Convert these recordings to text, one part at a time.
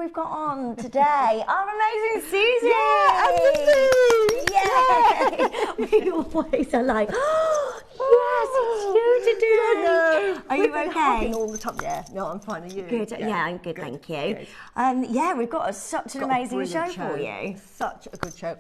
we've got on today? Our amazing Susie! Yeah, and the Yay! We always are like, oh, yes, it's you today. Are you okay? All the time. Yeah, no, I'm fine. Are you? Good. Yeah, I'm good, thank you. Good. Yeah, we've got such an amazing show for you. Such a good show.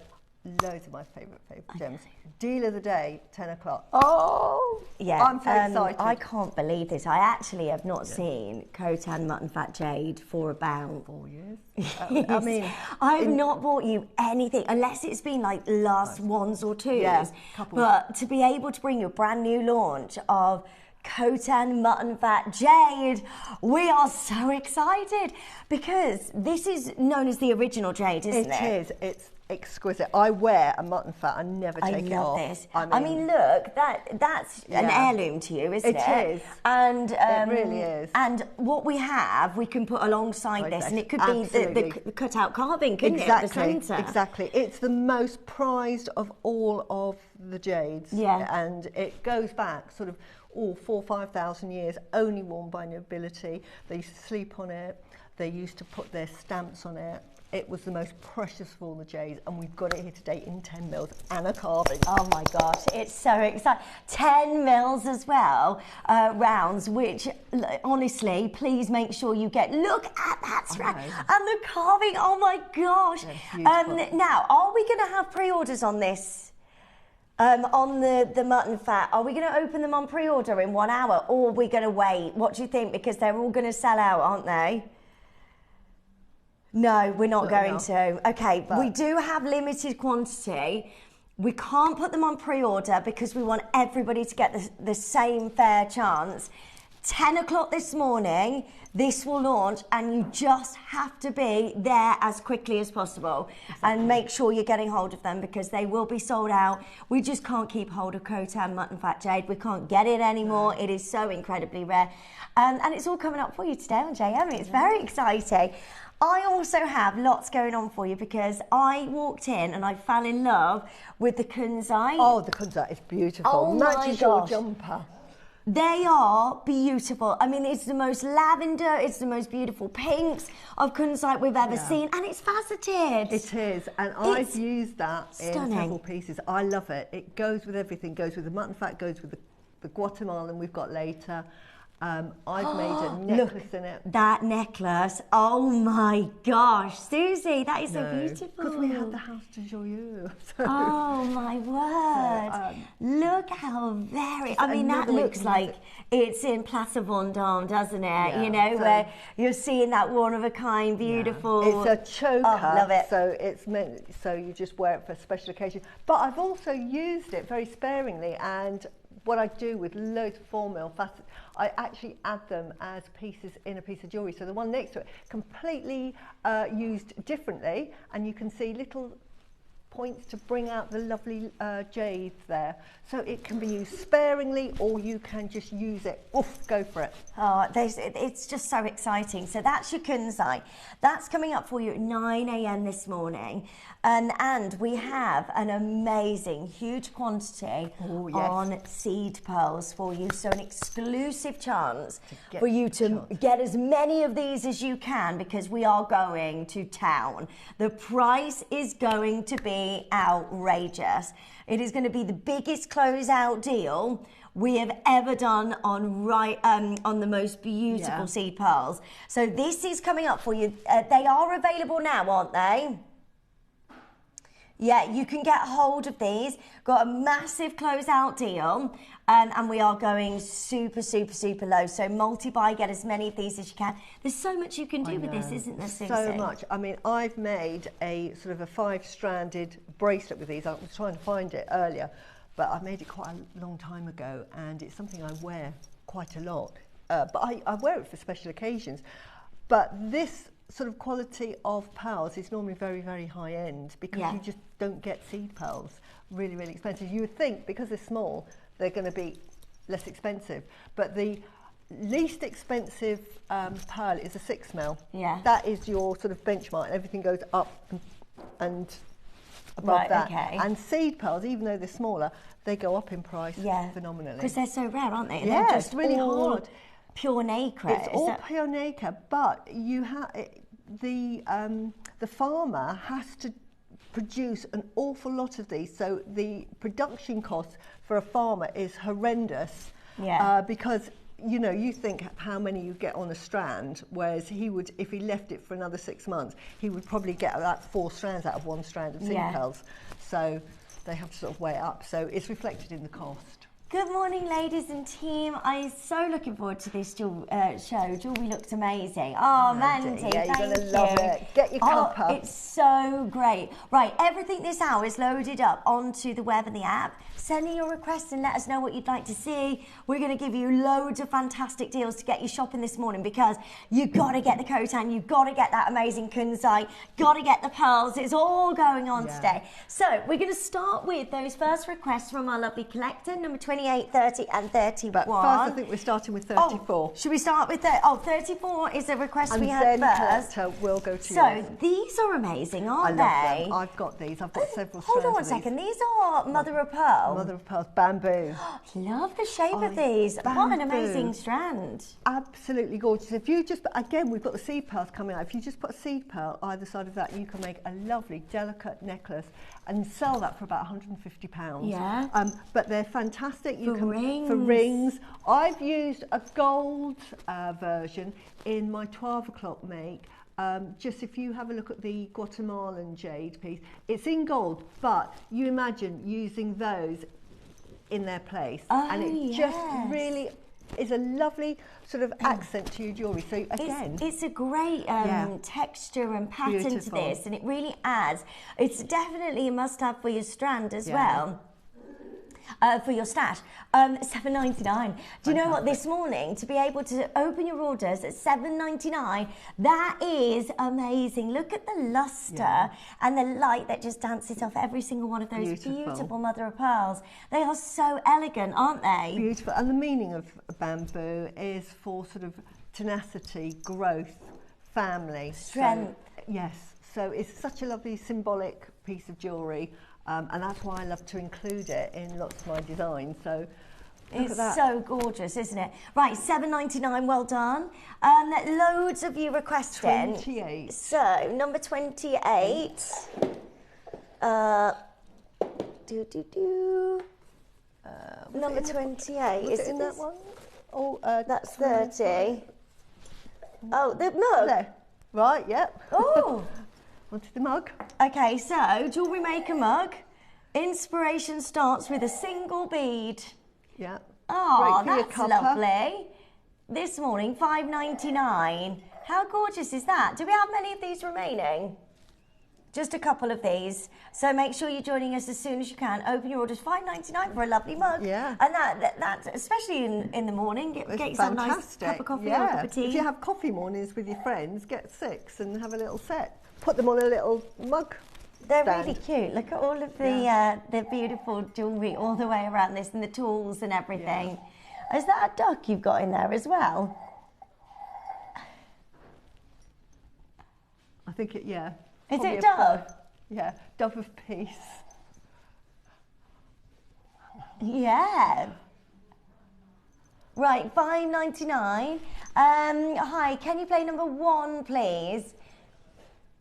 Loads of my favourite gems. Deal of the day, 10 o'clock. Oh, yeah. I'm so excited. I can't believe this. I actually have not seen Khotan Mutton Fat Jade for about 4 years. Yes. I mean, I've not bought you anything unless it's been like last ones or twos. Yeah, couples. But to be able to bring you a brand new launch of Khotan Mutton Fat Jade, we are so excited because this is known as the original jade, isn't it? It is. It's exquisite. I wear a mutton fat. I never take it off. I love this. I mean, look, that's an heirloom to you, isn't it? It is. And it really is. And what we have, we can put alongside this, and it could be the cut-out carving, couldn't it, at the centre? Exactly. It's the most prized of all of the jades. Yeah. And it goes back sort of 4,000 or 5,000 years, only worn by nobility. They used to sleep on it. They used to put their stamps on it. It was the most precious of all the jades, and we've got it here today in 10 mils and a carving. Oh my gosh, it's so exciting. 10 mils as well, rounds, which honestly, please make sure you get, look at that strap and the carving, oh my gosh. Now, are we gonna have pre-orders on this? On the mutton fat, are we going to open them on pre-order in 1 hour, or are we going to wait? What do you think? Because they're all going to sell out, aren't they? No, we're not going to. Okay, but we do have limited quantity. We can't put them on pre-order because we want everybody to get the same fair chance. 10 o'clock this morning, this will launch, and you just have to be there as quickly as possible. Exactly. And make sure you're getting hold of them because they will be sold out. We just can't keep hold of Khotan Mutton Fat Jade. We can't get it anymore. It is so incredibly rare. And it's all coming up for you today on JM. It's very exciting. I also have lots going on for you because I walked in and I fell in love with the kunzite. Oh, the kunzite is beautiful. Oh matches your jumper. They are beautiful. I mean, it's the most lavender, it's the most beautiful pinks of kunzite we've ever seen, and it's faceted. It is, and I've used that stunning. In several pieces. I love it. It goes with everything. Goes with the mutton fat, goes with the Guatemalan we've got later. I've made a necklace in it. That necklace, oh my gosh, Susie, that is so beautiful. Because we had the house de joyeux. So, oh my word. Look how I mean, that looks like it's in Place Vendôme, doesn't it? Yeah, you know, where you're seeing that one-of-a-kind, beautiful. It's a choker. Oh, love it. So it's meant, so you just wear it for special occasions. But I've also used it very sparingly, and what I do with loads of 4 mil facets, I actually add them as pieces in a piece of jewellery. So the one next to it, completely used differently, and you can see little points to bring out the lovely jades there. So it can be used sparingly, or you can just use it. Oof, go for it. Oh, it's just so exciting. So that's your kunzite. That's coming up for you at 9 a.m. this morning. And we have an amazing, huge quantity on seed pearls for you. So an exclusive chance for you to get as many of these as you can, because we are going to town. The price is going to be outrageous. It is going to be the biggest closeout deal we have ever done on the most beautiful seed pearls. So this is coming up for you. They are available now, aren't they? Yeah, you can get hold of these. Got a massive closeout deal, and we are going super, super, super low. So multi-buy, get as many of these as you can. There's so much you can do with this, isn't there, Susie? So much. I mean, I've made a sort of a 5-stranded bracelet with these. I was trying to find it earlier, but I made it quite a long time ago, and it's something I wear quite a lot. But I wear it for special occasions. But this sort of quality of pearls is normally very, very high end, because you just don't get seed pearls. Really, really expensive. You would think because they're small, they're going to be less expensive. But the least expensive pearl is a 6 mil. Yeah. That is your sort of benchmark. Everything goes up and above that. Okay. And seed pearls, even though they're smaller, they go up in price phenomenally. Because they're so rare, aren't they? Yeah, they're just really hard. Pure nacre. It's all pure nacre, but you have the farmer has to produce an awful lot of these, so the production cost for a farmer is horrendous. Because you know, you think how many you get on a strand, whereas he would, if he left it for another 6 months, he would probably get about 4 strands out of 1 strand of seed pearls. So they have to sort of weigh it up, so it's reflected in the cost. Good morning, ladies and team. I'm so looking forward to this show. Jewellery looks amazing. Oh, Mandy, yeah, you're thank going to love it. Get your cup up. It's so great. Right, everything this hour is loaded up onto the web and the app. Send in your requests and let us know what you'd like to see. We're going to give you loads of fantastic deals to get you shopping this morning, because you've got to get the Khotan, you've got to get that amazing kunzite, got to get the pearls. It's all going on today. So we're going to start with those first requests from our lovely collector, number 28, 30 and 31. But first I think we're starting with 34. Oh, should we start with 34 is a request and we had first. Collector will go to So these are amazing, aren't they? I love them. I've got these. I've got several strands. Hold on a second. These are mother of pearl. Mother of pearls, bamboo. Love the shape of these. Bamboo. What an amazing strand. Absolutely gorgeous. If you just, again, we've got the seed pearls coming out. If you just put a seed pearl either side of that, you can make a lovely, delicate necklace and sell that for about £150. Yeah. But they're fantastic. For rings. I've used a gold version in my 12 o'clock make. Just if you have a look at the Guatemalan jade piece, it's in gold, but you imagine using those in their place, and it just really is a lovely sort of accent to your jewellery. So again, it's a great texture and pattern to this, and it really adds. It's definitely a must-have for your strand as well. For your stash, $7.99. Do you know what? This morning, to be able to open your orders at $7.99, that is amazing. Look at the luster and the light that just dances off every single one of those beautiful mother of pearls. They are so elegant, aren't they? Beautiful. And the meaning of bamboo is for sort of tenacity, growth, family, strength. So, yes. So it's such a lovely symbolic piece of jewellery. And that's why I love to include it in lots of my designs. So it's so gorgeous, isn't it? Right, $7.99, well done. Loads of you requesting. 28. So, number 28. Number 28. Is it in that one? Oh, that's 30. Oh, the mug. There. Right, yep. Oh. Onto the mug. Okay, so JewelleryMaker mug. Inspiration starts with a single bead. Yeah. Oh, that's lovely. This morning, $5.99. How gorgeous is that? Do we have many of these remaining? Just a couple of these. So make sure you're joining us as soon as you can. Open your orders, $5.99 for a lovely mug. Yeah. And that especially in the morning, get yourself a nice cup of coffee or a cup of tea. If you have coffee mornings with your friends, get 6 and have a little set. Put them on a little mug. They're really cute. Look at all of the beautiful jewellery all the way around this, and the tools and everything. Yeah. Is that a duck you've got in there as well? I think it, Is it dove? Yeah, dove of peace. Yeah. Right, $5.99. Hi, can you play number 1, please?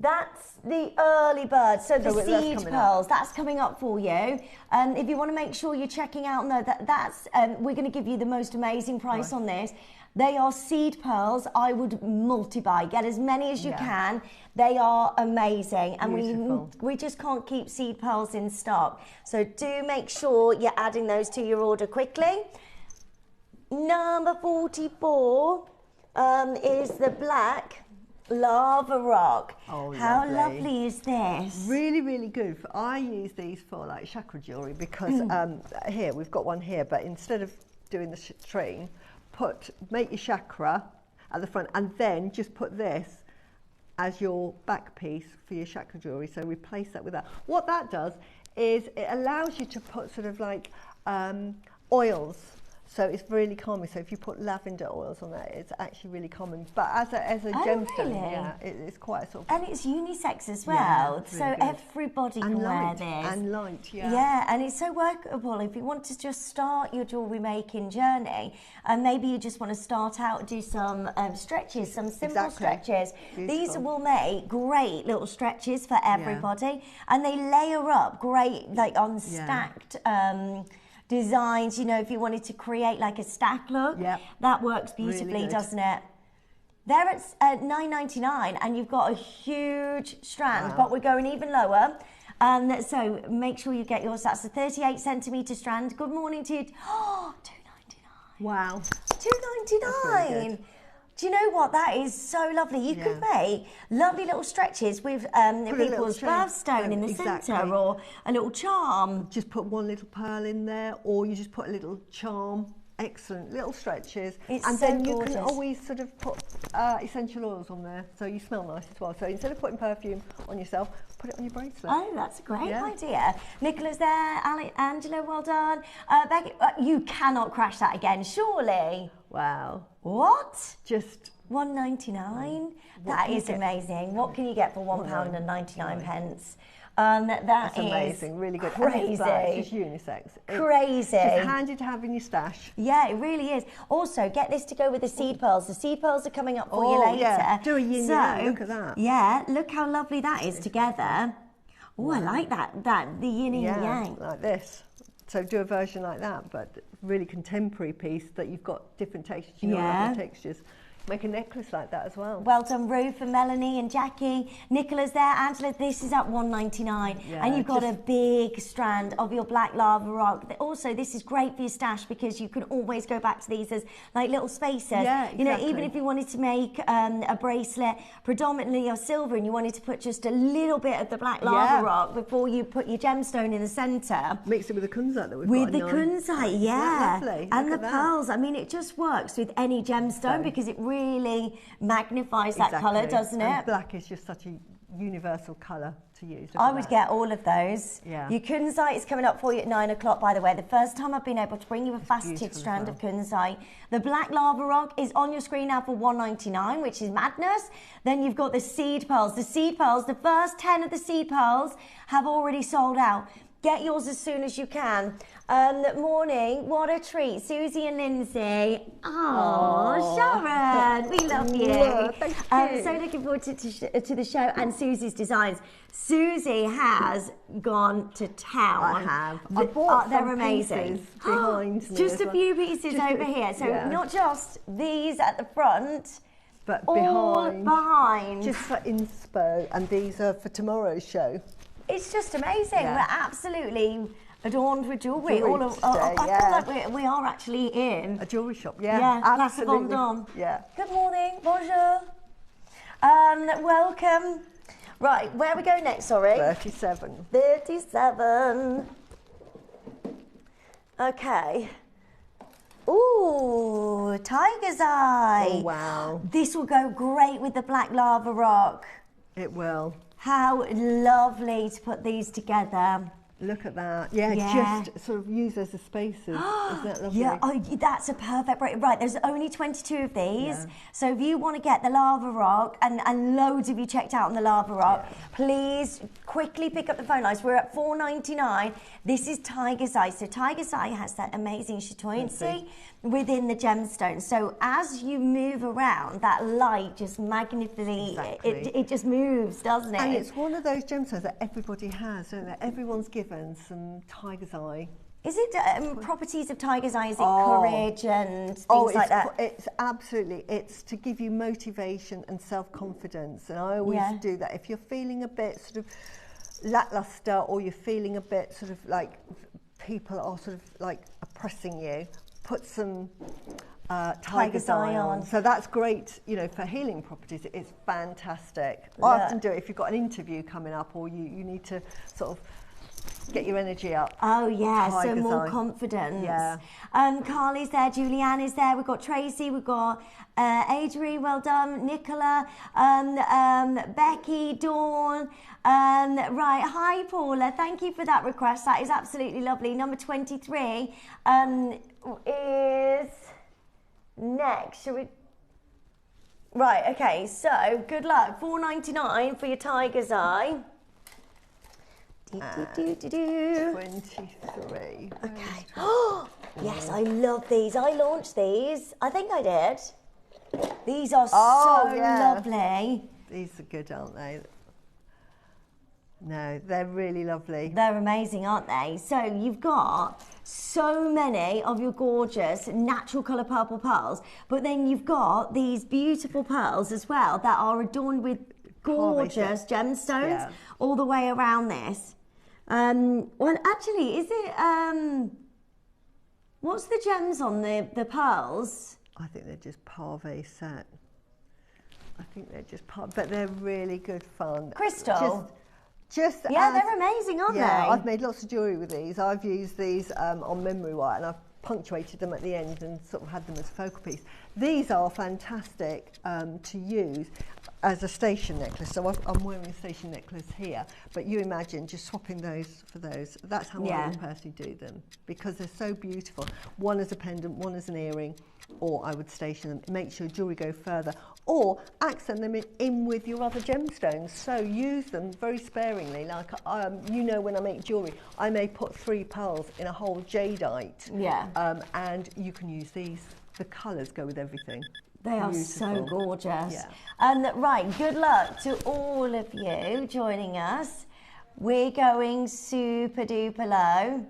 That's the early bird, so the seed pearls, that's coming up for you. If you want to make sure you're checking out, that's we're going to give you the most amazing price on this. They are seed pearls. I would multi-buy, get as many as you can. They are amazing, and we just can't keep seed pearls in stock. So do make sure you're adding those to your order quickly. Number 44 is the black lava rock. Oh, how lovely is this? Really, really good. I use these for like chakra jewellery because here we've got one here, but instead of doing the string, make your chakra at the front, and then just put this as your back piece for your chakra jewellery. So replace that with that. What that does is it allows you to put sort of like oils. So it's really calming. So if you put lavender oils on there, it's actually really calming. But as a gemstone, really? yeah, it's quite a sort of... And it's unisex as well, Yeah, it's so really good. everybody and can wear light, this. And light, yeah. Yeah, and it's so workable if you want to just start your jewellery making journey, and maybe you just want to start out, do some stretches, some simple stretches. Beautiful. These will make great little stretches for everybody, and they layer up great, like on stacked designs. You know, if you wanted to create like a stack look, that works beautifully, really doesn't it? They're at $9.99, and you've got a huge strand, but we're going even lower. So make sure you get yours. That's a 38 centimetre strand. Good morning to you. Oh, $2.99. Wow. $2.99. Really, do you know what? That is so lovely. You could make lovely little stretches with people's birthstone in the centre, or a little charm. Just put one little pearl in there, or you just put a little charm. Excellent little stretches. And so then you gorgeous. can always sort of put essential oils on there, so you smell nice as well. So instead of putting perfume on yourself, put it on your bracelet. Oh, that's a great idea. Nicola's there, Angela, well done. Becky, you cannot crash that again, surely. Wow. What? Just $1.99? That is amazing. What can you get for £1.99? That's amazing, really good. Crazy. It's unisex. Crazy. It's handy to have in your stash. Yeah, it really is. Also, get this to go with the seed pearls. The seed pearls are coming up for you later. Yeah. Do a yin yang. Look at that. Yeah, look how lovely that is together. Oh, I like that. The yin and yang. Like this. So do a version like that, but really contemporary piece that you've got different textures. You know, different textures. Make a necklace like that as well. Well done, Ruth and Melanie and Jackie. Nicola's there. Angela, this is at $1.99. Yeah, and you've got a big strand of your black lava rock. Also, this is great for your stash because you can always go back to these as like little spacers. Yeah, exactly. You know, even if you wanted to make a bracelet predominantly of silver and you wanted to put just a little bit of the black lava rock before you put your gemstone in the centre. Mix it with the kunzite that we've got. With the kunzite, yeah. Lovely. And the pearls. I mean, it just works with any gemstone because it really magnifies that colour, doesn't it? And black is just such a universal colour to use. I would get all of those. Yeah. Your kunzite is coming up for you at 9 o'clock, by the way. The first time I've been able to bring you a faceted strand of kunzite. The black lava rock is on your screen now for $1.99, which is madness. Then you've got the seed pearls. The seed pearls, the first 10 of the seed pearls have already sold out. Get yours as soon as you can. Morning, what a treat. Susie and Lindsay. Oh, Sharon, we love you. Thank you. So looking forward to the show and Susie's designs. Susie has gone to town. I have. I bought they're amazing. Pieces behind me. Just a few pieces over here. So not just these at the front, but all behind. Just for inspo, and these are for tomorrow's show. It's just amazing. Yeah. We're absolutely adorned with jewellery. Today, I feel like we are actually in a jewellery shop. Yeah, absolutely. Yeah. Good morning. Bonjour. Welcome. Right, where we go next? Sorry. 37. 37. Okay. Ooh, tiger's eye. Oh wow. This will go great with the black lava rock. It will. How lovely to put these together. Look at that. Yeah, just sort of use as the spacers. Isn't that lovely? Yeah, that's a perfect break. Right, there's only 22 of these. So if you want to get the lava rock, and loads of you checked out on the lava rock, please quickly pick up the phone lines. We're at $4.99. This is Tiger's Eye. So Tiger's Eye has that amazing chatoyancy within the gemstone. So as you move around, that light just magnificently, it just moves, doesn't it? And it's one of those gemstones that everybody has, don't they? Everyone's given some Tiger's Eye. Is it properties of Tiger's Eye? Is it courage and things like that? It's absolutely. It's to give you motivation and self-confidence. And I always do that. If you're feeling a bit sort of lackluster, or you're feeling a bit sort of like people are sort of like oppressing you, put some Tiger's Eye on. So that's great, you know, for healing properties. It's fantastic. I often do it if you've got an interview coming up, or you need to sort of get your energy up. Oh yeah, so Tiger's more eye. confidence. Yeah. Carly's there, Julianne is there, we've got Tracy, we've got Adri, well done, Nicola, Becky, Dawn. Right, hi Paula, thank you for that request. That is absolutely lovely. Number 23 is next. Shall we? Right, okay, so good luck. $4.99 for your tiger's eye. 23. Okay. Oh, yes, I love these. I launched these. I think I did. These are so lovely. These are good, aren't they? No, they're really lovely. They're amazing, aren't they? So you've got so many of your gorgeous natural colour purple pearls, but then you've got these beautiful pearls as well that are adorned with gorgeous gemstones all the way around this. Well, actually, is it, what's the gems on the pearls? I think they're just pave set. I think they're just but they're really good fun. Crystal? They're amazing, aren't they? I've made lots of jewellery with these. I've used these on memory wire, and I've punctuated them at the end and sort of had them as focal piece. These are fantastic to use as a station necklace. So I'm wearing a station necklace here, but you imagine just swapping those for those. That's how I would personally do them, because they're so beautiful. One as a pendant, one as an earring, or I would station them. It makes your jewellery go further, or accent them in with your other gemstones. So use them very sparingly. Like you know, when I make jewellery, I may put 3 pearls in a whole jadeite. Yeah. And you can use these. The colours go with everything. They are Beautiful. so gorgeous. Yeah. Right, good luck to all of you joining us. We're going super duper low.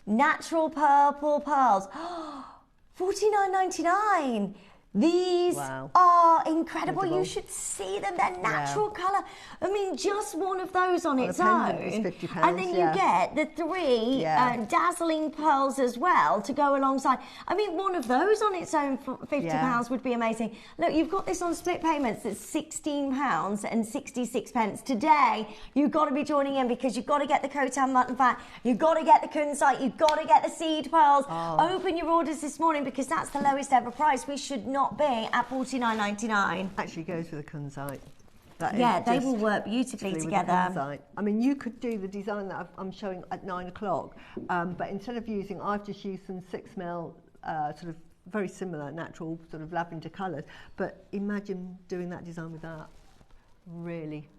Natural purple pearls. $49.99. These are incredible. You should see them. They're natural colour. I mean, just one of those on its own. Is £50, and then you get the 3 dazzling pearls as well to go alongside. I mean, one of those on its own for £50 would be amazing. Look, you've got this on split payments. It's £16.66. Today, you've got to be joining in, because you've got to get the Khotan mutton fat. You've got to get the kunzite. You've got to get the seed pearls. Open your orders this morning, because that's the lowest ever price. We should not be at $49.99. Actually goes with a kunzite. They will work beautifully together. I mean, you could do the design that I'm showing at 9 o'clock, but instead of using, I've just used some 6mm sort of very similar natural sort of lavender colours. But imagine doing that design with that. Really,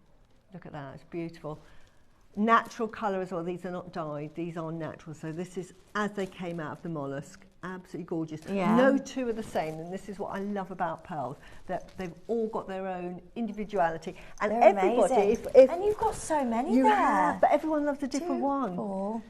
look at that, it's beautiful. Natural colour as well. These are not dyed, these are natural. So this is as they came out of the mollusk. Absolutely gorgeous. No two are the same, and this is what I love about pearls, that they've all got their own individuality, and they're everybody and you've got so many you there. have, but everyone loves a different 2, one. 4,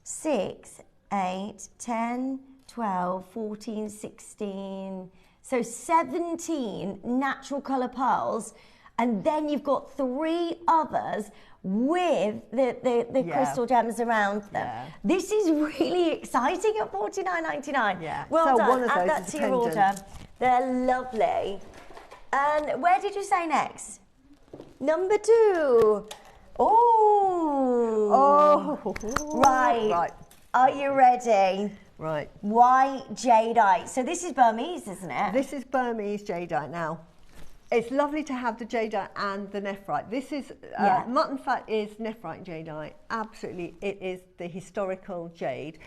6, 8, 10, 12, 14, 16, so 17 natural colour pearls, and then you've got 3 others with the crystal gems around them. This is really exciting at $49.99. Well so done. one of those Add that is to a your pendant. order. They're lovely. And where did you say next? Number 2. Oh. Right. Are you ready? Right. White jadeite. So this is Burmese, isn't it? This is Burmese jadeite. Now, it's lovely to have the jadeite and the nephrite. This is, mutton fat is nephrite jadeite. Absolutely, it is the historical jade.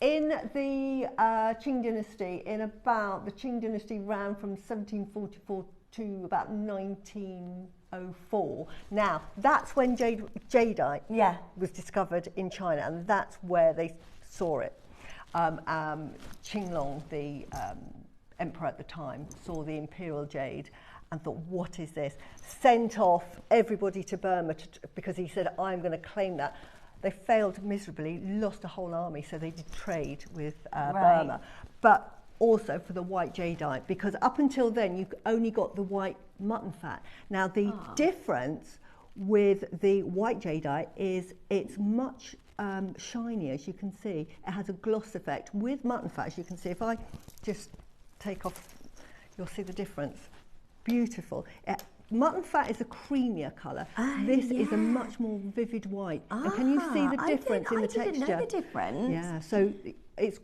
In the Qing dynasty, the Qing dynasty ran from 1744 to about 1904. Now, that's when jadeite was discovered in China, and that's where they saw it. Qinglong, the emperor at the time, saw the imperial jade and thought, what is this? Sent off everybody to Burma because he said, I'm going to claim that. They failed miserably, lost a whole army, so they did trade with Burma. But also for the white jadeite, because up until then, you only got the white mutton fat. Now, the difference with the white jadeite is it's much shiny, as you can see. It has a gloss effect. With mutton fat, as you can see, if I just take off, you'll see the difference. Beautiful. mutton fat is a creamier colour. This is a much more vivid white. And can you see the difference in the texture? I didn't know the difference. Yeah, so it's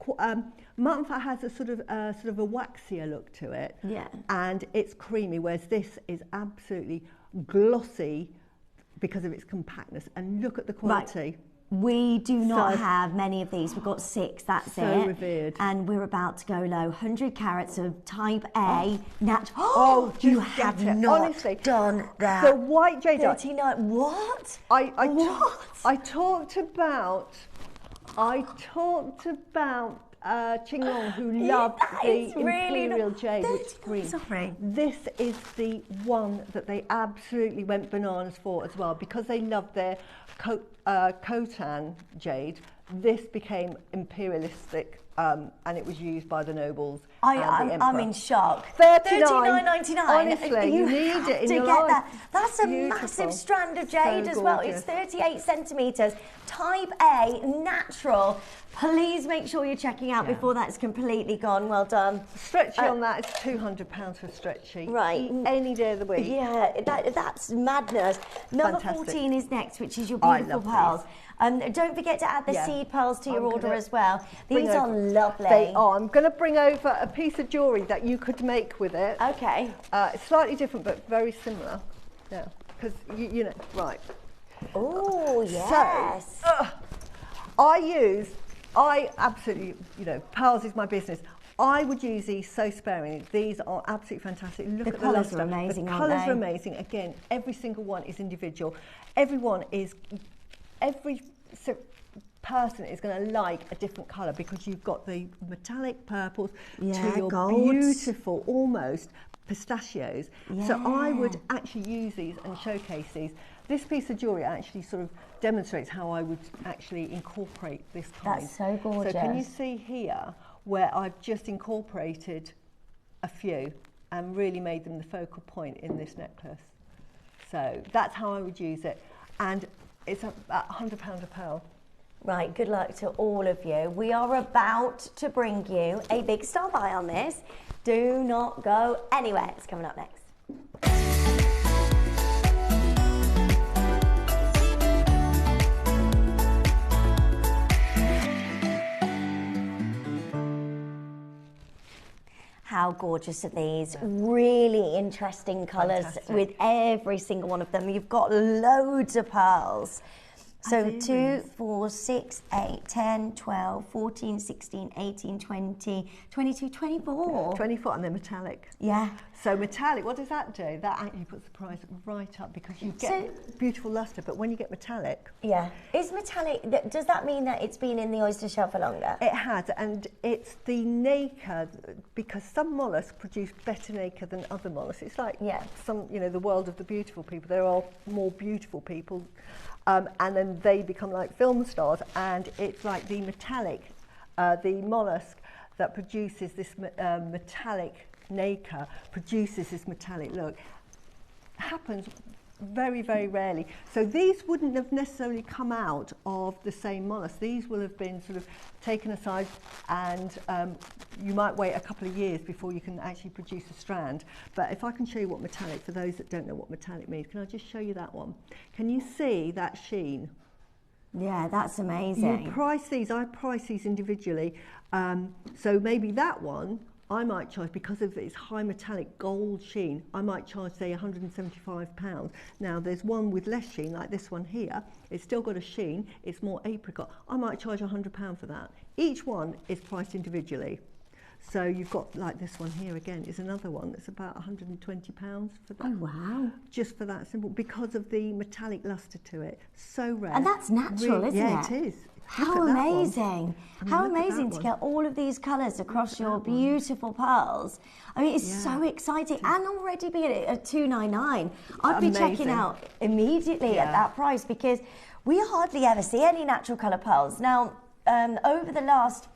mutton fat has a sort of a waxier look to it. Yeah. And it's creamy, whereas this is absolutely glossy because of its compactness. And look at the quality. Right. We do not have many of these. We've got 6, that's it. So revered. And we're about to go low. 100 carats of type A natural. Oh, you have not honestly done that. The white jade. 39. What? I talked about Qinglong, who loved the Imperial Jade, which is green. Sorry. This is the one that they absolutely went bananas for as well, because they loved their Khotan jade. This became imperialistic, and it was used by the nobles. I'm in shock. $39.99. Honestly, you need it in your life. That's a massive strand of jade as well. It's 38 centimetres, type A, natural. Please make sure you're checking out before that's completely gone. Well done. Stretchy on that is £200 for stretchy. Right. Any day of the week. Yeah, that's madness. Number 14 is next, which is your beautiful pearls. Don't forget to add the seed pearls to your order as well. These are lovely. They are. I'm going to bring over a piece of jewellery that you could make with it. Okay. It's slightly different, but very similar. Yeah, because you know, right. Oh yes. So, I absolutely, pearls is my business. I would use these so sparingly. These are absolutely fantastic. Look at the colours are amazing, aren't they? The colours are amazing. Again, every single one is individual. Every person is going to like a different colour, because you've got the metallic purples to your beautiful, almost pistachios. Yeah. So I would actually use these and showcase these. This piece of jewellery actually sort of demonstrates how I would actually incorporate this kind. That's so gorgeous. So can you see here where I've just incorporated a few and really made them the focal point in this necklace? So that's how I would use it. And it's about £100 a pearl. Right, good luck to all of you. We are about to bring you a big star buy on this. Do not go anywhere. It's coming up next. How gorgeous are these? Really interesting colours with every single one of them. You've got loads of pearls. So 2, 4, 6, 8, 10, 12, 14, 16, 18, 20, 22, 24. 24, and they're metallic. Yeah. So metallic, what does that do? That actually puts the price right up, because you get beautiful lustre, but when you get metallic... Yeah. Is metallic, does that mean that it's been in the oyster shell for longer? It has, and it's the nacre, because some mollusks produce better nacre than other mollusks. It's like some, the world of the beautiful people. There are more beautiful people. And then they become like film stars, and it's like the metallic, the mollusk that produces this metallic nacre, produces this metallic look. Happens very, very rarely. So these wouldn't have necessarily come out of the same mollusk. These will have been sort of taken aside, and you might wait a couple of years before you can actually produce a strand. But if I can show you what metallic, for those that don't know what metallic means, can I just show you that one? Can you see that sheen? Yeah, that's amazing. You price these, I price these individually. So maybe that one, I might charge, because of its high metallic gold sheen, I might charge, say, £175. Now, there's one with less sheen, like this one here. It's still got a sheen, it's more apricot. I might charge £100 for that. Each one is priced individually. So you've got, like this one here again, is another one that's about £120 for that. Oh, wow. Just for that simple, because of the metallic lustre to it. So rare. And that's natural, isn't it? Yeah, it is. How amazing. How amazing to get all of these colours across your beautiful pearls. I mean, it's so exciting, and already being at $299. I'd be checking out immediately at that price, because we hardly ever see any natural colour pearls. Now, over the last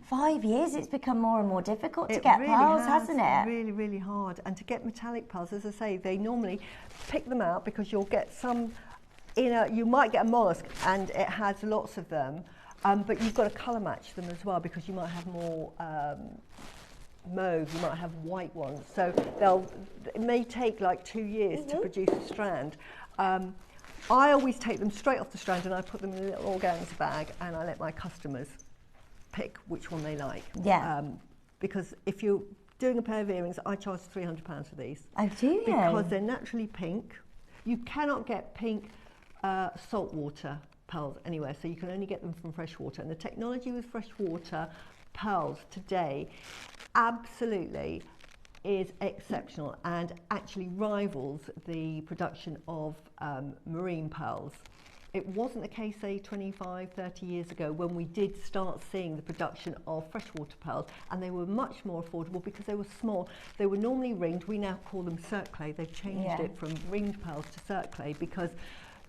5 years, it's become more and more difficult to get pearls, hasn't it? Really, really hard. And to get metallic pearls, as I say, they normally pick them out, because you'll get some... you might get a mollusk and it has lots of them, but you've got to colour match them as well, because you might have more mauve, you might have white ones. So it may take like 2 years to produce a strand. I always take them straight off the strand and I put them in a little organza bag and I let my customers pick which one they like. Yeah. Because if you're doing a pair of earrings, I charge £300 for these. Oh, do you? Because they're naturally pink. You cannot get pink saltwater pearls anywhere, so you can only get them from freshwater. And the technology with freshwater pearls today absolutely is exceptional and actually rivals the production of marine pearls. It wasn't the case, say, 25, 30 years ago when we did start seeing the production of freshwater pearls, and they were much more affordable because they were small. They were normally ringed. We now call them cerclay. They've changed it from ringed pearls to cerclay because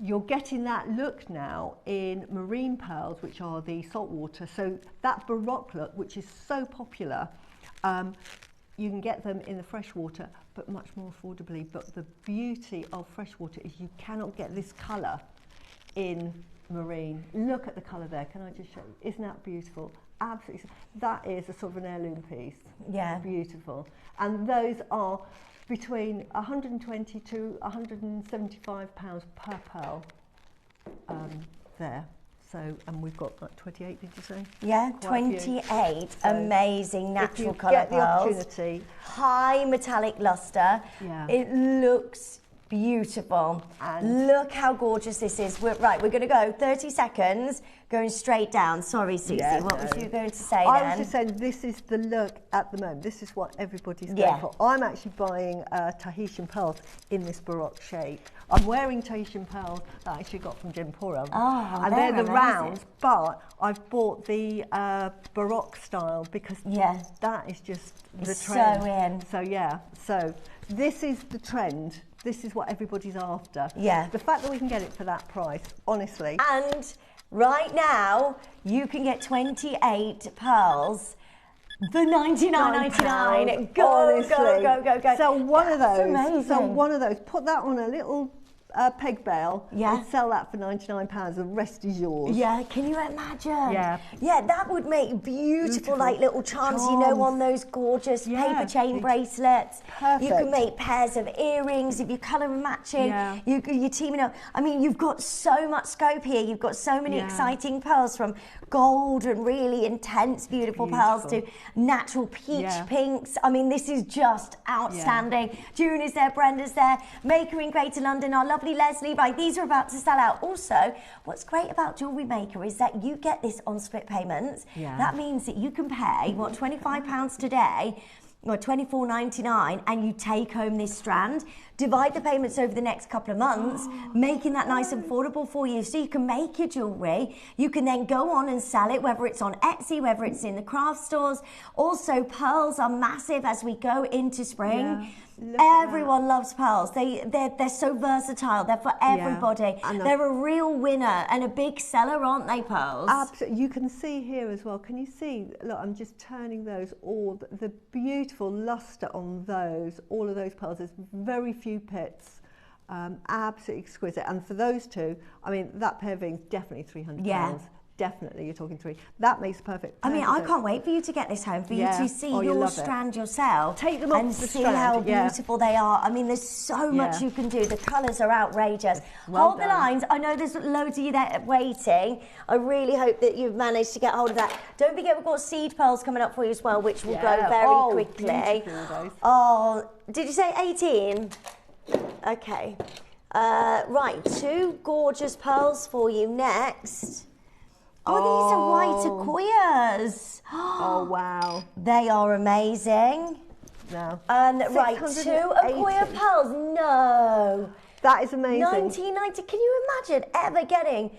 you're getting that look now in marine pearls, which are the saltwater. So that baroque look, which is so popular, you can get them in the freshwater, but much more affordably. But the beauty of freshwater is you cannot get this colour in marine. Look at the colour there. Can I just show you? Isn't that beautiful? Absolutely. That is a sort of an heirloom piece. Yeah. Beautiful. And those are between 120 to 175 pounds per pearl there. So, and we've got like 28, did you say? Yeah, quite 28 amazing natural colour pearls. If you get the opportunity. High metallic lustre. Yeah. It looks beautiful. And look how gorgeous this is. We're going to go 30 seconds, going straight down. Sorry, Susie, what was you going to say then? I was just saying, this is the look at the moment. This is what everybody's going for. I'm actually buying Tahitian pearls in this baroque shape. I'm wearing Tahitian pearls that I actually got from Jim Porum. Oh, and they're the rounds, but I've bought the baroque style because that is just the trend. So in. So yeah, so this is the trend. This is what everybody's after. Yeah. The fact that we can get it for that price, honestly. And right now, you can get 28 pearls for £99.99. Go, go, go, go. So one of those. Amazing. So one of those. Put that on a little peg bale and sell that for £99. The rest is yours. Yeah, can you imagine? Yeah. Yeah, that would make beautiful like little charms, you know, on those gorgeous paper chain bracelets. Perfect. You can make pairs of earrings if you're colour matching. Yeah. You're teaming up. I mean, you've got so much scope here. You've got so many exciting pearls, from gold and really intense, beautiful pearls to natural peach pinks. I mean, this is just outstanding. June is there, Brenda's there, Maker in Greater London, our lovely Leslie. Right, these are about to sell out. Also, what's great about Jewellery Maker is that you get this on split payments. Yeah. That means that you can pay, what, £25 today, or £24.99, and you take home this strand. Divide the payments over the next couple of months, making that nice and affordable for you, so you can make your jewellery. You can then go on and sell it, whether it's on Etsy, whether it's in the craft stores. Also, pearls are massive as we go into spring. Everyone loves pearls. They're so versatile. They're for everybody. They're a real winner and a big seller, aren't they, pearls? Absolutely. You can see here as well. Can you see? Look, I'm just turning those. All the beautiful lustre on those. All of those pearls. There's very few pits. Absolutely exquisite. And for those two, I mean, that pair of earrings, definitely £300. Yeah. Definitely, you're talking three. That makes perfect. I mean, I can't wait for you to get this home, for you to see your strand yourself. Take them off and see how beautiful they are. I mean, there's so much you can do. The colours are outrageous. Hold the lines. I know there's loads of you there waiting. I really hope that you've managed to get hold of that. Don't forget, we've got seed pearls coming up for you as well, which will go very quickly. Oh, did you say 18? Okay. Right, 2 gorgeous pearls for you next. Oh, these are white Acquoias. Oh, wow. They are amazing. No. And right, 2 Acquoia pearls. No. That is amazing. 1990. Can you imagine ever getting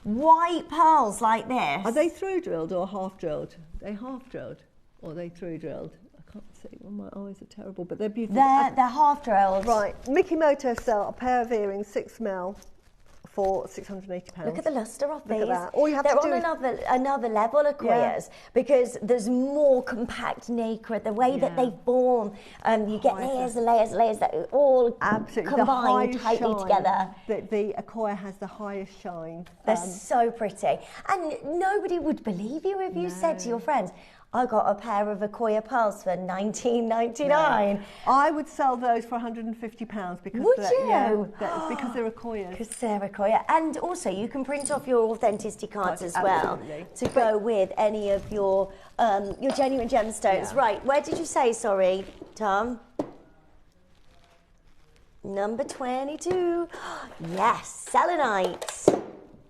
white pearls like this? Are they through drilled or half drilled? They half drilled or they through drilled? I can't see. Well, my eyes are terrible, but they're beautiful. They're half drilled. Right. Mickey Moto sell a pair of earrings, 6mm. For £680. Look at the lustre of these. Look at that. All you have to do is another level of Acquoias because there's more compact nacre. The way that they form, you get layers and layers and layers that all combine tightly together. The Acquoia has the highest shine. They're so pretty, and nobody would believe you if you said to your friends, I got a pair of Akoya pearls for $19.99. Yeah. I would sell those for £150 because Would you? Yeah, that's because they're Akoyas. Because they're Akoya. And also you can print off your authenticity cards as well to go with any of your genuine gemstones. Yeah. Right, where did you say, sorry, Tom? Number 22. Yes, selenite.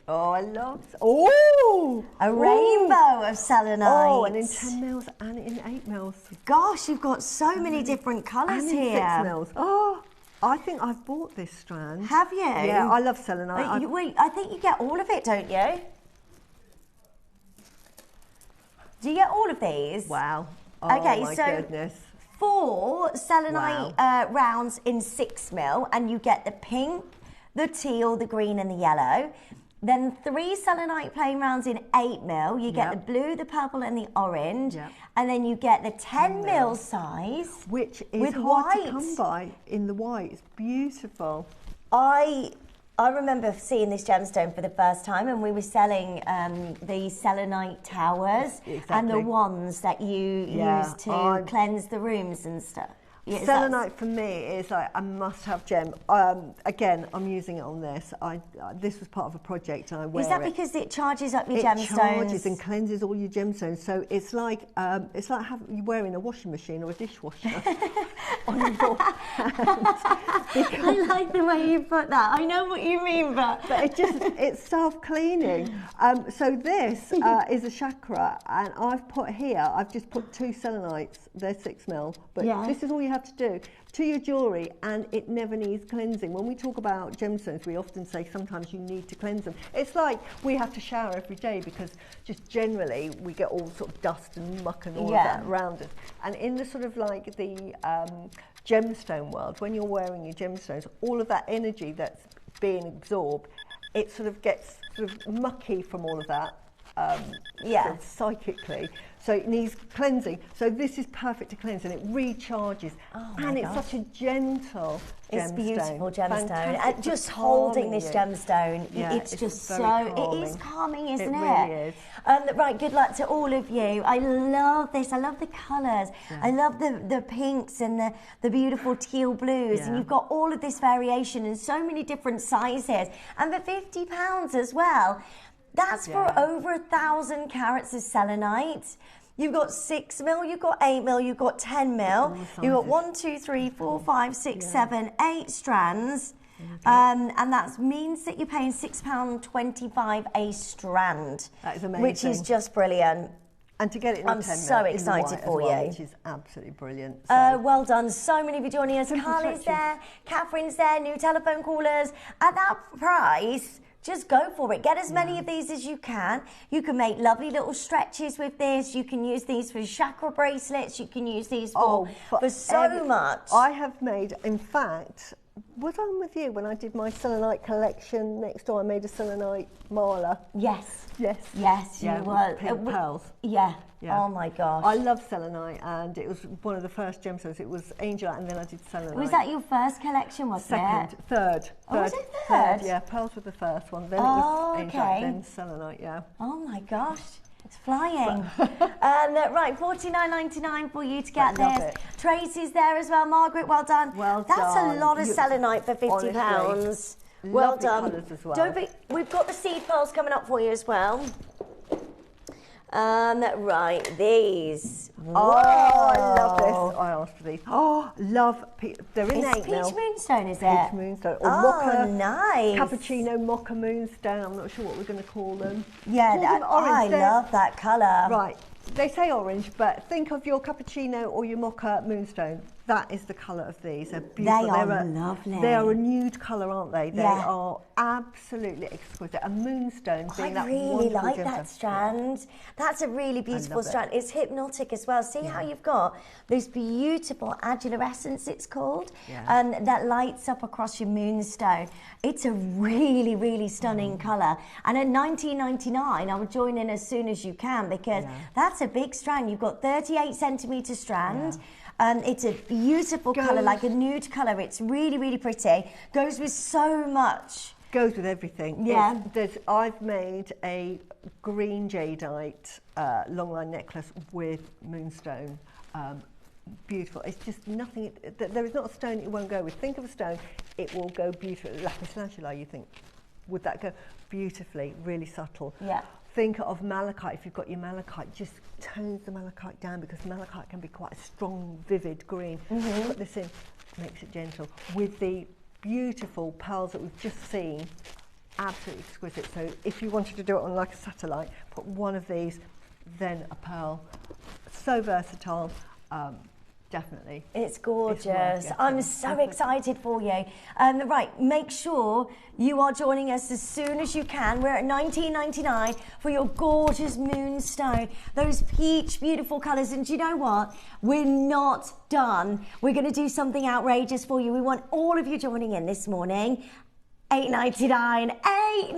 Oh, I love... Oh! A rainbow of selenite. Oh, and in 10 mils and in 8 mils. Gosh, you've got so many different colours and in here. 6 mils. Oh, I think I've bought this strand. Have you? Yeah, I love selenite. Wait, I think you get all of it, don't you? Do you get all of these? Wow. Oh, okay, my so goodness. 4 selenite rounds in 6 mil, and you get the pink, the teal, the green, and the yellow. Then 3 selenite plain rounds in 8 mil. You get the blue, the purple, and the orange. Yep. And then you get the 10 mil size, which is with hard white. to come by in the white. It's beautiful. I remember seeing this gemstone for the first time, and we were selling the selenite towers and the wands that you use to cleanse the rooms and stuff. Yeah, selenite for me is like a must-have gem. Again, I'm using it on this. This was part of a project, and I wear it. Is that because it charges up your gemstones? It charges and cleanses all your gemstones. So it's like you wearing a washing machine or a dishwasher on your hand. I like the way you put that. I know what you mean, but it's self-cleaning. So this is a chakra, and I've just put 2 selenites. They're 6 mil, but this is all you have to do to your jewellery, and it never needs cleansing. When we talk about gemstones, we often say sometimes you need to cleanse them. It's like we have to shower every day because just generally we get all sort of dust and muck and all of that around us. And in the sort of like the gemstone world, when you're wearing your gemstones, all of that energy that's being absorbed, it sort of gets sort of mucky from all of that. Sort of psychically, so it needs cleansing. So this is perfect to cleanse, and it recharges. And it's such a gentle gemstone. It's beautiful gemstone. Fantastic And just holding this gemstone, it's just so calming. It is calming, isn't it? It really is. Right, good luck to all of you. I love this. I love the colours. I love the pinks and the beautiful teal blues. And you've got all of this variation in so many different sizes. And for £50 as well. That's for over 1,000 carats of selenite. You've got 6 mil, you've got 8 mil, you've got 10 mil. You've got 1, 2, 3, 4, 5, 6, 7, 8 strands. And that means that you're paying £6.25 a strand. That is amazing. Which is just brilliant. And to get it in I'm 10 so mil excited for well, you. which is absolutely brilliant. So. Well done. So many of you joining us. Carly's there, Catherine's there, new telephone callers. At that price, just go for it. Get as many of these as you can. You can make lovely little stretches with this. You can use these for chakra bracelets. You can use these for so much. I have made, in fact, was I with you when I did my selenite collection next door? I made a selenite mala. Yes. Yes. Yes, you were. Pink pearls. Yeah. Oh my gosh. I love selenite, and it was one of the first gemstones. It was angelite, and then I did selenite. Was that your first collection, wasn't it? Third. Oh, was it third? Yeah, pearls were the first one. Then it was angelite, then selenite, Oh my gosh. It's flying. Right, $49.99 for you to get this. Tracy's there as well. Margaret, well done. Well That's done. A lot of selenite for £50. Well done. As well. We've got the seed pearls coming up for you as well. Right, these. Oh, I love this. I asked for these. Oh, love. They're in 8 mil. Peach moonstone, is it? Peach moonstone. Or mocha. Nice. Cappuccino mocha moonstone. I'm not sure what we're going to call them. Yeah, I love that colour. Right. They say orange, but think of your cappuccino or your mocha moonstone. That is the colour of these. They're beautiful. They are lovely. They are a nude colour, aren't they? They are absolutely exquisite. A moonstone being that wonderful. I really like that strand. That's a really beautiful strand. It's hypnotic as well. See how you've got this beautiful adulorescence, it's called, that lights up across your moonstone. It's a really, really stunning colour. And at $19.99, I would join in as soon as you can, because that's a big strand. You've got 38 centimetre strand. It's a beautiful colour, like a nude colour. It's really, really pretty. Goes with so much Goes with everything. Yeah. I've made a green jadeite long line necklace with moonstone. Beautiful. It's just nothing. There is not a stone it won't go with. Think of a stone, it will go beautifully. Lapis lazuli, you think, would that go beautifully? Really subtle. Yeah. Think of malachite. If you've got your malachite, just tones the malachite down, because malachite can be quite a strong, vivid green. Put this in, makes it gentle. With the beautiful pearls that we've just seen, absolutely exquisite. So if you wanted to do it on like a satellite, put one of these, then a pearl. So versatile. Definitely. It's gorgeous. I'm so excited for you. Right, make sure you are joining us as soon as you can. We're at $19.99 for your gorgeous moonstone. Those peach, beautiful colours. And do you know what? We're not done. We're going to do something outrageous for you. We want all of you joining in this morning. $8.99. I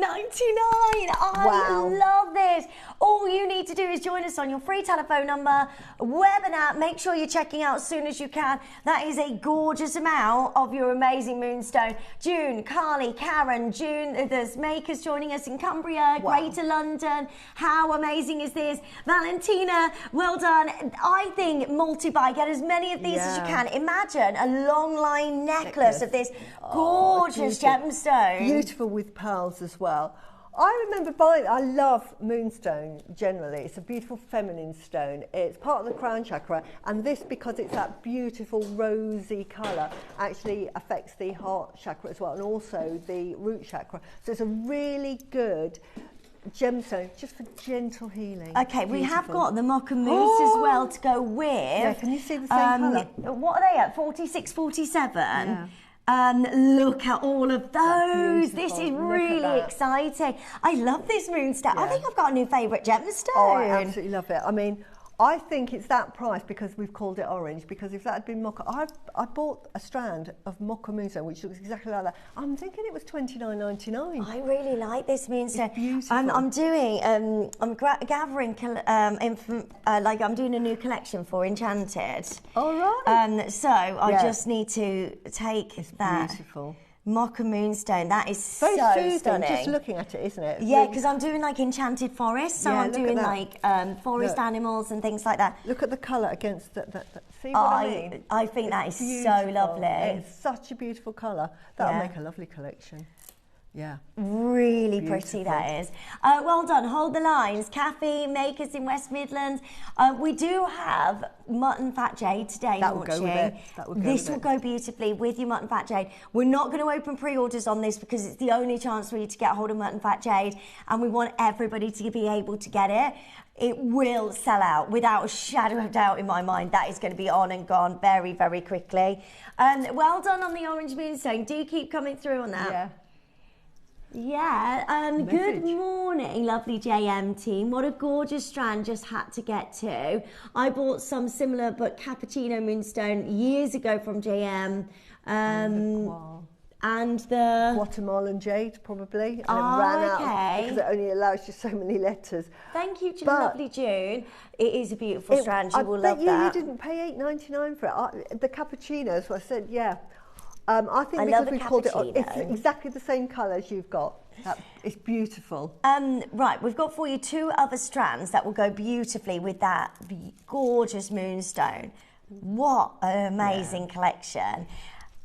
love this. All you need to do is join us on your free telephone number, webinar. Make sure you're checking out as soon as you can. That is a gorgeous amount of your amazing moonstone. June, Carly, Karen, June, there's makers joining us in Cumbria, Greater London. How amazing is this? Valentina, well done. I think multi-buy, get as many of these as you can. Imagine a long line necklace of this gorgeous gemstone. Beautiful with pearls as well. I remember buying, I love moonstone generally. It's a beautiful feminine stone. It's part of the crown chakra, and this, because it's that beautiful rosy colour, actually affects the heart chakra as well, and also the root chakra. So it's a really good gemstone just for gentle healing. Okay, we have got the mocha mousse as well to go with. Yeah, can you see the same colour? What are they at? 46, 47? Yeah. Look at all of those. This is really exciting. I love this moonstone. I think I've got a new favourite gemstone. Oh, I absolutely love it. I mean, I think it's that price because we've called it orange, because if that had been mocha, I bought a strand of mocha moonstone which looks exactly like that. I'm thinking it was $29.99. I really like this moonstone. It's beautiful. I'm doing I'm gathering like I'm doing a new collection for Enchanted. All right. So I just need to take that beautiful mocha moonstone. That is very so soothing, stunning. just looking at it, isn't it? Yeah, because I'm doing like enchanted forest, so I'm doing like forest animals and things like that. Look at the colour against that. See what I mean? I think that is so lovely. It's such a beautiful colour. That'll make a lovely collection. Yeah. Really pretty that is. Well done. Hold the lines. Kathy, makers in West Midlands. We do have mutton fat jade today launching. This will go beautifully with your mutton fat jade. We're not going to open pre-orders on this because it's the only chance for you to get hold of mutton fat jade, and we want everybody to be able to get it. It will sell out without a shadow of doubt in my mind. That is going to be on and gone very, very quickly. Well done on the orange moonstone. Do keep coming through on that. Yeah. Yeah, good morning, lovely JM team. What a gorgeous strand just had to get to. I bought some similar but cappuccino moonstone years ago from JM. And the Guatemalan jade, probably. And it ran out because it only allows you so many letters. Thank you, lovely June. It is a beautiful strand. You will love that. You didn't pay $8.99 for it. The cappuccinos, I said, yeah. I think because we've called it, it's exactly the same colour as you've got. It's beautiful. Right, we've got for you two other strands that will go beautifully with that gorgeous moonstone. What an amazing collection.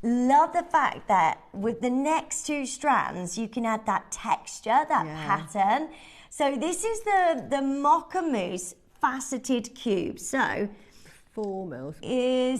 Love the fact that with the next two strands, you can add that texture, that pattern. So this is the mocha mousse faceted cube. So 4 mils.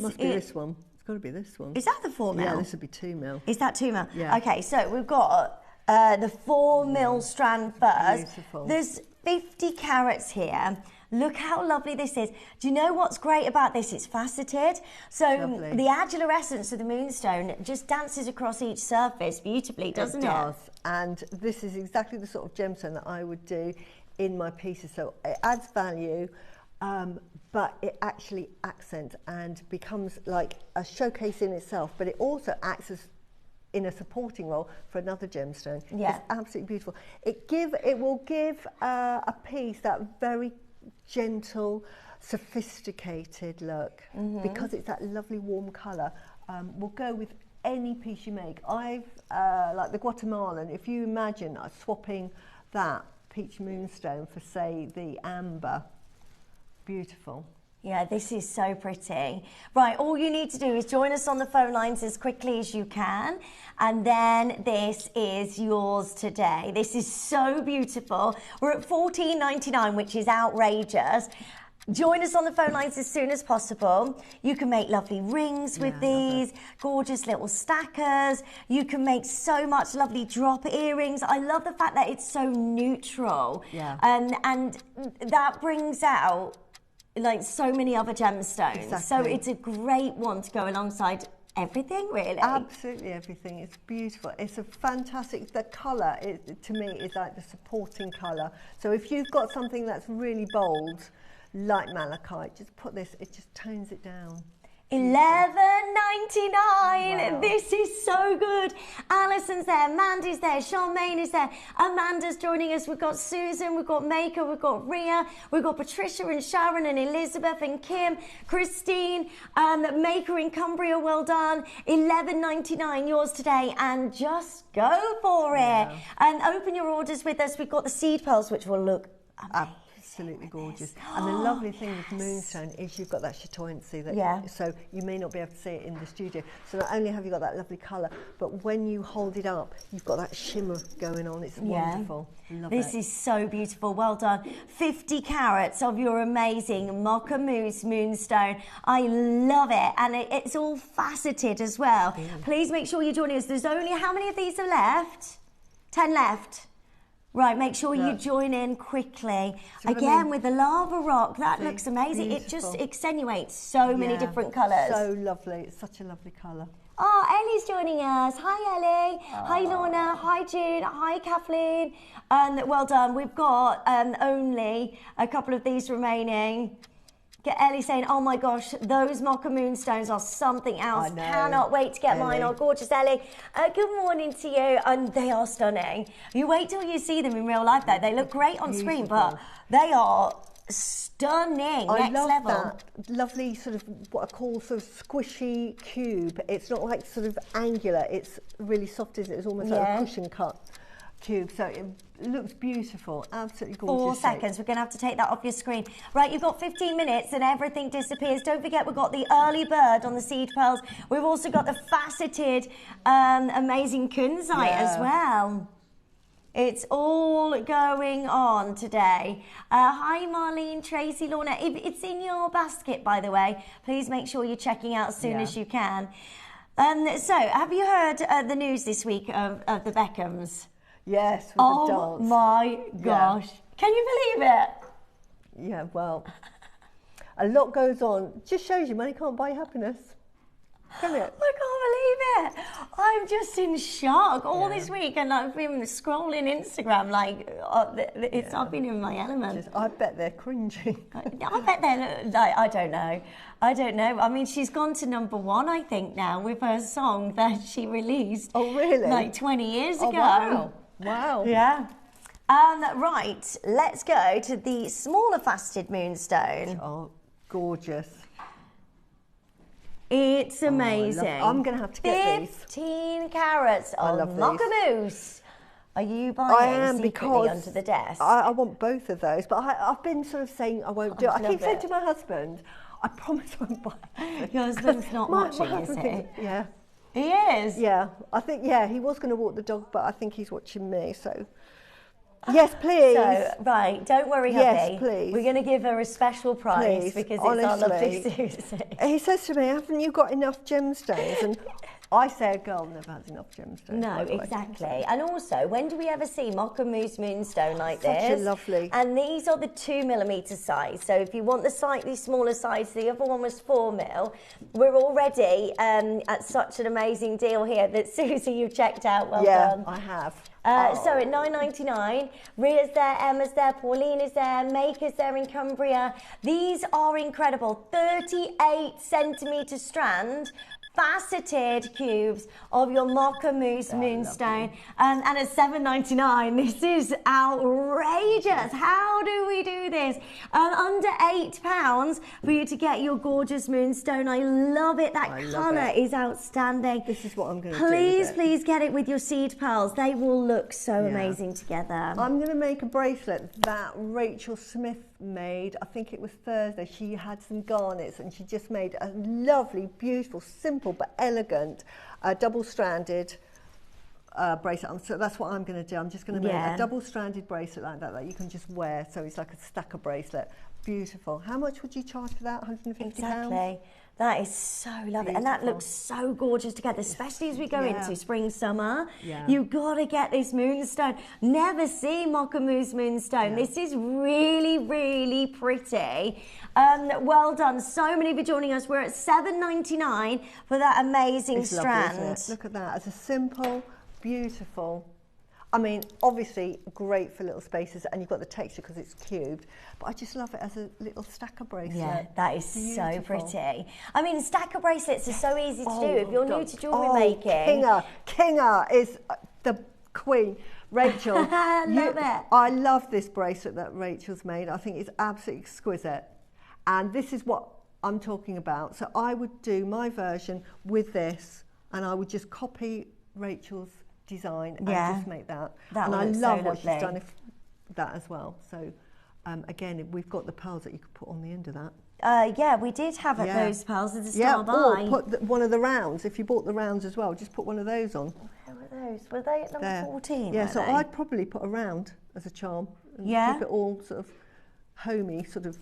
Must be this one. Got to be this one. Is that the 4 mil? Yeah, this would be 2 mil. Is that 2 mil? Yeah. Okay, so we've got the 4 mil strand first. Beautiful. There's 50 carats here. Look how lovely this is. Do you know what's great about this? It's faceted. So the angular essence of the moonstone just dances across each surface beautifully, doesn't it? It does. And this is exactly the sort of gemstone that I would do in my pieces. So it adds value. But it actually accents and becomes like a showcase in itself, but it also acts as in a supporting role for another gemstone. Yeah. It's absolutely beautiful. It will give a piece that very gentle, sophisticated look, because it's that lovely warm colour. Will go with any piece you make. I've, like the Guatemalan, if you imagine swapping that peach moonstone for, say, the amber, beautiful. Yeah, this is so pretty. Right, all you need to do is join us on the phone lines as quickly as you can, and then this is yours today. This is so beautiful. We're at $14.99, which is outrageous. Join us on the phone lines as soon as possible. You can make lovely rings with these, gorgeous little stackers. You can make so much lovely drop earrings. I love the fact that it's so neutral. Yeah. And that brings out like so many other gemstones. Exactly. So it's a great one to go alongside everything, really. Absolutely everything. It's beautiful. It's a fantastic, the colour to me is like the supporting colour. So if you've got something that's really bold, like malachite, just put this, it just tones it down. $11.99. Wow. This is so good. Alison's there, Mandy's there, Charmaine is there, Amanda's joining us. We've got Susan, we've got Maker, we've got Ria, we've got Patricia and Sharon and Elizabeth and Kim, Christine, Maker in Cumbria, well done. $11.99 yours today, and just go for it. And open your orders with us. We've got the seed pearls, which will look amazing. Absolutely gorgeous. And the lovely thing with moonstone is you've got that chatoyancy that so you may not be able to see it in the studio. So not only have you got that lovely colour, but when you hold it up, you've got that shimmer going on. It's wonderful. Love this is so beautiful. Well done. 50 carats of your amazing Mocha Mousse moonstone. I love it. And it's all faceted as well. Please make sure you're joining us. There's only, how many of these are left? 10 left. Right, make sure you join in quickly. Again, with the lava rock, that looks amazing. Beautiful. It just accentuates so many different colours. So lovely. It's such a lovely colour. Oh, Ellie's joining us. Hi, Ellie. Hi, Lorna. Hi, June. Hi, Kathleen. Well done. We've got only a couple of these remaining. Get Ellie saying, oh my gosh, those Mocha Moonstones are something else. Cannot wait to get mine. Oh, gorgeous, Ellie. Good morning to you. And they are stunning. You wait till you see them in real life, though. They look great on screen, but they are stunning. I Next love level. that lovely sort of what I call sort of squishy cube. It's not like sort of angular. It's really soft, isn't it? It's almost like a cushion cut cube. So it looks beautiful, absolutely gorgeous. 4 seconds. We're going to have to take that off your screen. Right, you've got 15 minutes and everything disappears. Don't forget, we've got the early bird on the seed pearls. We've also got the faceted, amazing kunzite as well. It's all going on today. Hi, Marlene, Tracy, Lorna. If it's in your basket, by the way, please make sure you're checking out as soon as you can. So, have you heard the news this week of the Beckhams? Yes, with the dance. Oh my gosh. Can you believe it? Yeah, well, a lot goes on. Just shows you money can't buy happiness. Can it? I can't believe it. I'm just in shock all this week, and I've been scrolling Instagram like I've been in my element. I bet they're cringy. I bet they're like, I don't know. I mean, she's gone to #1, I think, now with her song that she released. Oh, really? Like 20 years ago. Wow. Wow. Yeah. Right, let's go to the smaller faceted moonstone. Oh, gorgeous. It's amazing. I'm going to have to get 15 carats of Mocha Mousse. Are you buying I am, secretly because under the desk? I want both of those, but I've been sort of saying I won't do it. I keep saying to my husband, I promise I won't buy it. Your husband's not watching, is he? Yeah. He is? Yeah. I think, he was going to walk the dog, but I think he's watching me, so... Yes, please. So, right, don't worry, hubby. Yes, please. We're going to give her a special prize because it's our lovely Susie. He says to me, haven't you got enough gemstones? And I say a girl never has enough gemstones. No, exactly. And also, when do we ever see Mocha Mousse moonstone like this? Such a lovely. And these are the 2mm size. So if you want the slightly smaller size, the other one was 4mm. We're already at such an amazing deal here that Susie, you've checked out. Well done. Yeah, I have. So at $9.99, Ria's there, Emma's there, Pauline is there, Maker's there in Cumbria. These are incredible. 38 centimetre strand, faceted cubes of your Mocha Mousse Moonstone. And at $7.99, this is outrageous. How do we do this? Under £8 for you to get your gorgeous Moonstone. I love it. That colour is outstanding. This is what I'm going to do. Please get it with your seed pearls. They will look so amazing together. I'm going to make a bracelet that Rachel Smith made. I think it was Thursday. She had some garnets and she just made a lovely, beautiful, simple but elegant double-stranded bracelet. So that's what I'm going to do. I'm just going to make a double-stranded bracelet like that you can just wear. So it's like a stacker bracelet. Beautiful. How much would you charge for that? £150? Exactly. That is so lovely. And that looks so gorgeous together, especially as we go into spring, summer. You've got to get this Moonstone. Never seen Mocha Mousse Moonstone. This is really, really pretty. Well done. So many of you joining us. We're at $7.99 for that amazing strand. Lovely, isn't it? Look at that. It's a simple, beautiful. I mean, obviously great for little spaces, and you've got the texture because it's cubed, but I just love it as a little stacker bracelet. Yeah, that is so pretty. I mean, stacker bracelets are so easy to do. If you're new to jewellery making. Kinga is the queen. Rachel, I love this bracelet that Rachel's made. I think it's absolutely exquisite. And this is what I'm talking about. So I would do my version with this, and I would just copy Rachel's design and just make that. And I love what she's done with that as well. So again, we've got the pearls that you could put on the end of that. Yeah, we did have those pearls at the start by. Or put one of the rounds. If you bought the rounds as well, just put one of those on. Where were those? Were they at number 14? Yeah, so I'd probably put a round as a charm and keep it all sort of homey, sort of,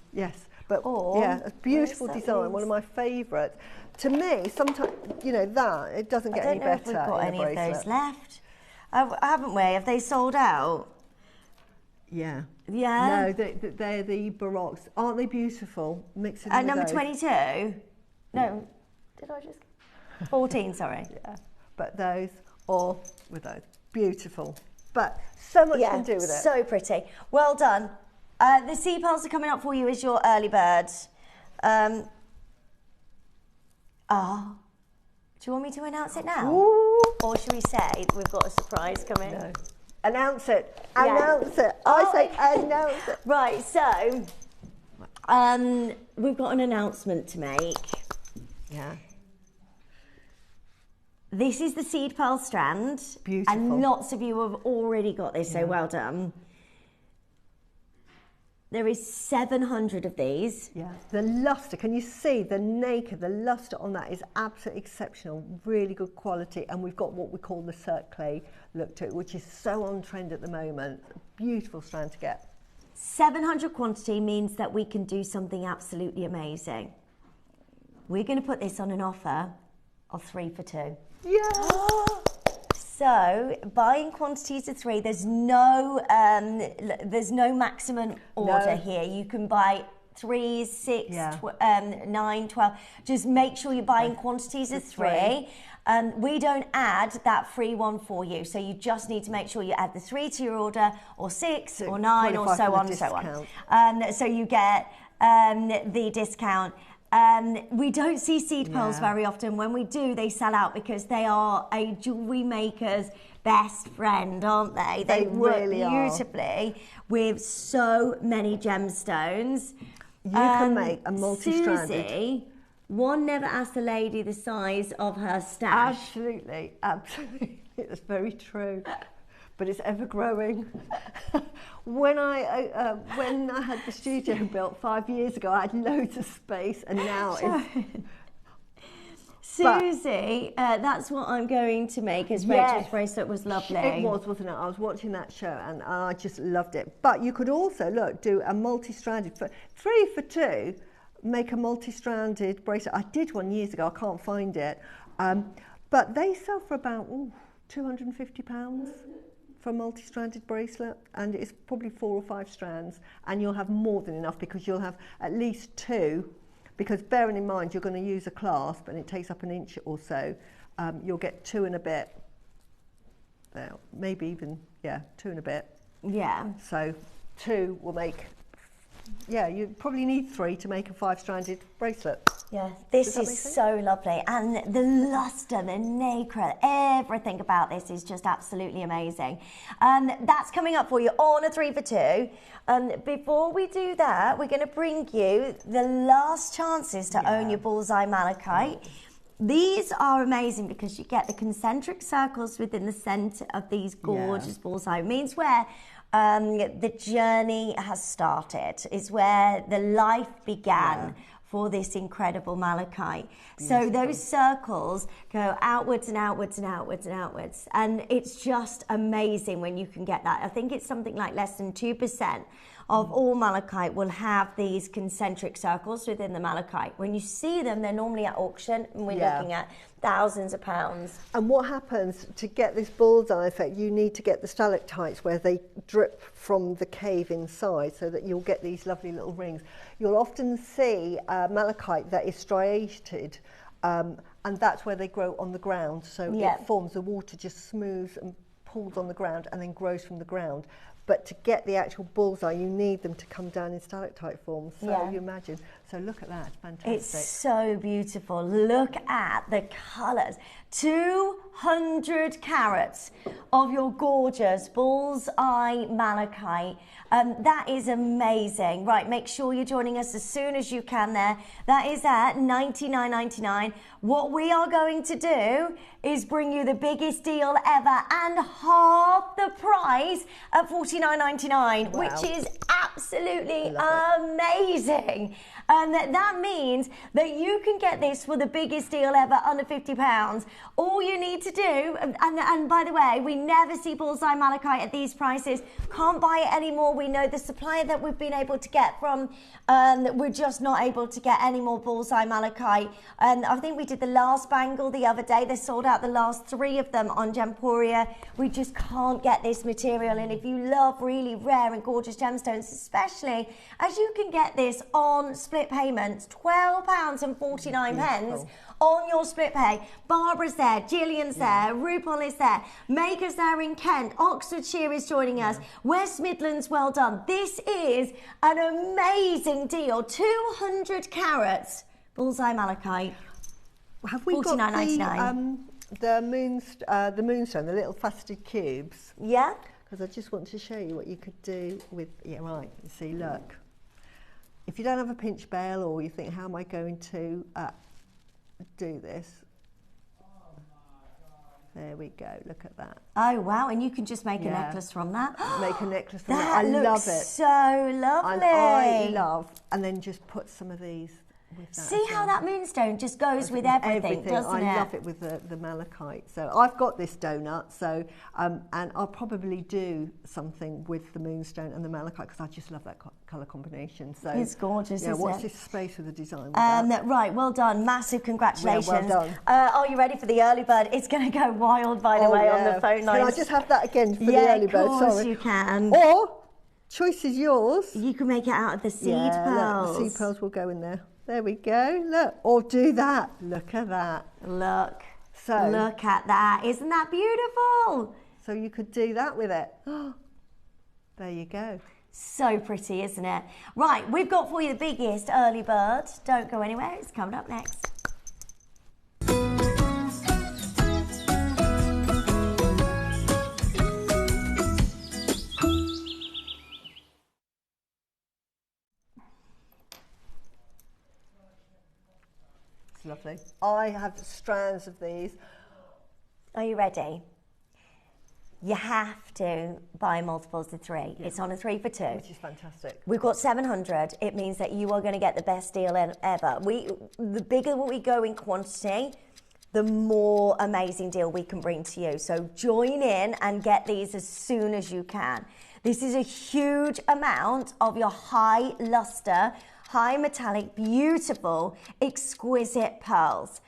But a beautiful design, one of my favourites. To me, sometimes, you know, it doesn't get any better. I don't know if we've got any of those left. Haven't we? Have they sold out? Yeah. Yeah? No, they're the Baroques. Aren't they beautiful? Mixing At number 22? No. Did I just... 14, sorry. Yeah. But those, or with those. Beautiful. But so much you can do with it. So pretty. Well done. The sea pearls are coming up for you as your early bird. Do you want me to announce it now? Ooh. Or should we say we've got a surprise coming? No. Announce it. Announce it. I say announce it. Right, so we've got an announcement to make. Yeah. This is the seed pearl strand. Beautiful. And lots of you have already got this, so well done. There is 700 of these. Yeah, the lustre, can you see the nacre, the lustre on that is absolutely exceptional, really good quality, and we've got what we call the Cirque clay look to it, which is so on trend at the moment. Beautiful strand to get. 700 quantity means that we can do something absolutely amazing. We're going to put this on an offer of 3 for 2. Yeah. So, buying quantities of 3, there's no maximum order here. You can buy 3, 6, 9, 12. Just make sure you're buying quantities of 3. We don't add that free one for you. So you just need to make sure you add the 3 to your order, or 6, or 9, or so on and so on. So you get the discount. We don't see seed pearls very often. When we do, they sell out because they are a jewellery maker's best friend, aren't they? They really work beautifully with so many gemstones. You can make a multi-stranded. Susie, one never asked a lady the size of her stash. Absolutely, absolutely. It's very true. But it's ever growing. When I had the studio built 5 years ago, I had loads of space, and now it's... Susie, that's what I'm going to make, as Rachel's bracelet was lovely. It was, wasn't it? I was watching that show and I just loved it. But you could also, look, do a multi-stranded, for 3 for 2, make a multi-stranded bracelet. I did one years ago, I can't find it. But they sell for about £250. For a multi-stranded bracelet, and it's probably 4 or 5 strands, and you'll have more than enough because you'll have at least 2, because bearing in mind you're going to use a clasp and it takes up an inch or so, you'll get 2 and a bit, maybe even 2 and a bit. Yeah. So 2 will make yeah, you probably need 3 to make a 5-stranded bracelet. Yeah, this is so lovely. And the luster, the nacre, everything about this is just absolutely amazing. That's coming up for you on a 3 for 2. Before we do that, we're going to bring you the last chances to own your bullseye malachite. These are amazing because you get the concentric circles within the centre of these gorgeous bullseye. It means where the journey has started, is where the life began for this incredible malachite. So those circles go outwards and outwards and outwards and outwards. And it's just amazing when you can get that. I think it's something like less than 2% of all malachite will have these concentric circles within the malachite. When you see them, they're normally at auction, and we're looking at thousands of pounds. And what happens to get this bullseye effect, you need to get the stalactites where they drip from the cave inside, so that you'll get these lovely little rings. You'll often see malachite that is striated, and that's where they grow on the ground. So it forms, the water just smooths and pools on the ground and then grows from the ground. But to get the actual bullseye, you need them to come down in stalactite form. So you imagine. So look at that, fantastic. It's so beautiful. Look at the colours. 200 carats of your gorgeous bullseye malachite. That is amazing. Right, make sure you're joining us as soon as you can there. That is at $99.99. What we are going to do is bring you the biggest deal ever and half the price at $49.99, which is absolutely amazing. And that means that you can get this for the biggest deal ever, under £50. All you need to do, and by the way, we never see bullseye malachite at these prices. Can't buy it anymore. We know the supplier that we've been able to get from, we're just not able to get any more bullseye malachite. And I think we did the last bangle the other day. They sold out the last 3 of them on Gemporia. We just can't get this material. And if you love really rare and gorgeous gemstones, especially as you can get this on split payments, £12.49 on your split pay. Barbara's there, Gillian's there, RuPaul is there, Maker's there in Kent, Oxfordshire is joining us, West Midlands, well done. This is an amazing deal. 200 carats bullseye malachite. Have we got the moonstone, the little faceted cubes? Yeah. Because I just want to show you what you could do with, you see, look. If you don't have a pinch bail, or you think, how am I going to do this? There we go, look at that. Oh wow, and you can just make a necklace from that. Make a necklace from that. I love it. So lovely. I love, and then just put some of these with that. See how that moonstone just goes with everything, doesn't it? I love it with the malachite. So I've got this donut, so and I'll probably do something with the moonstone and the malachite, because I just love that colour combination. So it's gorgeous, isn't it? Watch this space with the design. Right, well done, massive congratulations. Yeah, well done. Are you ready for the early bird? It's going to go wild, by the way, on the phone lines. Can I just have that again for the early bird? Of course you can. Or choice is yours. You can make it out of the seed pearls. Look, the seed pearls will go in there. There we go, look, or do that. Look at that. Look, so look at that. Isn't that beautiful? So you could do that with it. There you go. So pretty, isn't it? Right, we've got for you the biggest early bird. Don't go anywhere, it's coming up next. Lovely. I have strands of these. Are you ready? You have to buy multiples of 3. Yeah. It's on a 3 for 2. Which is fantastic. We've got 700. It means that you are going to get the best deal ever. The bigger we go in quantity, the more amazing deal we can bring to you. So join in and get these as soon as you can. This is a huge amount of your high luster, high metallic, beautiful, exquisite pearls.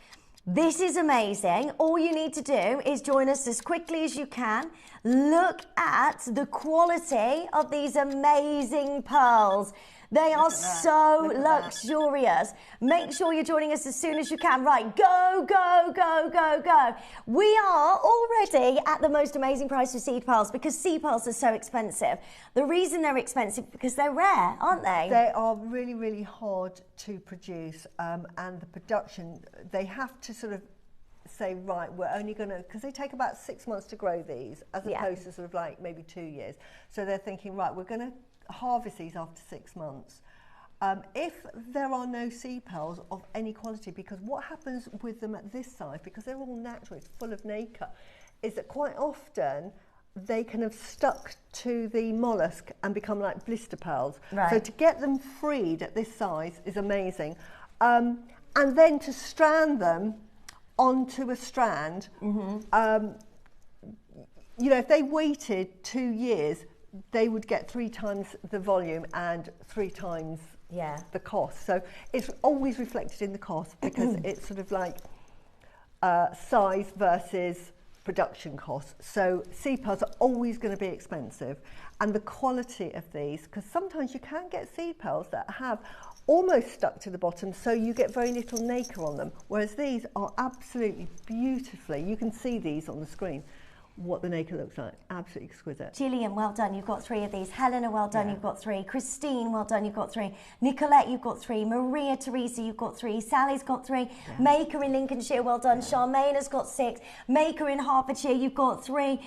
This is amazing. All you need to do is join us as quickly as you can. Look at the quality of these amazing pearls. They are so luxurious. Make sure you're joining us as soon as you can. Right, go, go, go, go, go. We are already at the most amazing price for seed pearls because seed pearls are so expensive. The reason they're expensive because they're rare, aren't they? They are really, really hard to produce, and the production, they have to sort of say, right, we're only going to, because they take about 6 months to grow these, as opposed to sort of like maybe 2 years. So they're thinking, right, we're going to harvest these after 6 months. If there are no seed pearls of any quality, because what happens with them at this size, because they're all natural, it's full of nacre, is that quite often they can have stuck to the mollusk and become like blister pearls. Right. So to get them freed at this size is amazing. And then to strand them onto a strand, you know, if they waited 2 years, they would get 3 times the volume and 3 times the cost. So it's always reflected in the cost because it's sort of like size versus production costs. So seed pearls are always going to be expensive, and the quality of these, because sometimes you can get seed pearls that have almost stuck to the bottom, so you get very little nacre on them, whereas these are absolutely beautifully, you can see these on the screen, what the nacre looks like. Absolutely exquisite. Gillian, well done, you've got 3 of these. Helena, well done, you've got 3. Christine, well done, you've got 3. Nicolette, you've got 3. Maria Teresa, you've got 3. Sally's got 3. Maker in Lincolnshire, well done. Charmaine has got 6. Maker in Hertfordshire, you've got 3.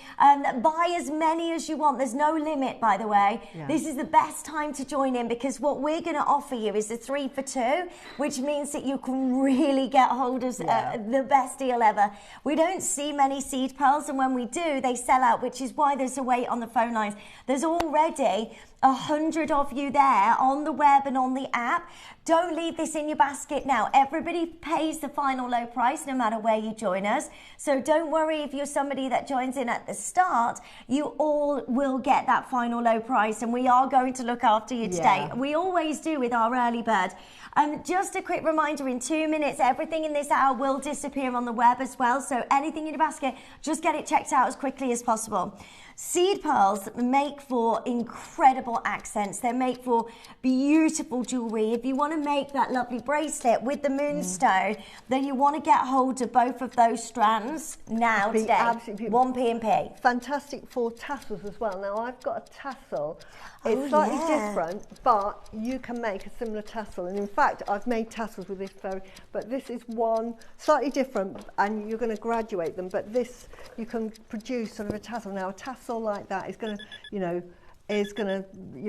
Buy as many as you want. There's no limit, by the way. This is the best time to join in because what we're going to offer you is a 3 for 2, which means that you can really get hold of the best deal ever. We don't see many seed pearls, and when we do, they sell out, which is why there's a wait on the phone lines. There's already 100 of you there on the web and on the app. Don't leave this in your basket now. Everybody pays the final low price no matter where you join us. So don't worry if you're somebody that joins in at the start, you all will get that final low price, and we are going to look after you today. We always do with our early bird. Just a quick reminder, in 2 minutes, everything in this hour will disappear on the web as well. So anything in your basket, just get it checked out as quickly as possible. Seed pearls make for incredible accents. They make for beautiful jewellery. If you want to make that lovely bracelet with the moonstone, then you want to get hold of both of those strands now today. Absolutely beautiful. 1p and P. Fantastic for tassels as well. Now I've got a tassel. It's slightly different, but you can make a similar tassel. And in fact, I've made tassels with this but this is one slightly different, and you're going to graduate them. But this, you can produce sort of a tassel. Now a tassel like that is going to,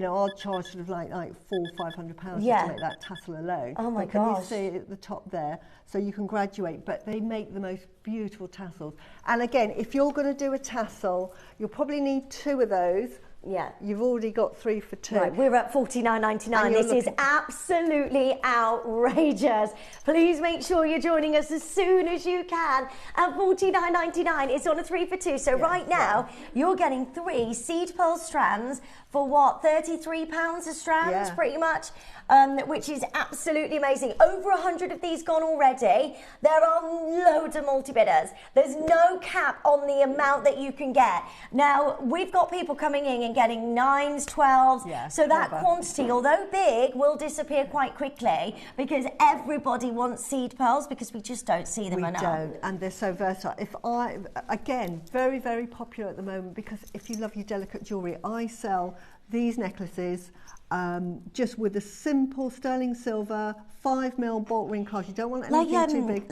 I'll charge sort of like £400 or £500 just to make that tassel alone. Oh my gosh. gosh. Can you see at the top there? So you can graduate, but they make the most beautiful tassels. And again, if you're going to do a tassel, you'll probably need 2 of those. You've already got 3 for 2. Right, we're at $49.99. This is absolutely outrageous. Please make sure you're joining us as soon as you can at $49.99. It's on a 3 for 2. So right now, you're getting 3 seed pearl strands for what, £33 a strand, pretty much, which is absolutely amazing. Over 100 of these gone already. There are loads of multi-bidders. There's no cap on the amount that you can get. Now, we've got people coming in and getting 9s, 12s, so that quantity, although big, will disappear quite quickly because everybody wants seed pearls because we just don't see them enough. We don't, and they're so versatile. Again, very, very popular at the moment because if you love your delicate jewellery, I sell these necklaces just with a simple sterling silver 5mm bolt ring clasp. You don't want anything too big.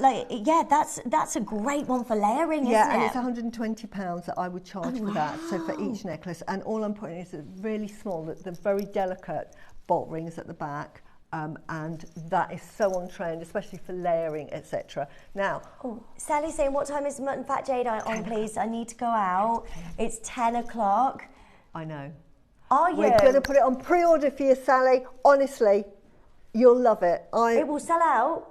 That's a great one for layering, isn't it? And it's £120 that I would charge for that. So for each necklace, and all I'm putting is a really small, the very delicate bolt rings at the back. And that is so on trend, especially for layering, etc. Now, Sally's saying, what time is Mutton Fat Jade on, please? I need to go out. It's 10 o'clock. I know. Are you? We're going to put it on pre-order for you, Sally. Honestly, you'll love it. It will sell out?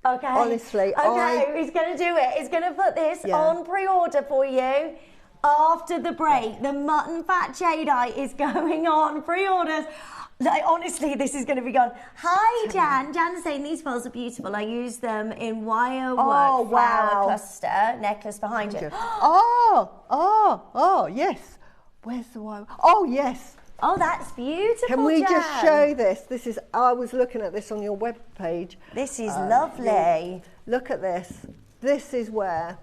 Honestly. Okay, he's going to do it. He's going to put this on pre-order for you. after the break. The mutton fat jadeite is going on. Pre-orders. Like, honestly, this is going to be gone. Hi, Jan. Jan's saying these pearls are beautiful. I use them in wire work flower cluster necklace behind you. Oh, yes. Where's the wire? Oh, yes. Oh, that's beautiful. Can we Jan. just show this? This is, I was looking at this on your webpage. This is lovely. Look at this. This is where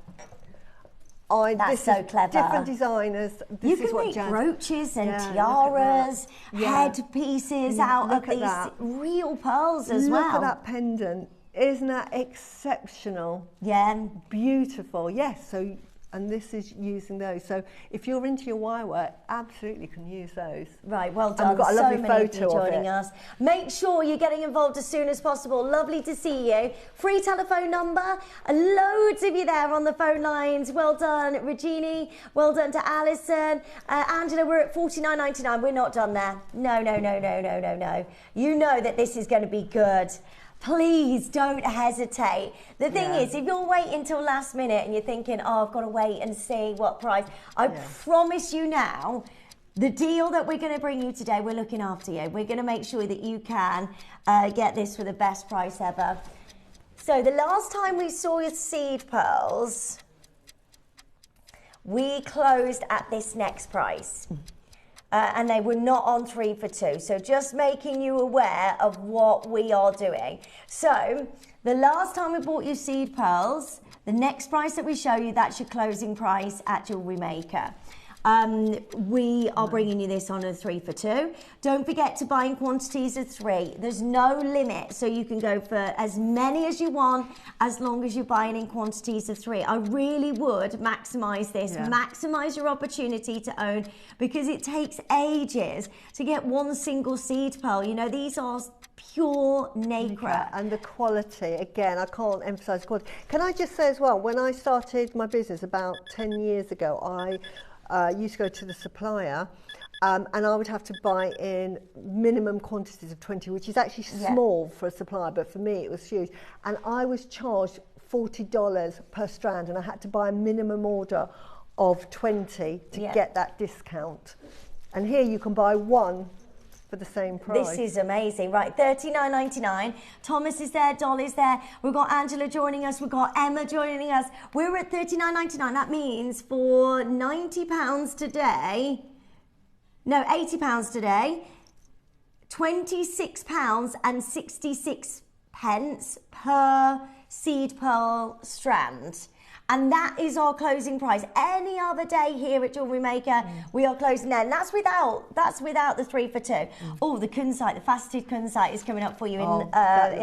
that's so clever. Different designers. You can make brooches and tiaras, headpieces out of these real pearls as well. Look at that pendant. Isn't that exceptional? Yeah. Beautiful. Yes. So, and this is using those. So if you're into your wire work, absolutely can use those. Right, well done. And we've got a lovely photo of you joining us. Make sure you're getting involved as soon as possible. Lovely to see you. Free telephone number. Loads of you there on the phone lines. Well done, Regini. Well done to Alison. Angela, we're at $49.99. We're not done there. No. You know that this is going to be good. Please don't hesitate. The thing is, if you're waiting till last minute and you're thinking, oh, I've got to wait and see what price, I promise you now, the deal that we're going to bring you today, we're looking after you. We're going to make sure that you can get this for the best price ever. So the last time we saw your seed pearls, we closed at this next price. And they were not on 3 for 2. So just making you aware of what we are doing. So the last time we bought you seed pearls, the next price that we show you, that's your closing price at JewelleryMaker. We are bringing you this on a 3 for 2. Don't forget to buy in quantities of 3. There's no limit, so you can go for as many as you want, as long as you're buying in quantities of 3. I really would maximize this, maximize your opportunity to own, because it takes ages to get one single seed pearl. You know, these are pure nacre. And the quality, again, I can't emphasize quality. Can I just say as well, when I started my business about 10 years ago, I used to go to the supplier and I would have to buy in minimum quantities of 20, which is actually small for a supplier, but for me it was huge. And I was charged $40 per strand, and I had to buy a minimum order of 20 to get that discount. And here you can buy one for the same price. This is amazing. Right, $39.99. Thomas is there, Doll is there. We've got Angela joining us. We've got Emma joining us. We're at $39.99. That means for £90 today, no, £80 today, £26.66 per seed pearl strand. And that is our closing price. Any other day here at JewelleryMaker, we are closing there. And that's without the 3 for 2. Oh, the kunzite, the faceted kunzite is coming up for you in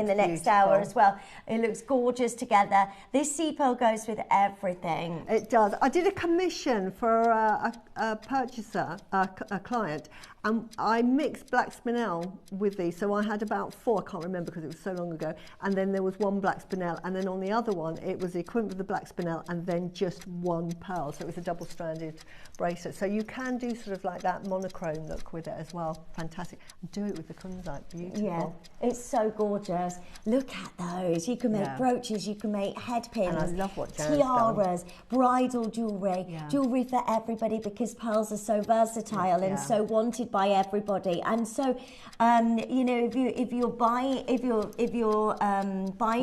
the next hour as well. It looks gorgeous together. This seed pearl goes with everything. It does. I did a commission for a purchaser, a client, and I mixed black spinel with these. So I had about 4, I can't remember because it was so long ago, and then there was 1 black spinel, and then on the other one it was the equivalent of the black spinel and then just 1 pearl. So it was a double-stranded bracelet. So you can do sort of like that monochrome look with it as well. Fantastic. And do it with the kunzite. Beautiful. Yeah, it's so gorgeous. Look at those. You can make brooches, you can make head pins, and I love what tiaras, bridal jewellery, jewellery for everybody, because pearls are so versatile and so wanted by everybody. And so, you know, if you're buying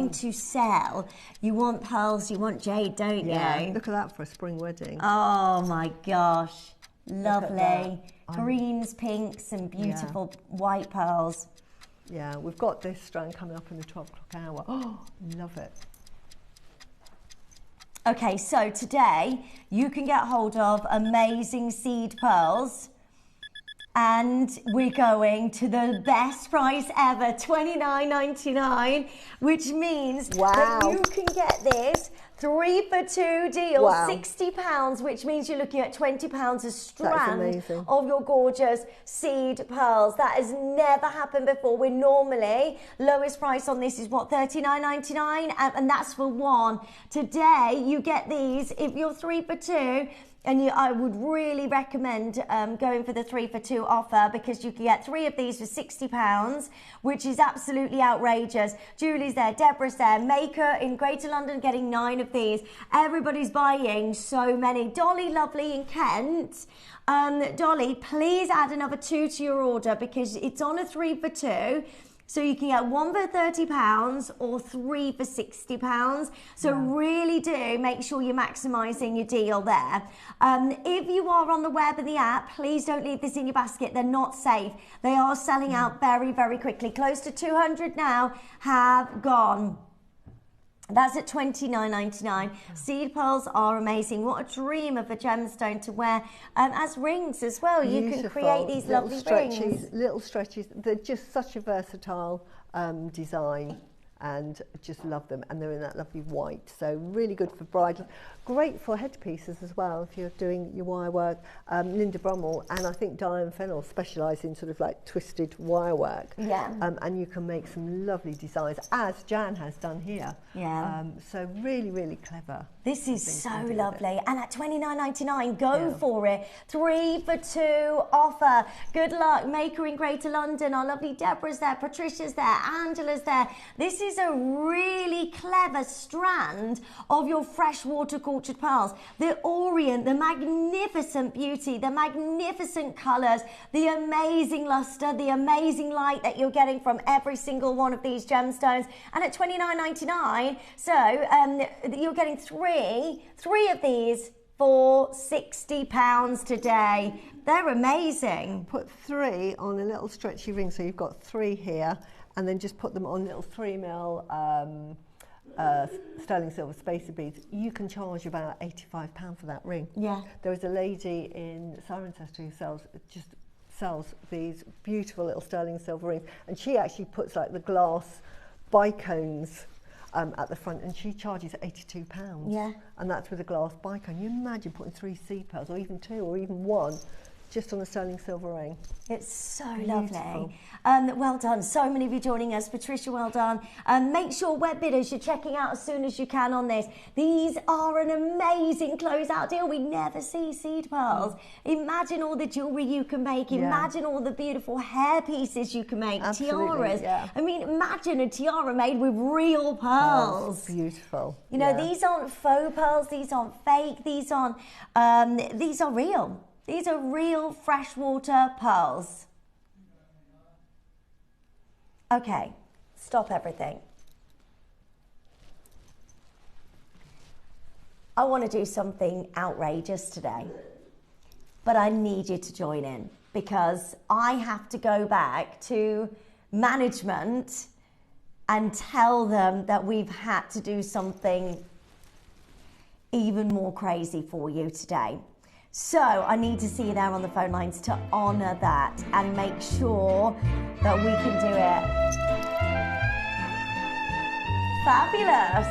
to sell, you want pearls, you want jade, don't you? Look at that for a spring wedding. Oh my gosh, lovely. Greens, pinks, and beautiful white pearls. Yeah, we've got this strand coming up in the 12 o'clock hour. Oh, love it. Okay, so today you can get hold of amazing seed pearls, and we're going to the best price ever, $29.99, which means that you can get this 3 for 2 deal, £60, which means you're looking at £20 a strand of your gorgeous seed pearls. That has never happened before. We're normally, lowest price on this is what, $39.99, and that's for 1. Today you get these, if you're 3 for 2, And I would really recommend going for the 3 for 2 offer, because you can get 3 of these for £60, which is absolutely outrageous. Julie's there, Deborah's there, Maker in Greater London getting 9 of these. Everybody's buying so many. Dolly Lovely in Kent. Dolly, please add another 2 to your order, because it's on a 3 for 2. So you can get 1 for £30 or 3 for £60. So really do make sure you're maximising your deal there. If you are on the web and the app, please don't leave this in your basket. They're not safe. They are selling out very, very quickly. Close to 200 now have gone. That's at $29.99. Seed pearls are amazing. What a dream of a gemstone to wear as rings as well. Beautiful. You can create these lovely rings. Little stretches. They're just such a versatile design, and just love them. And they're in that lovely white. So really good for bridal. Great for headpieces as well if you're doing your wire work. Linda Brummel and I think Diane Fennell specialise in sort of like twisted wire work. Yeah. And you can make some lovely designs, as Jan has done here. Yeah. So really, really clever. This is so lovely. And at $29.99, go for it. 3 for 2 offer. Good luck. Maker in Greater London. Our lovely Deborah's there. Patricia's there. Angela's there. This is a really clever strand of your freshwater cultured pearls. The orient, the magnificent beauty, the magnificent colours, the amazing luster, the amazing light that you're getting from every single one of these gemstones. And at $29.99, so you're getting three of these for £60 today. They're amazing. Put 3 on a little stretchy ring, so you've got 3 here, and then just put them on little 3mm sterling silver spacer beads. You can charge about £85 for that ring. Yeah. There is a lady in Cirencester who sells these beautiful little sterling silver rings, and she actually puts like the glass bicones at the front, and she charges £82. Yeah. And that's with a glass bicone. You imagine putting 3 seed pearls, or even 2, or even 1, just on a sterling silver ring. It's so Beautiful. lovely. Well done. So many of you joining us. Patricia, well done. Make sure web bidders, you're checking out as soon as you can on this. These are an amazing closeout deal. We never see seed pearls. Imagine all the jewellery you can make. Imagine all the beautiful hair pieces you can make. Absolutely, tiaras. yeah. I mean, imagine a tiara made with real pearls. Beautiful. You know, these aren't faux pearls. These aren't fake. These are real. These are real freshwater pearls. Okay, stop everything. I want to do something outrageous today, but I need you to join in, because I have to go back to management and tell them that we've had to do something even more crazy for you today. So I need to see you there on the phone lines to honour that and make sure that we can do it. Fabulous.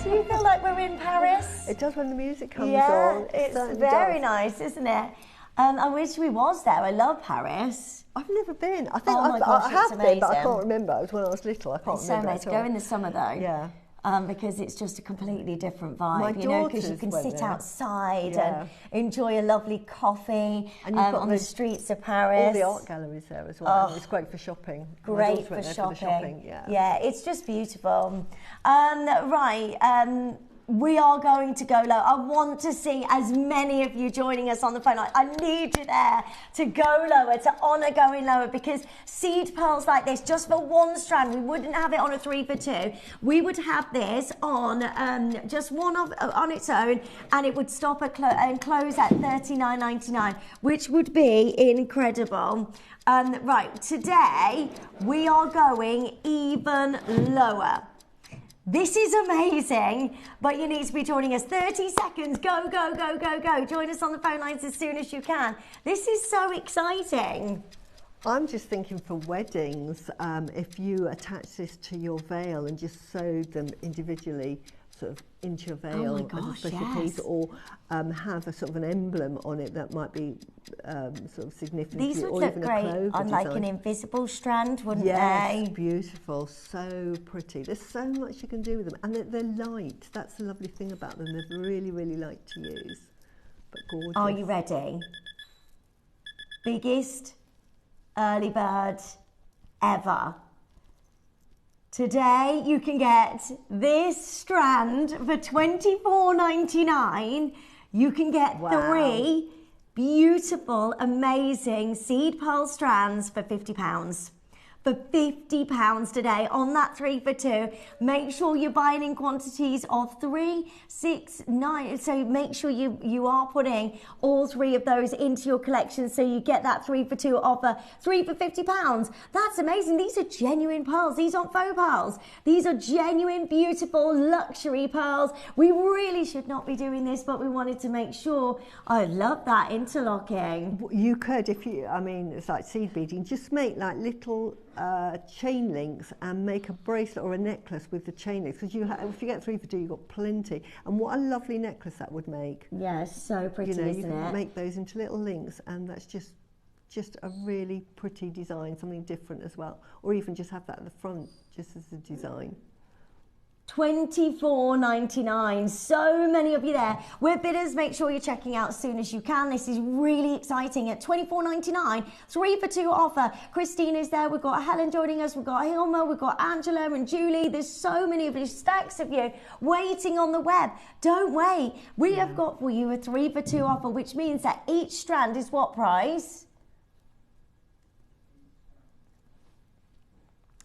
Do you feel like we're in Paris? It does when the music comes on. Yeah, it's very nice, isn't it? I wish we was there. I love Paris. I've never been. I think gosh, I have been, but I amazing. can't remember. It was when I was little. I can't It's remember. so nice. Go in the summer though. Yeah. Because it's just a completely different vibe, My you know, because you daughters can went sit there. outside and enjoy a lovely coffee And you've got on the streets of Paris. All the art galleries there as well. And it's great for shopping. My Great daughter for went there shopping. the shopping. Yeah. Yeah, it's just beautiful. We are going to go low. I want to see as many of you joining us on the phone. I need you there to go lower, to honour going lower, because seed pearls like this, just for 1 strand, we wouldn't have it on a 3 for 2. We would have this on just one on its own, and it would stop and close at $39.99, which would be incredible. Right, today we are going even lower. This is amazing, but you need to be joining us. 30 seconds, go, go, go, go, go. Join us on the phone lines as soon as you can. This is so exciting. I'm just thinking for weddings, if you attach this to your veil and just sew them individually, sort of into your veil as a special piece, or have a sort of an emblem on it that might be sort of significant. These would look great on like an invisible strand, wouldn't they? Yes, beautiful, so pretty. There's so much you can do with them, and they're light. That's the lovely thing about them. They're really, really light to use, but gorgeous. Are you ready? Biggest early bird ever. Today you can get this strand for $24.99. You can get 3 beautiful, amazing seed pearl strands for £50. For £50 today on that 3 for 2. Make sure you're buying in quantities of 3, 6, 9. So make sure you are putting all 3 of those into your collection so you get that 3 for 2 offer. 3 for £50. That's amazing. These are genuine pearls. These aren't faux pearls. These are genuine, beautiful, luxury pearls. We really should not be doing this, but we wanted to make sure. I love that interlocking. You could, if you, I mean, it's like seed beading, just make like little chain links and make a bracelet or a necklace with the chain links, because if you get 3 for 2, you've got plenty. And what a lovely necklace that would make. Yeah, so pretty, isn't it? You can make those into little links, and that's just a really pretty design, something different as well. Or even just have that at the front, just as a design. $24.99. So many of you there. We're bidders. Make sure you're checking out as soon as you can. This is really exciting. At $24.99, 3 for 2 offer. Christine is there. We've got Helen joining us. We've got Hilma. We've got Angela and Julie. There's so many of you, stacks of you waiting on the web. Don't wait. We have got for you a 3 for 2 offer, which means that each strand is what price?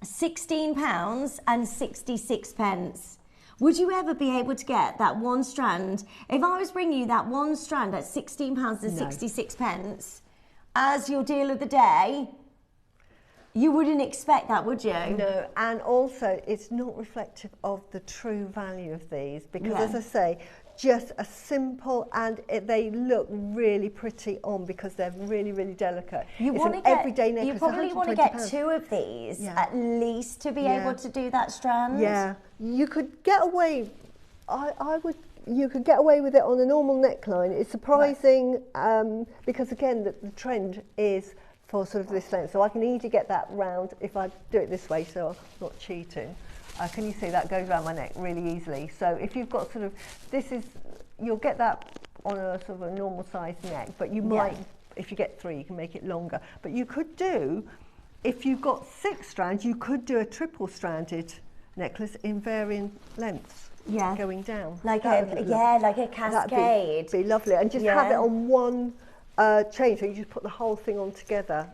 £16.66. Would you ever be able to get that one strand? If I was bringing you that one strand at £16.66 as your deal of the day, you wouldn't expect that, would you? No, and also it's not reflective of the true value of these, because as I say, just a simple, and they look really pretty on because they're really, really delicate. You it's want an to get, everyday necklace. you probably want to get 2 of these at least to be able to do that strand. Yeah, you could get away. You could get away with it on a normal neckline. It's surprising because again, the trend is for sort of this length. So I can easily get that round if I do it this way, so I'm not cheating. Can you see that goes around my neck really easily? So if you've got sort of, you'll get that on a sort of a normal sized neck, but you might, if you get 3, you can make it longer. But you could do, if you've got 6 strands, you could do a triple stranded necklace in varying lengths. Going down. Like like a cascade. That'd be lovely. And just have it on one chain, so you just put the whole thing on together.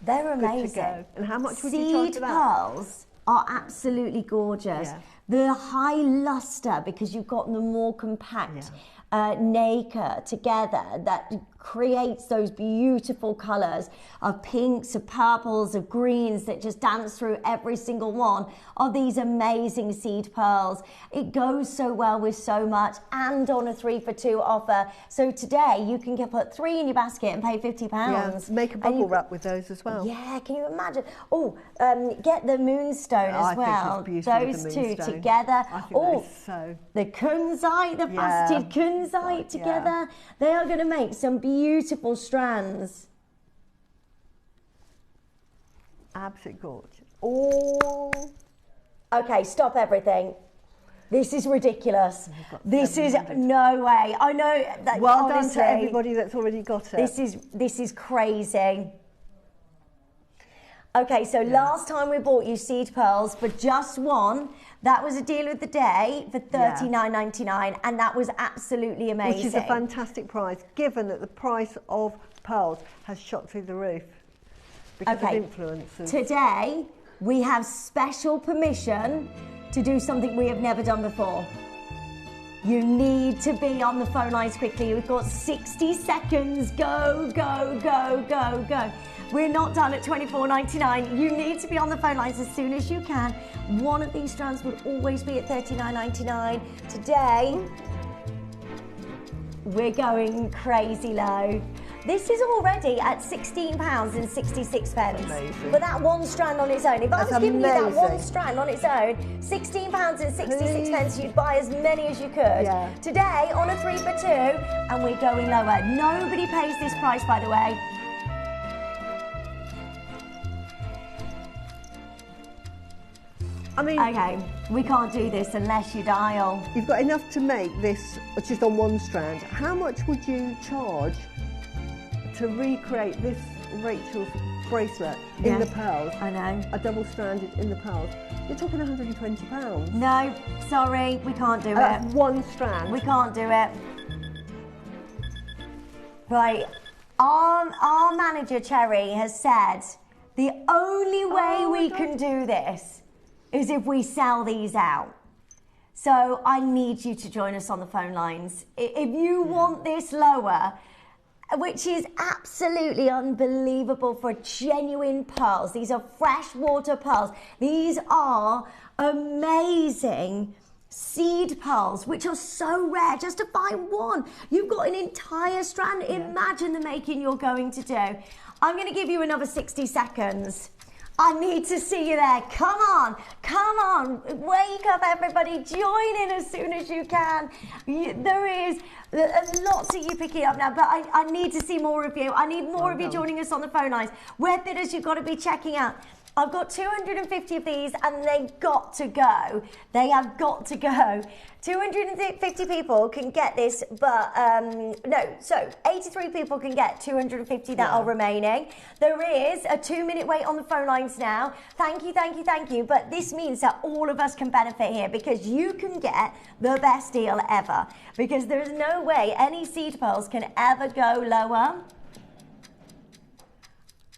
They're amazing. And how much would you charge for that? Seed pearls are absolutely gorgeous. The high luster, because you've got the more compact nacre together, that creates those beautiful colours of pinks, of purples, of greens that just dance through every single one of these amazing seed pearls. It goes so well with so much, and on a 3 for 2 offer. So today you can put 3 in your basket and pay £50. Yeah, make a bubble wrap with those as well. Yeah, can you imagine? Oh, get the moonstone as well. Think it's those 2 together. I think the kunzite, the faceted kunzite together. They are going to make some beautiful strands. Absolutely gorgeous. Oh. Okay, stop everything. This is ridiculous. This is no way. I know that. Well honestly, done to everybody that's already got it. This is crazy. Okay, so last time we bought you seed pearls for just one. That was a deal of the day for $39.99, and that was absolutely amazing. Which is a fantastic price, given that the price of pearls has shot through the roof because of influencers. Today, we have special permission to do something we have never done before. You need to be on the phone lines quickly. We've got 60 seconds. Go, go, go, go, go. We're not done at $24.99. You need to be on the phone lines as soon as you can. One of these strands would always be at $39.99. Today, we're going crazy low. This is already at £16.66. Amazing. For that one strand on its own. If I was That's giving you that one amazing. strand on its own, £16.66, you'd buy as many as you could. Yeah. Today, on a 3 for 2, and we're going lower. Nobody pays this price, by the way. I mean, Okay, we can't do this unless you dial. you've got enough to make this just on one strand. How much would you charge to recreate this Rachel's bracelet in the pearls? I know. A double-stranded in the pearls. You're talking £120. No, sorry, we can't do it. That's one strand. We can't do it. Right, our manager, Cherry, has said the only way we can do this is if we sell these out. So I need you to join us on the phone lines. If you want this lower, which is absolutely unbelievable for genuine pearls. These are freshwater pearls. These are amazing seed pearls, which are so rare. Just to find one, you've got an entire strand. Imagine the making you're going to do. I'm going to give you another 60 seconds. I need to see you there. Come on, come on. Wake up, everybody. Join in as soon as you can. There is lots of you picking up now, but I need to see more of you. I need more of you joining us on the phone lines. Web bidders, you've got to be checking out. I've got 250 of these and they've got to go. They have got to go. 250 people can get this, but no, so 83 people can get 250 that are remaining. There is a 2-minute wait on the phone lines now. Thank you, thank you, thank you. But this means that all of us can benefit here because you can get the best deal ever. Because there's no way any seed pearls can ever go lower.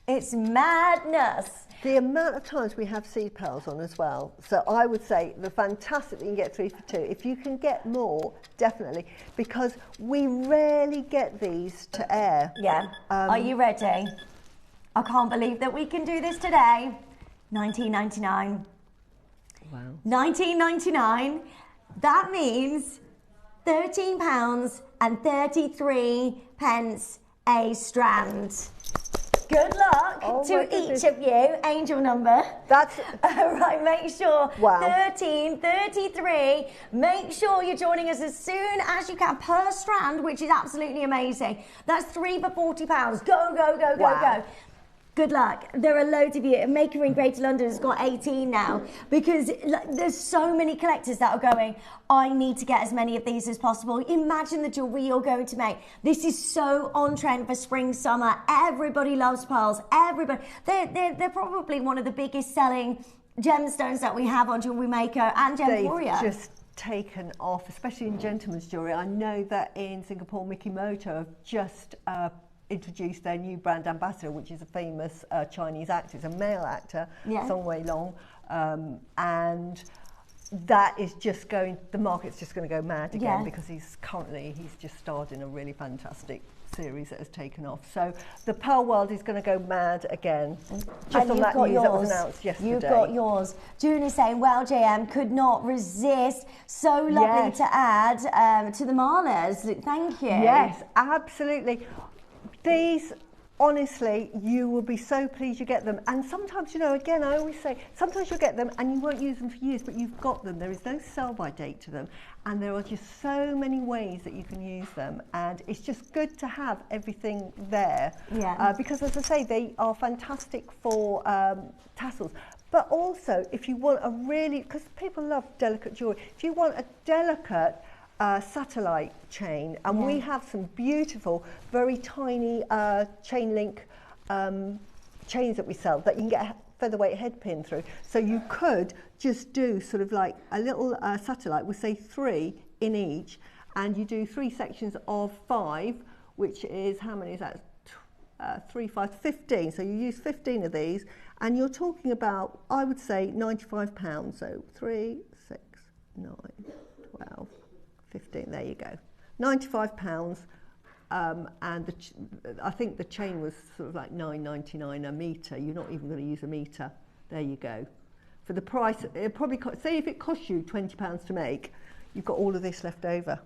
It's madness. The amount of times we have seed pearls on as well. So I would say the fantastic that you can get 3 for 2. If you can get more, definitely, because we rarely get these to air. Yeah. Are you ready? I can't believe that we can do this today. £19.99. Wow. £19.99. That means £13.33 a strand. Good luck to each of you. Angel number. That's right. Make sure. Wow. 13.33. Make sure you're joining us as soon as you can per strand, which is absolutely amazing. That's 3 for £40. Go, go, go, go, go. Good luck. There are loads of you. Maker in Greater London has got 18 now because there's so many collectors that are going, I need to get as many of these as possible. Imagine the jewelry you're going to make. This is so on trend for spring, summer. Everybody loves pearls. Everybody. They're probably one of the biggest selling gemstones that we have on JewelleryMaker and Gemporia. They've just taken off, especially in gentlemen's jewellery. I know that in Singapore, Mikimoto have just introduced their new brand ambassador, which is a famous Chinese actor. It's a male actor, Song Wei Long, and that is just going, the market's just going to go mad again because he's just starred in a really fantastic series that has taken off. So the pearl world is going to go mad again. Just on that news that was announced yesterday. You've got yours. June is saying, well, JM, could not resist. So lovely to add to the Malas. Thank you. Yes, absolutely. These, honestly, you will be so pleased you get them. And sometimes, you know, again, I always say, sometimes you'll get them and you won't use them for years, but you've got them. There is no sell-by date to them. And there are just so many ways that you can use them. And it's just good to have everything there. Yeah. Because, as I say, they are fantastic for tassels. But also, if you want a really, because people love delicate jewellery, if you want a delicate satellite chain, and we have some beautiful, very tiny chain link chains that we sell that you can get a featherweight head pin through. So you could just do sort of like a little satellite with, say, 3 in each, and you do 3 sections of 5, which is, how many is that? 3, 5, 15. So you use 15 of these, and you're talking about, I would say, £95. So 3, 6, 9, 12. 15, there you go. £95, and I think the chain was sort of like $9.99 a metre. You're not even going to use a metre. There you go. For the price, it probably say if it costs you £20 to make, you've got all of this left over.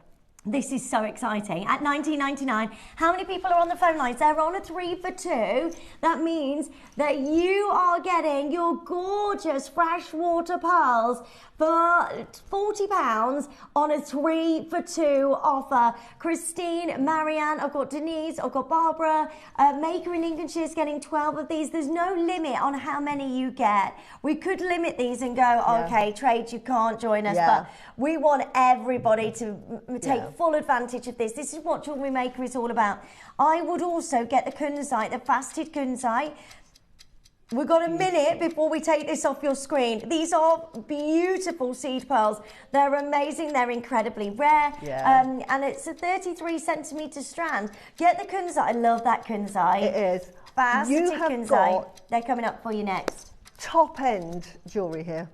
This is so exciting. At $19.99, how many people are on the phone lines? They're on a 3 for 2. That means that you are getting your gorgeous freshwater pearls for £40 on a 3 for 2 offer. Christine, Marianne, I've got Denise, I've got Barbara. Maker in Lincolnshire is getting 12 of these. There's no limit on how many you get. We could limit these and go, okay, trade, you can't join us, but we want everybody to take full advantage of this. This is what Jewellery Maker is all about. I would also get the kunzite, the faceted kunzite. We've got a minute before we take this off your screen. These are beautiful seed pearls. They're amazing. They're incredibly rare. And it's a 33 centimetre strand. Get the kunzite. I love that kunzite. It is. Faceted kunzite. They're coming up for you next. Top end jewellery here.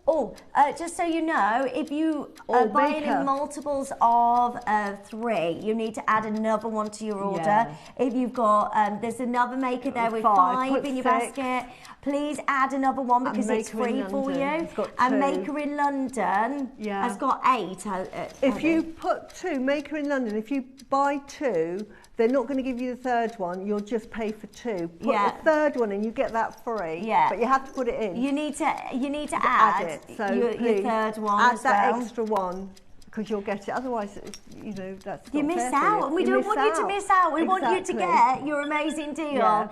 Oh, just so you know, if you are buying in multiples of 3, you need to add another one to your order. If you've got, there's another maker there with 5 in your basket. Please add another one because it's free for you. And Maker in London has got 8. If you put 2, Maker in London, if you buy 2, they're not going to give you the third one. You'll just pay for 2. Put the third one in, you get that free. But you have to put it in. You need to add it. So your third one. Add that extra one because you'll get it. Otherwise, you know, that's you not miss fair for out, you. and we don't want you to miss out. We want you to get your amazing deal.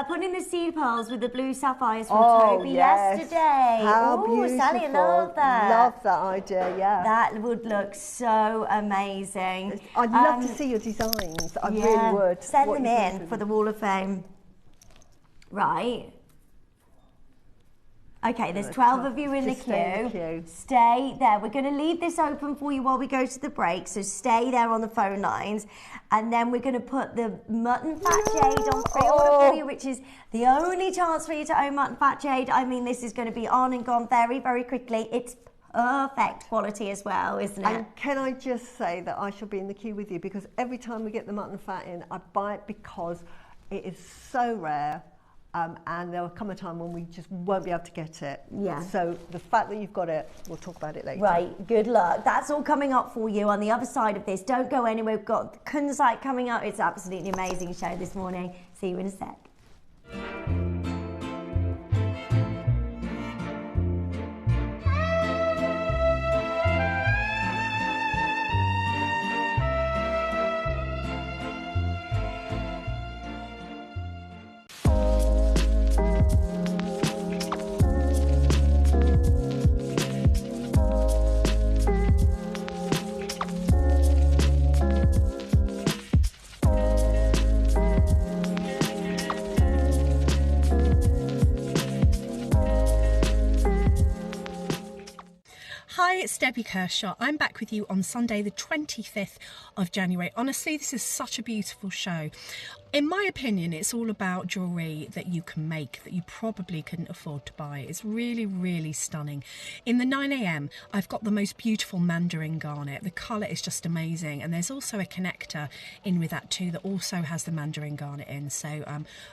Put in the seed pearls with the blue sapphires from Toby yesterday. How beautiful! Sally, I love that. Love that idea. That would look so amazing. I'd love to see your designs. I really would. Send them in for the Wall of Fame. Right. Okay, there's 12 of you in the queue. Stay there. We're going to leave this open for you while we go to the break, so stay there on the phone lines. And then we're going to put the mutton fat jade on pre-order for you, which is the only chance for you to own mutton fat jade. I mean, this is going to be on and gone very, very quickly. It's perfect quality as well, isn't it? And can I just say that I shall be in the queue with you, because every time we get the mutton fat in, I buy it because it is so rare. And there will come a time when we just won't be able to get it. So the fact that you've got it, we'll talk about it later. Right, good luck. That's all coming up for you on the other side of this. Don't go anywhere. We've got kunzite coming up. It's absolutely amazing show this morning. See you in a sec. Hi, it's Debbie Kershaw. I'm back with you on Sunday the 25th of January. Honestly, this is such a beautiful show. In my opinion, it's all about jewellery that you can make that you probably couldn't afford to buy. It's really, really stunning. In the 9 AM, I've got the most beautiful mandarin garnet. The colour is just amazing. And there's also a connector in with that too that also has the mandarin garnet in. So,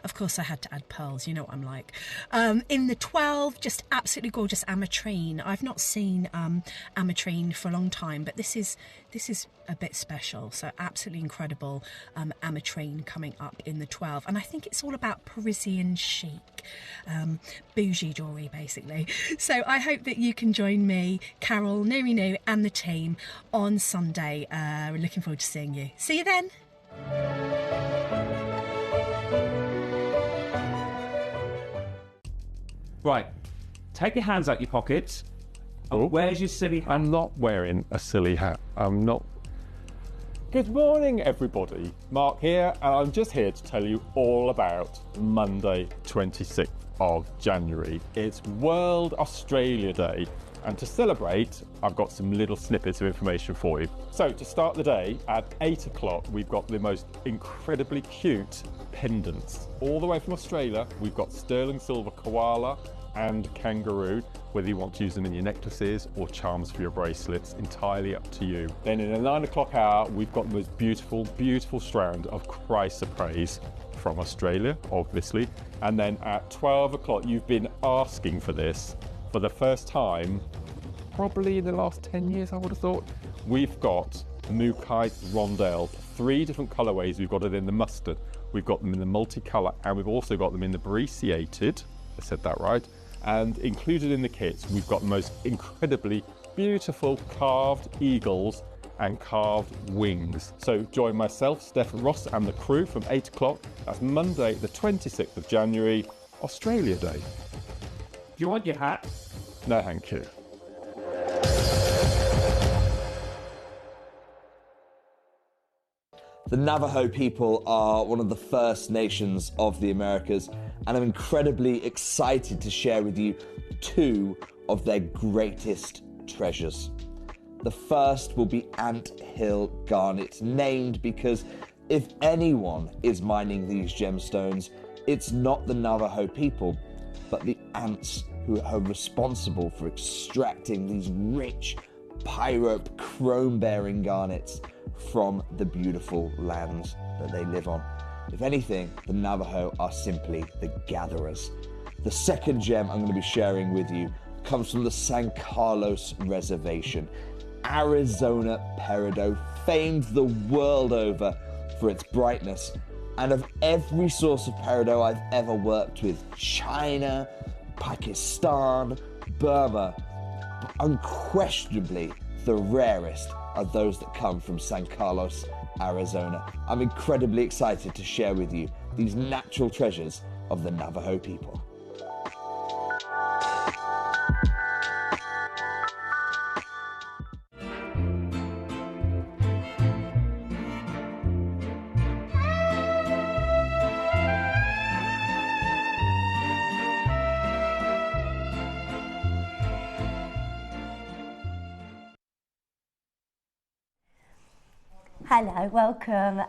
of course, I had to add pearls. You know what I'm like. In the 12, just absolutely gorgeous ametrine. I've not seen ametrine for a long time, but this is a bit special. So absolutely incredible ametrine coming up in the 12, and I think it's all about Parisian chic, bougie jewellery basically. So I hope that you can join me, Carol, Nirinu and the team on Sunday. We're looking forward to seeing you. See you then. Right, take your hands out your pockets. Oh, where's your silly hat? I'm not wearing a silly hat. I'm not. Good morning, everybody. Mark here, and I'm just here to tell you all about Monday, 26th of January. It's World Australia Day, and to celebrate, I've got some little snippets of information for you. So to start the day, at 8 o'clock, we've got the most incredibly cute pendants. All the way from Australia, we've got sterling silver koala and kangaroo, whether you want to use them in your necklaces or charms for your bracelets, entirely up to you. Then in the 9 o'clock hour, we've got the most beautiful, beautiful strand of chrysoprase from Australia, obviously. And then at 12 o'clock, you've been asking for this for the first time, probably in the last 10 years, I would have thought. we've got Mookaite Rondelle, 3 different colourways. We've got it in the mustard, we've got them in the multicolour, and we've also got them in the Bariciated, I said that right, and included in the kits we've got the most incredibly beautiful carved eagles and carved wings. So join myself, Steph Ross, and the crew from 8 o'clock. That's Monday the 26th of January, Australia Day. Do you want your hat? No, thank you. The Navajo people are one of the First Nations of the Americas, and I'm incredibly excited to share with you 2 of their greatest treasures. The first will be Ant Hill Garnet, named because if anyone is mining these gemstones, it's not the Navajo people, but the ants who are responsible for extracting these rich pyrope chrome-bearing garnets from the beautiful lands that they live on. If anything, the Navajo are simply the gatherers. The second gem I'm going to be sharing with you comes from the San Carlos Reservation, Arizona peridot, famed the world over for its brightness. And of every source of peridot I've ever worked with, China, Pakistan, Burma, unquestionably the rarest are those that come from San Carlos, Arizona. I'm incredibly excited to share with you these natural treasures of the Navajo people. Hello, welcome,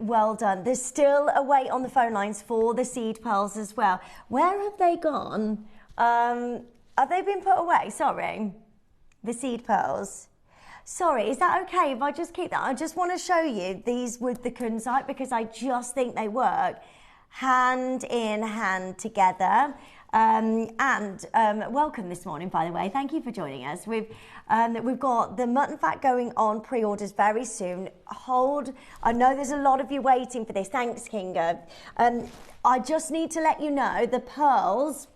well done. There's still a wait on the phone lines for the seed pearls as well. Where have they gone? Have they been put away? Sorry, the seed pearls. Sorry, is that okay if I just keep that? I just want to show you these with the kunzite because I just think they work hand in hand together. Welcome this morning, by the way. Thank you for joining us. We've got the mutton fat going on pre-orders very soon. I know there's a lot of you waiting for this. Thanks, Kinga. I just need to let you know the pearls,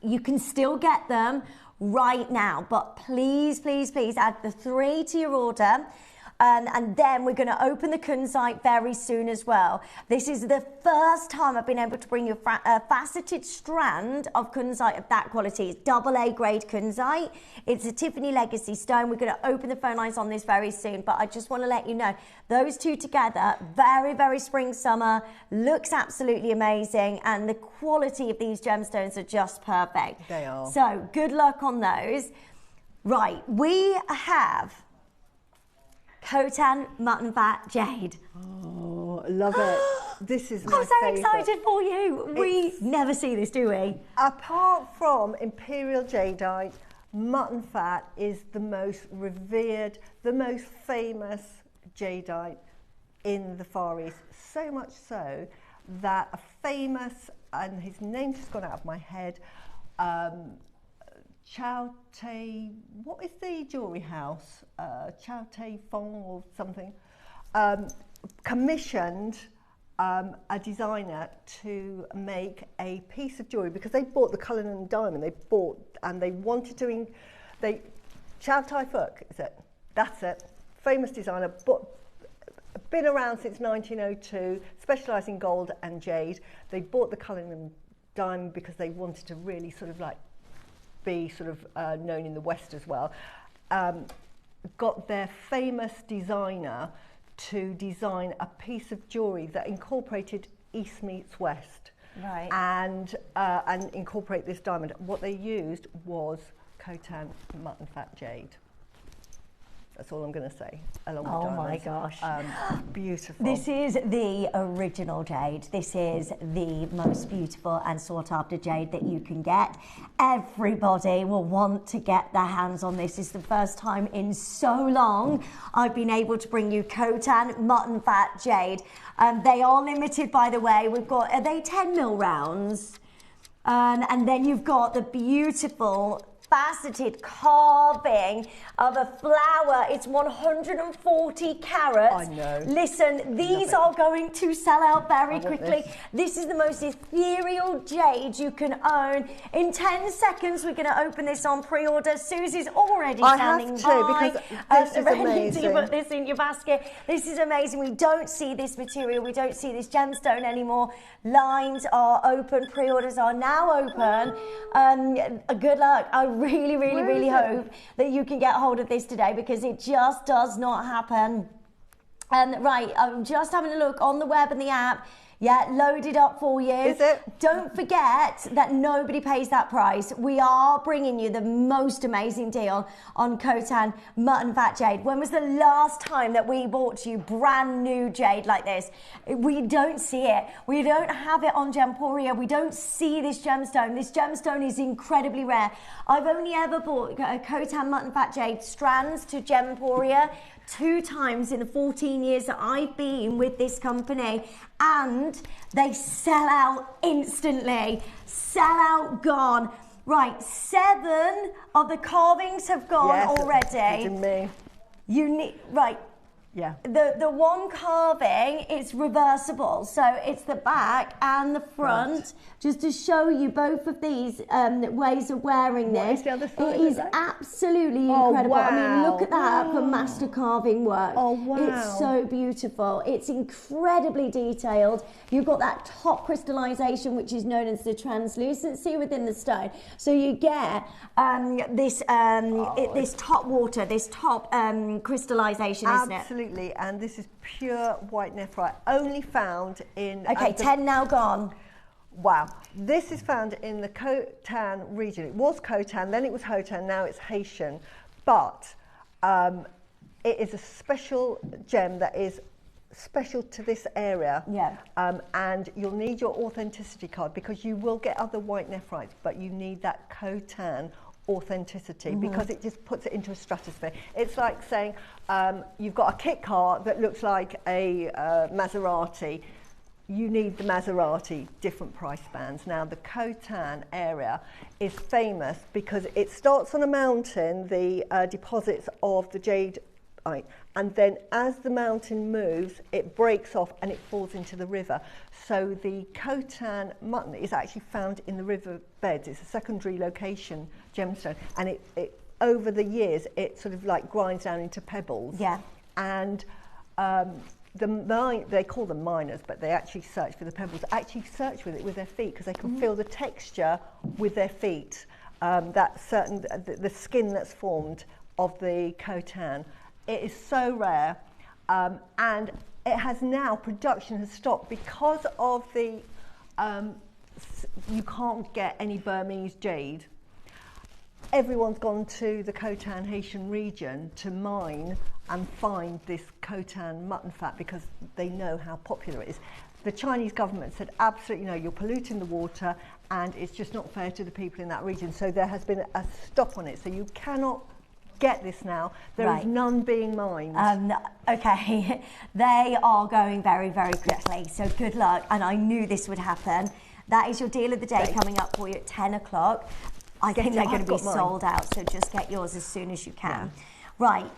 you can still get them right now, but please, please, please add the 3 to your order. And then we're going to open the kunzite very soon as well. This is the first time I've been able to bring you a faceted strand of kunzite of that quality. It's AA grade kunzite. It's a Tiffany Legacy stone. We're going to open the phone lines on this very soon, but I just want to let you know those 2 together, very, very spring, summer, looks absolutely amazing, and the quality of these gemstones are just perfect. They are. So good luck on those. Right, we have Khotan Mutton Fat Jade. Oh, I love it. This is my I'm so favourite. excited for you. We never see this, do we? Apart from Imperial Jadeite, mutton fat is the most revered, the most famous jadeite in the Far East. So much so that a famous, and his name's just gone out of my head, Chow Tai, what is the jewellery house? Chow Tai Fong or something, commissioned a designer to make a piece of jewellery because they bought the Cullinan diamond. They wanted to, Chow Tai Fook, is it? That's it. Famous designer, but been around since 1902, specialised in gold and jade. They bought the Cullinan diamond because they wanted to really sort of like be sort of known in the West as well. Got their famous designer to design a piece of jewellery that incorporated East meets West, right? And incorporate this diamond. What they used was Khotan mutton fat jade. That's all I'm going to say. Along with Oh my diamonds. gosh. Beautiful. This is the original jade. This is the most beautiful and sought after jade that you can get. Everybody will want to get their hands on this. It's the first time in so long I've been able to bring you Khotan mutton fat jade. They are limited, by the way. We've got, are they 10 mil rounds? And then you've got the beautiful faceted carving of a flower. It's 140 carats. I know. Listen, these are going to sell out very quickly. This is the most ethereal jade you can own. In 10 seconds, we're going to open this on pre-order. Susie's already standing by. Because this is ready amazing. to put this in your basket. This is amazing. We don't see this material. We don't see this gemstone anymore. Lines are open. Pre-orders are now open. Good luck. I really hope that you can get hold of this today, because it just does not happen. Right, I'm just having a look on the web and the app. Yeah, loaded up for you. Is it? Don't forget that nobody pays that price. We are bringing you the most amazing deal on Khotan Mutton Fat Jade. When was the last time that we bought you brand new jade like this? We don't see it. We don't have it on Gemporia. We don't see this gemstone. This gemstone is incredibly rare. I've only ever bought Khotan Mutton Fat Jade strands to Gemporia 2 times in the 14 years that I've been with this company, and they sell out instantly. Sell out, gone. Right, 7 of the carvings have gone already. Me. You need, right. Yeah. The one carving, it's reversible, so it's the back and the front, just to show you both of these ways of wearing this. The other side it is absolutely incredible. Wow. I mean, look at that for master carving work. Oh, wow. It's so beautiful. It's incredibly detailed. You've got that top crystallization, which is known as the translucency within the stone. So you get this top water, this top crystallization, isn't it? Absolutely, and this is pure white nephrite, only found in... Okay, 10 now gone. Wow. This is found in the Khotan region. It was Khotan, then it was Hotan, now it's Haitian. But it is a special gem that is special to this area. Yeah. And you'll need your authenticity card, because you will get other white nephrites, but you need that Khotan authenticity, because it just puts it into a stratosphere. It's like saying you've got a kit car that looks like a Maserati. You need the Maserati, different price bands. Now, the Khotan area is famous because it starts on a mountain, the deposits of the jade, and then as the mountain moves, it breaks off and it falls into the river. So the Khotan mutton is actually found in the river beds. It's a secondary location gemstone, and it over the years, it sort of like grinds down into pebbles. Yeah. And they call them miners, but they actually search for the pebbles, actually search with it with their feet, because they can feel the texture with their feet, the skin that's formed of the Khotan. It is so rare, and it has now, production has stopped because of the, you can't get any Burmese jade. Everyone's gone to the Khotan Haitian region to mine and find this Khotan mutton fat, because they know how popular it is. The Chinese government said, absolutely no, you're polluting the water, and it's just not fair to the people in that region. So there has been a stop on it. So you cannot get this now. There is none being mined. Okay, they are going very quickly. Yes. So good luck, and I knew this would happen. That is your deal of the day coming up for you at 10 o'clock. I think they're going to be sold out, so just get yours as soon as you can. Yeah. Right,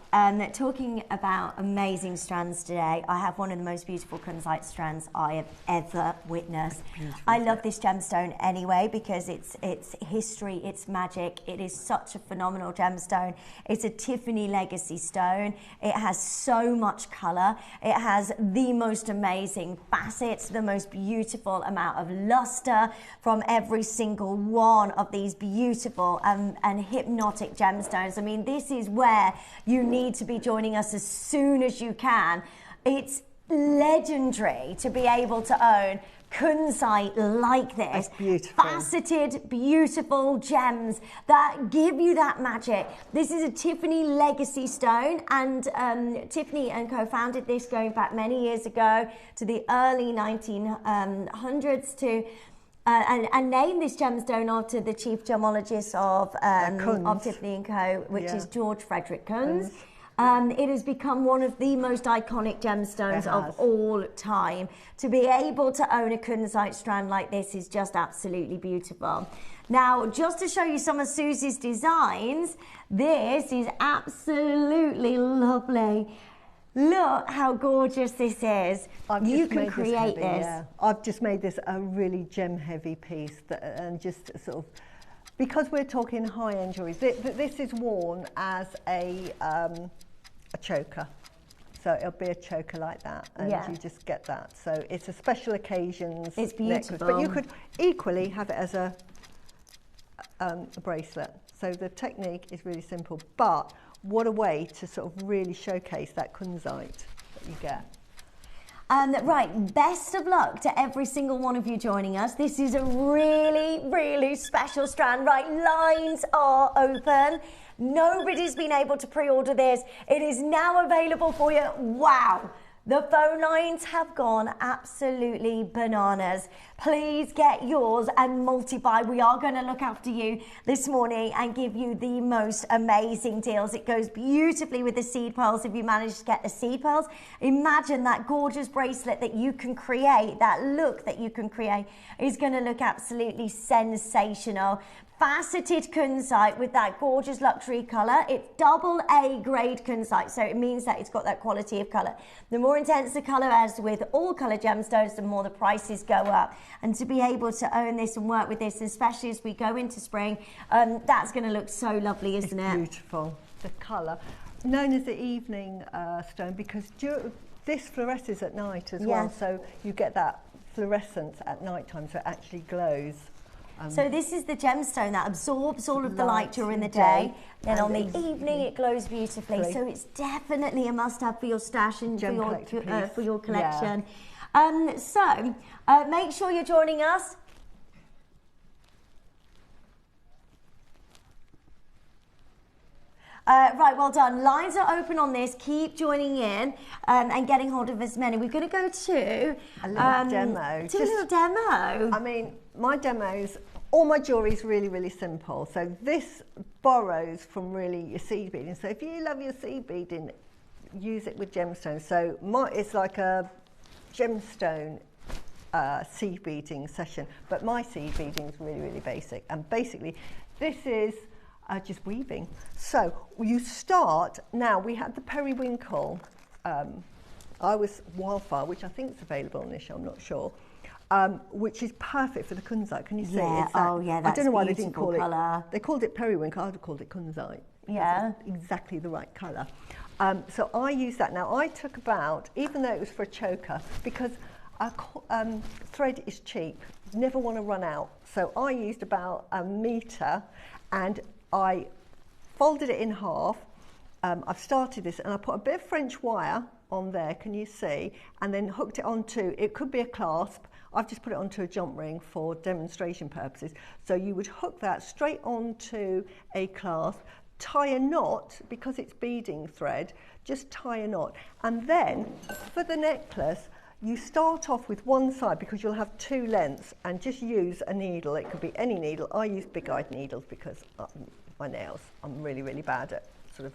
talking about amazing strands today, I have one of the most beautiful kunzite strands I have ever witnessed. I love this gemstone anyway, because it's history, it's magic, it is such a phenomenal gemstone. It's a Tiffany legacy stone. It has so much colour. It has the most amazing facets, the most beautiful amount of luster from every single one of these beautiful and hypnotic gemstones. I mean, this is where you need to be joining us as soon as you can. It's legendary to be able to own kunzite like this. That's beautiful. Faceted, beautiful gems that give you that magic. This is a Tiffany legacy stone, and Tiffany & Co founded this going back many years ago to the early 1900s to and named this gemstone after the chief gemologist of Tiffany & Co, which is George Frederick Kunz. It has become one of the most iconic gemstones of all time. To be able to own a kunzite strand like this is just absolutely beautiful. Now, just to show you some of Susie's designs, this is absolutely lovely. Look how gorgeous this is. You can create this. Yeah. I've just made this a really gem-heavy piece, and just sort of, because we're talking high-end jewellery, this is worn as a choker. So it'll be a choker like that, and you just get that. So it's a special occasions. It's beautiful. Necklace, but you could equally have it as a bracelet. So the technique is really simple, but what a way to sort of really showcase that kunzite that you get. Right, best of luck to every single one of you joining us. This is a really, really special strand. Right, lines are open. Nobody's been able to pre-order this. It is now available for you. Wow. The phone lines have gone absolutely bananas. Please get yours and multiply. We are going to look after you this morning and give you the most amazing deals. It goes beautifully with the seed pearls if you manage to get the seed pearls. Imagine that gorgeous bracelet that you can create, that look that you can create is going to look absolutely sensational. Faceted kunzite with that gorgeous luxury colour. It's double A grade kunzite, so it means that it's got that quality of colour. The more intense the colour, as with all colour gemstones, the more the prices go up. And to be able to own this and work with this, especially as we go into spring, that's going to look so lovely, isn't it? Beautiful. The colour, known as the evening stone, because this fluoresces at night as well, so you get that fluorescence at night time, so it actually glows. So this is the gemstone that absorbs all of the light during the day, then on the evening it glows beautifully. So it's definitely a must-have for your stash and for your collection. So make sure you're joining us. Right, well done. Lines are open on this. Keep joining in and getting hold of as many. We're going to go to a little demo. To a little demo. I mean, my demos, all my jewellery is really, really simple. So this borrows from really your seed beading. So if you love your seed beading, use it with gemstones. So it's like a gemstone seed beading session, but my seed beading is really, really basic. And basically, this is just weaving. So you start, now we had the periwinkle, I was Wildfire, which I think is available on this show, I'm not sure, which is perfect for the kunzite. Can you see? Yeah, it's that, oh yeah, that's I don't know why they didn't call colour. They called it periwinkle, I would have called it kunzite. Yeah. Exactly the right colour. So I use that. Now I took about, even though it was for a choker, because thread is cheap, never want to run out. So I used about 1 metre and I folded it in half. I've started this and I put a bit of French wire on there, can you see? And then hooked it onto, it could be a clasp. I've just put it onto a jump ring for demonstration purposes. So you would hook that straight onto a clasp, tie a knot, because it's beading thread, just tie a knot. And then for the necklace, you start off with one side because you'll have 2 lengths, and just use a needle. It could be any needle. I use big-eyed needles because my nails, I'm really, really bad at sort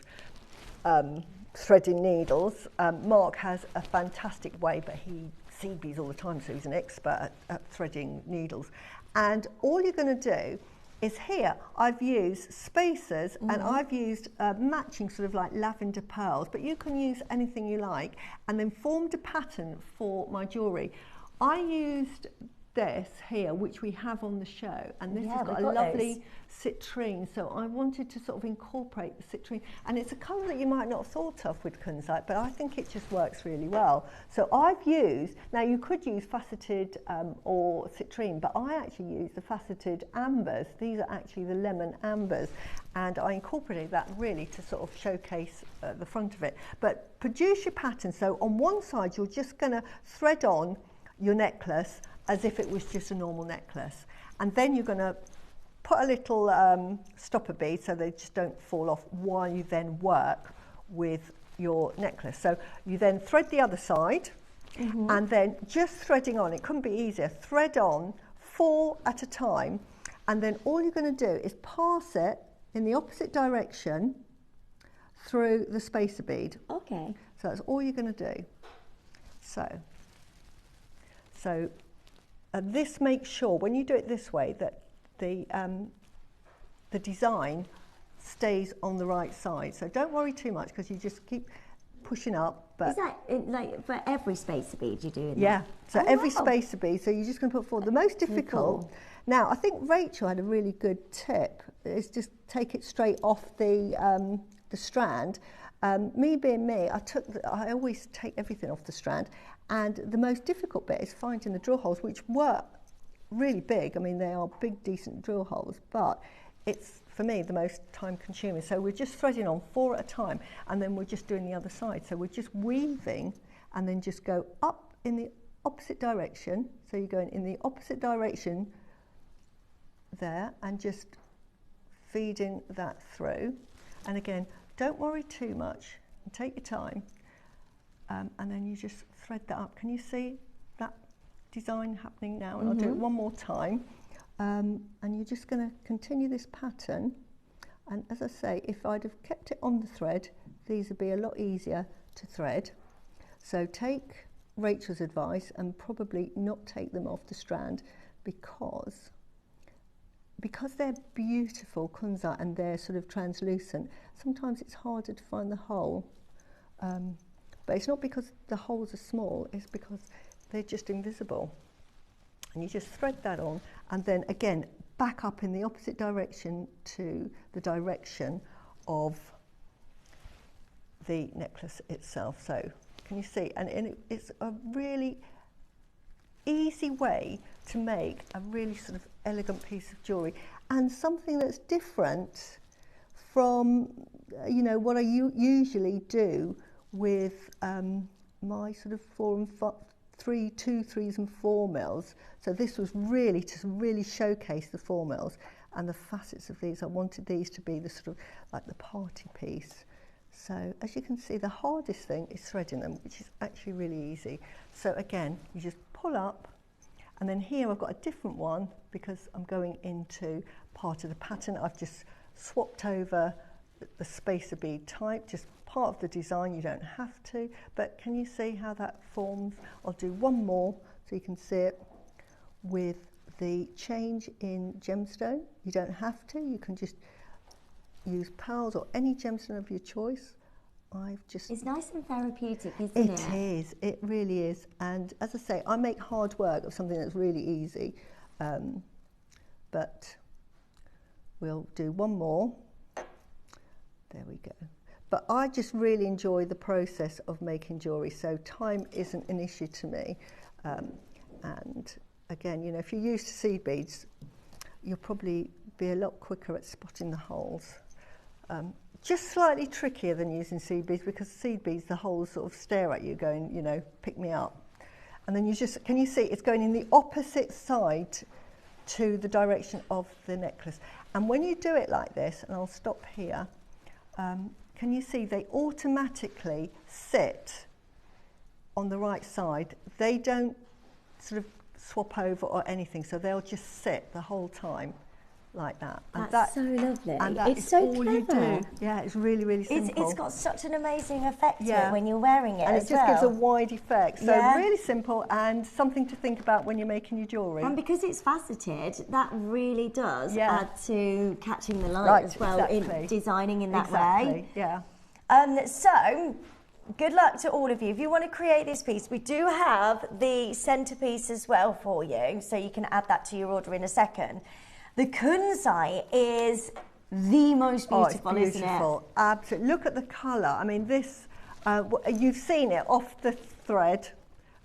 of threading needles. Mark has a fantastic way, but he seed beads all the time, so he's an expert at threading needles. And all you're going to do is here, I've used spacers and I've used matching sort of like lavender pearls, but you can use anything you like, and then formed a pattern for my jewellery. I used this here, which we have on the show, and this has got a lovely citrine, so I wanted to sort of incorporate the citrine, and it's a colour that you might not have thought of with kunzite, but I think it just works really well. So I've used, now you could use faceted or citrine, but I actually use the faceted ambers. These are actually the lemon ambers, and I incorporated that really to sort of showcase the front of it. But produce your pattern. So on one side you're just going to thread on your necklace as if it was just a normal necklace, and then you're going to put a little stopper bead so they just don't fall off while you then work with your necklace. So you then thread the other side, and then just threading on, it couldn't be easier, thread on 4 at a time, and then all you're going to do is pass it in the opposite direction through the spacer bead. Okay. So that's all you're going to do. So this makes sure when you do it this way that the design stays on the right side. So don't worry too much because you just keep pushing up. But is that like for every spacer bead you do in yeah, that? so every spacer bead, so you're just going to put forward. The most difficult, now I think Rachel had a really good tip, is just take it straight off the strand. Me being me, I always take everything off the strand, and the most difficult bit is finding the drill holes, which were really big. I mean, they are big, decent drill holes, but it's, for me, the most time consuming. So we're just threading on 4 at a time, and then we're just doing the other side. So we're just weaving and then just go up in the opposite direction. So you're going in the opposite direction there and just feeding that through. And again, don't worry too much and take your time. And then you just thread that up. Can you see that design happening now? And I'll do it one more time. And you're just going to continue this pattern. And as I say, if I'd have kept it on the thread, these would be a lot easier to thread. So take Rachel's advice and probably not take them off the strand, because they're beautiful kunzite and they're sort of translucent, sometimes it's harder to find the hole. But it's not because the holes are small, it's because they're just invisible. And you just thread that on, and then again back up in the opposite direction to the direction of the necklace itself. So can you see? And it's a really easy way to make a really sort of elegant piece of jewellery, and something that's different from what I usually do with my sort of 2, 3s and 4 mils. So this was really to really showcase the 4 mils and the facets of these. I wanted these to be the sort of like the party piece. So as you can see, the hardest thing is threading them, which is actually really easy. So again, you just pull up, and then here I've got a different one because I'm going into part of the pattern. I've just swapped over the spacer bead type, just part of the design. You don't have to, but can you see how that forms? I'll do one more so you can see it with the change in gemstone. You don't have to, you can just use pearls or any gemstone of your choice. It's nice and therapeutic, isn't it? It is, it really is. And as I say, I make hard work of something that's really easy, but we'll do one more. There we go. But I just really enjoy the process of making jewellery, so time isn't an issue to me. And again, if you're used to seed beads, you'll probably be a lot quicker at spotting the holes. Just slightly trickier than using seed beads, because seed beads, the holes sort of stare at you going, pick me up. And then can you see, it's going in the opposite side to the direction of the necklace. And when you do it like this, and I'll stop here, can you see they automatically sit on the right side? They don't sort of swap over or anything, so they'll just sit the whole time like that. That's so lovely. And that is so all clever. You do. Yeah, it's really, really simple. It's got such an amazing effect to it when you're wearing it, and as it just gives a wide effect. So really simple, and something to think about when you're making your jewellery. And because it's faceted, that really does add to catching the light as well, in designing in that way. Yeah. So, good luck to all of you. If you want to create this piece, we do have the centerpiece as well for you, so you can add that to your order in a second. The kunzite is the most beautiful, isn't it? Absolutely. Look at the colour. I mean, this, you've seen it off the thread,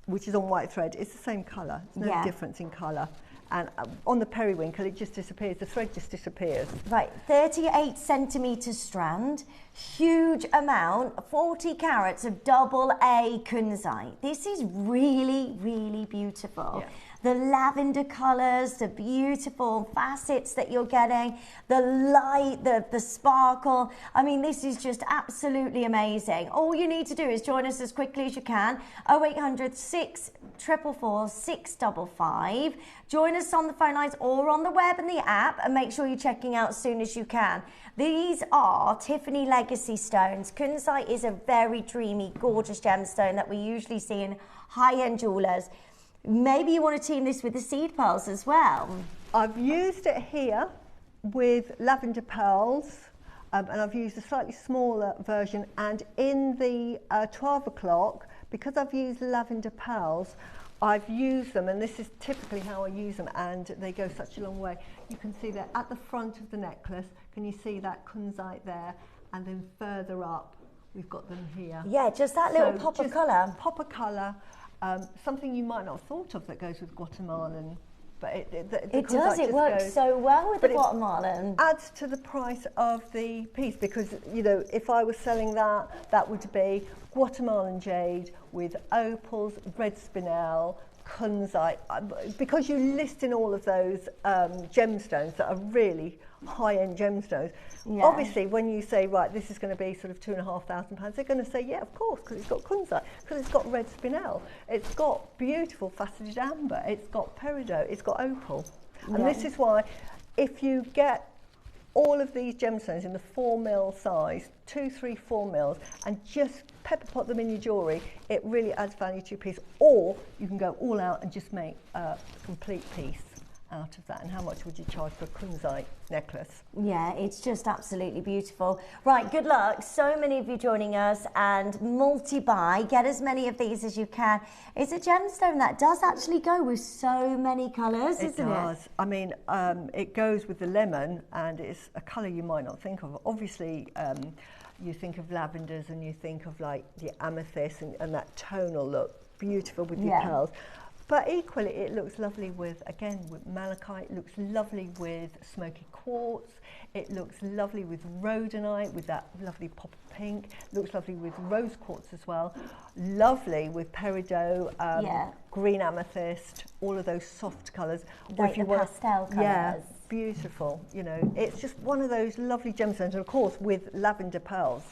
which is on white thread. It's the same colour. There's no difference in colour. And on the periwinkle, it just disappears. The thread just disappears. Right, 38 centimetre strand, huge amount, 40 carats of double A kunzite. This is really, really beautiful. Yeah. The lavender colours, the beautiful facets that you're getting, the light, the sparkle. I mean, this is just absolutely amazing. All you need to do is join us as quickly as you can. 0800 644 655. Join us on the phone lines or on the web and the app, and make sure you're checking out as soon as you can. These are Tiffany Legacy stones. Kunzite is a very dreamy, gorgeous gemstone that we usually see in high-end jewellers. Maybe you want to team this with the seed pearls as well. I've used it here with lavender pearls, and I've used a slightly smaller version, and in the 12 o'clock, because I've used lavender pearls, I've used them, and this is typically how I use them, and they go such a long way. You can see that at the front of the necklace. Can you see that kunzite there? And then further up, we've got them here. Yeah, just that little pop of colour. Pop of colour, something you might not have thought of that goes with Guatemalan. But it does, it works so well with the Guatemalan. Adds to the price of the piece, because, you know, if I was selling that, that would be Guatemalan jade with opals, red spinel, kunzite. Because you list in all of those gemstones that are really high-end gemstones, obviously when you say, right, this is going to be sort of £2,500, they're going to say, yeah, of course, because it's got kunzite, because it's got red spinel, it's got beautiful faceted amber, it's got peridot, it's got opal. And this is why, if you get all of these gemstones in the 4mm size, 2, 3, 4 mils, and just pepper pot them in your jewellery, it really adds value to your piece. Or you can go all out and just make a complete piece out of that. And how much would you charge for a kunzite necklace? Yeah, it's just absolutely beautiful. Right, good luck. So many of you joining us, and multi-buy. Get as many of these as you can. It's a gemstone that does actually go with so many colours, isn't it? It does. I mean, it goes with the lemon, and it's a colour you might not think of. Obviously, you think of lavenders and you think of like the amethyst and that tonal look, beautiful with your pearls. But equally, it looks lovely with, again, with malachite. It looks lovely with smoky quartz. It looks lovely with rhodonite, with that lovely pop of pink. It looks lovely with rose quartz as well. Lovely with peridot, green amethyst, all of those soft colours. Like the pastel colours. Yeah, beautiful. You know, it's just one of those lovely gemstones, and of course, with lavender pearls.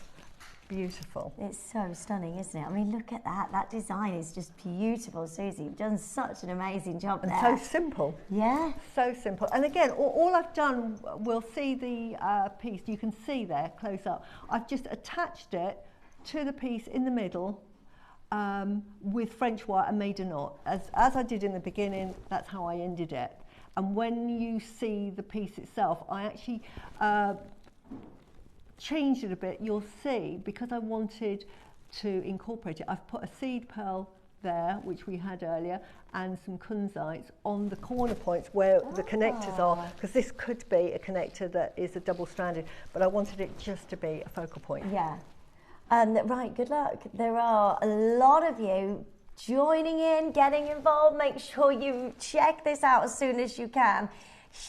Beautiful. It's so stunning, isn't it? I mean, look at that. That design is just beautiful, Susie. You've done such an amazing job there. And so simple. Yeah. So simple. And again, all I've done, we'll see the piece. You can see there, close up. I've just attached it to the piece in the middle with French wire and made a knot. As I did in the beginning, that's how I ended it. And when you see the piece itself, I actually changed it a bit. You'll see, because I wanted to incorporate it, I've put a seed pearl there, which we had earlier, and some kunzites on the corner points where the connectors are, because this could be a connector that is a double-stranded, but I wanted it just to be a focal point. Yeah. Right, good luck. There are a lot of you joining in, getting involved. Make sure you check this out as soon as you can.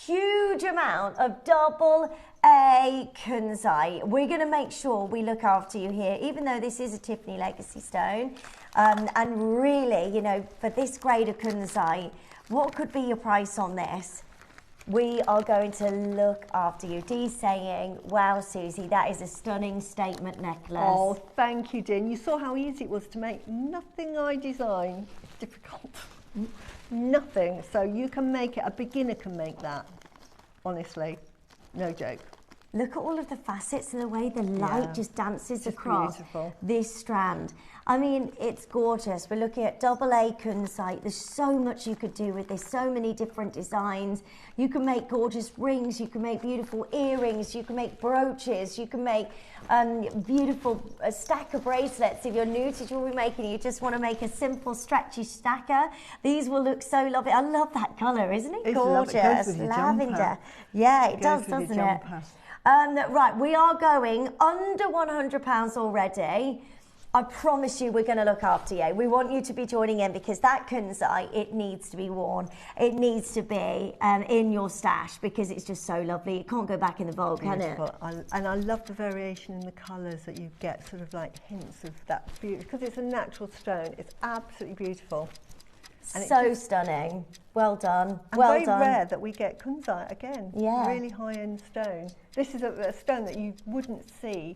Huge amount of double A kunzite. We're going to make sure we look after you here, even though this is a Tiffany Legacy stone. And really, you know, for this grade of kunzite, what could be your price on this? We are going to look after you. Dee's saying, wow, Susie, that is a stunning statement necklace. Oh, thank you, Dean. You saw how easy it was to make. Nothing I design is difficult. Nothing. So you can make it, a beginner can make that. Honestly, no joke. Look at all of the facets and the way the light just dances across this strand. I mean, it's gorgeous. We're looking at double A kunzite. There's so much you could do with this, so many different designs. You can make gorgeous rings, you can make beautiful earrings, you can make brooches, you can make beautiful stack of bracelets. If you're new to jewellery making, you just want to make a simple stretchy stacker. These will look so lovely. I love that colour, isn't it? Gorgeous. It goes with your lavender. Jumper. Yeah, it does, doesn't it? Right, we are going under £100 already. I promise you we're going to look after you. We want you to be joining in, because that kunzite, it needs to be worn. It needs to be in your stash, because it's just so lovely. It can't go back in the vault, can it? And I love the variation in the colours that you get, sort of like hints of that beauty. Because it's a natural stone, it's absolutely beautiful. And so stunning. Well done. And well very done. Rare that we get kunzite again. Yeah. Really high-end stone. This is a stone that you wouldn't see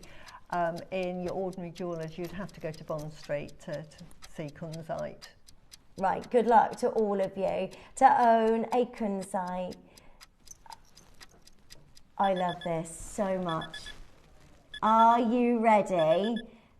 in your ordinary jewellers. You'd have to go to Bond Street to see kunzite. Right, good luck to all of you to own a kunzite. I love this so much. Are you ready?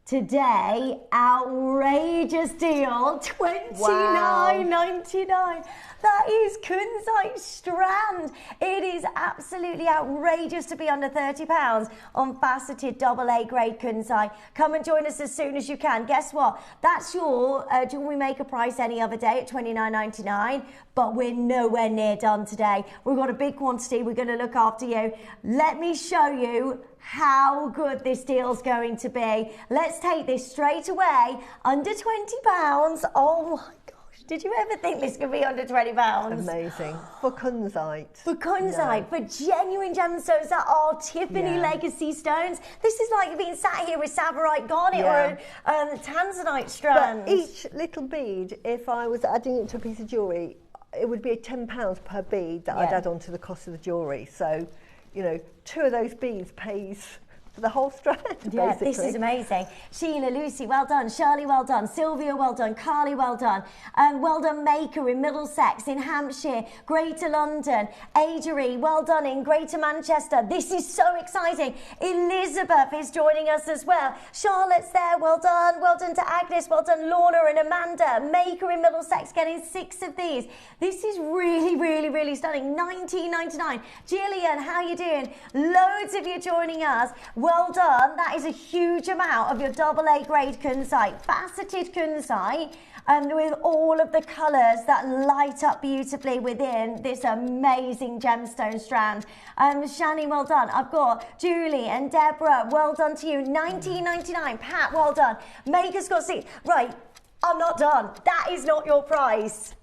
Today, outrageous deal, $29.99. That is kunzite strand. It is absolutely outrageous to be under £30 on faceted AA grade kunzite. Come and join us as soon as you can. Guess what? That's your jewellery maker price any other day at $29.99, but we're nowhere near done today. We've got a big quantity. We're going to look after you. Let me show you how good this deal's going to be. Let's take this straight away. Under £20. Oh my gosh. Did you ever think this could be under £20? Amazing. For kunzite. For kunzite, for genuine gemstones that are Tiffany legacy stones. This is like being sat here with Savarite garnet or a tanzanite strand. But each little bead, if I was adding it to a piece of jewellery, it would be £10 per bead that I'd add on to the cost of the jewellery. So, you know, 2 of those beads pays for the whole strand, yeah, basically. This is amazing. Sheila, Lucy, well done. Shirley, well done. Sylvia, well done. Carly, well done. Well done, Maker in Middlesex, in Hampshire, Greater London. Adri, well done in Greater Manchester. This is so exciting. Elizabeth is joining us as well. Charlotte's there, well done. Well done to Agnes, well done Lorna and Amanda. Maker in Middlesex getting 6 of these. This is really, really, really stunning. $19.99. Gillian, how you doing? Loads of you joining us. Well done. That is a huge amount of your AA grade kunzite, faceted kunzite, and with all of the colours that light up beautifully within this amazing gemstone strand. Shani, well done. I've got Julie and Deborah. Well done to you. $19.99. Pat, well done. Maker's got 6. Right, I'm not done. That is not your price.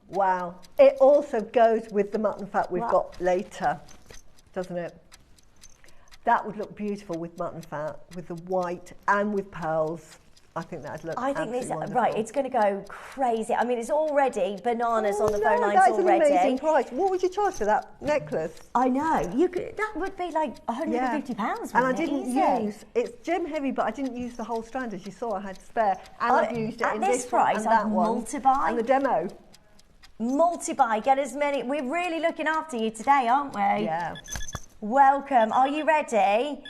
Wow. It also goes with the mutton fat we've got later, doesn't it? That would look beautiful with mutton fat, with the white and with pearls. I think that'd look absolutely wonderful. Right, it's going to go crazy. I mean, it's already bananas on the phone lines that is already. An amazing price. What would you charge for that necklace? I know. You could. That would be like £150. And I didn't use, it's gem heavy, but I didn't use the whole strand. As you saw, I had spare. And I've used it in this price, one and that one. multi-buy. And the demo. Multi-buy. Get as many. We're really looking after you today, aren't we? Yeah. Welcome. Are you ready?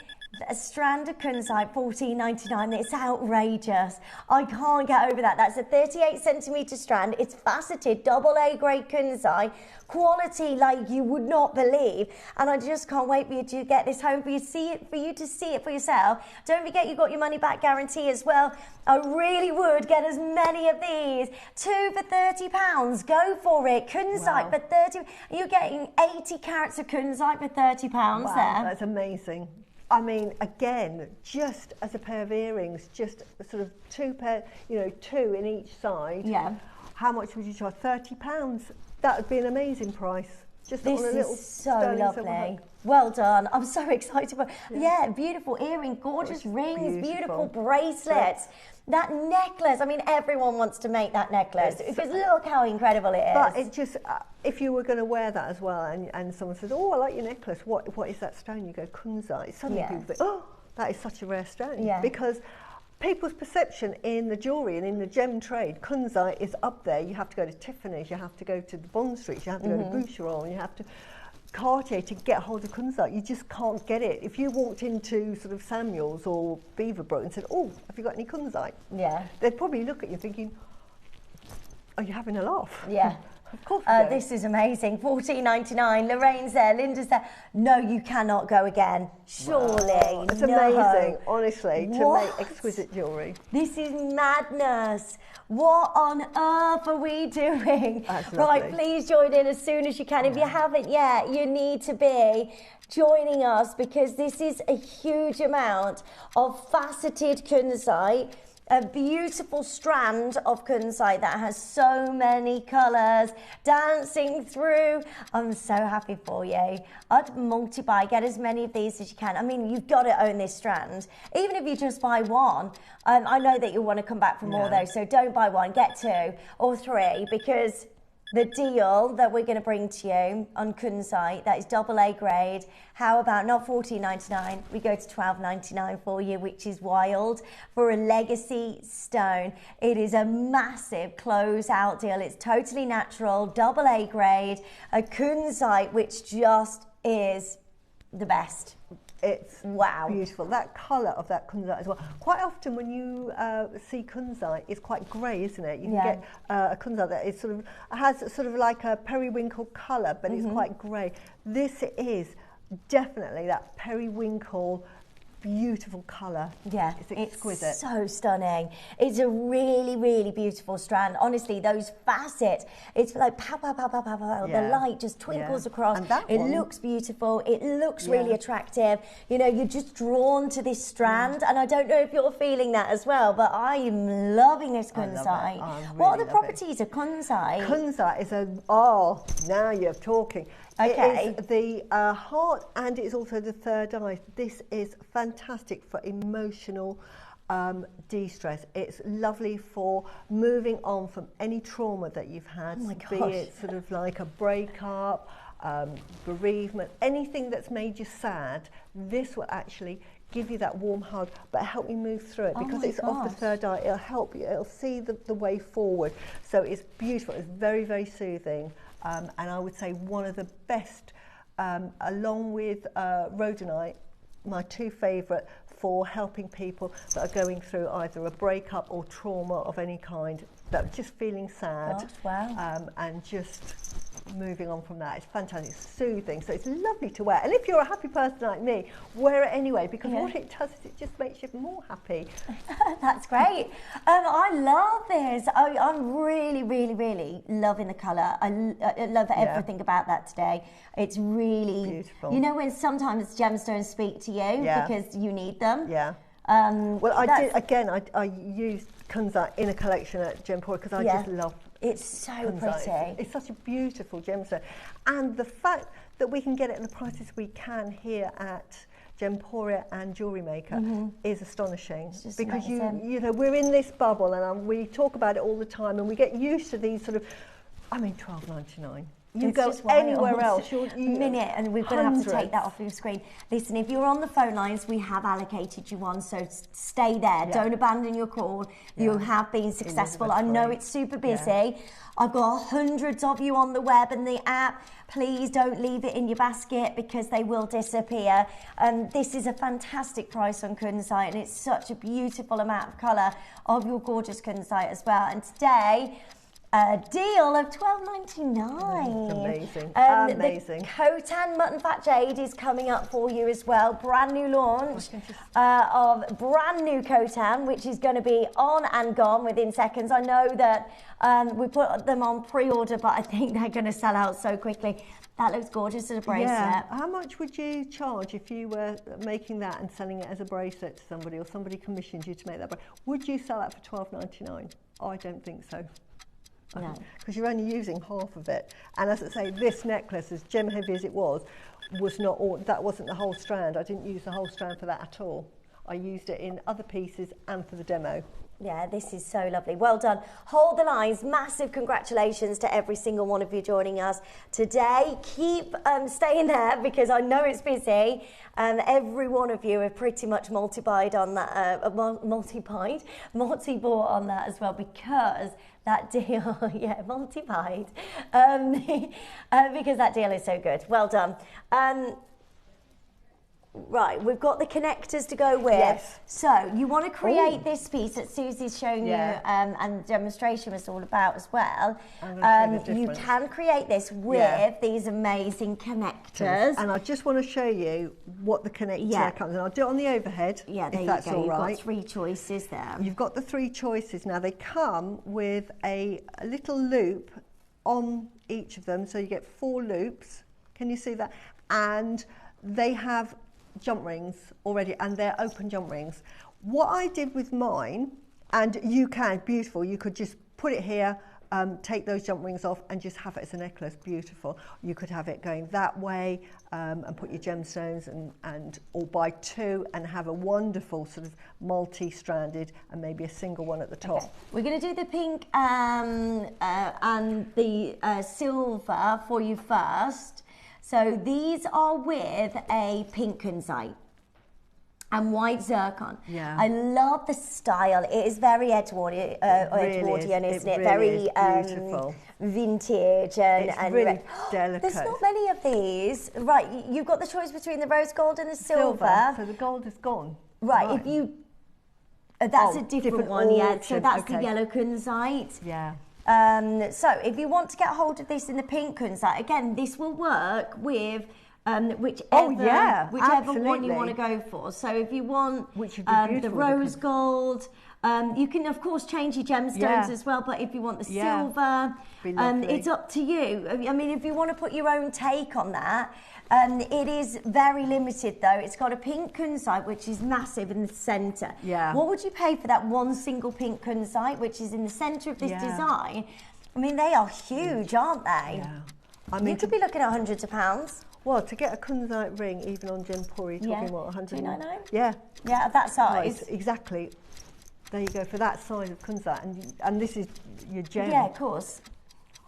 A strand of kunzite, $14.99. It's outrageous. I can't get over that. That's a 38cm strand. It's faceted, AA grade kunzite. Quality like you would not believe. And I just can't wait for you to get this home, for you to see it for yourself. Don't forget you've got your money back guarantee as well. I really would get as many of these. 2 for £30. Go for it. Kunzite for 30. You're getting 80 carats of kunzite for £30 wow, there. That's amazing. I mean, again, just as a pair of earrings, just sort of 2 pair, 2 in each side. Yeah. How much would you charge? £30. That would be an amazing price. Just This on a little is so lovely. Well done. I'm so excited. Yeah, beautiful earring, gorgeous rings, beautiful bracelets. That necklace, I mean, everyone wants to make that necklace because look how incredible it is. But it just, if you were going to wear that as well and someone says, oh, I like your necklace, what is that stone? You go, kunzite. Suddenly people think, oh, that is such a rare stone. Yeah. Because people's perception in the jewellery and in the gem trade, kunzite is up there. You have to go to Tiffany's, you have to go to the Bond Street, you have to go to Boucheron, you have to Cartier to get hold of kunzite. You just can't get it. If you walked into sort of Samuel's or Beaverbrook and said, oh, have you got any kunzite? Yeah. They'd probably look at you thinking, are you having a laugh? Yeah. Of course this is amazing. $14.99. Lorraine's there. Linda's there. No, you cannot go again. Surely. Wow. It's amazing, honestly, to make exquisite jewellery. This is madness. What on earth are we doing? Right, please join in as soon as you can. If you haven't yet, you need to be joining us because this is a huge amount of faceted kunzite. A beautiful strand of kunzite that has so many colours dancing through. I'm so happy for you. I'd multi-buy, get as many of these as you can. I mean, you've got to own this strand. Even if you just buy one, I know that you'll want to come back for more though, so don't buy one, get 2 or 3 because the deal that we're going to bring to you on Kunzite, that is AA grade. How about not $14.99? We go to $12.99 for you, which is wild. For a legacy stone, it is a massive closeout deal. It's totally natural, AA grade, a Kunzite, which just is the best. It's wow, beautiful. That colour of that kunzite as well. Quite often when you see kunzite, it's quite grey, isn't it? You can get a kunzite that is sort of has sort of like a periwinkle colour, but it's quite grey. This is definitely that periwinkle, beautiful colour. Yeah, it's exquisite. It's so stunning. It's a really, really beautiful strand. Honestly, those facets, it's like pow, pow, pow, pow, pow, pow. Yeah. The light just twinkles across. And that it one, looks beautiful. It looks really attractive. You know, you're just drawn to this strand. And I don't know if you're feeling that as well, but I am loving this kunzite. What are the properties of kunzite? Kunzite is now you're talking. Okay. It is the heart, and it's also the third eye. This is fantastic for emotional de-stress. It's lovely for moving on from any trauma that you've had, be it sort of like a breakup, bereavement, anything that's made you sad. This will actually give you that warm hug, but help you move through it because it's off the third eye. It'll help you. It'll see the way forward. So it's beautiful. It's very, very soothing. And I would say one of the best, along with rhodonite, my two favourite for helping people that are going through either a breakup or trauma of any kind, that are just feeling sad. And just moving on from that. It's fantastic, it's soothing, so it's lovely to wear. And if you're a happy person like me, wear it anyway, because what it does is it just makes you more happy. That's great. I love this. I'm really, really, really loving the colour. I love everything about that today. It's really beautiful. You know when sometimes gemstones speak to you because you need them? Yeah. Well, I used kunzite in a collection at Gemporia because I just love it's so kunzite. pretty. It's such a beautiful gemstone. And the fact that we can get it at the prices we can here at Gemporia and JewelleryMaker is astonishing, because you know we're in this bubble and we talk about it all the time and we get used to these sort of, I mean, $12.99. You it's go anywhere else. Minute, and we're going to have to take that off your screen. Listen, if you're on the phone lines, we have allocated you one, so stay there. Don't abandon your call. You have been successful. I know it's super busy. I've got hundreds of you on the web and the app. Please don't leave it in your basket because they will disappear. This is a fantastic price on kunzite, and it's such a beautiful amount of colour of your gorgeous kunzite as well. And today, a deal of $12.99. Amazing. Amazing. The Khotan Mutton Fat Jade is coming up for you as well. Brand new launch of brand new Khotan, which is going to be on and gone within seconds. I know that we put them on pre-order, but I think they're going to sell out so quickly. That looks gorgeous as a bracelet. Yeah. How much would you charge if you were making that and selling it as a bracelet to somebody, or somebody commissioned you to make that bracelet? Would you sell that for $12.99? I don't think so. No, because you're only using half of it. And as I say, this necklace, as gem heavy as it was not all, that wasn't the whole strand. I didn't use the whole strand for that at all. I used it in other pieces and for the demo. Yeah, this is so lovely. Well done. Hold the lines. Massive congratulations to every single one of you joining us today. Keep staying there because I know it's busy. Every one of you have pretty much multi-bought on that, multi-bought on that as well, because that deal, multi-bought, because that deal is so good. Well done. Right, we've got the connectors to go with. Yes. So you want to create this piece that Susie's showing you, and the demonstration was all about as well. You can create this with these amazing connectors. And I just want to show you what the connector comes in. I'll do it on the overhead. Yeah, there if that's you go. All right. You've got 3 choices there. You've got the 3 choices. Now they come with a little loop on each of them, so you get 4 loops. Can you see that? And they have jump rings already, and they're open jump rings. What I did with mine, and you can, beautiful, you could just put it here, take those jump rings off and just have it as a necklace, beautiful. You could have it going that way and put your gemstones and or buy 2 and have a wonderful sort of multi-stranded and maybe a single one at the top. Okay. We're going to do the pink and the silver for you first. So these are with a pink kunzite and white zircon. Yeah. I love the style. It is very Edwardian, isn't it? Really Very is beautiful. Vintage and It's really delicate. There's not many of these. Right, you've got the choice between the rose gold and the silver. So the gold is gone. Right, if you... that's a different one, yeah. So autumn, that's okay. the yellow kunzite. Yeah. So if you want to get hold of this in the pink kunzite, again, this will work with whichever one you want to go for. So if you want the rose gold, you can of course change your gemstones as well, but if you want the silver, it's up to you. I mean, if you want to put your own take on that, it is very limited though. It's got a pink kunzite, which is massive in the centre. Yeah. What would you pay for that one single pink kunzite, which is in the centre of this design? I mean, they are huge, aren't they? Yeah. I mean, you could be looking at hundreds of pounds. Well, to get a kunzite ring, even on Gempori, you're talking what, 100? $399? Yeah. Yeah, that size. Right, exactly. There you go, for that size of kunzite, and this is your gem. Yeah, of course.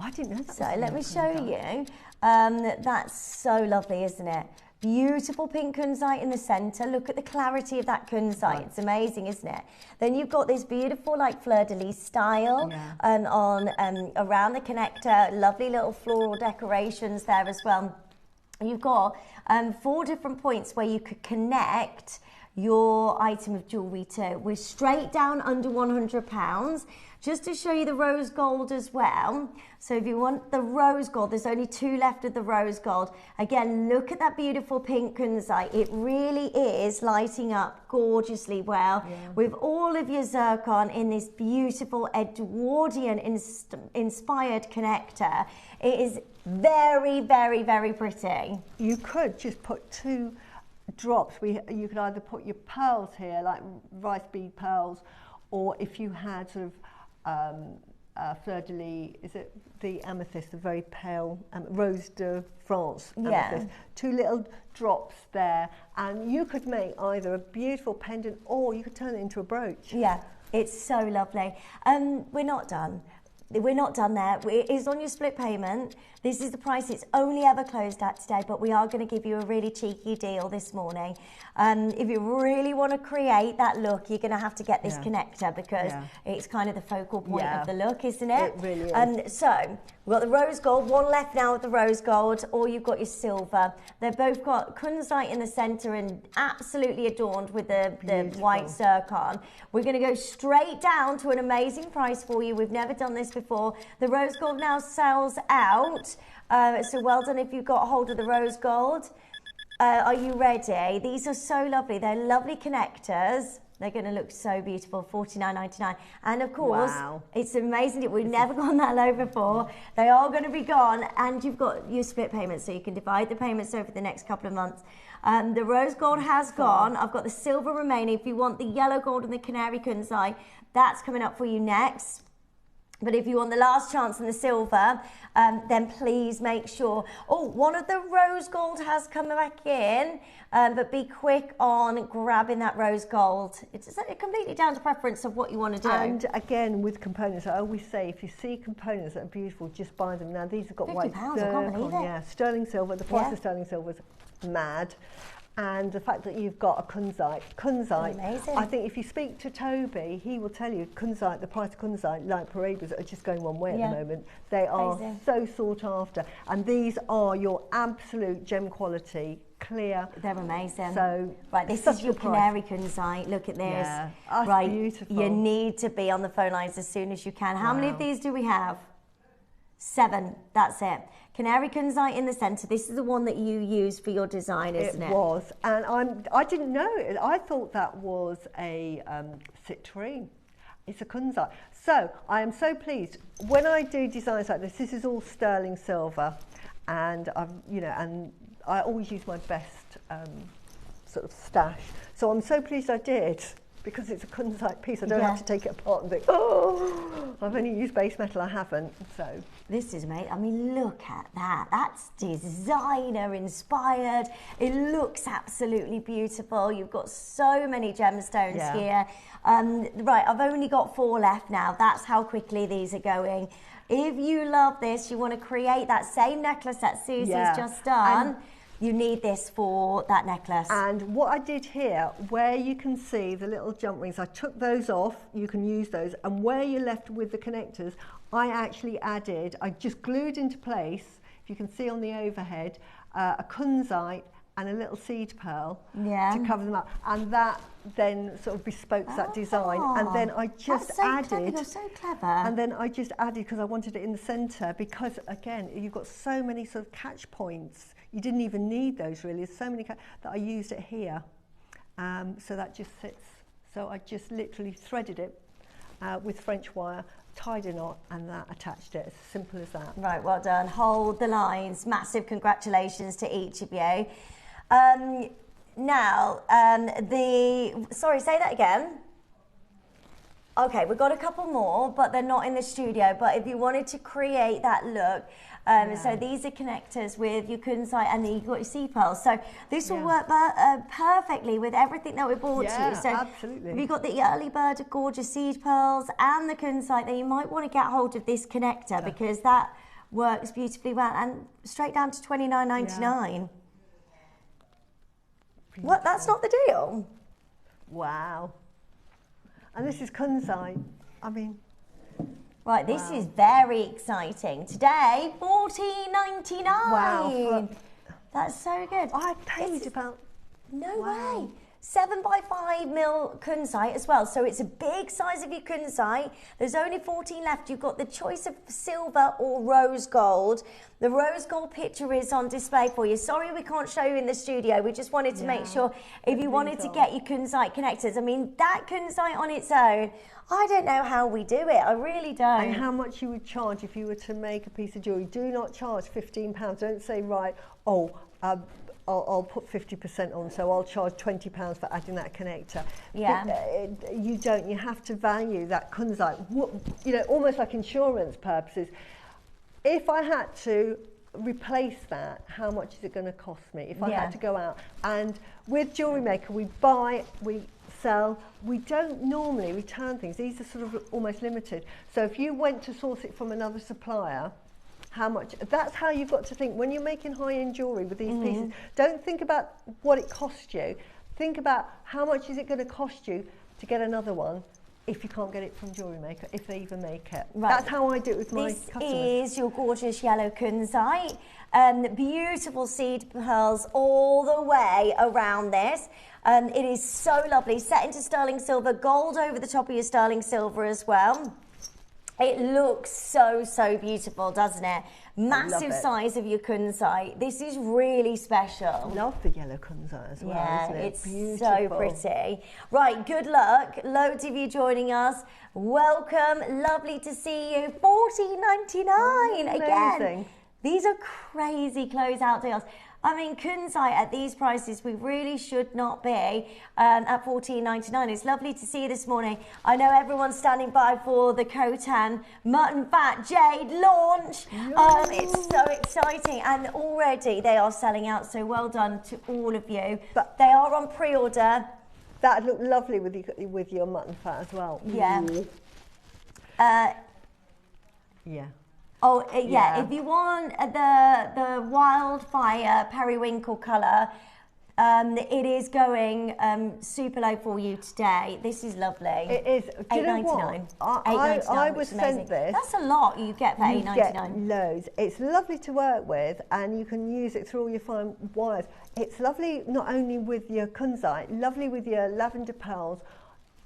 I didn't know that. So let me show you. That's so lovely, isn't it? Beautiful pink kunzite in the centre. Look at the clarity of that kunzite. It's amazing, isn't it? Then you've got this beautiful like fleur-de-lis style on around the connector. Lovely little floral decorations there as well. You've got 4 different points where you could connect your item of jewellery to. We're straight down under £100. Just to show you the rose gold as well. So if you want the rose gold, there's only 2 left of the rose gold. Again, look at that beautiful pink kunzite. It really is lighting up gorgeously well with all of your zircon in this beautiful Edwardian inspired connector. It is very, very, very pretty. You could just put 2 drops. You could either put your pearls here, like rice bead pearls, or if you had sort of fleur-de-lis, is it the amethyst, the very pale Rose de France amethyst. 2 little drops there, and you could make either a beautiful pendant or you could turn it into a brooch. Yeah, it's so lovely. We're not done. We're not done there. It is on your split payment. This is the price it's only ever closed at today, but we are going to give you a really cheeky deal this morning. If you really want to create that look, you're going to have to get this connector because it's kind of the focal point of the look, isn't it? It really is. So we've got the rose gold, 1 left now with the rose gold, or you've got your silver. They've both got kunzite in the centre and absolutely adorned with the white zircon. We're going to go straight down to an amazing price for you. We've never done this before. The rose gold now sells out. So well done if you got hold of the rose gold. Are you ready? These are so lovely. They're lovely connectors. They're going to look so beautiful, $49.99. And of course, it's amazing. We've never gone that low before. They are going to be gone. And you've got your split payments, so you can divide the payments over the next couple of months. The rose gold has gone. I've got the silver remaining. If you want the yellow gold and the canary kunzite, that's coming up for you next. But if you want the last chance in the silver, then please make sure. Oh, one of the rose gold has come back in, but be quick on grabbing that rose gold. It's completely down to preference of what you want to do. And again, with components, I always say, if you see components that are beautiful, just buy them. Now, these have got white £50, I can't believe it. Yeah, sterling silver. The price of sterling silver is mad. And the fact that you've got a kunzite, amazing. I think if you speak to Toby, he will tell you kunzite, the price of kunzite, like Parabas, are just going one way at the moment. They are so sought after. And these are your absolute gem quality, clear. They're amazing. So, right, this is your canary kunzite. Look at this. Yeah, that's right, beautiful. You need to be on the phone lines as soon as you can. How many of these do we have? 7, that's it. Canary kunzite in the centre. This is the one that you use for your design, isn't it? It was, and I didn't know it. I thought that was a citrine. It's a kunzite. So I am so pleased when I do designs like this. This is all sterling silver, and and I always use my best sort of stash. So I'm so pleased I did. Because it's a kunzite piece, I don't have to take it apart and think, oh, I've only used base metal, I haven't, so. This is amazing. I mean, look at that. That's designer inspired. It looks absolutely beautiful. You've got so many gemstones here. Right, I've only got 4 left now. That's how quickly these are going. If you love this, you want to create that same necklace that Susie's just done, you need this for that necklace. And what I did here, where you can see the little jump rings, I took those off, you can use those, and where you're left with the connectors, I actually added, I just glued into place, if you can see on the overhead, a kunzite and a little seed pearl to cover them up, and that then sort of bespokes that design. And then I just added, you're so clever. And then I just added, because I wanted it in the centre, because again, you've got so many sort of catch points. You didn't even need those really. There's so many that I used it here, so that just sits. So I just literally threaded it with French wire, tied a knot, and that attached it. As simple as that. Right, well done. Hold the lines. Massive congratulations to each of you. Now, sorry, say that again. Okay, we've got a couple more, but they're not in the studio. But if you wanted to create that look, so these are connectors with your kunzite, and then you've got your seed pearls. So this will work perfectly with everything that we bought you. So absolutely. If you've got the early bird gorgeous seed pearls and the kunzite, then you might want to get hold of this connector because that works beautifully well, and straight down to $29.99. What? That's not the deal. Wow. And this is kunzite. I mean, right, this is very exciting. Today, $14.99. Wow. That's so good. I paid about... No way. 7x5mm kunzite as well. So it's a big size of your kunzite. There's only 14 left. You've got the choice of silver or rose gold. The rose gold picture is on display for you. Sorry we can't show you in the studio. We just wanted to make sure if you wanted to get your kunzite connectors. I mean, that kunzite on its own, I don't know how we do it. I really don't. And how much you would charge if you were to make a piece of jewellery. Do not charge £15. Don't say, right, I'll put 50% on, so I'll charge £20 for adding that connector. Yeah. You don't. You have to value that kunzite. You know, almost like insurance purposes. If I had to replace that, how much is it going to cost me? If I had to go out, and with JewelleryMaker, we buy, we sell. We don't normally return things. These are sort of almost limited. So if you went to source it from another supplier, how much, that's how you've got to think. When you're making high-end jewellery with these pieces, don't think about what it cost you. Think about how much is it going to cost you to get another one if you can't get it from JewelleryMaker, if they even make it. Right. That's how I do it with my customers. This is your gorgeous yellow kunzite. Beautiful seed pearls all the way around this. It is so lovely. Set into sterling silver, gold over the top of your sterling silver as well. It looks so, so beautiful, doesn't it? Massive size of your kunzite. This is really special. Love the yellow kunzite as well, isn't it? It's beautiful. So pretty. Right, good luck. Loads of you joining us. Welcome. Lovely to see you. $14.99 again. These are crazy closeout deals. I mean, kunzite at these prices, we really should not be at $14.99. It's lovely to see you this morning. I know everyone's standing by for the Khotan Mutton Fat Jade launch. It's so exciting, and already they are selling out, so well done to all of you. But they are on pre-order. That'd look lovely with your mutton fat as well. Yeah. Yeah. Oh, if you want the wildfire periwinkle colour, it is going super low for you today. This is lovely. It is. $8.99. I was sent this. That's a lot you get for $8.99. You get loads. It's lovely to work with, and you can use it through all your fine wires. It's lovely not only with your kunzite, lovely with your lavender pearls,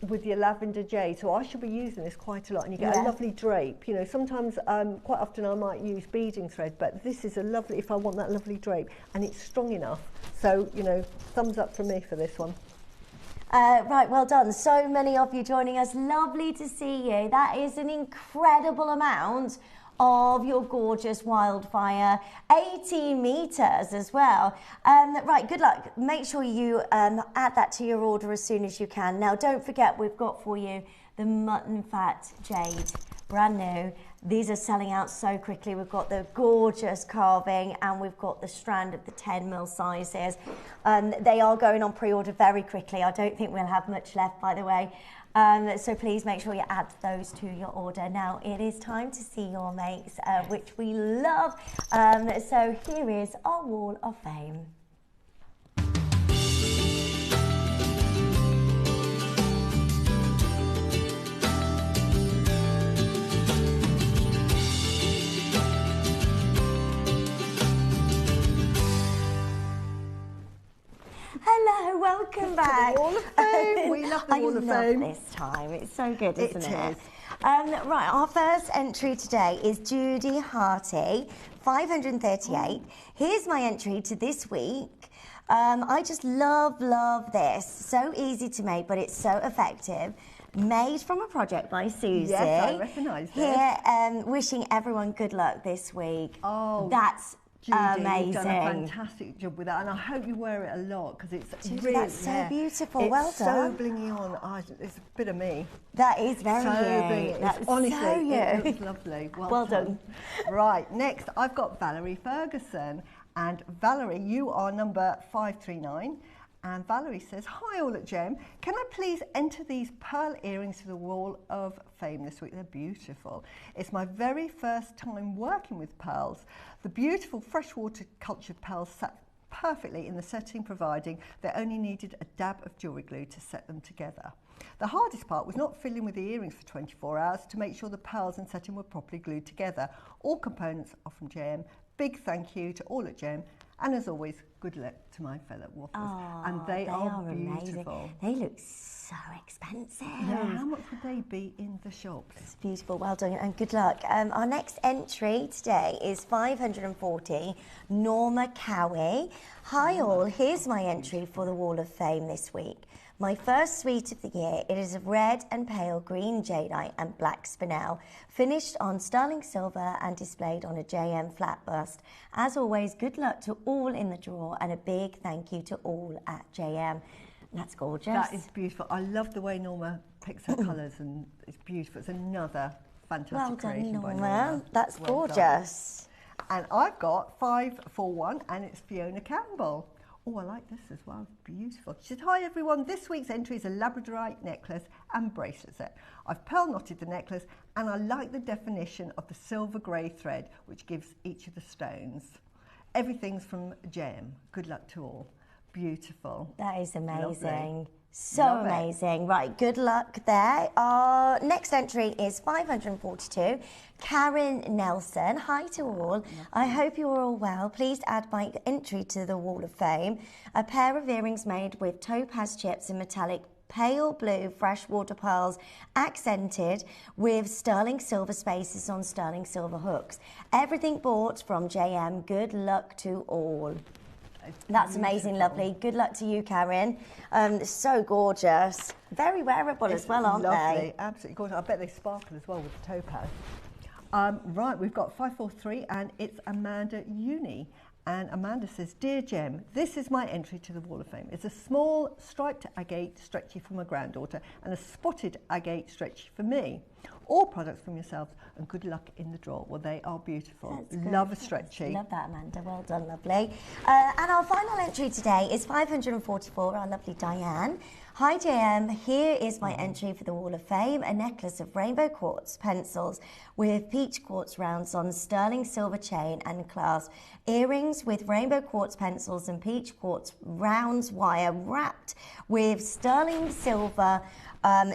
with your lavender jade, so I should be using this quite a lot, and you get a lovely drape. You know, sometimes quite often I might use beading thread, but this is a lovely, if I want that lovely drape, and it's strong enough. So, you know, thumbs up from me for this one. Right, well done. So many of you joining us. Lovely to see you. That is an incredible amount of your gorgeous wildfire, 18 meters as well. Right, good luck. Make sure you add that to your order as soon as you can. Now, don't forget, we've got for you the Mutton Fat Jade, brand new. These are selling out so quickly. We've got the gorgeous carving, and we've got the strand of the 10mm sizes. They are going on pre-order very quickly. I don't think we'll have much left, by the way. So please make sure you add those to your order. Now it is time to see your makes, which we love. So here is our Wall of Fame. Hello, welcome back. The Wall of Fame. We love the Wall of Fame. I love this time. It's so good, isn't it? It is. Right, our first entry today is Judy Harty, 538. Here's my entry to this week. I just love this. So easy to make, but it's so effective. Made from a project by Susie. Yes, I recognise this. Here, wishing everyone good luck this week. Oh, that's Judy, amazing. you've done a fantastic job with that, and I hope you wear it a lot because it's Judy, really that's so beautiful. It's Well done. so blingy on. It's a bit of me. That is very So you. blingy. That's Honestly, so you. it looks lovely. Well done. Right, next I've got Valerie Ferguson, and Valerie, you are number 539. And Valerie says, hi all at Gem, can I please enter these pearl earrings to the Wall of Fame this week? They're beautiful. It's my very first time working with pearls. The beautiful freshwater cultured pearls sat perfectly in the setting, providing they only needed a dab of jewellery glue to set them together. The hardest part was not fiddling with the earrings for 24 hours to make sure the pearls and setting were properly glued together. All components are from JM. Big thank you to all at JM. And as always, good luck to my fellow waffles. Oh, and they are beautiful. Amazing. They look so expensive. Yeah, how much would they be in the shops? It's beautiful, well done, and good luck. Our next entry today is 540, Norma Cowie. Hi all, here's my entry for the Wall of Fame this week. My first suite of the year, it is of red and pale green jadeite and black spinel, finished on sterling silver and displayed on a JM flat bust. As always, good luck to all in the draw and a big thank you to all at JM. That's gorgeous. That is beautiful. I love the way Norma picks her colours, and it's beautiful. It's another fantastic Well done, creation by Norma. Norma. That's Well done. gorgeous. And I've got 541, and it's Fiona Campbell. Oh, I like this as well. Beautiful. She said, hi everyone. This week's entry is a labradorite necklace and bracelet set. I've pearl knotted the necklace, and I like the definition of the silver grey thread, which gives each of the stones. Everything's from JM. Good luck to all. Beautiful. That is amazing. Lovely. So Love it. amazing. Right, good luck there. Our next entry is 542, Karen Nelson. Hi to all. I hope you are all well. Please add my entry to the Wall of Fame. A pair of earrings made with topaz chips and metallic pale blue freshwater pearls, accented with sterling silver spaces on sterling silver hooks. Everything bought from JM. Good luck to all. That's amazing, lovely. Good luck to you, Karen. So gorgeous. Very wearable as well, aren't lovely. they? Absolutely gorgeous. I bet they sparkle as well with the topaz. Right, we've got 543, and it's Amanda Uni. And Amanda says, Dear Gem, this is my entry to the Wall of Fame. It's a small striped agate stretchy for my granddaughter and a spotted agate stretchy for me. All products from yourselves, and good luck in the draw. Well, they are beautiful. That's good. Love a stretchy. Love that, Amanda. Well done, lovely. And our final entry today is 544, our lovely Diane. Hi JM, here is my entry for the Wall of Fame, a necklace of rainbow quartz pencils with peach quartz rounds on sterling silver chain and clasp, earrings with rainbow quartz pencils and peach quartz rounds wire wrapped with sterling silver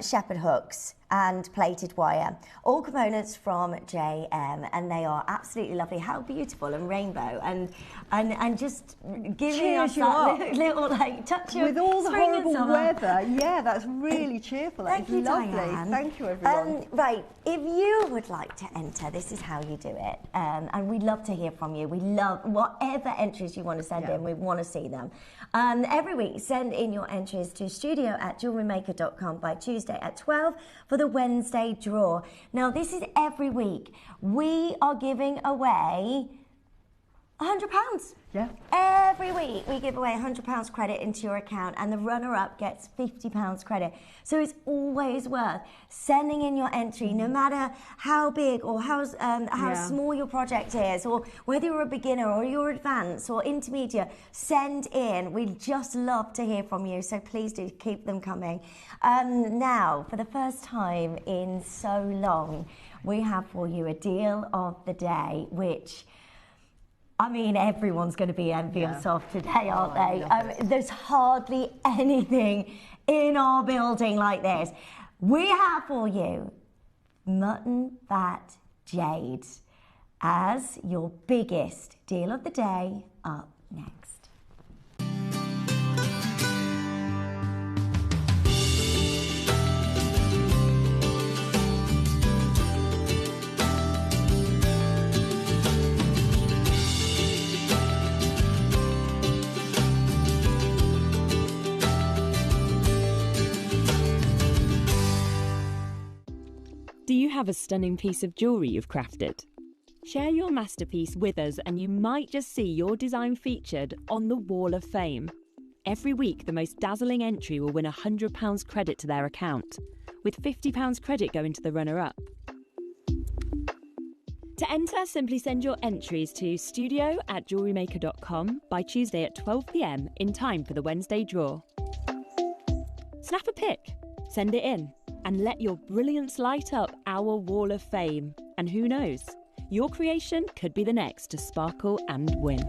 shepherd hooks and plated wire. All components from JM, and they are absolutely lovely. How beautiful and rainbow, and just giving us that little like touch of with all the spring and horrible summer. weather. Yeah, that's really cheerful. Thank you, lovely. Diane. Thank you, everyone. Right, if you would like to enter, this is how you do it. And we'd love to hear from you. We love whatever entries you want to send in. We want to see them. Every week, send in your entries to studio@JewelleryMaker.com by Tuesday at 12 for the Wednesday draw. Now, this is every week. We are giving away £100. Yeah. Every week we give away £100 credit into your account, and the runner-up gets £50 credit. So it's always worth sending in your entry, no matter how big or how small your project is, or whether you're a beginner or you're advanced or intermediate. Send in. We'd just love to hear from you. So please do keep them coming. Now, for the first time in so long, we have for you a deal of the day, which, I mean, everyone's going to be envious of today, aren't they? There's hardly anything in our building like this. We have for you mutton fat jade as your biggest deal of the day up next. Do you have a stunning piece of jewellery you've crafted? Share your masterpiece with us and you might just see your design featured on the Wall of Fame. Every week, the most dazzling entry will win £100 credit to their account, with £50 credit going to the runner-up. To enter, simply send your entries to studio@jewellerymaker.com by Tuesday at 12 p.m. in time for the Wednesday draw. Snap a pic, send it in, and let your brilliance light up our Wall of Fame. And who knows, your creation could be the next to sparkle and win.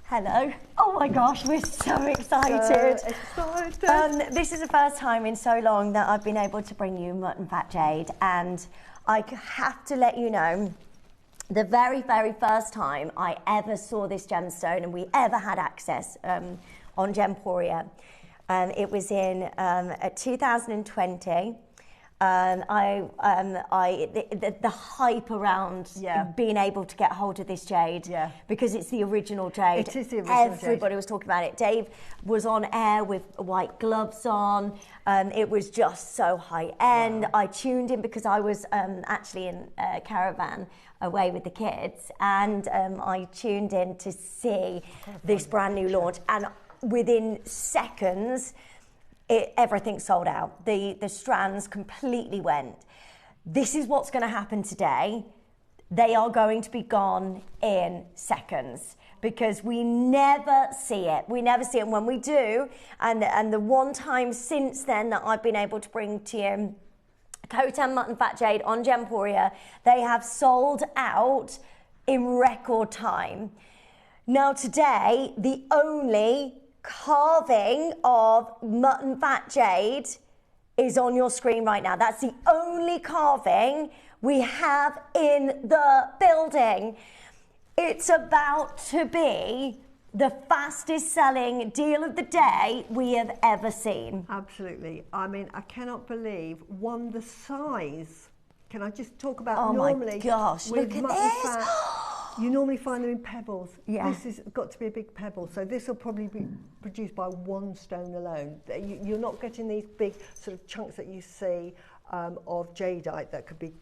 Hello. Oh my gosh, we're so excited. This is the first time in so long that I've been able to bring you mutton fat jade, and I have to let you know, the very, very first time I ever saw this gemstone and we ever had access on Gemporia, it was in 2020. The hype around being able to get hold of this jade, because it's the original jade. It is the original Everybody was talking about it. Dave was on air with white gloves on. It was just so high end. Wow. I tuned in because I was actually in a caravan away with the kids, and I tuned in to see this brand new launch, and within seconds, everything sold out. The strands completely went. This is what's going to happen today. They are going to be gone in seconds because we never see it. We never see it. And when we do, and the one time since then that I've been able to bring to you Khotan Mutton Fat Jade on Gemporia, they have sold out in record time. Now today, the only carving of mutton fat jade is on your screen right now. That's the only carving we have in the building. It's about to be the fastest selling deal of the day we have ever seen. Absolutely. I mean, I cannot believe, one, the size. Can I just talk about normally? Oh my gosh, look at this. Fat, you normally find them in pebbles. Yeah. This has got to be a big pebble. So this will probably be produced by one stone alone. You're not getting these big sort of chunks that you see of jadeite that could be as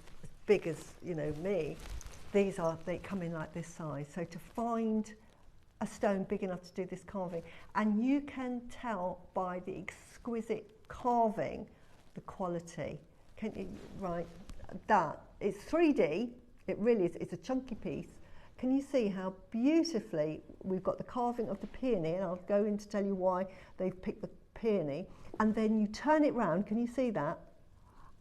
big as, you know, me. They come in like this size. So to find a stone big enough to do this carving, and you can tell by the exquisite carving, the quality. Can you, right, that is 3D. It really is. It's a chunky piece. Can you see how beautifully we've got the carving of the peony, and I'll go in to tell you why they've picked the peony, and then you turn it round. Can you see that?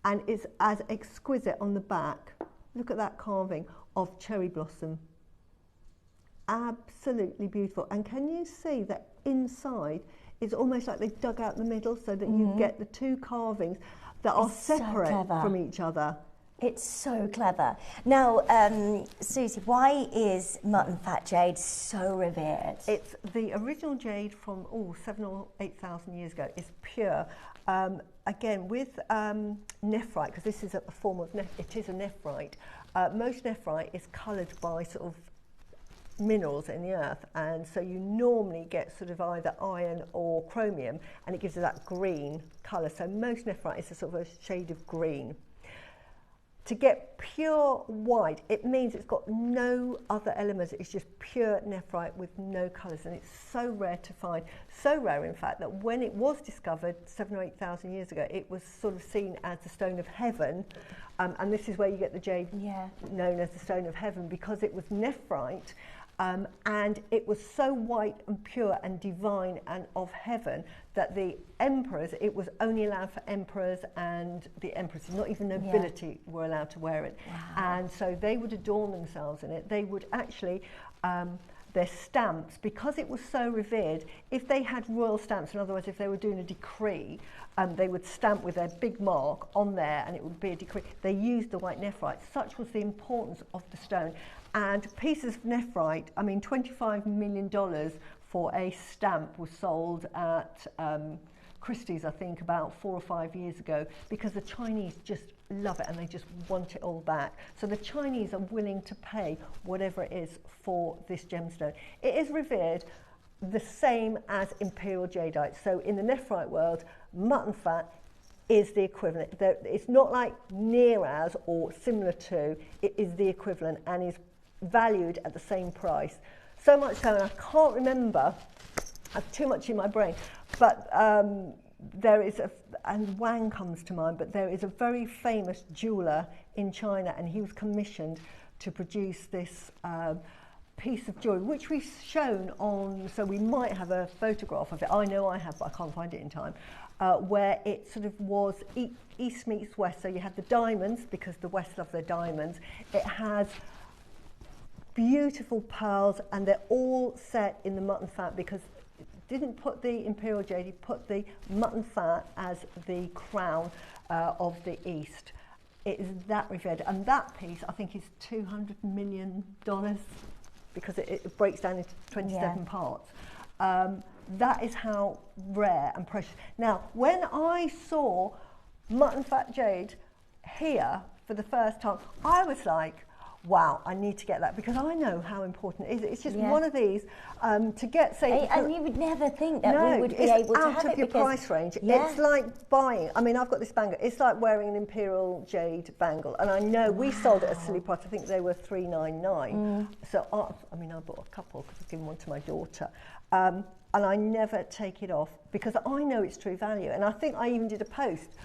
and it's as exquisite on the back. Look at that carving of cherry blossom. Absolutely beautiful. And can you see that inside is almost like they've dug out the middle so that you get the two carvings that are separate from each other. It's so clever. Now, Susie, why is mutton fat jade so revered? It's the original jade from 7,000 or 8,000 years ago. It's pure. Again, with nephrite, because this is a form of it is a nephrite. Most nephrite is coloured by sort of minerals in the earth, and so you normally get sort of either iron or chromium, and it gives you that green colour. So most nephrite is a sort of a shade of green. To get pure white, it means it's got no other elements. It's just pure nephrite with no colours, and it's so rare to find. So rare, in fact, that when it was discovered 7,000 or 8,000 years ago, it was sort of seen as the stone of heaven, and this is where you get the jade known as the stone of heaven, because it was nephrite. And it was so white and pure and divine and of heaven that the emperors, it was only allowed for emperors and the empresses, not even nobility were allowed to wear it. Wow. And so they would adorn themselves in it. They would actually, their stamps, because it was so revered, if they had royal stamps, in other words, if they were doing a decree, they would stamp with their big mark on there and it would be a decree. They used the white nephrite. Such was the importance of the stone. And pieces of nephrite, I mean, $25 million for a stamp was sold at Christie's, I think, about 4 or 5 years ago, because the Chinese just love it and they just want it all back. So the Chinese are willing to pay whatever it is for this gemstone. It is revered the same as imperial jadeite. So in the nephrite world, mutton fat is the equivalent. It's not like near as or similar to, it is the equivalent and is valued at the same price. So much so, and I can't remember, I have too much in my brain, but there is and Wang comes to mind, but there is a very famous jeweller in China, and he was commissioned to produce this piece of jewellery, which we've shown on, so we might have a photograph of it. I know I have, but I can't find it in time, where it sort of was East meets West. So you had the diamonds, because the West love their diamonds. It has beautiful pearls, and they're all set in the mutton fat, because it didn't put the imperial jade, he put the mutton fat as the crown of the East. It is that revered, and that piece I think is $200 million, because it breaks down into 27 parts. That is how rare and precious. Now, when I saw mutton fat jade here for the first time, I was like, wow, I need to get that, because I know how important it is. It's just one of these to get, say... And you would never think that we would be able to have it. It's out of your price range. It's like buying, I mean, I've got this bangle. It's like wearing an imperial jade bangle. And I know we sold it at a silly price. I think they were $399. So, I mean, I bought a couple because I've given one to my daughter. And I never take it off, because I know its true value. And I think I even did a post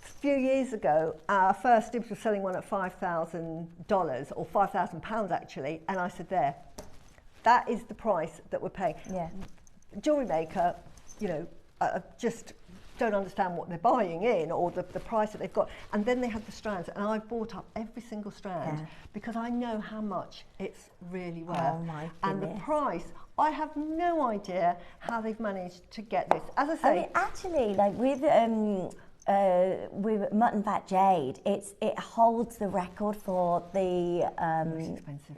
a few years ago. Our first dibs were selling one at $5,000 or £5,000 actually, and I said, there, that is the price that we're paying. JewelleryMaker, you know, just don't understand what they're buying in, or the price that they've got, and then they have the strands, and I've bought up every single strand because I know how much it's really worth. Oh my goodness. And the price, I have no idea how they've managed to get this. As I say, I mean, actually, like with mutton fat jade, it holds the record for the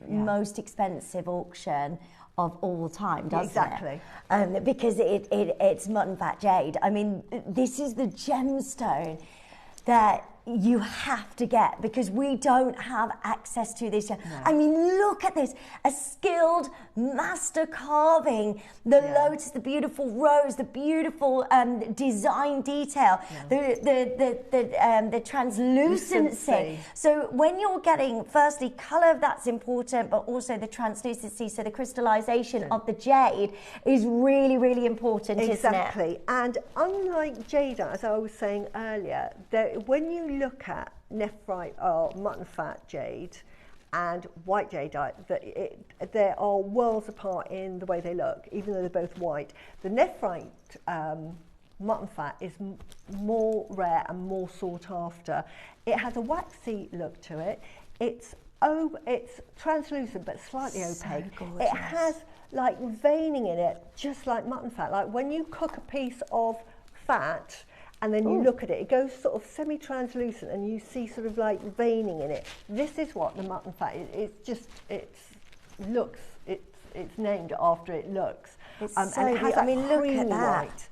most expensive auction of all time, doesn't it? Because it's mutton fat jade. I mean, this is the gemstone that you have to get, because we don't have access to this yet. I mean, look at this, a skilled master carving, the lotus, the beautiful rose, the beautiful design detail, the translucency. So when you're getting, firstly, colour, that's important, but also the translucency, so the crystallization of the jade is really, really important, isn't it? Exactly. And unlike jade, as I was saying earlier, when you look at nephrite or mutton fat jade and white jadeite, they are worlds apart in the way they look, even though they're both white. The nephrite mutton fat is more rare and more sought after. It has a waxy look to it. It's translucent but slightly opaque. It has like veining in it, just like mutton fat. Like when you cook a piece of fat and then you look at it, it goes sort of semi-translucent and you see sort of like veining in it. This is what the mutton fat is. It's named after it looks. It's and it has I mean, look at that. white.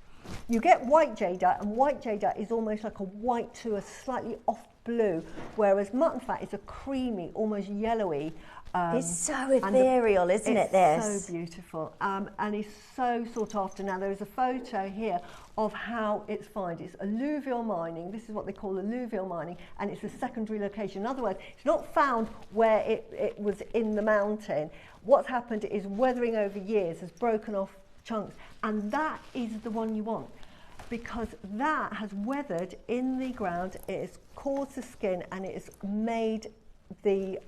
You get white jadeite, and white jadeite is almost like a white to a slightly off blue, whereas mutton fat is a creamy, almost yellowy. It's so ethereal, isn't it, this? It's so beautiful, and it's so sought after. Now, there is a photo here of how it's found. It's alluvial mining. This is what they call alluvial mining, and it's a secondary location. In other words, it's not found where it was in the mountain. What's happened is weathering over years has broken off chunks, and that is the one you want, because that has weathered in the ground. It has caused the skin, and it has made the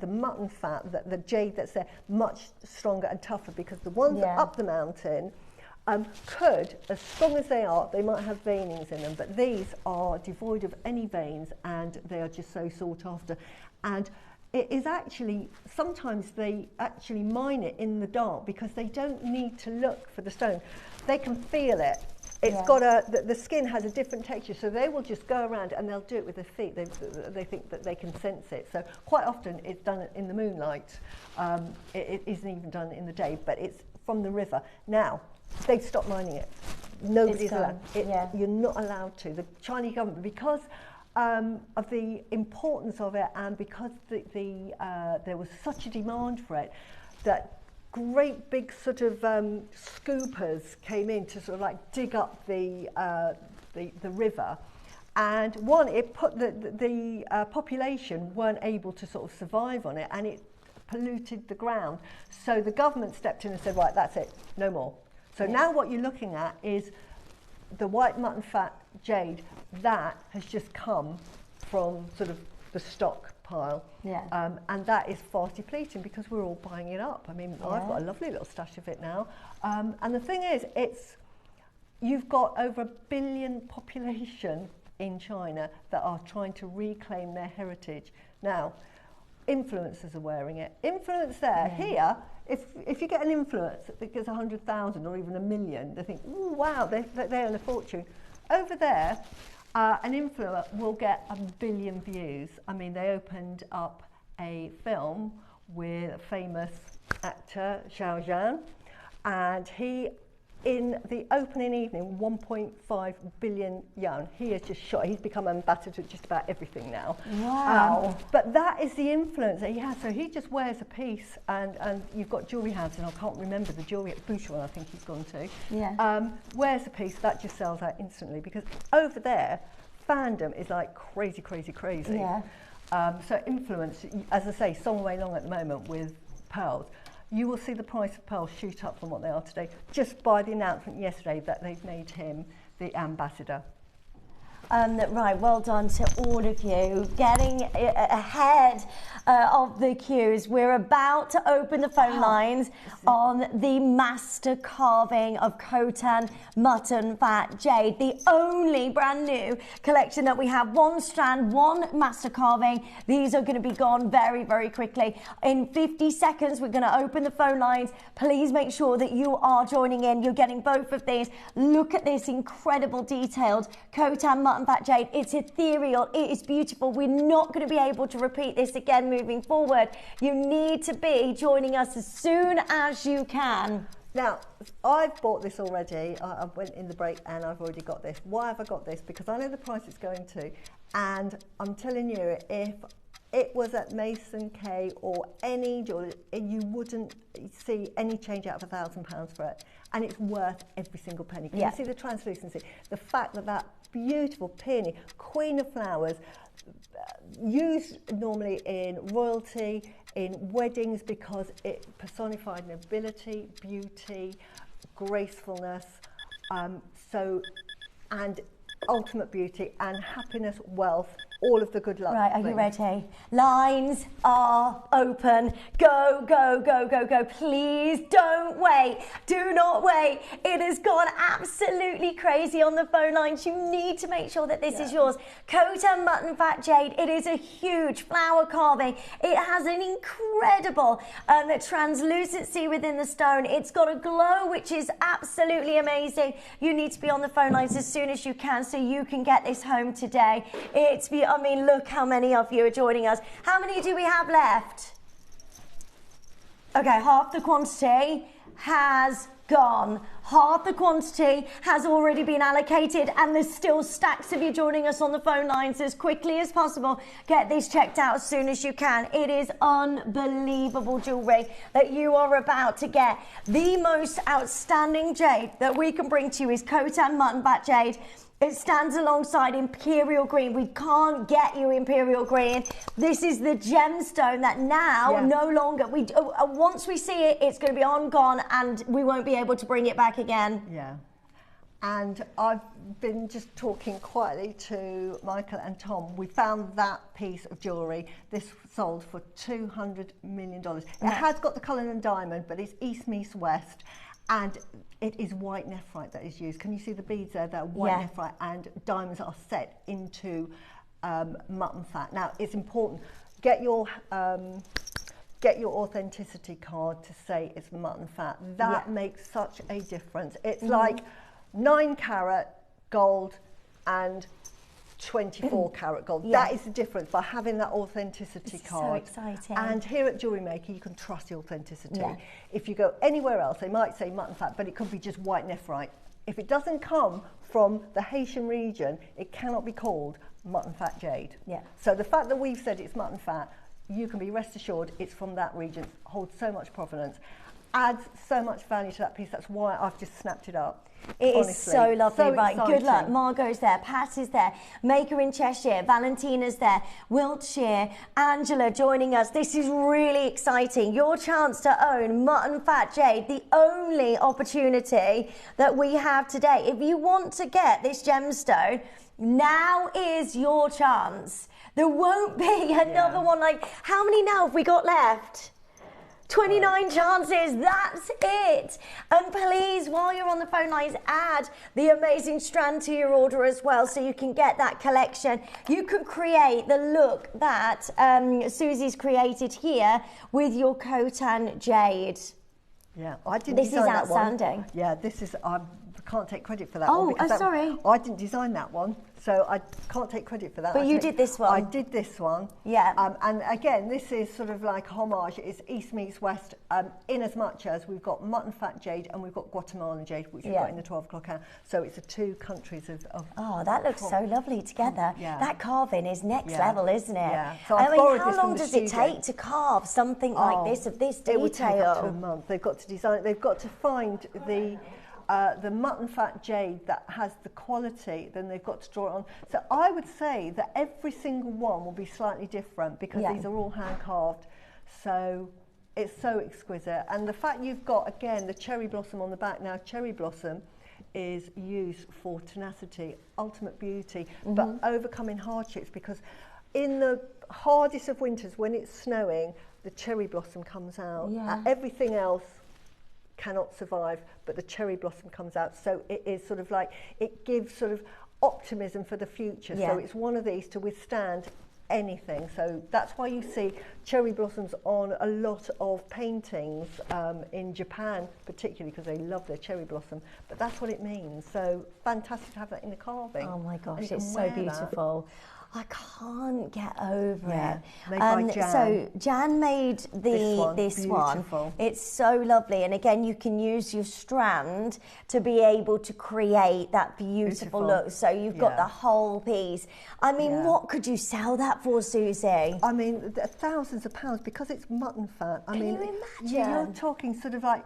mutton fat, the jade that's there, much stronger and tougher, because the ones up the mountain could, as strong as they are, they might have veinings in them, but these are devoid of any veins, and they are just so sought after. And it is actually, sometimes they actually mine it in the dark because they don't need to look for the stone. They can feel it. It's got the skin has a different texture, so they will just go around and they'll do it with their feet. They think that they can sense it. So quite often it's done in the moonlight. It isn't even done in the day, but it's from the river. Now, they've stopped mining it. Nobody's allowed. You're not allowed to. The Chinese government, because of the importance of it, and because there was such a demand for it, that great big sort of scoopers came in to sort of like dig up the river, and it put the population weren't able to sort of survive on it, and it polluted the ground. So the government stepped in and said, right, that's it, no more. So now what you're looking at is the white mutton fat jade that has just come from sort of the stockpile. And that is fast depleting because we're all buying it up. I mean, I've got a lovely little stash of it now. And the thing is, you've got over 1 billion population in China that are trying to reclaim their heritage. Now, influencers are wearing it. Influence there, here, if you get an influence that gets 100,000 or even 1 million, they think, oh wow, they earn a fortune. Over there, an influencer will get 1 billion views. I mean, they opened up a film with a famous actor, Xiao Zhan, and he, in the opening evening, 1.5 billion yuan. He has just shot, he's become ambassador to just about everything now. Wow. But that is the influence that he has. So he just wears a piece, and you've got jewellery houses, and I can't remember the jewellery at Boucheron, I think he's gone to. Wears a piece, that just sells out instantly, because over there, fandom is like crazy, crazy, crazy. So influence, as I say, some way along at the moment with pearls. You will see the price of pearls shoot up from what they are today, just by the announcement yesterday that they've made him the ambassador. Right, well done to all of you, getting ahead of the queues. We're about to open the phone lines on the master carving of Khotan mutton fat jade, the only brand new collection that we have. 1 strand, 1 master carving. These are going to be gone very, very quickly. In 50 seconds, we're going to open the phone lines. Please make sure that you are joining in. You're getting both of these. Look at this incredible detailed Khotan mutton fat jade. It's ethereal, it is beautiful. We're not going to be able to repeat this again moving forward. You need to be joining us as soon as you can. Now, I've bought this already. I went in the break and I've already got this. Why have I got this? Because I know the price it's going to, and I'm telling you, if it was at Mason K or any jewellery, you wouldn't see any change out of £1,000 for it. And it's worth every single penny. Can you see the translucency? The fact that that beautiful peony, queen of flowers, used normally in royalty, in weddings, because it personified nobility, beauty, gracefulness. And ultimate beauty and happiness, wealth, all of the good luck. Right, are you things. ready? Lines are open. Go, go, go, go, go. Please don't wait. Do not wait. It has gone absolutely crazy on the phone lines. You need to make sure that this is yours. Khotan Mutton Fat Jade. It is a huge flower carving. It has an incredible translucency within the stone. It's got a glow which is absolutely amazing. You need to be on the phone lines as soon as you can so you can get this home today. I mean, look how many of you are joining us. How many do we have left? Okay, half the quantity has gone. Half the quantity has already been allocated, and there's still stacks of you joining us on the phone lines as quickly as possible. Get this checked out as soon as you can. It is unbelievable jewellery that you are about to get. The most outstanding jade that we can bring to you is Khotan Mutton Fat Jade. It stands alongside Imperial Green. We can't get you Imperial Green. This is the gemstone that now no longer, once we see it, it's going to be gone, and we won't be able to bring it back again. Yeah. And I've been just talking quietly to Michael and Tom. We found that piece of jewellery. This sold for $200 million. It has got the Cullinan diamond, but it's East meets West. And it is white nephrite that is used. Can you see the beads there? They're white nephrite, and diamonds are set into mutton fat. Now, it's important. Get your authenticity card to say it's mutton fat. That makes such a difference. It's like 9 carat gold and 24 karat gold. That is the difference by having that authenticity card. So exciting. And here at JewelleryMaker, you can trust the authenticity. If you go anywhere else, they might say mutton fat, but it could be just white nephrite. If it doesn't come from the Haitian region, it cannot be called mutton fat jade. So the fact that we've said it's mutton fat, you can be rest assured it's from that region, holds so much provenance, adds so much value to that piece. That's why I've just snapped it up. It is so lovely. So right, exciting. Good luck. Margot's there, Pat is there, Maker in Cheshire, Valentina's there, Wiltshire, Angela joining us. This is really exciting. Your chance to own Mutton Fat Jade, the only opportunity that we have today. If you want to get this gemstone, now is your chance. There won't be another one. Like, how many now have we got left? 29 chances, that's it. And please, while you're on the phone lines, add the amazing strand to your order as well, so you can get that collection. You can create the look that Susie's created here with your Khotan jade. Yeah, I didn't design that one. This is outstanding. Yeah, this is, I can't take credit for that one. because sorry. I didn't design that one, so I can't take credit for that. But you did this one. I did this one. Yeah. And again, this is sort of like homage. It's East meets West, in as much as we've got mutton fat jade and we've got Guatemalan jade, which we've got in the 12 o'clock hour. So it's the 2 countries of oh, that looks so lovely together. That carving is next level, isn't it? Yeah. So I mean, how long does it take to carve something like this, of this detail? It would take up to a month. They've got to design it. They've got to find the mutton fat jade that has the quality, then they've got to draw it on. So I would say that every single one will be slightly different because these are all hand carved. So it's so exquisite. And the fact you've got, again, the cherry blossom on the back. Now, cherry blossom is used for tenacity, ultimate beauty, but overcoming hardships, because in the hardest of winters, when it's snowing, the cherry blossom comes out. Everything else cannot survive, but the cherry blossom comes out. So it is sort of like, it gives sort of optimism for the future. So it's one of these to withstand anything. So that's why you see cherry blossoms on a lot of paintings in Japan, particularly because they love their cherry blossom. But that's what it means. So fantastic to have that in the carving. Oh my gosh, it's so beautiful. I can't get over it. Made by Jan. So Jan made this one. It's so lovely, and again, you can use your strand to be able to create that beautiful look. So you've got the whole piece. I mean, what could you sell that for, Susie? I mean, thousands of pounds, because it's mutton fat. Can you imagine? You're talking sort of like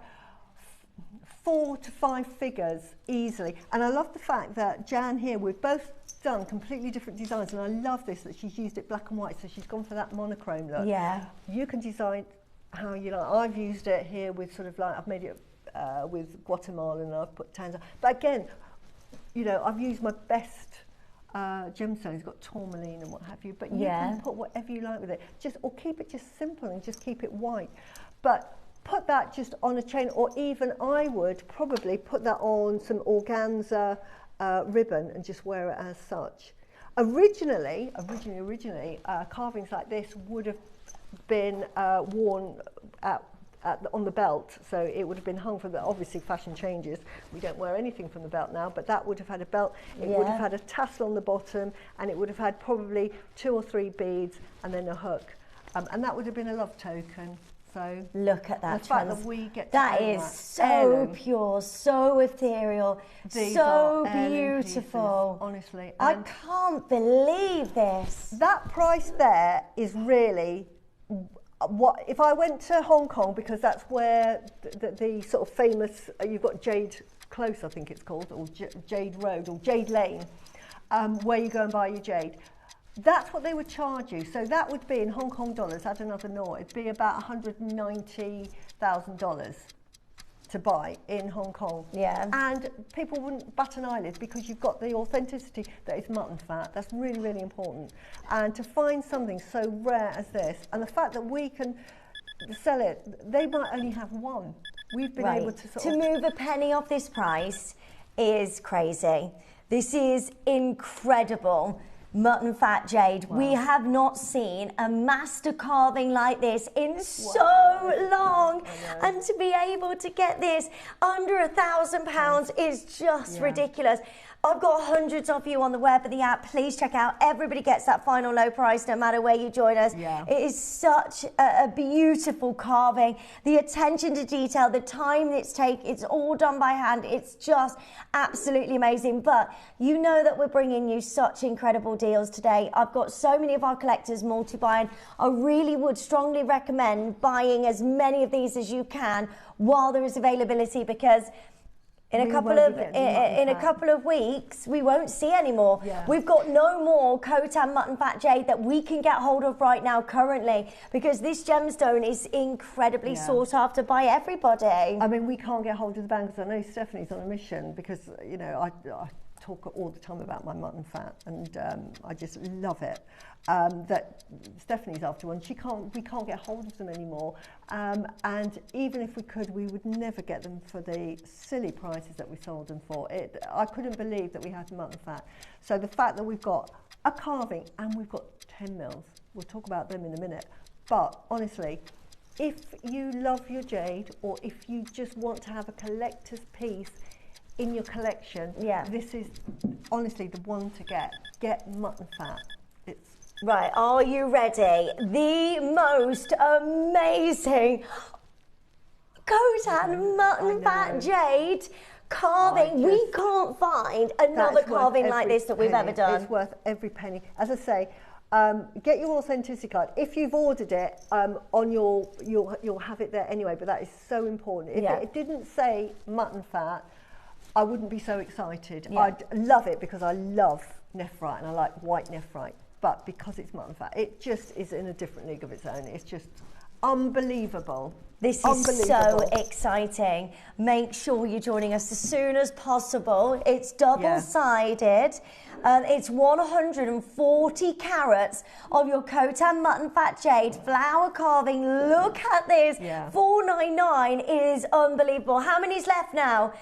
4 to 5 figures easily. And I love the fact that Jan here, we've both done completely different designs, and I love this that she's used it black and white, so she's gone for that monochrome look. You can design how you like. I've used it here with sort of like, I've made it with Guatemala and I've put tans on. But again, you know, I've used my best gemstones. It's got tourmaline and what have you, but you can put whatever you like with it. Or keep it just simple and just keep it white. But put that just on a chain, or even I would probably put that on some organza ribbon and just wear it as such. Originally, carvings like this would have been worn on the belt, so it would have been hung from the, obviously fashion changes, we don't wear anything from the belt now, but that would have had a belt, it would have had a tassel on the bottom, and it would have had probably 2 or 3 beads and then a hook, and that would have been a love token. So look at that, the fact that we get to that is so pure, so ethereal, so beautiful. Pieces, honestly, I can't believe this. That price there is really what if I went to Hong Kong, because that's where the sort of famous, you've got Jade Close, I think it's called, or Jade Road or Jade Lane, where you go and buy your jade. That's what they would charge you. So that would be in Hong Kong dollars, add another naught, it'd be about $190,000 to buy in Hong Kong. Yeah. And people wouldn't bat an eyelid, because you've got the authenticity that is mutton fat. That's really, really important. And to find something so rare as this, and the fact that we can sell it, they might only have one. We've been able to move a penny off this price is crazy. This is incredible. Mutton fat jade. Wow. We have not seen a master carving like this in so long, and to be able to get this under £1,000 is just ridiculous. I've got hundreds of you on the web and the app. Please check out. Everybody gets that final low price no matter where you join us. Yeah. It is such a beautiful carving. The attention to detail, the time it's all done by hand. It's just absolutely amazing. But you know that we're bringing you such incredible deals today. I've got so many of our collectors multi-buying. I really would strongly recommend buying as many of these as you can while there is availability, because in a couple of weeks, we won't see any more. Yeah. We've got no more Khotan mutton fat jade that we can get hold of right now currently, because this gemstone is incredibly sought after by everybody. I mean, we can't get hold of the bangles. I know Stephanie's on a mission, because, you know, I talk all the time about my mutton fat, and I just love it. That Stephanie's after one. We can't get hold of them anymore, and even if we could, we would never get them for the silly prices that we sold them for. I couldn't believe that we had mutton fat. So the fact that we've got a carving and we've got 10 mils, we'll talk about them in a minute, but honestly, if you love your jade, or if you just want to have a collector's piece in your collection, this is honestly the one to get. Get mutton fat. Right, are you ready? The most amazing Khotan mutton fat jade carving. We can't find another carving like this that we've ever done. It's worth every penny. As I say, get your authenticity card. If you've ordered it, you'll have it there anyway, but that is so important. If it didn't say mutton fat, I wouldn't be so excited. I'd love it, because I love nephrite and I like white nephrite. But because it's mutton fat, it just is in a different league of its own. It's just unbelievable. This is so exciting. Make sure you're joining us as soon as possible. It's double-sided. It's 140 carats of your Khotan mutton fat jade flower carving. Look at this. $499 is unbelievable. How many's left now?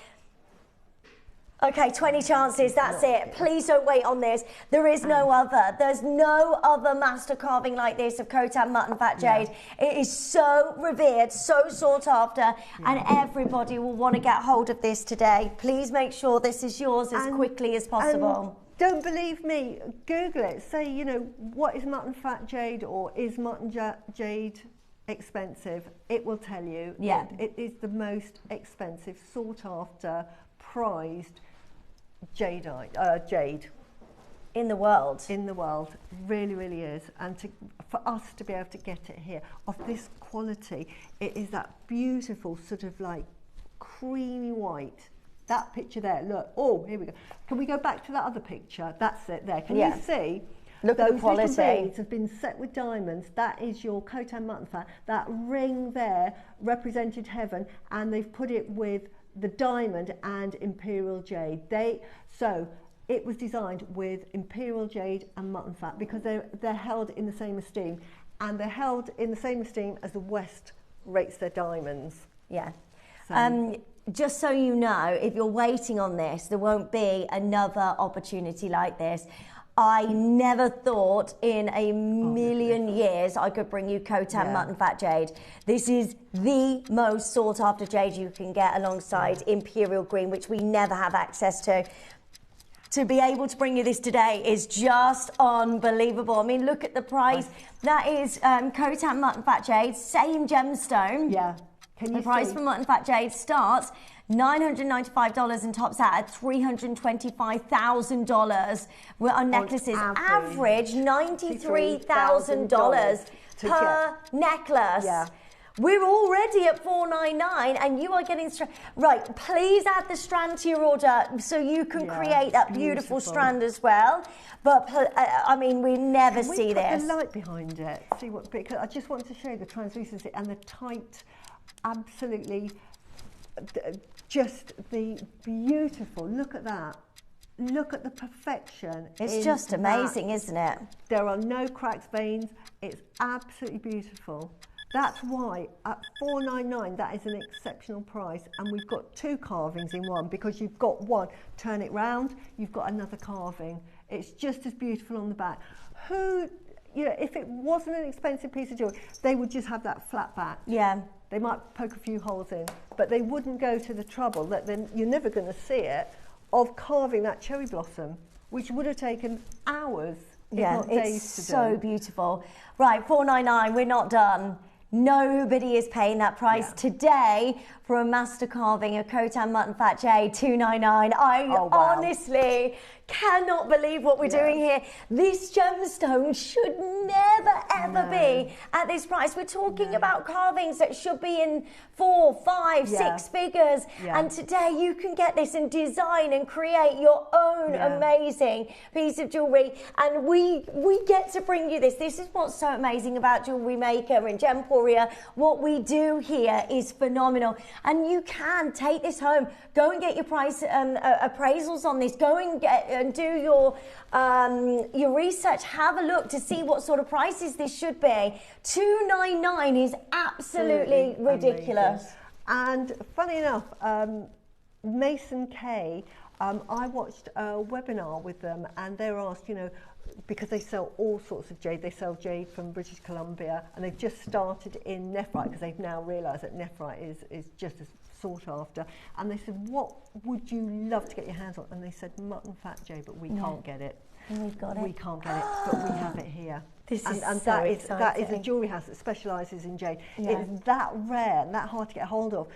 Okay, 20 chances, that's it. Please don't wait on this. There is no other. There's no other master carving like this of Khotan mutton fat jade. It is so revered, so sought after, and everybody will want to get hold of this today. Please make sure this is yours as quickly as possible. Don't believe me, Google it. Say, you know, what is mutton fat jade, or is mutton jade expensive? It will tell you. It is the most expensive, sought after, prized jade in the world. Really, really is. And for us to be able to get it here of this quality, it is that beautiful sort of like creamy white. That picture there, look. Oh, here we go. Can we go back to that other picture? That's it there. Can you see? Look at the quality. Those little beads have been set with diamonds. That is your Khotan mutton fat. That ring there represented heaven, and they've put it with the diamond and imperial jade. So it was designed with imperial jade and mutton fat because they're held in the same esteem, and they're held in the same esteem as the West rates their diamonds. Yeah. So, Just so you know, if you're waiting on this, there won't be another opportunity like this. I never thought in a million years I could bring you Khotan mutton fat jade. This is the most sought after jade you can get alongside imperial green, which we never have access to. To be able to bring you this today is just unbelievable. I mean, look at the price. That is Khotan mutton fat jade, same gemstone. yeah. Can you The price see? for mutton fat jade starts $995 and tops out at $325,000. Our necklaces average $93,000 per necklace. Yeah. We're already at $499 and you are getting right, please add the strand to your order so you can create that beautiful strand as well. But I mean, we never see this. Put the light behind it. See what, because I just want to show you the translucency and the tight, absolutely, just the beautiful. Look at that. Look at the perfection. It's just amazing, isn't it? There are no cracks, veins. It's absolutely beautiful. That's why at $499 that is an exceptional price, and we've got two carvings in one because you've got one, turn it round, you've got another carving. It's just as beautiful on the back. Who, you know, if it wasn't an expensive piece of jewellery, they would just have that flat back. Yeah. They might poke a few holes in, but they wouldn't go to the trouble that then you're never going to see it of carving that cherry blossom, which would have taken hours, if not days to do. It's so beautiful. Right, $499, we're not done. Nobody is paying that price today for a master carving of Khotan mutton fat jade, $299. I honestly cannot believe what we're doing here. This gemstone should never ever be at this price. We're talking about carvings that should be in 4, 5, 6 figures, and today you can get this and design and create your own amazing piece of jewellery, and we get to bring you this. This is what's so amazing about Jewellery Maker and Gemporia. What we do here is phenomenal, and you can take this home. Go and get your price appraisals on this. Go and get and do your research. Have a look to see what sort of prices this should be. $299 is absolutely ridiculous. And funny enough, Mason Kay, I watched a webinar with them, and they were asked, you know, because they sell all sorts of jade. They sell jade from British Columbia, and they've just started in nephrite because they've now realised that nephrite is just as sought after. And they said, what would you love to get your hands on? And they said, mutton fat jade, but we can't get it. We've got it. We can't get it, but we have it here. This is and so that exciting. is a jewellery house that specialises in jade. It's that rare and that hard to get hold of.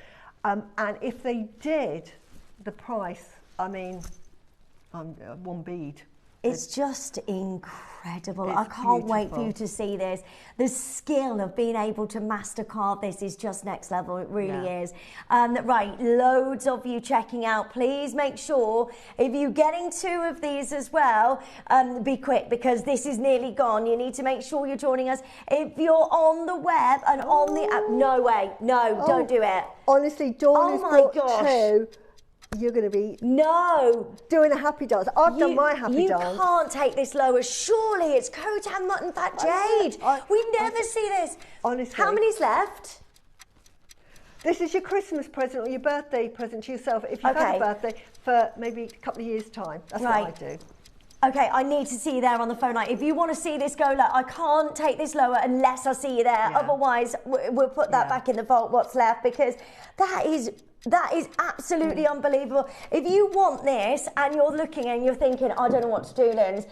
And if they did the price, I mean, one bead. It's just incredible. It's I can't wait for beautiful. you to see this. The skill of being able to master carve this is just next level. It really is. Right, loads of you checking out. Please make sure if you're getting 2 of these as well, be quick because this is nearly gone. You need to make sure you're joining us. If you're on the web and on the app, no way, no, don't do it. Honestly, Dawn has my got gosh. 2. You're going to be doing a happy dance. I've done my happy dance. You can't take this lower. Surely it's Khotan mutton fat jade. We never see this. Honestly. How many's left? This is your Christmas present or your birthday present to yourself if you've had a birthday for maybe a couple of years' time. That's what I do. Okay, I need to see you there on the phone line. If you want to see this go, like, I can't take this lower unless I see you there. Otherwise, we'll put that back in the vault, what's left, because that is absolutely unbelievable. If you want this and you're looking and you're thinking, I don't know what to do, Linz,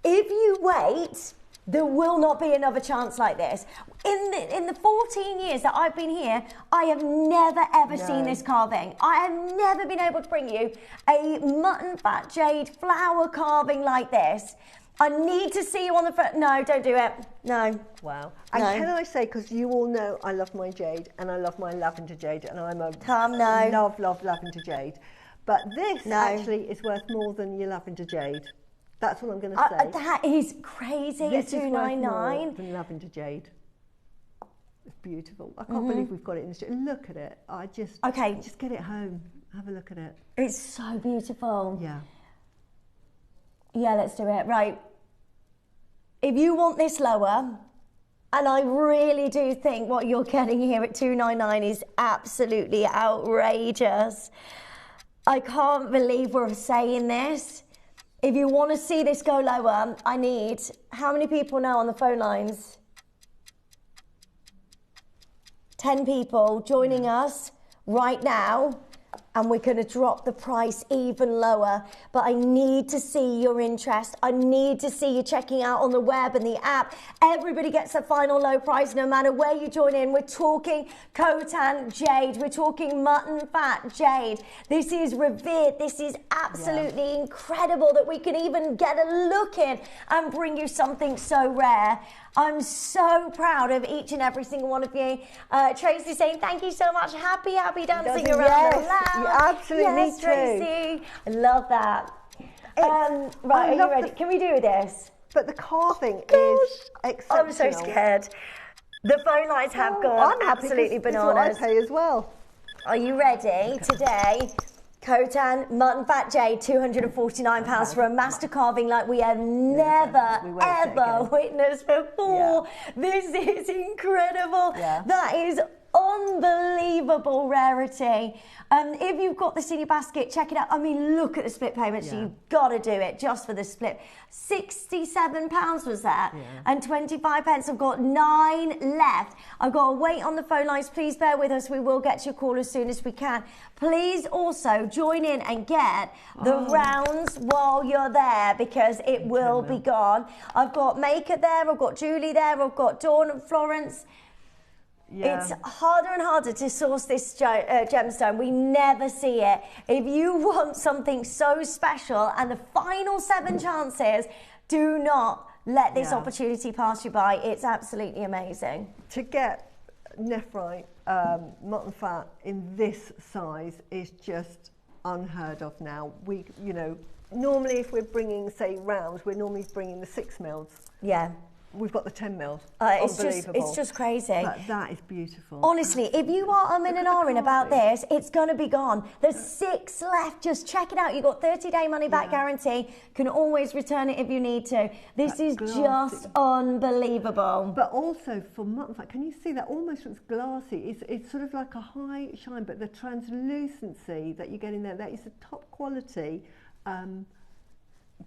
if you wait, there will not be another chance like this. In the 14 years that I've been here, I have never ever seen this carving. I have never been able to bring you a mutton fat jade flower carving like this. I need to see you on the front. No, don't do it. No. Wow. And can I say, because you all know I love my jade and I love my lavender jade, and I'm a love lavender jade. But this actually is worth more than your lavender jade. That's what I'm going to say. That is crazy. This is worth more $299. than lavender jade. It's beautiful. I can't believe we've got it in the studio. Look at it. Just get it home. Have a look at it. It's so beautiful. Yeah. Yeah, let's do it. Right. If you want this lower, and I really do think what you're getting here at $299 is absolutely outrageous. I can't believe we're saying this. If you want to see this go lower, I need, how many people now on the phone lines? 10 people joining us right now, and we're going to drop the price even lower. But I need to see your interest. I need to see you checking out on the web and the app. Everybody gets a final low price no matter where you join in. We're talking Khotan jade. We're talking mutton fat jade. This is revered. This is absolutely incredible that we can even get a look in and bring you something so rare. I'm so proud of each and every single one of you. Tracy saying thank you so much. Happy dancing around the lounge. You absolutely yes, to. Tracy. I love that. Right, are you ready? Can we do this? But the carving is exceptional. I'm so scared. The phone lines have gone absolutely bananas. This is what I pay as well. Are you ready? Today, Khotan mutton fat jade, £249 for a master carving like we have never ever witnessed before. This is incredible. That is unbelievable rarity. If you've got this in your basket, check it out. I mean, look at the split payments. You've got to do it just for the split. £67 was that, and 25 pence. I've got 9 left. I've got to wait on the phone lines. Please bear with us. We will get to your call as soon as we can. Please also join in and get the rounds while you're there, because it will be gone. I've got Maker there. I've got Julie there. I've got Dawn and Florence. It's harder and harder to source this gemstone. We never see it. If you want something so special and the final 7 chances, do not let this opportunity pass you by. It's absolutely amazing. To get nephrite mutton fat in this size is just unheard of now. We, you know, normally if we're bringing, say, rounds, we're normally bringing the 6 mils. Yeah. We've got the 10 mils. It's just crazy. But that is beautiful. Honestly, if you are umming and ahhing about this, it's going to be gone. There's 6 left. Just check it out. You've got 30-day money-back guarantee. Can always return it if you need to. This is just unbelievable. But also for mutton fat, can you see that almost looks glassy? It's sort of like a high shine, but the translucency that you get in there, that is the top quality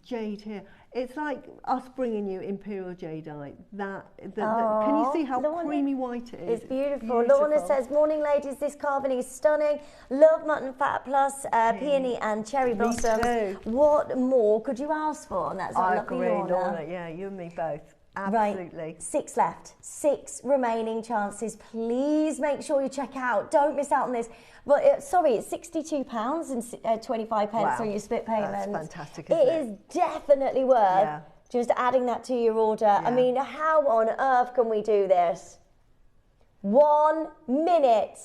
jade here. It's like us bringing you imperial jadeite. Can you see how creamy white it is? It's beautiful. Lorna says, morning ladies, this carving is stunning. Love mutton fat plus peony and cherry blossoms. Too. What more could you ask for? And that's I lovely, agree, Lorna. Yeah, you and me both. Absolutely. Right. 6 left. 6 remaining chances. Please make sure you check out. Don't miss out on this. But sorry, it's £62 and 25 pence on your split payment. That's fantastic, isn't it? It is definitely worth just adding that to your order. I mean, how on earth can we do this? 1 minute.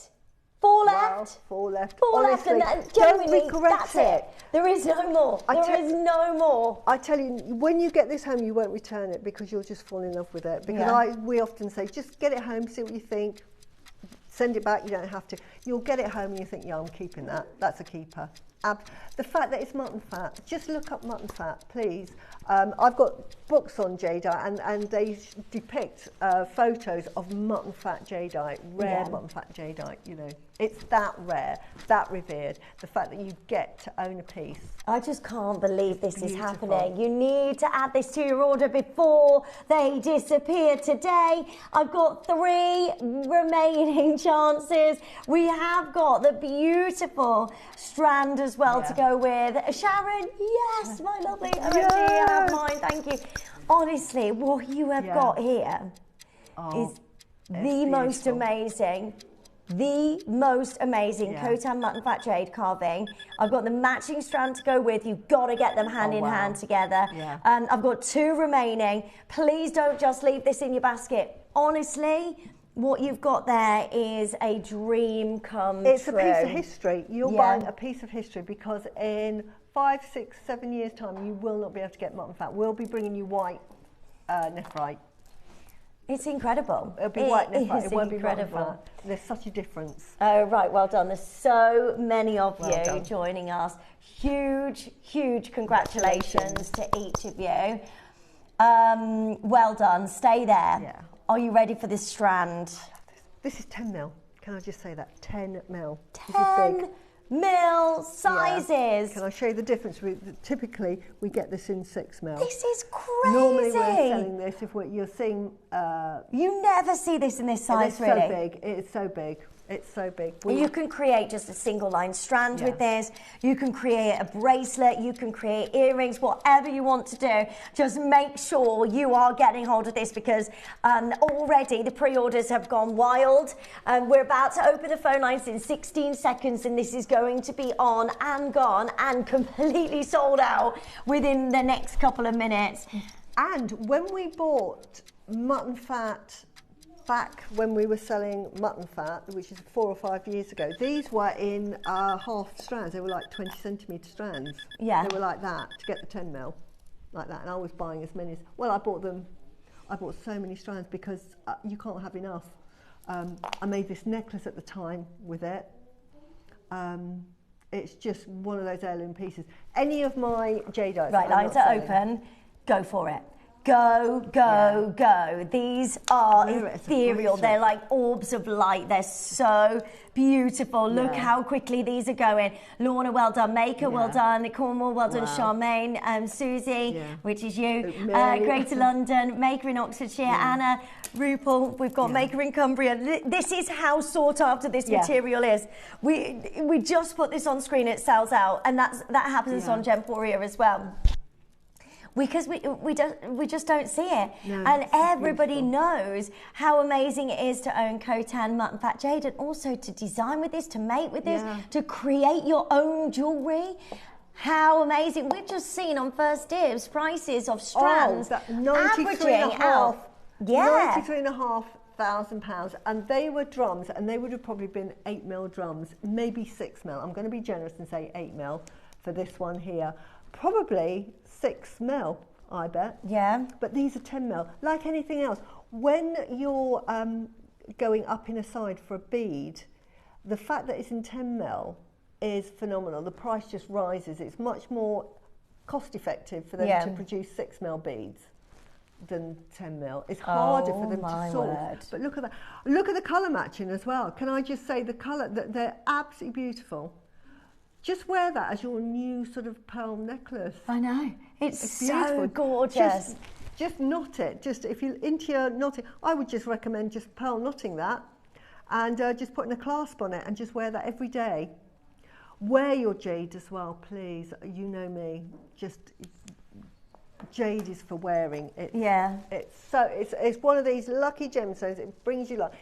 4 left. 4 left. 4 left, and genuinely, that's it. There is no more. There is no more. I tell you, when you get this home, you won't return it because you'll just fall in love with it. Because we often say, just get it home, see what you think, send it back. You don't have to. You'll get it home and you think, yeah, I'm keeping that. That's a keeper. The fact that it's mutton fat, just look up mutton fat, please. I've got books on jadeite and they depict photos of mutton fat jadeite, rare mutton fat jadeite, you know. It's that rare, that revered. The fact that you get to own a piece. I just can't believe this is happening. You need to add this to your order before they disappear today. I've got 3 remaining chances. We have got the beautiful strand as well to go with. Sharon, yes, my lovely OMG, I have mine, thank you. Honestly, what you have got here is the most amazing Khotan mutton fat jade carving. I've got the matching strand to go with. You've got to get them hand in hand together. I've got 2 remaining. Please don't just leave this in your basket. Honestly, what you've got there is a dream come true. It's a piece of history. You're buying a piece of history, because in 5, 6, 7 years' time, you will not be able to get mutton fat. We'll be bringing you white nephrite. It's incredible. It'll be white nephrite. It won't be incredible. mutton fat. There's such a difference. Oh, right, well done. There's so many of Well you done. joining us. Huge, huge congratulations to each of you. Well done. Stay there. Yeah. Are you ready for this strand? This is 10 mil. Can I just say that? 10 mil. This is 10 big. mil sizes. Yeah. Can I show you the difference? Typically, we get this in 6 mil. This is crazy. Normally, we're selling this if you're seeing. You never see this in this size, it's really. so big. It's so big. It's so big. You can create just a single line strand with this. You can create a bracelet. You can create earrings, whatever you want to do. Just make sure you are getting hold of this because already the pre-orders have gone wild. We're about to open the phone lines in 16 seconds and this is going to be on and gone and completely sold out within the next couple of minutes. And when we bought mutton fat back when we were selling mutton fat, which is 4 or 5 years ago, these were in half strands. They were like 20 centimetre strands. Yeah. They were like that to get the 10 mil, like that. And I was buying as many as, well, I bought so many strands because you can't have enough. I made this necklace at the time with it. It's just one of those heirloom pieces. Any of my jadeite. Right, lines are open. Go for it. Go, go, go. These are ethereal. They're like orbs of light. They're so beautiful. Look how quickly these are going. Lorna, well done. Maker, well done. Cornwall, well done. Charmaine, Susie, which is you. Greater London, Maker in Oxfordshire. Anna, Rupel, we've got Maker in Cumbria. This is how sought after this material is. We just put this on screen, it sells out, and that happens on Gemporia as well. Because we just don't see it. No, and everybody knows how amazing it is to own Khotan mutton fat jade and also to design with this, to make with this, to create your own jewellery. How amazing. We've just seen on First Dibs prices of strands averaging out. £93,500, and they were drums, and they would have probably been 8 mil drums, maybe 6 mil. I'm going to be generous and say 8 mil for this one here. Probably 6 mil, I bet. Yeah. But these are 10 mil. Like anything else, when you're going up in a side for a bead, the fact that it's in 10 mil is phenomenal. The price just rises. It's much more cost effective for them to produce 6 mil beads than 10 mil. It's harder for them to source. But look at that. Look at the colour matching as well. Can I just say the colour, they're absolutely beautiful. Just wear that as your new sort of pearl necklace. I know. It's so gorgeous. Just knot it. Just if you're into your knotting, I would just recommend just pearl knotting that and just putting a clasp on it and just wear that every day. Wear your jade as well, please. You know me. Just jade is for wearing. It's one of these lucky gemstones. It brings you luck.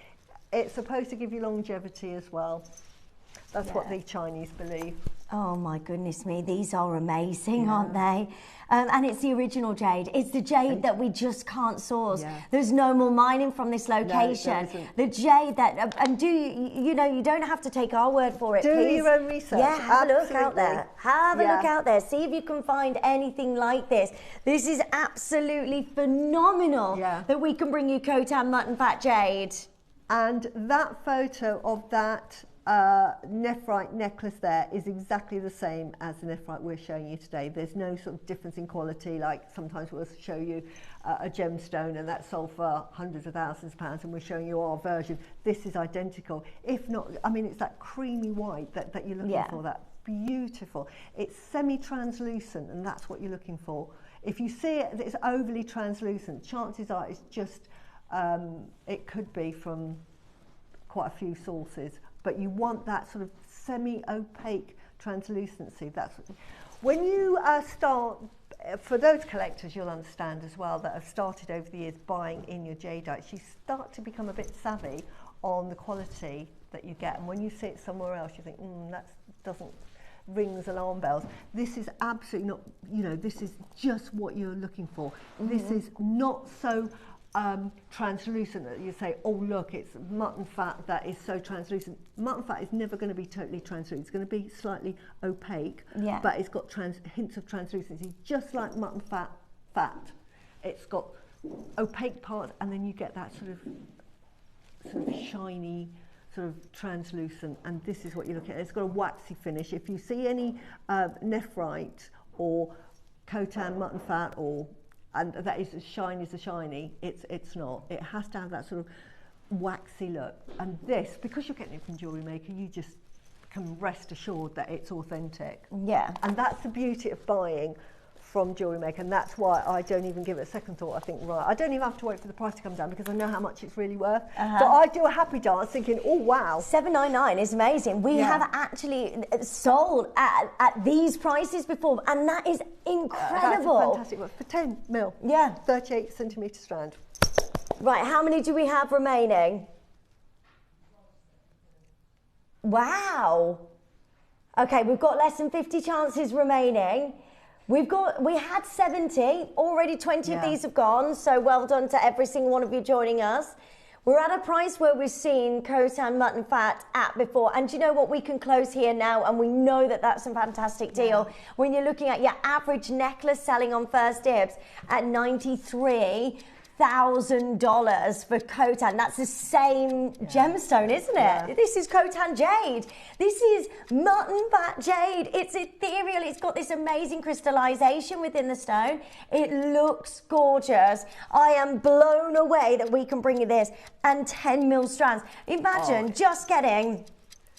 It's supposed to give you longevity as well. That's what the Chinese believe. Oh my goodness me, these are amazing, aren't they? And it's the original jade. It's the jade that we just can't source. There's no more mining from this location. No, the jade that, and you know, you don't have to take our word for it. Do your own research. Yeah, have a look out there. Have a look out there. See if you can find anything like this. This is absolutely phenomenal that we can bring you Khotan mutton fat jade. And that photo of that nephrite necklace there is exactly the same as the nephrite we're showing you today. There's no sort of difference in quality, like sometimes we'll show you a gemstone and that's sold for hundreds of thousands of pounds and we're showing you our version. This is identical. If not, I mean, it's that creamy white that you're looking for, that beautiful. It's semi-translucent and that's what you're looking for. If you see it, it's overly translucent, chances are it's just, it could be from quite a few sources. But you want that sort of semi-opaque translucency. That's when you start, for those collectors you'll understand as well that have started over the years buying in your jadeite, you start to become a bit savvy on the quality that you get. And when you see it somewhere else, you think, that doesn't rings alarm bells. This is absolutely not, you know, this is just what you're looking for. This is not so translucent that you say, oh look, it's mutton fat that is so translucent. Mutton fat is never going to be totally translucent. It's going to be slightly opaque, but it's got hints of translucency, just like mutton fat. It's got opaque part, and then you get that sort of shiny, sort of translucent, and this is what you look at. It's got a waxy finish. If you see any nephrite or Khotan mutton fat, and that is as shiny as a shiny, it's not. It has to have that sort of waxy look. And this, because you're getting it from JewelleryMaker, you just can rest assured that it's authentic. Yeah. And that's the beauty of buying from JewelleryMaker, and that's why I don't even give it a second thought. I think, right, I don't even have to wait for the price to come down because I know how much it's really worth. So I do a happy dance thinking, oh wow. $7.99 is amazing. We have actually sold at these prices before, and that is incredible. That's fantastic work. For 10 mil. Yeah. 38 centimetre strand. Right, how many do we have remaining? Wow. Okay, we've got less than 50 chances remaining. We had 70, already 20 of these have gone, so well done to every single one of you joining us. We're at a price where we've seen Khotan mutton fat at before, and do you know what, we can close here now, and we know that that's a fantastic deal. When you're looking at your average necklace selling on First Dibs at $93,000 for Khotan. That's the same gemstone, isn't it? Yeah. This is Khotan jade. This is mutton fat jade. It's ethereal. It's got this amazing crystallization within the stone. It looks gorgeous. I am blown away that we can bring you this, and 10 mil strands. Imagine just getting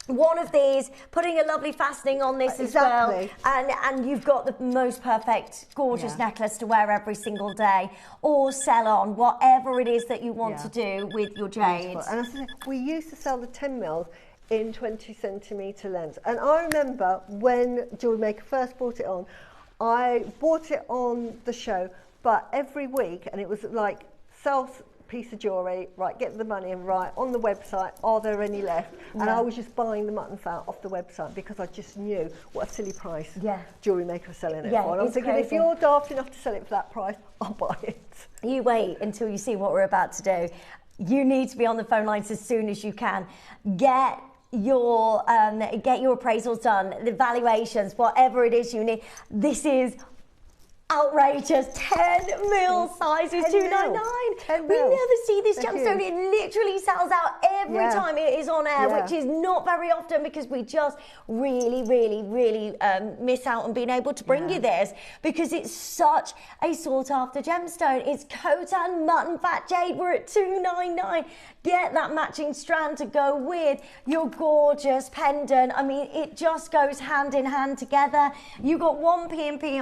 one of these, putting a lovely fastening on this as well, and you've got the most perfect, gorgeous necklace to wear every single day, or sell on, whatever it is that you want to do with your jade. Beautiful. And as I said, we used to sell the 10 mils in 20 centimetre lengths, and I remember when JewelleryMaker first brought it on, I bought it on the show, but every week, and it was like, sell piece of jewellery, right, get the money, and right, on the website, are there any left? And I was just buying the mutton fat off the website because I just knew what a silly price JewelleryMaker was selling it for. And I was thinking, if you're daft enough to sell it for that price, I'll buy it. You wait until you see what we're about to do. You need to be on the phone lines as soon as you can. Get your appraisals done, the valuations, whatever it is you need. This is outrageous. 10 mil size is $2.99. We never see this gemstone. It literally sells out every time it is on air, which is not very often because we just really miss out on being able to bring you this, because it's such a sought after gemstone. It's Khotan mutton fat jade. We're at $2.99. Get that matching strand to go with your gorgeous pendant. I mean, it just goes hand in hand together. You got one P&P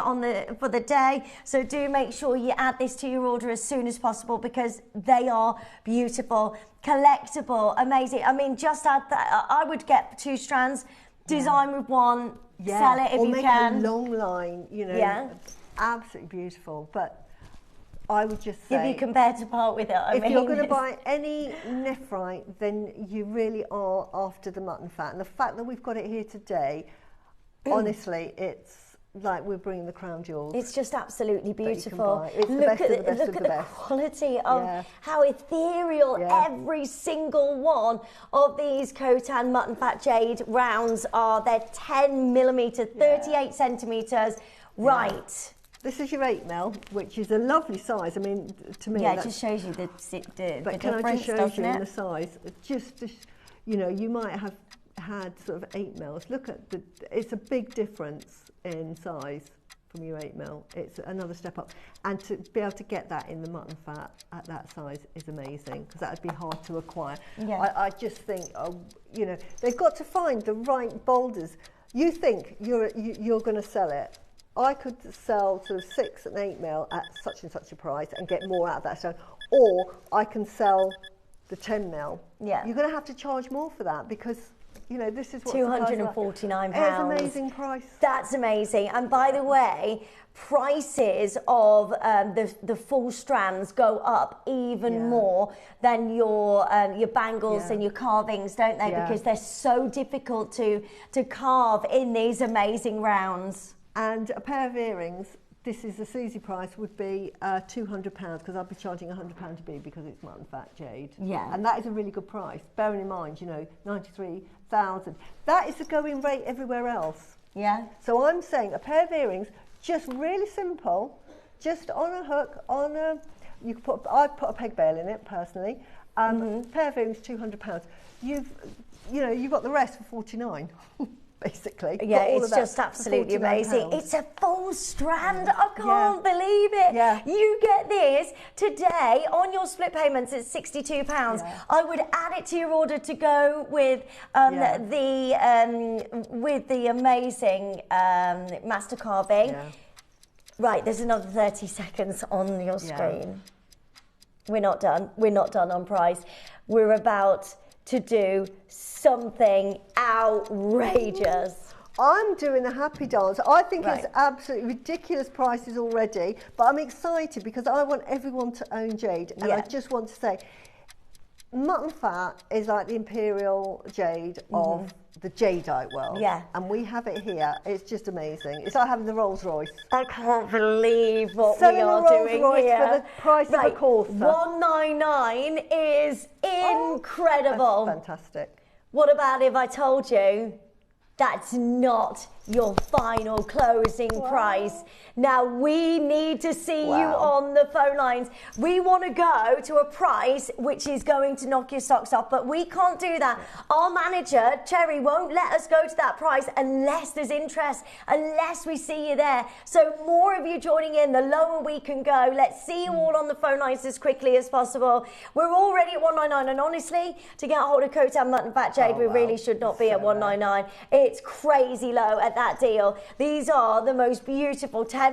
for the day, so do make sure you add this to your order as soon as possible because they are beautiful, collectible, amazing. I mean, just add that. I would get 2 strands, design with one, sell it if you can. Or make a long line, you know, absolutely beautiful. But I would just say, if you compare to part with it, if you're going to buy any nephrite, then you really are after the mutton fat. And the fact that we've got it here today, honestly, it's like we're bringing the crown jewels. It's just absolutely beautiful. Look at the quality of how ethereal every single one of these Khotan mutton fat jade rounds are. They're 10 millimetre, 38 centimetres. Right. This is your 8 mil, which is a lovely size. I mean, to me, it just shows you the but can I just show you in the size? Just you know, you might have had sort of 8 mils. Look at it's a big difference in size from your 8 mil. It's another step up, and to be able to get that in the mutton fat at that size is amazing because that would be hard to acquire. I just think, you know, they've got to find the right boulders. You think you're going to sell it. I could sell sort of 6 and 8 mil at such and such a price and get more out of that stone, or I can sell the 10 mil. You're going to have to charge more for that because, you know, this is what £249. It's an amazing price. That's amazing. And by the way, prices of the full strands go up even more than your bangles and your carvings, don't they? Because they're so difficult to carve in these amazing rounds. And a pair of earrings, this is the Susie price, would be £200 because I'd be charging £100 to be because it's mutton fat jade. And that is a really good price. Bearing in mind, you know, 93,000. That is the going rate everywhere else. So I'm saying a pair of earrings, just really simple, just on a hook, on a You could put, I've put a peg bail in it personally. Pair of earrings, £200. You've got the rest for 49. Basically. Yeah, it's just absolutely amazing. It's a full strand. I can't believe it. Yeah. You get this today on your split payments at £62. Yeah. I would add it to your order to go with the amazing master carving. Yeah. Right, there's another 30 seconds on your screen. We're not done. We're not done on price. We're about to do something outrageous. I'm doing a happy dance. I think it's absolutely ridiculous prices already, but I'm excited because I want everyone to own jade. And I just want to say, mutton fat is like the imperial jade of the jadeite world. Yeah. And we have it here. It's just amazing. It's like having the Rolls Royce. I can't believe what Selling we are a Rolls doing Royce here. for the price of a Corsa. $199 is incredible. That's fantastic. What about if I told you that's not your final closing price? Now we need to see you on the phone lines. We want to go to a price which is going to knock your socks off, but we can't do that. Our manager, Cherry, won't let us go to that price unless there's interest, unless we see you there. So more of you joining in, the lower we can go. Let's see you all on the phone lines as quickly as possible. We're already at $199, and honestly, to get a hold of Khotan Mutton Fat Jade, we really should not be at $199. It's crazy low at that deal. These are the most beautiful 10mm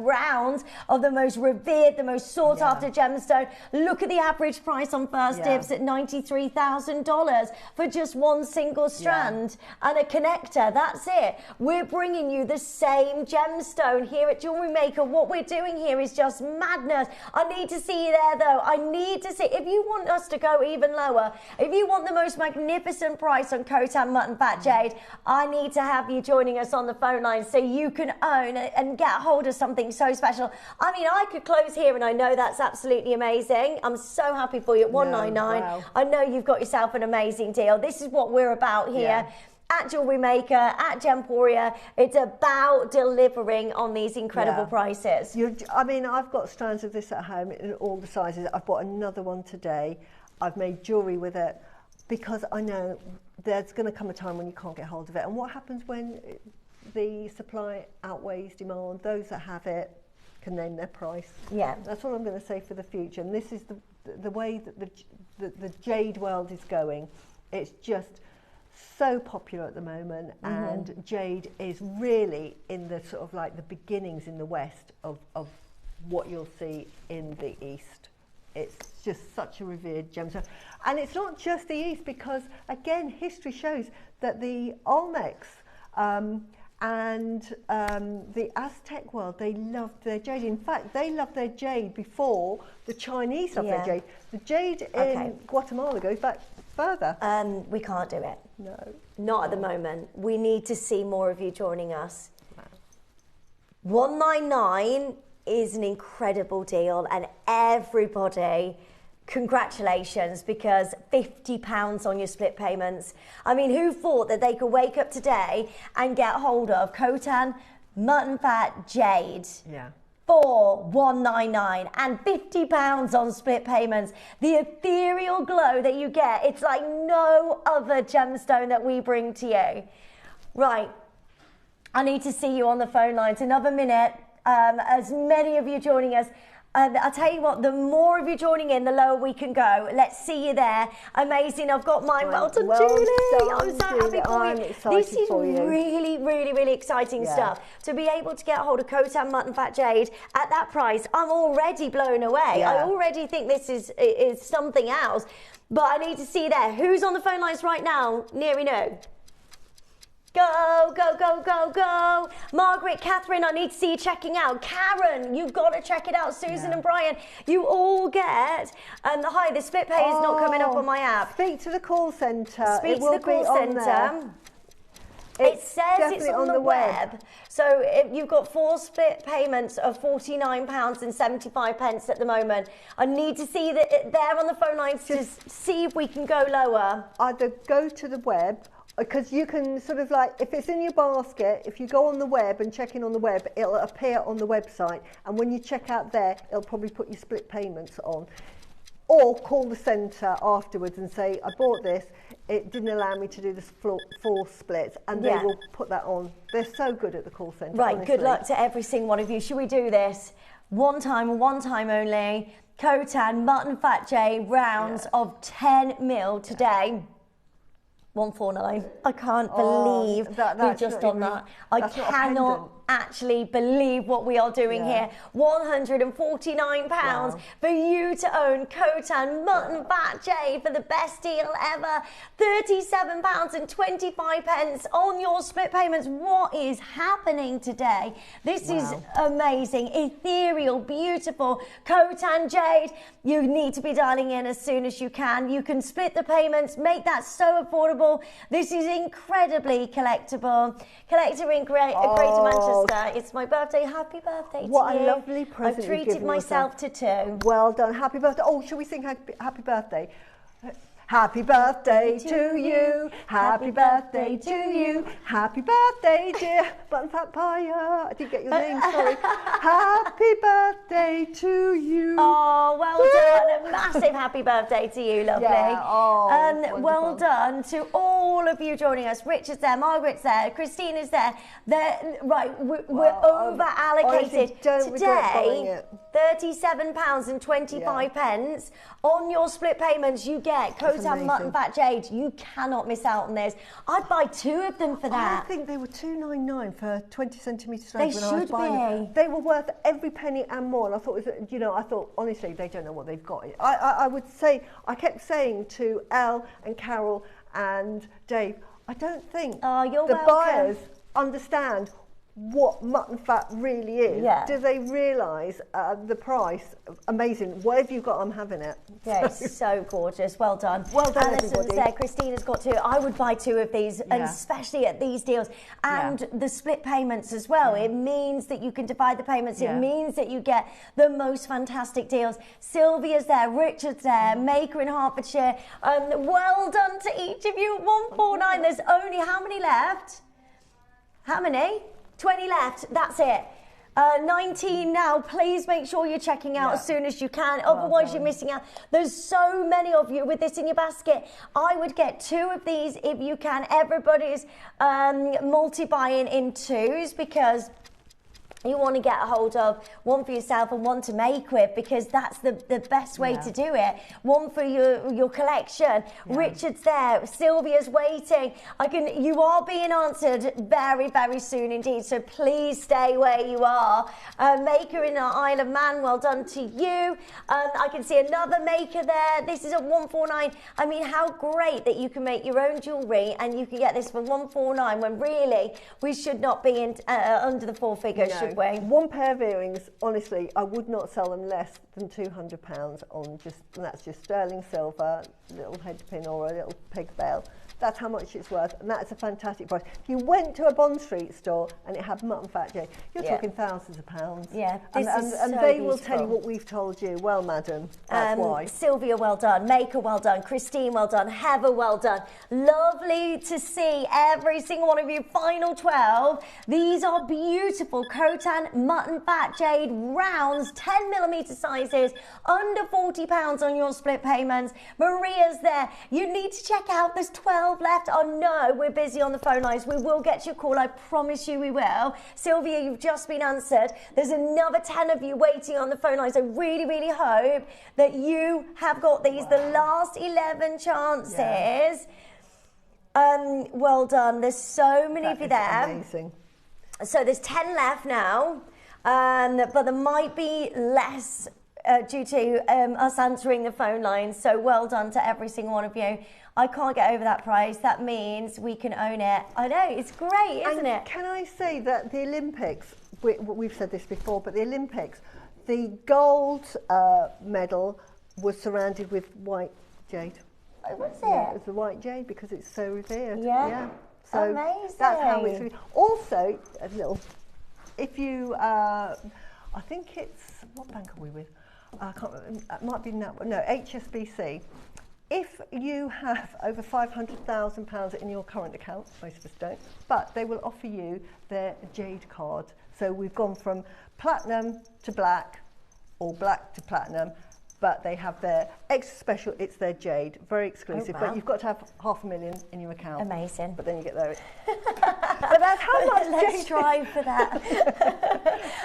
rounds of the most revered, the most sought after gemstone. Look at the average price on First Dibs at $93,000 for just one single strand and a connector. That's it. We're bringing you the same gemstone here at Jewellery Maker. What we're doing here is just madness. I need to see you there though. I need to see, if you want us to go even lower, if you want the most magnificent price on Khotan Mutton Fat Jade, I need to have you joining us on the phone line so you can own and get a hold of something so special. I mean, I could close here and I know that's absolutely amazing. I'm so happy for you at $199. I know you've got yourself an amazing deal. This is what we're about here. At Jewellery Maker, at Gemporia. It's about delivering on these incredible prices. I mean, I've got strands of this at home in all the sizes. I've bought another one today. I've made jewellery with it because I know there's going to come a time when you can't get hold of it. And what happens when the supply outweighs demand? Those that have it can name their price. Yeah. That's what I'm going to say for the future. And this is the way that the jade world is going. It's just so popular at the moment, and jade is really in the sort of like the beginnings in the West of what you'll see in the East. It's just such a revered gemstone. And it's not just the East, because again, history shows that the Olmecs and the Aztec world, they loved their jade. In fact, they loved their jade before the Chinese loved their jade. The jade in Guatemala goes back further. We can't do it. No. Not at the moment. We need to see more of you joining us. $199 is an incredible deal, and everybody, congratulations, because £50 on your split payments. I mean, who thought that they could wake up today and get hold of Khotan Mutton Fat Jade for $199 and £50 on split payments? The ethereal glow that you get, it's like no other gemstone that we bring to you. Right, I need to see you on the phone lines. Another minute. As many of you joining us, I'll tell you what, the more of you joining in, the lower we can go. Let's see you there. Amazing. I've got mine. Well done, Julie. I'm so happy for you. This is really, really, really exciting stuff. To be able to get a hold of Khotan Mutton Fat Jade at that price, I'm already blown away. I already think this is something else. But I need to see you there. Who's on the phone lines right now? Neary no. Go, go, go, go, go. Margaret, Catherine, I need to see you checking out. Karen, you've got to check it out. Susan and Brian, you all get, hi, the split pay is not coming up on my app. Speak to the call centre. Speak to the call centre. It says it's on the web. So if you've got 4 split payments of £49.75 at the moment. I need to see that there on the phone lines to see if we can go lower. Either go to the web because you can sort of like, if it's in your basket, if you go on the web and check in on the web, it'll appear on the website, and when you check out there, it'll probably put your split payments on. Or call the centre afterwards and say, I bought this, it didn't allow me to do the full splits, and they will put that on. They're so good at the call centre. Right, honestly. good luck to every single one of you. Should we do this? One time only. Khotan Mutton Fat J rounds of 10 mil today. 149. I can't believe we've just done that. I cannot actually believe what we are doing here. £149 for you to own Khotan Mutton Fat J for the best deal ever. £37.25 on your split payments. What is happening today? This is amazing, ethereal, beautiful Khotan jade. You need to be dialing in as soon as you can. You can split the payments, make that so affordable. This is incredibly collectible. Collector in Greater Manchester. It's my birthday. Happy birthday to you. What a lovely present. I've treated myself to 2. Well done. Happy birthday. Oh, shall we sing happy birthday? Happy birthday to you. Happy birthday to you. Happy birthday, dear Button Fat Pie. I didn't get your name, sorry. Happy birthday to you. Oh, well done. A massive happy birthday to you, lovely. Yeah. Oh, and well done to all of you joining us. Richard's there, Margaret's there, Christina's there. We're over allocated. Today, £37.25 on your split payments. You get Khotan Mutton Fat Jade. You cannot miss out on this. I'd buy 2 of them for that. I think they were $2.99 for 20 centimetre strands when I was buying them. They They were worth every penny and more. And I thought, honestly, they don't know what they've got. I would say, I kept saying to Elle and Carol and Dave, I don't think the buyers understand what mutton fat really is. Do they realise the price? Amazing. Whatever you've got, I'm having it. Yeah, it's so gorgeous. Well done. Well done, Alison's everybody. there. Christina's got 2. I would buy 2 of these, and especially at these deals. And the split payments as well. It means that you can divide the payments. It means that you get the most fantastic deals. Sylvia's there. Richard's there. Maker in Hertfordshire. Well done to each of you. 149. There's only how many left? How many? 20 left, that's it. 19 now. Please make sure you're checking out as soon as you can, otherwise you're missing out. There's so many of you with this in your basket. I would get 2 of these if you can. Everybody's multi-buying in 2s because you want to get a hold of 1 for yourself and 1 to make with, because that's the best way to do it. 1 for your collection. Richard's there. Sylvia's waiting. You are being answered very, very soon indeed, so please stay where you are. Maker in Isle of Man, well done to you. I can see another maker there. This is at 149. I mean, how great that you can make your own jewellery and you can get this for 149 when really we should not be under the 4 figures, should we? 1 pair of earrings, honestly, I would not sell them less than £200 and that's just sterling silver, little head pin or a little peg bell. That's how much it's worth, and that's a fantastic price. If you went to a Bond Street store and it had mutton fat jade, you're talking thousands of pounds. Yeah, and so they will tell you what we've told you. Well, madam, that's why. Sylvia, well done. Maker, well done. Christine, well done. Heather, well done. Lovely to see every single one of you. Final 12. These are beautiful Khotan Mutton Fat Jade rounds, 10mm sizes, under £40 on your split payments. Maria's there. You need to check out. There's 12 left. Oh no, we're busy on the phone lines. We will get you a call. I promise you we will. Sylvia, you've just been answered. There's another 10 of you waiting on the phone lines. I really, really hope that you have got these. The last 11 chances. Well done. There's so many of you there. Amazing. So there's 10 left now, but there might be less due to us answering the phone lines. So well done to every single one of you. I can't get over that price. That means we can own it. I know, it's great, isn't it? Can I say that the Olympics, we've said this before, but the Olympics, the gold medal was surrounded with white jade. Oh, was it? Yeah, it was the white jade because it's so revered. Yeah. So amazing. that's how it's revered. Also, a little, if you, I think it's, what bank are we with? I can't remember, it might be, no, HSBC. If you have over £500,000 in your current account, most of us don't, but they will offer you their jade card. So we've gone from platinum to black, or black to platinum, but they have their extra special, it's their jade, very exclusive. Oh, wow. But you've got to have £500,000 in your account. Amazing. But then you get there. But that's how much Let's jade. strive for that.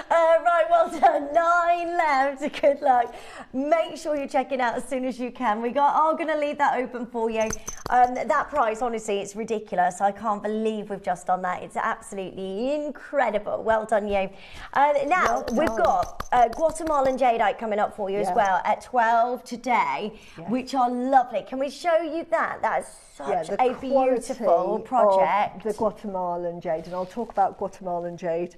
Right, well done. 9 left. Good luck. Make sure you check it out as soon as you can. We are going to leave that open for you. That price, honestly, it's ridiculous. I can't believe we've just done that. It's absolutely incredible. Well done, you. Now, we've got Guatemalan jadeite coming up for you as well at 12 today, which are lovely. Can we show you that? That is such a beautiful project. The Guatemalan jade, and I'll talk about Guatemalan jade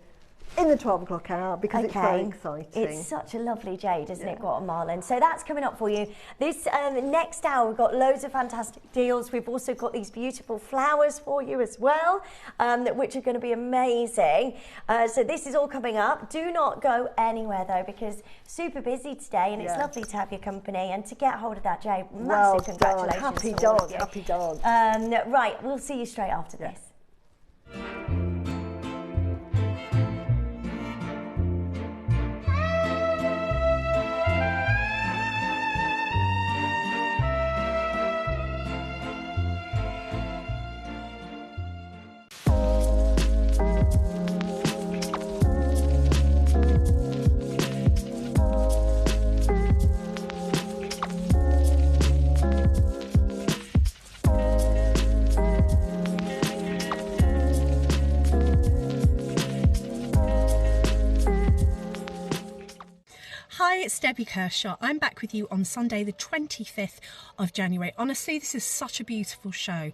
in the 12 o'clock hour because it's very exciting. It's such a lovely jade, isn't it, Guatemalan? So that's coming up for you. This next hour, we've got loads of fantastic deals. We've also got these beautiful flowers for you as well, which are going to be amazing. So this is all coming up. Do not go anywhere, though, because super busy today, and it's lovely to have your company. And to get hold of that jade, massive congratulations. Happy dance, happy dance. Right, we'll see you straight after this. Hi, it's Debbie Kershaw. I'm back with you on Sunday the 25th of January. Honestly, this is such a beautiful show.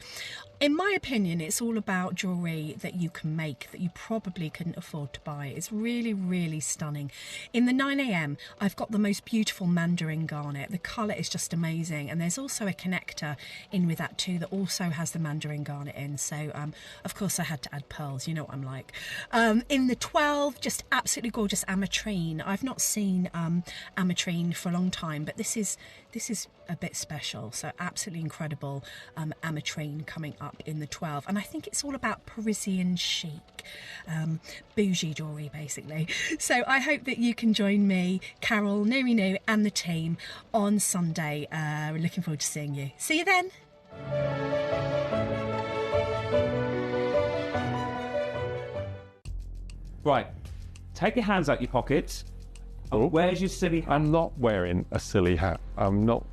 In my opinion, it's all about jewellery that you can make that you probably couldn't afford to buy. It's really, really stunning. In the 9 a.m, I've got the most beautiful mandarin garnet. The colour is just amazing. And there's also a connector in with that too that also has the mandarin garnet in. So, of course, I had to add pearls. You know what I'm like. In the 12, just absolutely gorgeous ametrine. I've not seen ametrine for a long time, but this is a bit special. So absolutely incredible ametrine coming up in the 12, and I think it's all about Parisian chic, bougie jewellery basically. So I hope that you can join me, Carol, Nirinu and the team on Sunday. We're looking forward to seeing you. See you then. Right, take your hands out your pockets. Oh. Where's your silly hat? I'm not wearing a silly hat. I'm not.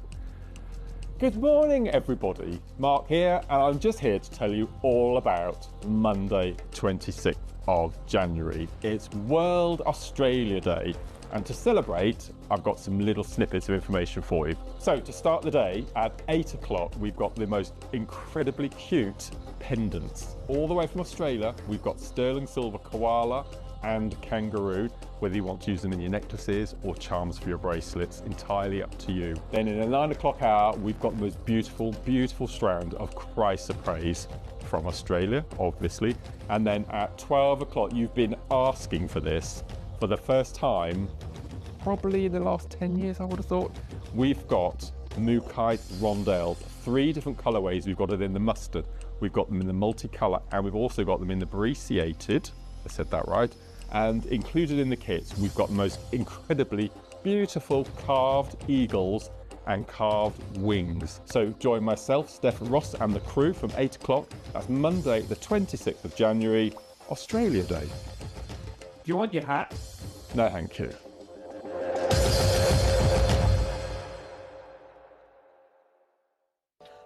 Good morning, everybody. Mark here, and I'm just here to tell you all about Monday, 26th of January. It's World Australia Day, and to celebrate, I've got some little snippets of information for you. So to start the day, at 8 o'clock, we've got the most incredibly cute pendants. All the way from Australia, we've got sterling silver koala and kangaroo, whether you want to use them in your necklaces or charms for your bracelets, entirely up to you. Then in the 9 o'clock hour, we've got the most beautiful, beautiful strand of chrysoprase from Australia, obviously. And then at 12 o'clock, you've been asking for this for the first time, probably in the last 10 years, I would have thought. We've got Mookaite rondelles, 3 different colorways. We've got it in the mustard, we've got them in the multicolour, and we've also got them in the brecciated, I said that right. And included in the kits, we've got the most incredibly beautiful carved eagles and carved wings. So join myself, Steph Ross, and the crew from 8 o'clock. That's Monday, the 26th of January, Australia Day. Do you want your hat? No, thank you.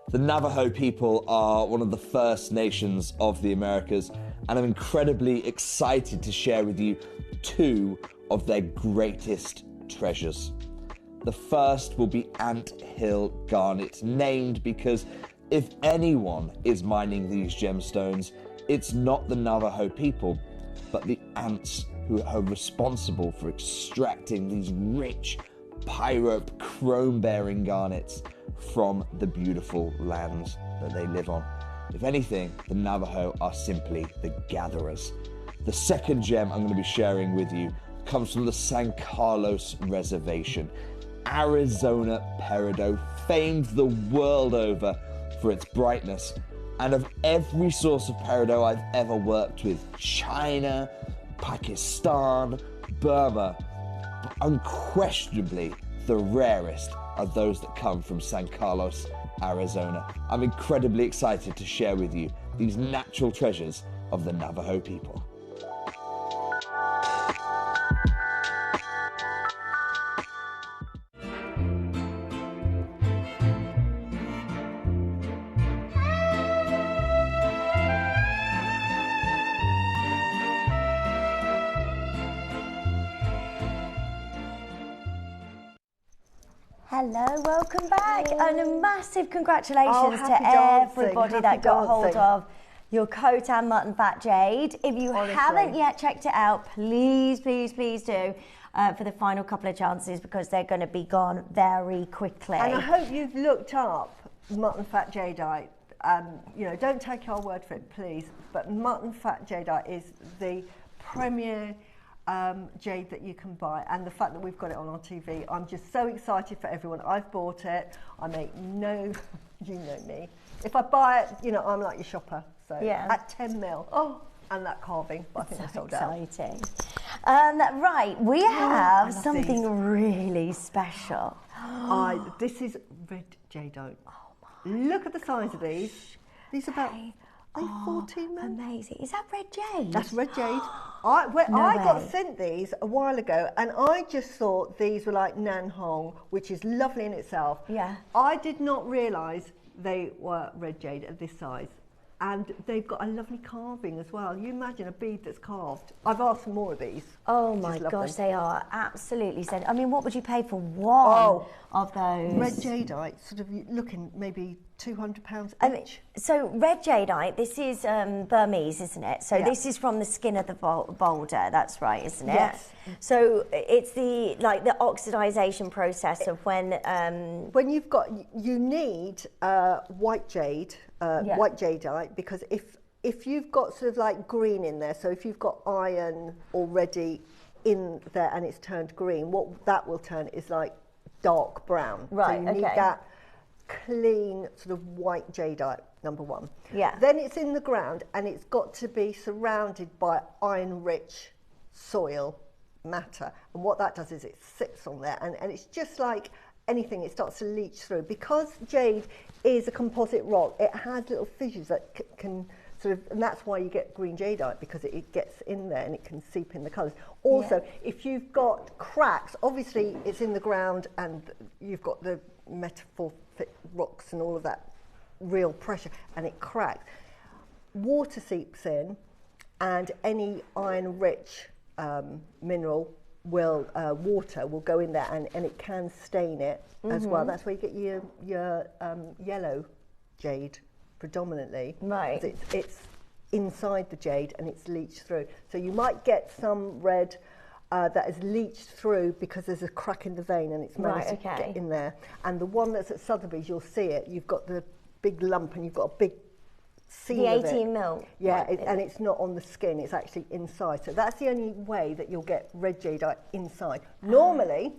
The Navajo people are one of the First Nations of the Americas, and I'm incredibly excited to share with you 2 of their greatest treasures. The first will be Ant Hill Garnet, named because if anyone is mining these gemstones, it's not the Navajo people, but the ants who are responsible for extracting these rich pyrope chrome-bearing garnets from the beautiful lands that they live on. If anything, the Navajo are simply the gatherers. The second gem I'm going to be sharing with you comes from the San Carlos Reservation. Arizona peridot famed the world over for its brightness. And of every source of peridot I've ever worked with, China, Pakistan, Burma, but unquestionably the rarest are those that come from San Carlos, Arizona. I'm incredibly excited to share with you these natural treasures of the Navajo people. Hello, welcome back, and a massive congratulations to happy dancing, everybody that got hold of your coat and mutton fat jade. If you haven't yet checked it out, please, please, please do for the final couple of chances, because they're going to be gone very quickly. And I hope you've looked up mutton fat jadeite. You know, don't take our word for it, please, but mutton fat jadeite is the premier jade that you can buy, and the fact that we've got it on our TV, I'm just so excited for everyone. I've bought it. I make no, you know me. If I buy it, you know, I'm like your shopper. So yeah. At 10 mil, and that carving, but I think they're sold out. Exciting. Right, we have something really special. This is red jadeite. Look at the size of these. These are about 14 mil. Amazing. Is that red jade? That's red jade. I got sent these a while ago, and I just thought these were like Nan Hong, which is lovely in itself. Yeah. I did not realise they were red jade at this size. And they've got a lovely carving as well. You imagine a bead that's carved. I've asked for more of these. Oh my gosh, they are absolutely stunning. I mean, what would you pay for one of those? Red jadeite, sort of looking maybe £200 each. So red jadeite, this is Burmese, isn't it? So this is from the skin of the boulder. That's right, isn't it? Yes. So it's the oxidization process of when you've got, you need white jade, white jadeite, because if you've got sort of like green in there, so if you've got iron already in there and it's turned green, what that will turn is like dark brown. Right. So you need that clean sort of white jadeite, number one. Yeah. Then it's in the ground, and it's got to be surrounded by iron-rich soil matter. And what that does is it sits on there, and it's just like anything, it starts to leach through. Because jade is a composite rock, it has little fissures that can sort of, and that's why you get green jadeite, because it gets in there and it can seep in the colours. Also, if you've got cracks, obviously it's in the ground and you've got the metamorphic rocks and all of that real pressure, and it cracks. Water seeps in, and any iron-rich mineral water will go in there, and it can stain it as well. That's where you get your yellow jade predominantly. Right. It's inside the jade and it's leached through. So you might get some red that is leached through because there's a crack in the vein and it's managed to get in there. And the one that's at Sotheby's, you'll see it. You've got the big lump and you've got a big seal of it. The 18 mil. Yeah, and it's not on the skin, it's actually inside. So that's the only way that you'll get red jadeite inside. Normally,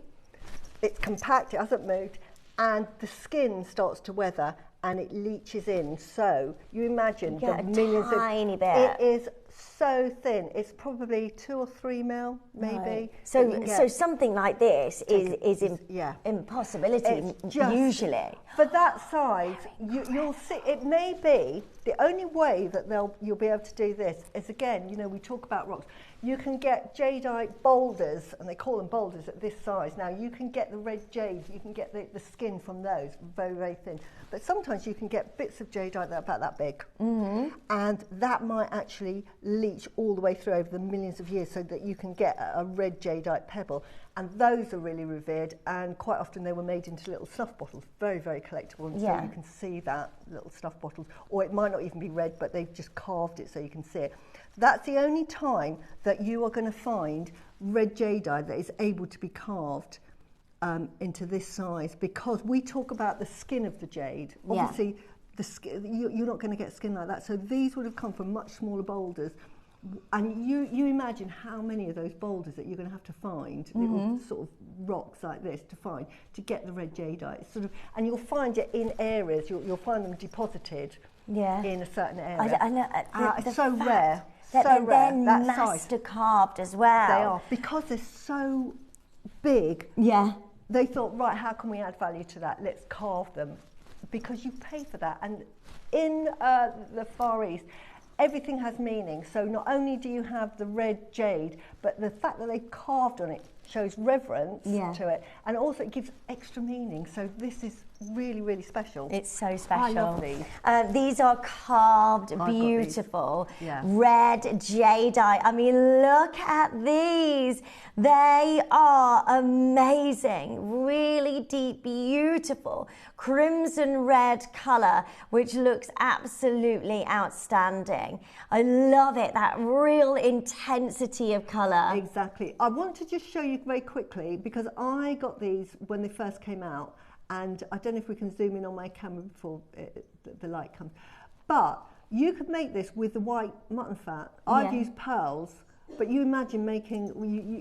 it's compact, it hasn't moved, and the skin starts to weather and it leaches in. So you imagine the millions of... tiny bit. It is so thin. It's probably 2 or 3 mil, maybe. Right. So something like this is impossibility usually. For that size, you'll see, it may be, the only way that you'll be able to do this is, again, you know, we talk about rocks. You can get jadeite boulders, and they call them boulders at this size. Now, you can get the red jade, you can get the skin from those, very, very thin. But sometimes you can get bits of jadeite that are about that big. And that might actually leach all the way through over the millions of years so that you can get a red jadeite pebble. And those are really revered, and quite often they were made into little snuff bottles, very, very collectible, and so you can see that, little snuff bottles, or it might not even be red, but they've just carved it so you can see it. That's the only time that you are going to find red jadeite that is able to be carved into this size, because we talk about the skin of the jade. Obviously, the skin, you're not going to get skin like that, so these would have come from much smaller boulders. And you imagine how many of those boulders that you're going to have to find, little sort of rocks like this to find, to get the red jadeite. Sort of, and you'll find it in areas, you'll find them deposited in a certain area. I know, it's so rare. That so rare. They're That master size. carved as well. They are. Because they're so big, they thought, right, how can we add value to that? Let's carve them. Because you pay for that. And in the Far East, everything has meaning. So not only do you have the red jade, but the fact that they carved on it shows reverence to it, and also it gives extra meaning. So this is really, really special. It's so special. I love these. These are carved, beautiful, red jadeite. I mean, look at these. They are amazing, really deep, beautiful crimson red colour, which looks absolutely outstanding. I love it, that real intensity of colour. Exactly. I want to just show you very quickly, because I got these when they first came out, and I don't know if we can zoom in on my camera before the light comes, but you could make this with the white mutton fat. I've used pearls, but you imagine making,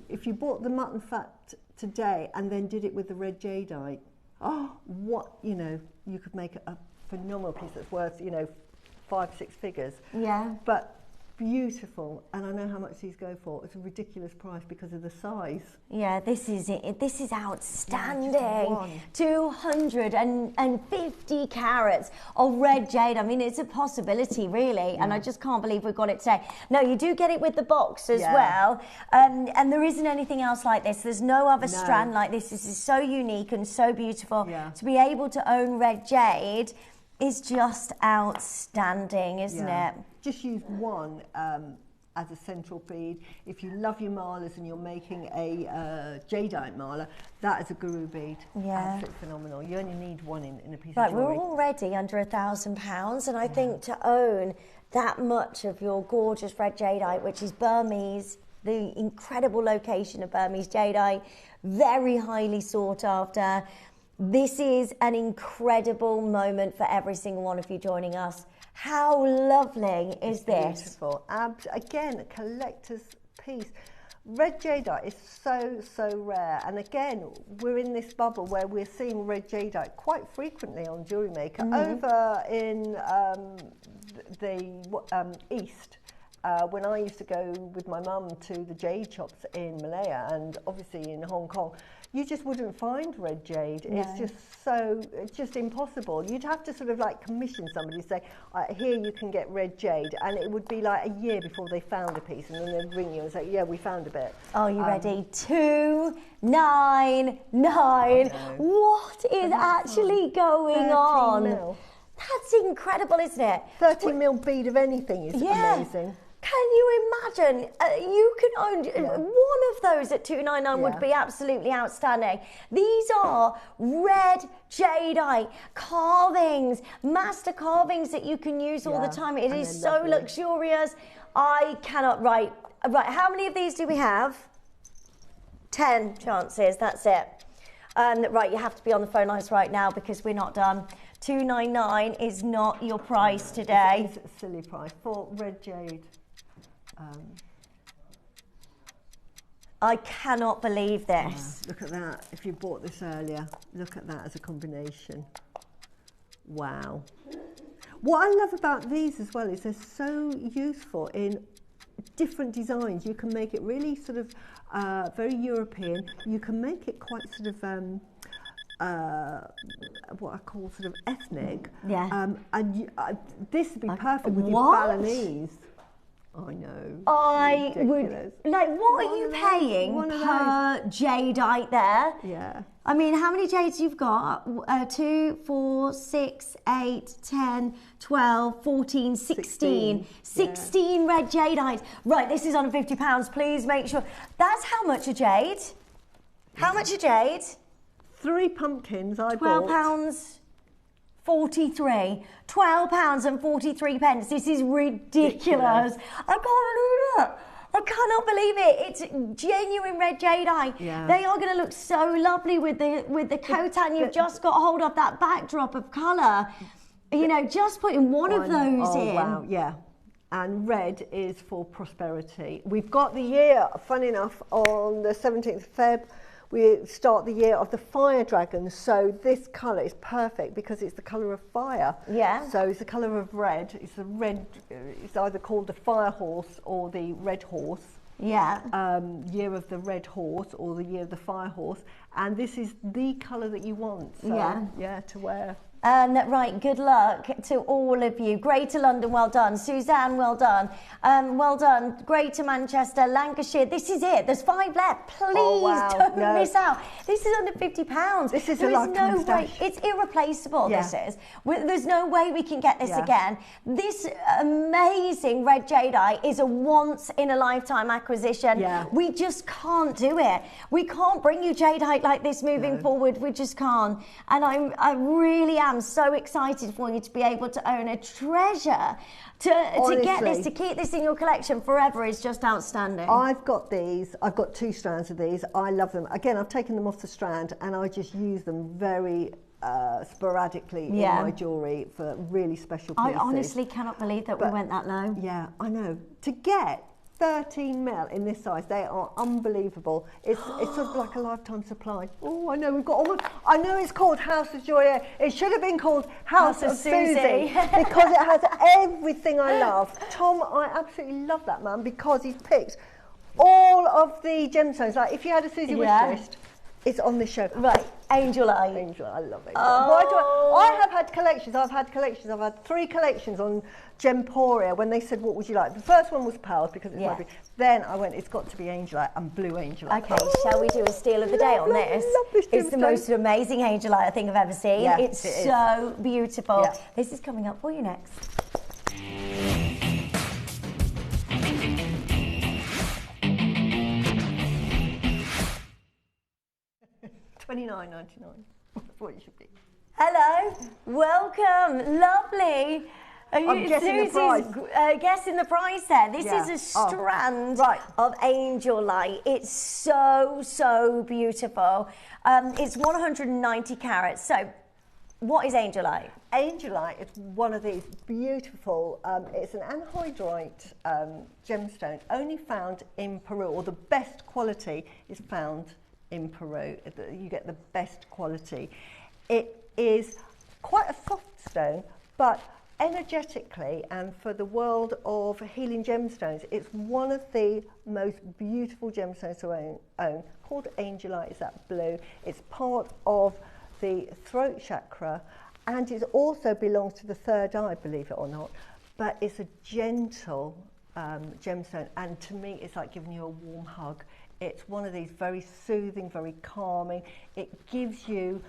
if you bought the mutton fat today and then did it with the red jadeite, you could make a phenomenal piece that's worth, 5-6 figures. Yeah. But beautiful, and I know how much these go for. It's a ridiculous price because of the size. Yeah, this is it. This is outstanding. 250 carats of red jade. I mean, it's a possibility, really, and I just can't believe we got it today. No, you do get it with the box as well, and there isn't anything else like this. There's no other strand like this. This is so unique and so beautiful. To be able to own red jade is just outstanding, isn't it? Just use one as a central bead. If you love your malas and you're making a jadeite mala, that is a guru bead. Absolutely phenomenal. You only need one in a piece of jewellery. We're already under £1,000, and I think to own that much of your gorgeous red jadeite, which is Burmese, the incredible location of Burmese jadeite, very highly sought after. This is an incredible moment for every single one of you joining us. How lovely is this? Beautiful. Again, a collector's piece. Red jadeite is so rare, and again, we're in this bubble where we're seeing red jadeite quite frequently on JewelleryMaker. Over in the East, when I used to go with my mum to the jade shops in Malaya and obviously in Hong Kong, you just wouldn't find red jade. It's just impossible. You'd have to sort of like commission somebody to say, here you can get red jade, and it would be like a year before they found a piece, and then they'd ring you and say, yeah, we found a bit. Are you ready? 299. What is actually going on? Mil. That's incredible, isn't it? 30 mil bead of anything is amazing. Can you imagine? You can own one of those at $299 would be absolutely outstanding. These are red jadeite carvings, master carvings that you can use all the time. It is so luxurious. I cannot. Right. How many of these do we have? 10 chances. That's it. Right. You have to be on the phone lines right now because we're not done. $299 is not your price today. It's a silly price for red jade. I cannot believe this. Look at that. If you bought this earlier, look at that as a combination. Wow. What I love about these as well is they're so useful in different designs. You can make it really sort of very European. You can make it quite sort of what I call sort of ethnic. And this would be perfect with your Balinese. I know. I would, like, what are you paying per jadeite there? Yeah. I mean, how many jades you've got? 2, 4, 6, 8, 10, 12, 14, 16. 16 red jadeites. Right, this is under £50. Please make sure. That's how much a jade? How much a jade? 3 pumpkins I bought. £12. 43. £12 and 43 pence. This is ridiculous. I can't believe it. I cannot believe it. It's genuine red jadeite. They are going to look so lovely with the coat, and you've just got hold of that backdrop of colour. You know, just putting one of those in. Oh wow, yeah. and red is for prosperity. We've got the year, fun enough, on the 17th of Feb, we start the year of the fire dragon. So this colour is perfect because it's the colour of fire. Yeah. So it's the colour of red. It's the red, it's either called the fire horse or the red horse. Yeah. Year of the red horse or the year of the fire horse. And this is the colour that you want. So, yeah, to wear. And right, good luck to all of you. Greater London, well done. Suzanne, well done. Well done. Greater Manchester, Lancashire. This is it. There's 5 left. Please don't miss out. This is under £50. This is there a lifetime no way. stash. It's irreplaceable. Yeah. This is. There's no way we can get this again. This amazing red jadeite is a once in a lifetime acquisition. Yeah. We just can't do it. We can't bring you jadeite like this moving forward. We just can't. And I really am so excited for you to be able to own a treasure. To get this, to keep this in your collection forever is just outstanding. I've got these. I've got 2 strands of these. I love them. Again, I've taken them off the strand and I just use them very sporadically in my jewellery for really special pieces. I honestly cannot believe that we went that low. Yeah, I know. To get 13 mil in this size, they are unbelievable. It's sort of like a lifetime supply. Oh, I know, we've got almost, I know it's called House of Joy. It should have been called House of Susie because it has everything I love. Tom, I absolutely love that man because he's picked all of the gemstones. Like if you had a Susie wish list, it's on this show. Right, Angel Eye. Angel, I love it. Oh. Why do I have had collections. I've had 3 collections on Gemporia when they said, what would you like? The first one was pearls because it's my big. Then I went, it's got to be Angelite and blue Angelite. Okay, shall we do a steal of the day on this? It's the most amazing Angelite I think I've ever seen. Yeah, it's so beautiful. Yeah. This is coming up for you next. $29.99. That's what it should be. Hello, welcome, lovely. I'm guessing the price. Guessing the price there. This is a strand of Angel Light. It's so beautiful. It's 190 carats. So, what is Angel Light? Angel Light is one of these beautiful, it's an anhydrite gemstone only found in Peru, or the best quality is found in Peru. You get the best quality. It is quite a soft stone, but energetically and for the world of healing gemstones, it's one of the most beautiful gemstones to own, called Angelite. Is that blue? It's part of the throat chakra, and it also belongs to the third eye, believe it or not. But it's a gentle gemstone, and to me, it's like giving you a warm hug. It's one of these very soothing, very calming. It gives you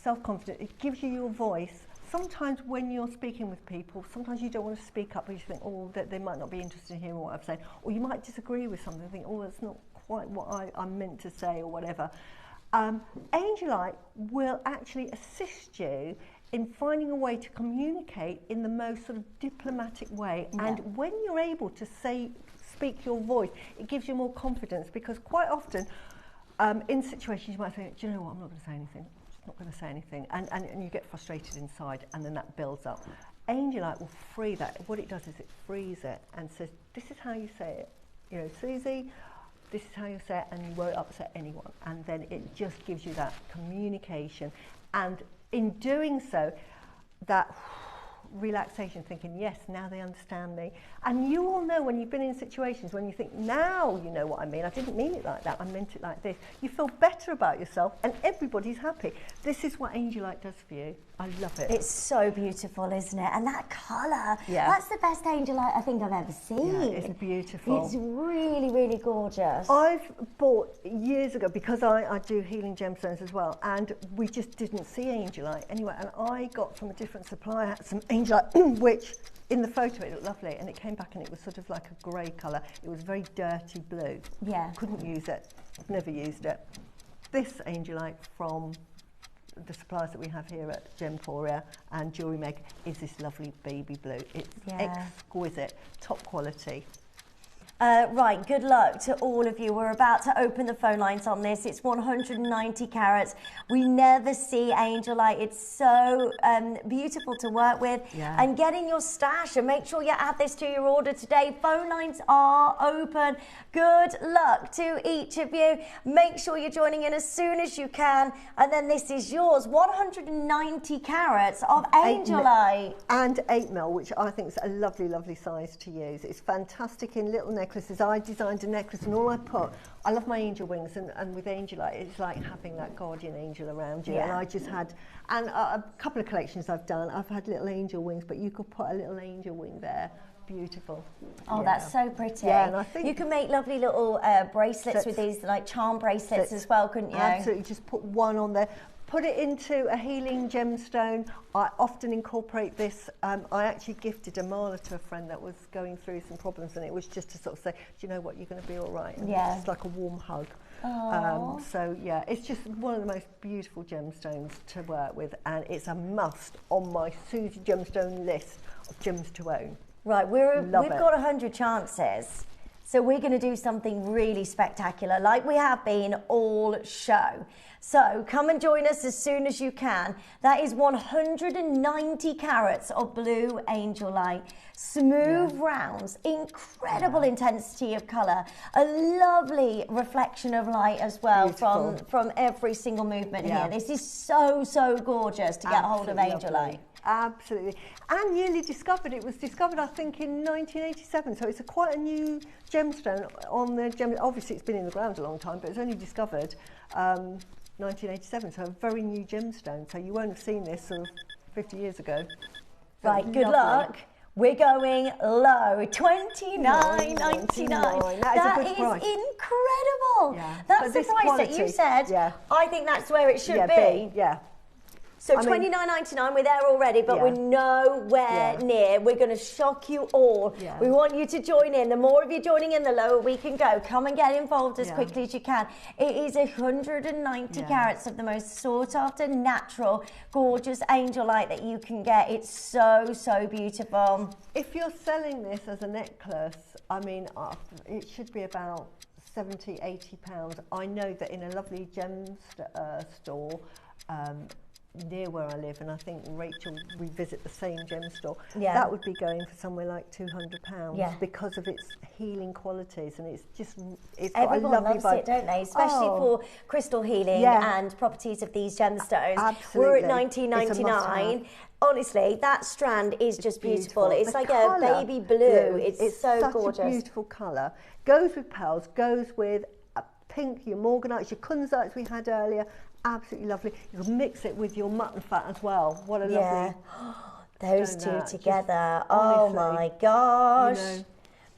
self-confidence. It gives you your voice. Sometimes when you're speaking with people, sometimes you don't want to speak up because you think, oh, that they might not be interested in hearing what I've said. Or you might disagree with something and think, oh, that's not quite what I'm meant to say or whatever. Angelite will actually assist you in finding a way to communicate in the most sort of diplomatic way. Yeah. And when you're able to speak your voice, it gives you more confidence, because quite often in situations you might think, do you know what, I'm not going to say anything. Not going to say anything, and you get frustrated inside, and then that builds up. Angelite will free that. What it does is it frees it and says, this is how you say it. You know, Susie, this is how you say it, and you won't upset anyone. And then it just gives you that communication. And in doing so, that relaxation, thinking, yes, now they understand me. And you all know when you've been in situations when you think, now you know what I mean. I didn't mean it like that. I meant it like this. You feel better about yourself and everybody's happy. This is what Angelite does for you. I love it. It's so beautiful, isn't it? And that colour, that's the best Angelite I think I've ever seen. Yeah, it's beautiful. It's really gorgeous. I've bought years ago, because I do healing gemstones as well, and we just didn't see Angelite anyway, and I got from a different supplier some Angelite, which in the photo it looked lovely, and it came back and it was sort of like a grey colour. It was very dirty blue. Yeah. Couldn't use it. I've never used it. This Angelite from the suppliers that we have here at Gemporia and JewelleryMaker is this lovely baby blue. It's exquisite, top quality. Right, good luck to all of you. We're about to open the phone lines on this. It's 190 carats. We never see angel light. It's so beautiful to work with. Yeah. And get in your stash and make sure you add this to your order today. Phone lines are open. Good luck to each of you. Make sure you're joining in as soon as you can. And then this is yours. 190 carats of angel light. And 8mm, which I think is a lovely, lovely size to use. It's fantastic in little necklaces. I designed a necklace and all I love my angel wings, and with angel light, it's like having that guardian angel around you. Yeah. And I just had, and a couple of collections I've done, I've had little angel wings, but you could put a little angel wing there. Beautiful. Oh, that's so pretty. Yeah, and I think you can make lovely little bracelets with these, like charm bracelets as well, couldn't you? Absolutely, just put one on there. Put it into a healing gemstone. I often incorporate this. I actually gifted a mala to a friend that was going through some problems, and it was just to sort of say, do you know what, you're going to be all right. And Yeah. it's like a warm hug. So yeah, it's just one of the most beautiful gemstones to work with, and it's a must on my Susie gemstone list of gems to own. Right, we've Love it. got 100 chances. So we're going to do something really spectacular, like we have been all show. So come and join us as soon as you can. That is 190 carats of blue angel light. Smooth rounds, incredible intensity of colour, a lovely reflection of light as well from every single movement here. This is so, so gorgeous to get hold of angel light. Absolutely. And newly discovered. It was discovered, I think, in 1987. So it's quite a new gemstone on the gem. Obviously, it's been in the ground a long time, but it's only discovered 1987. So a very new gemstone. So you won't have seen this sort of 50 years ago. So right, good luck. We're going low, $29.99. That is incredible. Yeah. That's the price that you said. Yeah. I think that's where it should be. Yeah. So $29.99, we're there already, but we're nowhere near. We're going to shock you all. Yeah. We want you to join in. The more of you joining in, the lower we can go. Come and get involved as quickly as you can. It is 190 carats of the most sought after, natural, gorgeous angel light that you can get. It's so, so beautiful. If you're selling this as a necklace, I mean, it should be about £70, £80. I know that in a lovely gem store, near where I live, and I think Rachel, we visit the same gem store, that would be going for somewhere like £200 because of its healing qualities, and it's everyone got a lovely loves vibe. it, don't they? Especially for crystal healing and properties of these gemstones. Absolutely. We're at $19.99. Honestly, that strand is just beautiful. It's the like colour, a baby blue. It's so such gorgeous. A beautiful colour. Goes with pearls, goes with a pink, your morganites, your kunzites we had earlier. Absolutely lovely. You can mix it with your mutton fat as well. What a lovely. Those two together. Oh my gosh.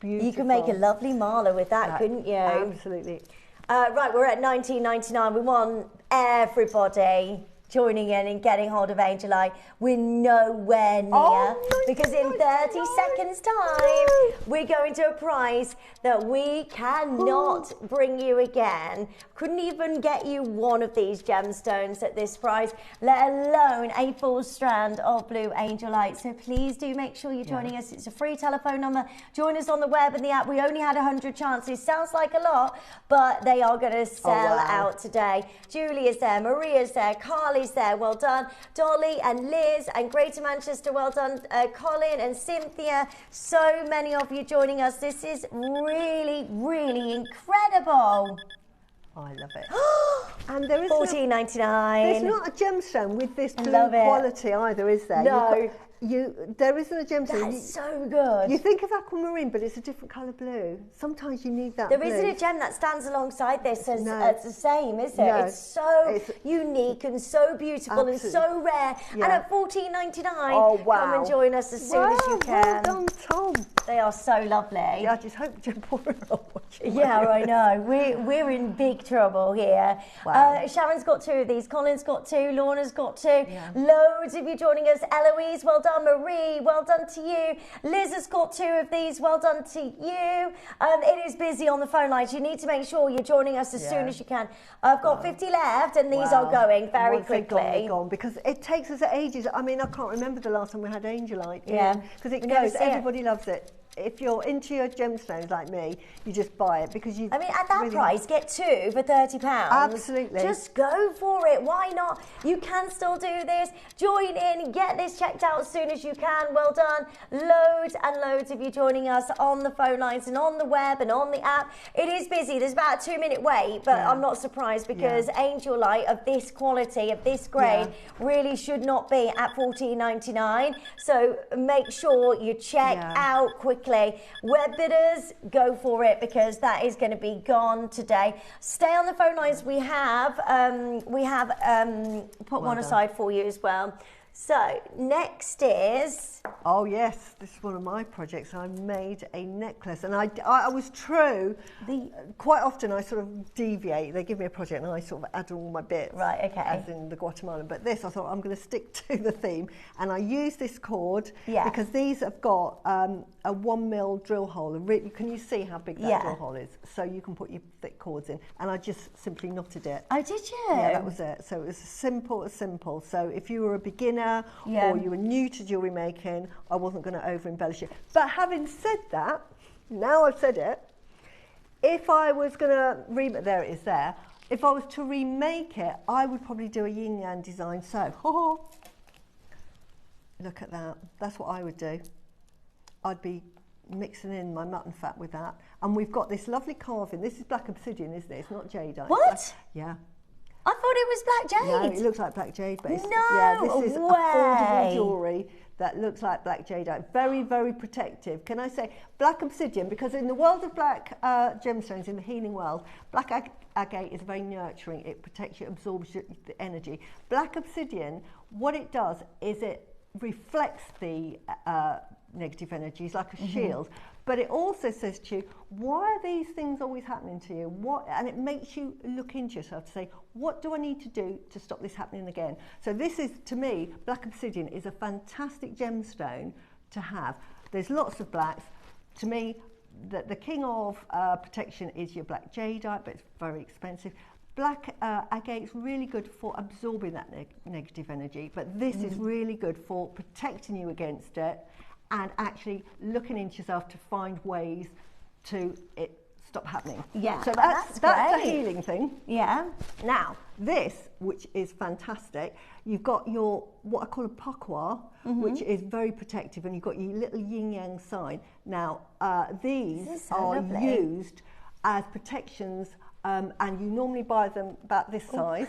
Beautiful. You could make a lovely mala with that, couldn't you? Absolutely. Right, we're at $19.99. We want everybody joining in and getting hold of angel light. We're nowhere near because in 30 seconds time we're going to a price that we cannot bring you again. Couldn't even get you one of these gemstones at this price, let alone a full strand of blue angel light. So please do make sure you're joining us. It's a free telephone number. Join us on the web and the app. We only had 100 chances. Sounds like a lot, but they are going to sell out today. Julie is there, Maria's there, Carly's there, well done. Dolly and Liz and Greater Manchester, well done. Colin and Cynthia, so many of you joining us. This is really, really incredible. I love it. And there is $14.99. There's not a gemstone with this blue quality either, is there? No. There isn't a gemstone. That's so good. You think of aquamarine, but it's a different colour blue. Sometimes you need that There blue. isn't a gem that stands alongside this as the same, is it? No. It's so unique and so beautiful and so rare. And at $14.99, come and join us as soon as you can. Well done, Tom. They are so lovely. Yeah, I just hope Jim Porter are watching. Yeah, I know. We're in big trouble here. Wow. Sharon's got two of these. Colin's got two. Lorna's got two. Loads of you joining us. Eloise, well done. Marie, well done to you. Liz has got two of these. Well done to you. It is busy on the phone lines. You need to make sure you're joining us as soon as you can. I've got 50 left, and these are going very quickly. They're gone because it takes us ages. I mean, I can't remember the last time we had angel light. Yeah. Because it goes. Everybody loves it. if you're into your gemstones like me, you just buy it because you. I mean, at that really price, get 2 for £30. Absolutely. Just go for it. Why not? You can still do this. Join in. Get this checked out as soon as you can. Well done. Loads and loads of you joining us on the phone lines and on the web and on the app. It is busy. There's about a 2-minute wait, but I'm not surprised because Angel Light of this quality, of this grade, really should not be at $14.99. So make sure you check out quickly. Web bidders, go for it because that is going to be gone today. Stay on the phone lines. We have put one aside for you as well. So next is... Oh yes, this is one of my projects. I made a necklace, and I was true. Quite often I sort of deviate. They give me a project and I sort of add all my bits. Right, okay. As in the Guatemalan. But this, I thought I'm going to stick to the theme. And I use this cord because these have got a 1mm drill hole. Can you see how big that drill hole is? So you can put your thick cords in. And I just simply knotted it. Oh, did you? Yeah, that was it. So it was as simple. So if you were a beginner or you were new to jewellery making, I wasn't going to over embellish it. But having said that, now I've said it, if I was going to there it is there. If I was to remake it, I would probably do a yin yang design. So, look at that. That's what I would do. I'd be mixing in my mutton fat with that. And we've got this lovely carving. This is black obsidian, isn't it? It's not jadeite. What? Yeah. I thought it was black jade. No, it looks like black jade, but it's, this is way. affordable jewellery that looks like black jadeite. Very, very protective. Can I say black obsidian? Because in the world of black gemstones, in the healing world, black agate is very nurturing. It protects you, absorbs the energy. Black obsidian, what it does is it reflects the negative energies like a shield. But it also says to you, why are these things always happening to you? And it makes you look into yourself to say, what do I need to do to stop this happening again? So this is, to me, black obsidian is a fantastic gemstone to have. There's lots of blacks. To me, the king of protection is your black jadeite, but it's very expensive. Black agate's really good for absorbing that negative energy, but this is really good for protecting you against it and actually looking into yourself to find ways to stop happening. Yeah, so that's the healing thing. Yeah. Now, this, which is fantastic, you've got your, what I call a pakwa, which is very protective, and you've got your little yin-yang sign. Now, these are used as protections, and you normally buy them about this size,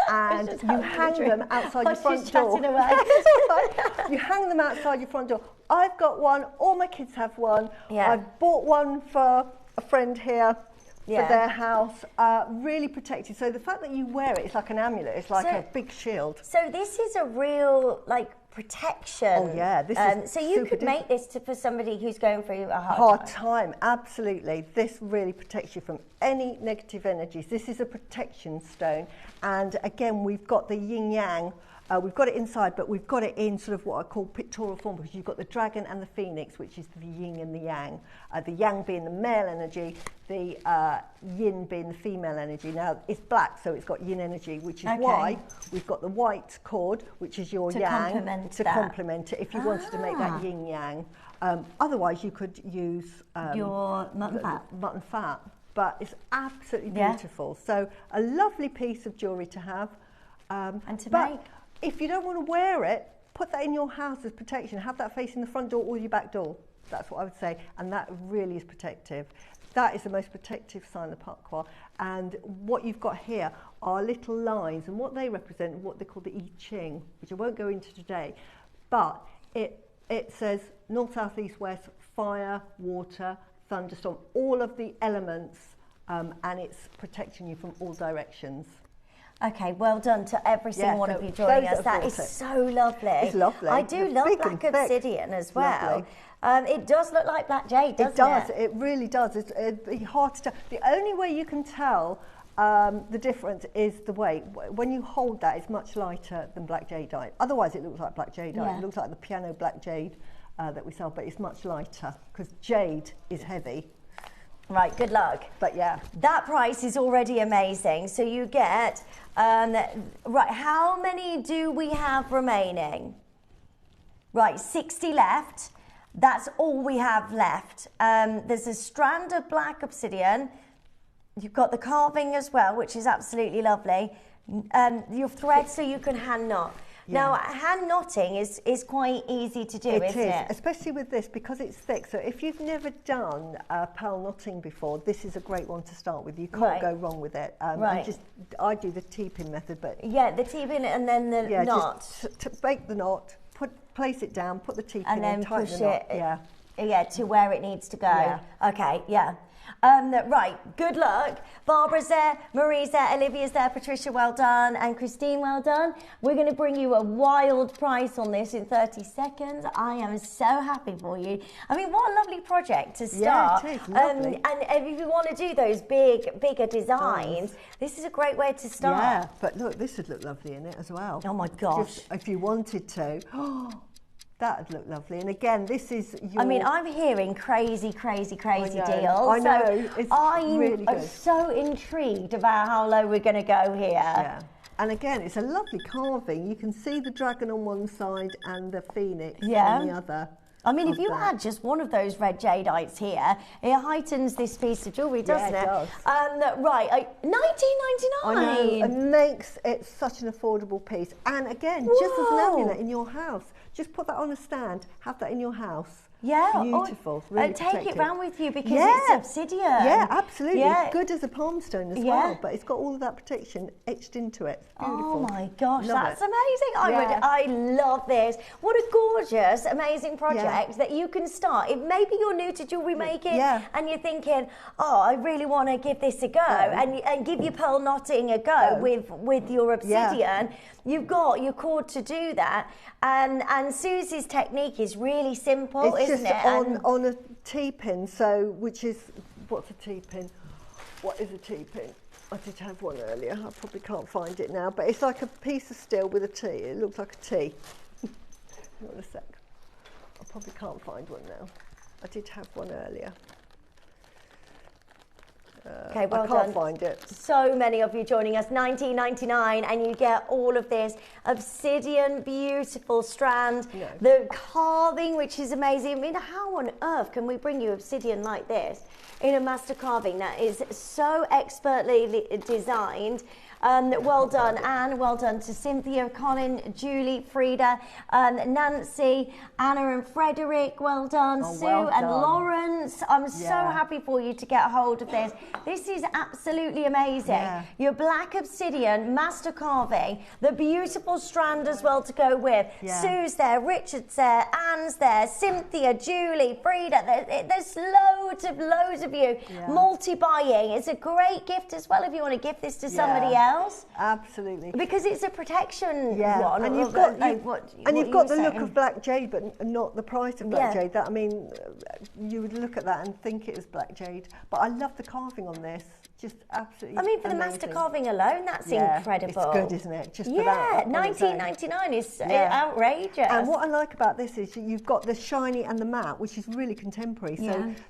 and you hang them outside your front door. You hang them outside your front door. I've got one, all my kids have one. I've bought one for a friend here for their house, really protected. So the fact that you wear it, it's like an amulet, it's like a big shield. So this is a real, protection. Oh yeah, this is so you could make this for somebody who's going through a hard time. Absolutely, this really protects you from any negative energies. This is a protection stone, and again, we've got the yin yang. We've got it inside, but we've got it in sort of what I call pictorial form, because you've got the dragon and the phoenix, which is the yin and the yang. The yang being the male energy, the yin being the female energy. Now, it's black, so it's got yin energy, which is why we've got the white cord, which is your yang, to complement it if you wanted to make that yin yang. Otherwise, you could use your mutton fat. But it's absolutely beautiful. So a lovely piece of jewellery to have. And to make. Make. If you don't want to wear it, put that in your house as protection. Have that facing the front door or your back door. That's what I would say. And that really is protective. That is the most protective sign of the pakwa. And what you've got here are little lines. And what they represent, what they call the I Ching, which I won't go into today. But it says north, south, east, west, fire, water, thunderstorm, all of the elements. And it's protecting you from all directions. Okay, well done to every single one of you joining us. That is so lovely. It's lovely. I do love black obsidian as well. It does look like black jade, doesn't it? It does. It really does. It's hard to tell. The only way you can tell the difference is the weight. When you hold that, it's much lighter than black jadeite. Otherwise, it looks like black jadeite. Yeah. It looks like the piano black jade that we sell, but it's much lighter because jade is heavy. Right, good luck. But yeah. That price is already amazing. So you get, right, how many do we have remaining? Right, 60 left. That's all we have left. There's a strand of black obsidian. You've got the carving as well, which is absolutely lovely. Your thread so you can hand knot. Yeah. Now, hand knotting is quite easy to do, isn't it? Especially with this, because it's thick. So if you've never done pearl knotting before, this is a great one to start with. You can't go wrong with it. I do the T-pin method, but yeah, the T-pin and then the knot. Just to make the knot, place it down, put the T-pin in, and then tighten push the knot. it. Yeah, to where it needs to go. Yeah. Okay, yeah. Right, good luck. Barbara's there, Marie's there, Olivia's there, Patricia, well done, and Christine, well done. We're going to bring you a wild price on this in 30 seconds. I am so happy for you. I mean, what a lovely project to start. Yeah, it is lovely. And if you want to do those bigger designs, this is a great way to start. Yeah, but look, this would look lovely in it as well. Oh my gosh. If you wanted to. That would look lovely. And again, this is your... I mean, I'm hearing crazy deals. I know. So it's I'm really good. so intrigued about how low we're going to go here. Yeah. And again, it's a lovely carving. You can see the dragon on one side and the phoenix on the other. I mean, if you had just one of those red jadeite here, it heightens this piece of jewellery, doesn't it? Yeah, it does. Right, $19.99. I know, it makes it such an affordable piece. And again, just as an amulet in your house, just put that on a stand, have that in your house. Yeah, beautiful. Really take it round with you because it's obsidian. Yeah, absolutely. Yeah. Good as a palm stone as well, but it's got all of that protection etched into it. It's beautiful. Oh my gosh, Love that's it. amazing. I love this. What a gorgeous, amazing project that you can start. If maybe you're new to jewellery making and you're thinking, oh, I really want to give this a go, and give your pearl knotting a go with your obsidian. You've got your cord to do that, and Susie's technique is really simple, isn't it? On a T-pin, so which is what's a T-pin? What is a T-pin? I did have one earlier. I probably can't find it now, but it's like a piece of steel with a T. It looks like a T. Hang on a sec. I probably can't find one now. I did have one earlier. Okay, well I can't done. find it. So many of you joining us, $19.99, and you get all of this obsidian, beautiful strand, the carving, which is amazing. I mean, how on earth can we bring you obsidian like this in a master carving that is so expertly designed? Well done, Anne. Well done to Cynthia, Colin, Julie, Frida, Nancy, Anna and Frederick. Well done, Sue and Lawrence. I'm so happy for you to get a hold of this. This is absolutely amazing. Yeah. Your black obsidian master carving, the beautiful strand as well to go with. Yeah. Sue's there, Richard's there, Anne's there, Cynthia, Julie, Frida. There's loads of you. Yeah. Multi-buying. It's a great gift as well if you want to give this to somebody else. Absolutely, because it's a protection one, and you've got the look of black jade, but not the price of black jade. That, I mean, you would look at that and think it was black jade, but I love the carving on this. Just absolutely. I mean, for the master carving alone, that's incredible. It's good, isn't it? Just for that. $19.99 is outrageous. And what I like about this is you've got the shiny and the matte, which is really contemporary.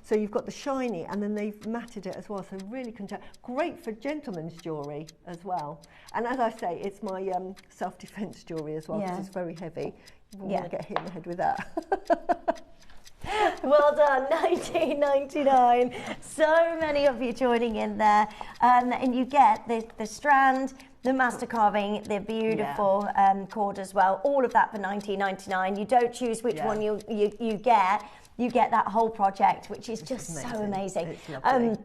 So you've got the shiny, and then they've matted it as well. So really contemporary. Great for gentlemen's jewellery as well. And as I say, it's my self-defense jewellery as well, because it's very heavy. You wouldn't want to get hit in the head with that. Well done, $19.99. So many of you joining in there, and you get the strand, the master carving, the beautiful cord as well. All of that for $19.99. You don't choose which one you get. You get that whole project, which is just so amazing. It's lovely.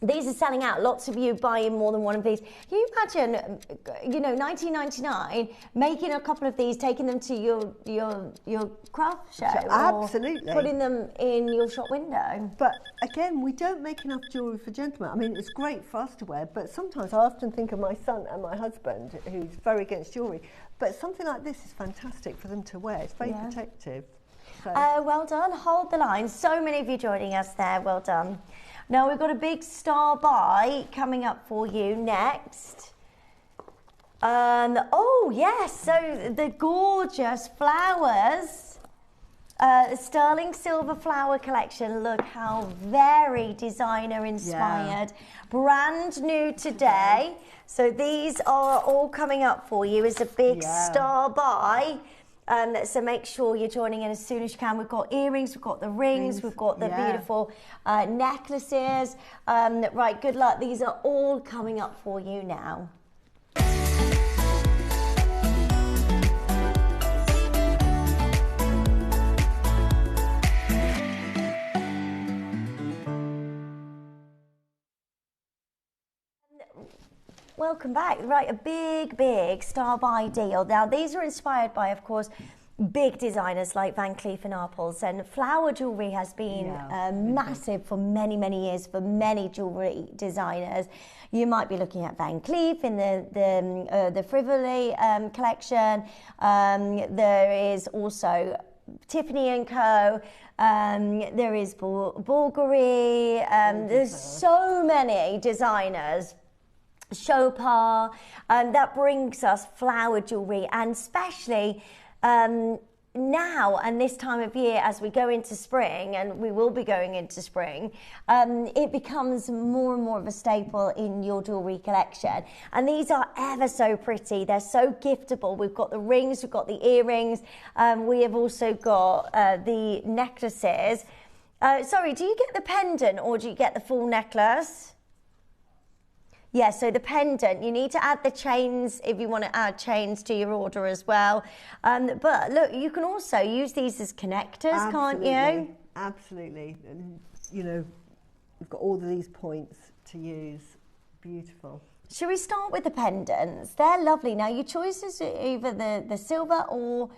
These are selling out. Lots of you buying more than one of these. Can you imagine, $19.99, making a couple of these, taking them to your craft show? Absolutely. Or putting them in your shop window. But again, we don't make enough jewellery for gentlemen. I mean, it's great for us to wear, but sometimes I often think of my son and my husband, who's very against jewellery. But something like this is fantastic for them to wear. It's very protective. So. Well done. Hold the line. So many of you joining us there. Well done. Now we've got a big star buy coming up for you next. Oh yes, so the gorgeous flowers, sterling silver flower collection. Look how very designer inspired, brand new today. So these are all coming up for you as a big star buy. So make sure you're joining in as soon as you can. We've got earrings, we've got the rings, we've got the beautiful necklaces. Right, good luck. These are all coming up for you now. Welcome back. Right, a big Star Buy deal. Now, these are inspired by, of course, big designers like Van Cleef & Arpels, and flower jewellery has been massive for many years for many jewellery designers. You might be looking at Van Cleef in the Frivoli collection. There is also Tiffany & Co. There is Bulgari. There's so many designers. Chopin, that brings us flower jewellery, and especially now and this time of year as we go into spring, and we will be going into spring, it becomes more and more of a staple in your jewellery collection. And these are ever so pretty. They're so giftable. We've got the rings, we've got the earrings, we have also got the necklaces. Sorry, do you get the pendant or do you get the full necklace? Yeah, so the pendant, you need to add the chains if you want to add chains to your order as well. But look, you can also use these as connectors, can't you? Absolutely. And, you know, we've got all of these points to use. Beautiful. Shall we start with the pendants? They're lovely. Now, your choice is either the silver or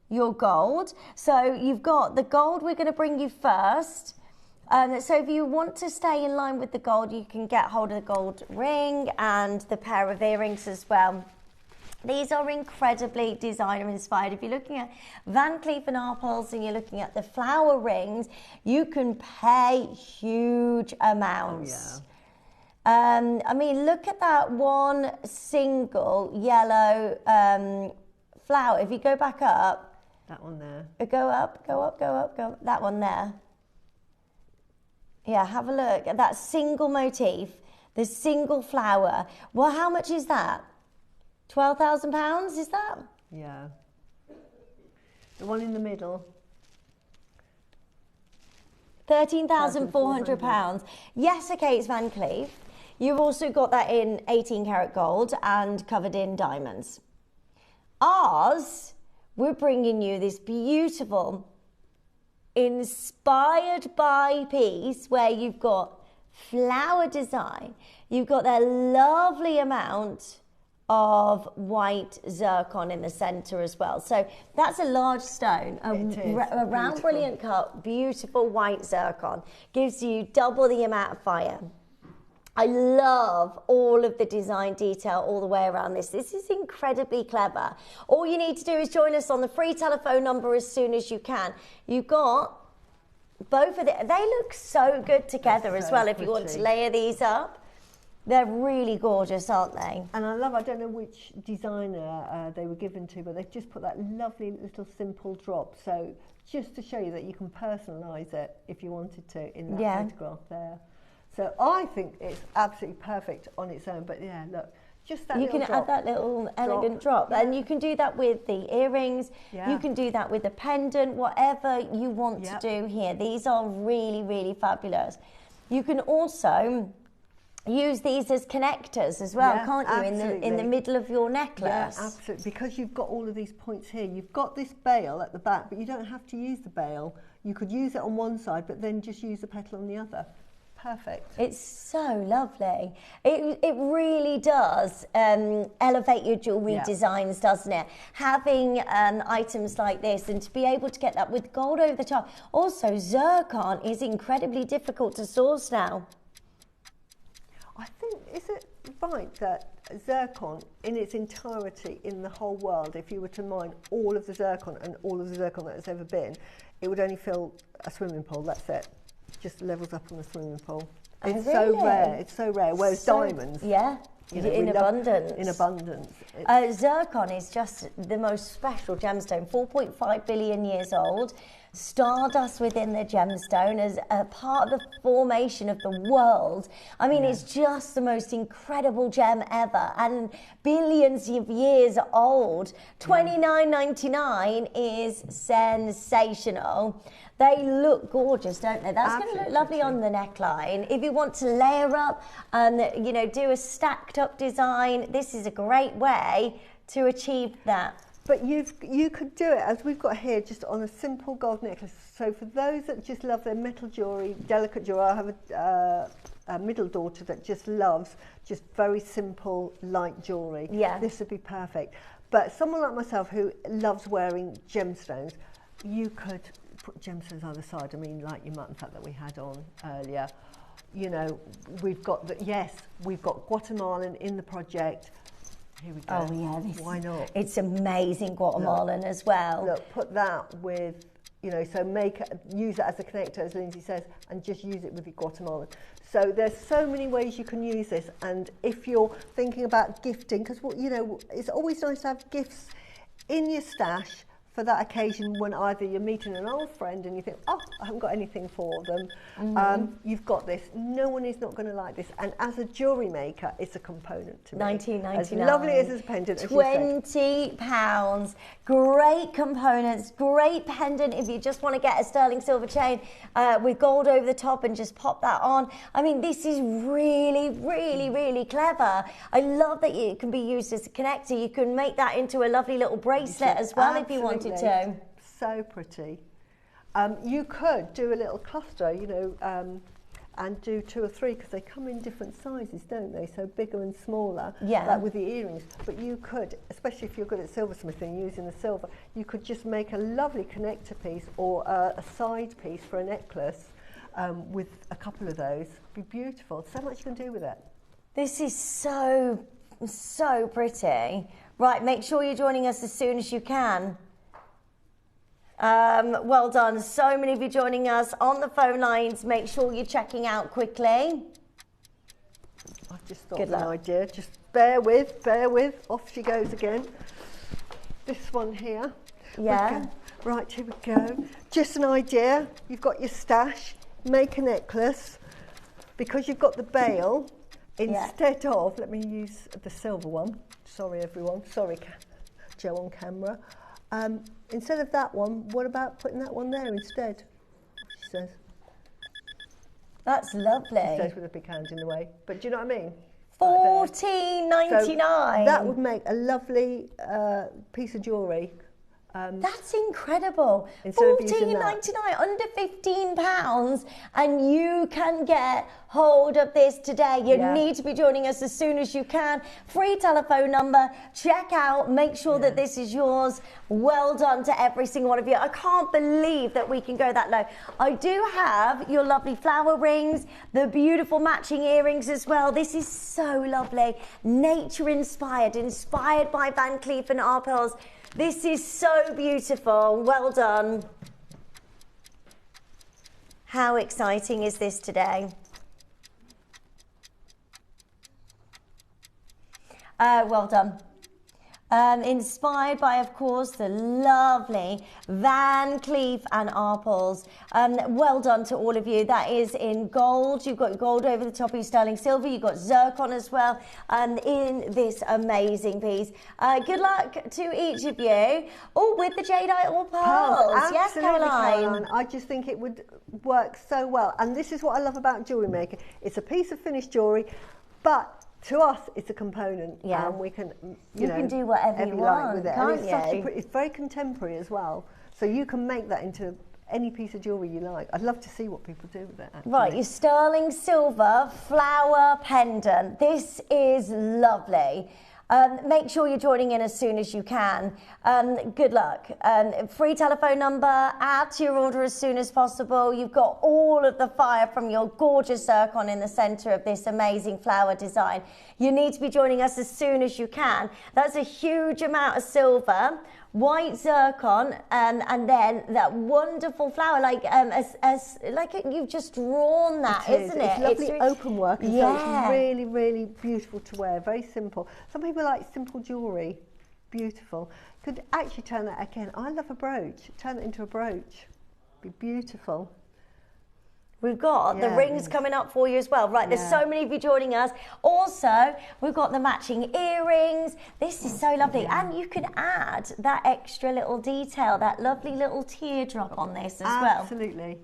your gold. So you've got the gold we're going to bring you first. So if you want to stay in line with the gold, you can get hold of the gold ring and the pair of earrings as well. These are incredibly designer inspired. If you're looking at Van Cleef & Arpels and you're looking at the flower rings, you can pay huge amounts. Oh, yeah. I mean, look at that one single yellow flower. If you go back up. That one there. Go up. That one there. Yeah, have a look at that single motif, the single flower. Well, how much is that? £12,000, is that? Yeah. The one in the middle. £13,400. Yes, okay, it's Van Cleef. You've also got that in 18 karat gold and covered in diamonds. Ours, we're bringing you this beautiful inspired by piece where you've got flower design, you've got that lovely amount of white zircon in the center as well. So that's a large stone, a round brilliant cut, beautiful white zircon, gives you double the amount of fire. I love all of the design detail all the way around this. This is incredibly clever. All you need to do is join us on the free telephone number as soon as you can. You've got both of them. They look so good together as well if you want to layer these up. They're really gorgeous, aren't they? And I don't know which designer they were given to, but they've just put that lovely little simple drop. So just to show you that you can personalise it if you wanted to in that photograph there. So I think it's absolutely perfect on its own. But yeah, look, just that you can add that little elegant drop. And you can do that with the earrings. Yeah. You can do that with the pendant, whatever you want to do here. These are really fabulous. You can also use these as connectors as well, can't you, in the middle of your necklace? Yeah, absolutely. Because you've got all of these points here. You've got this bail at the back, but you don't have to use the bail. You could use it on one side, but then just use the petal on the other. Perfect. It's so lovely. It really does elevate your jewellery designs, doesn't it? Having items like this and to be able to get that with gold over the top. Also, zircon is incredibly difficult to source now. I think, is it right that zircon in its entirety in the whole world, if you were to mine all of the zircon and all of the zircon that has ever been, it would only fill a swimming pool, that's it. Just levels up on the swimming pool. It's so rare. It's so rare. Whereas diamonds, in abundance. In abundance. Zircon is just the most special gemstone. 4.5 billion years old. stardust within the gemstone as a part of the formation of the world. I mean, it's just the most incredible gem ever, and billions of years old. $29.99 is sensational. They look gorgeous, don't they? That's going to look lovely on the neckline. If you want to layer up and, you know, do a stacked up design, this is a great way to achieve that. But you could do it, as we've got here, just on a simple gold necklace. So for those that just love their metal jewellery, delicate jewellery, I have a middle daughter that just loves just very simple, light jewellery. Yeah. This would be perfect. But someone like myself who loves wearing gemstones, you could put gemstones either side. I mean, like your mutton fat that we had on earlier. You know, we've got we've got Guatemalan in the project. Here we go. Oh yeah, why not? It's amazing Guatemalan as well. Look, put that with, you know, so use it as a connector, as Lindsay says, and just use it with your Guatemalan. So there's so many ways you can use this, and if you're thinking about gifting, because you know, it's always nice to have gifts in your stash for that occasion when either you're meeting an old friend and you think, oh, I haven't got anything for them. You've got this. No one is not going to like this. And as a jewellery maker, it's a component to me. $19.99. As lovely as a pendant, as £20. Great components, great pendant if you just want to get a sterling silver chain with gold over the top and just pop that on. I mean, this is really, really, really clever. I love that it can be used as a connector. You can make that into a lovely little bracelet as well if you wanted to. So pretty. You could do a little cluster, you know, and do 2 or 3 because they come in different sizes, don't they? So bigger and smaller, like with the earrings. But you could, especially if you're good at silversmithing, using the silver, you could just make a lovely connector piece or a side piece for a necklace with a couple of those. Be beautiful. So much you can do with it. This is so pretty. Right, make sure you're joining us as soon as you can. Well done. So many of you joining us on the phone lines. Make sure you're checking out quickly. I've just thought of an idea. Just bear with. Off she goes again. This one here. Yeah. Right, here we go. Just an idea. You've got your stash. Make a necklace. Because you've got the bail, instead of, let me use the silver one. Sorry, everyone. Sorry, Joe on camera. Instead of that one, what about putting that one there instead? She says. That's lovely. She says with a big hand in the way. But do you know what I mean? $14.99. So that would make a lovely piece of jewellery. That's incredible. $14.99, under £15, and you can get hold of this today. You need to be joining us as soon as you can. Free telephone number. Check out. Make sure that this is yours. Well done to every single one of you. I can't believe that we can go that low. I do have your lovely flower rings, the beautiful matching earrings as well. This is so lovely. Nature inspired by Van Cleef and Arpels. This is so beautiful. Well done. How exciting is this today? Well done. Inspired by, of course, the lovely Van Cleef and Arpels. Well done to all of you. That is in gold. You've got gold over the top of your sterling silver. You've got zircon as well in this amazing piece. Good luck to each of you. Oh, with the jadeite or pearls. Yes, Caroline. I just think it would work so well. And this is what I love about Jewellery Maker. It's a piece of finished jewellery, but to us, it's a component, and we can, you know, can do whatever you want with it. Can't and you? It's very contemporary as well, so you can make that into any piece of jewellery you like. I'd love to see what people do with it. Actually. Right, your sterling silver flower pendant. This is lovely. Make sure you're joining in as soon as you can. Good luck. Free telephone number, add to your order as soon as possible. You've got all of the fire from your gorgeous zircon in the centre of this amazing flower design. You need to be joining us as soon as you can. That's a huge amount of silver, white zircon, and then that wonderful flower, like you've just drawn that, isn't it? It's lovely open work, and so it's really, really beautiful to wear. Very simple. Some people like simple jewellery. Beautiful. Could actually turn that again. I love a brooch. Turn it into a brooch. Be beautiful. We've got the rings coming up for you as well. Right, there's so many of you joining us. Also, we've got the matching earrings. This is so lovely. And you can add that extra little detail, that lovely little teardrop on this as well. Absolutely.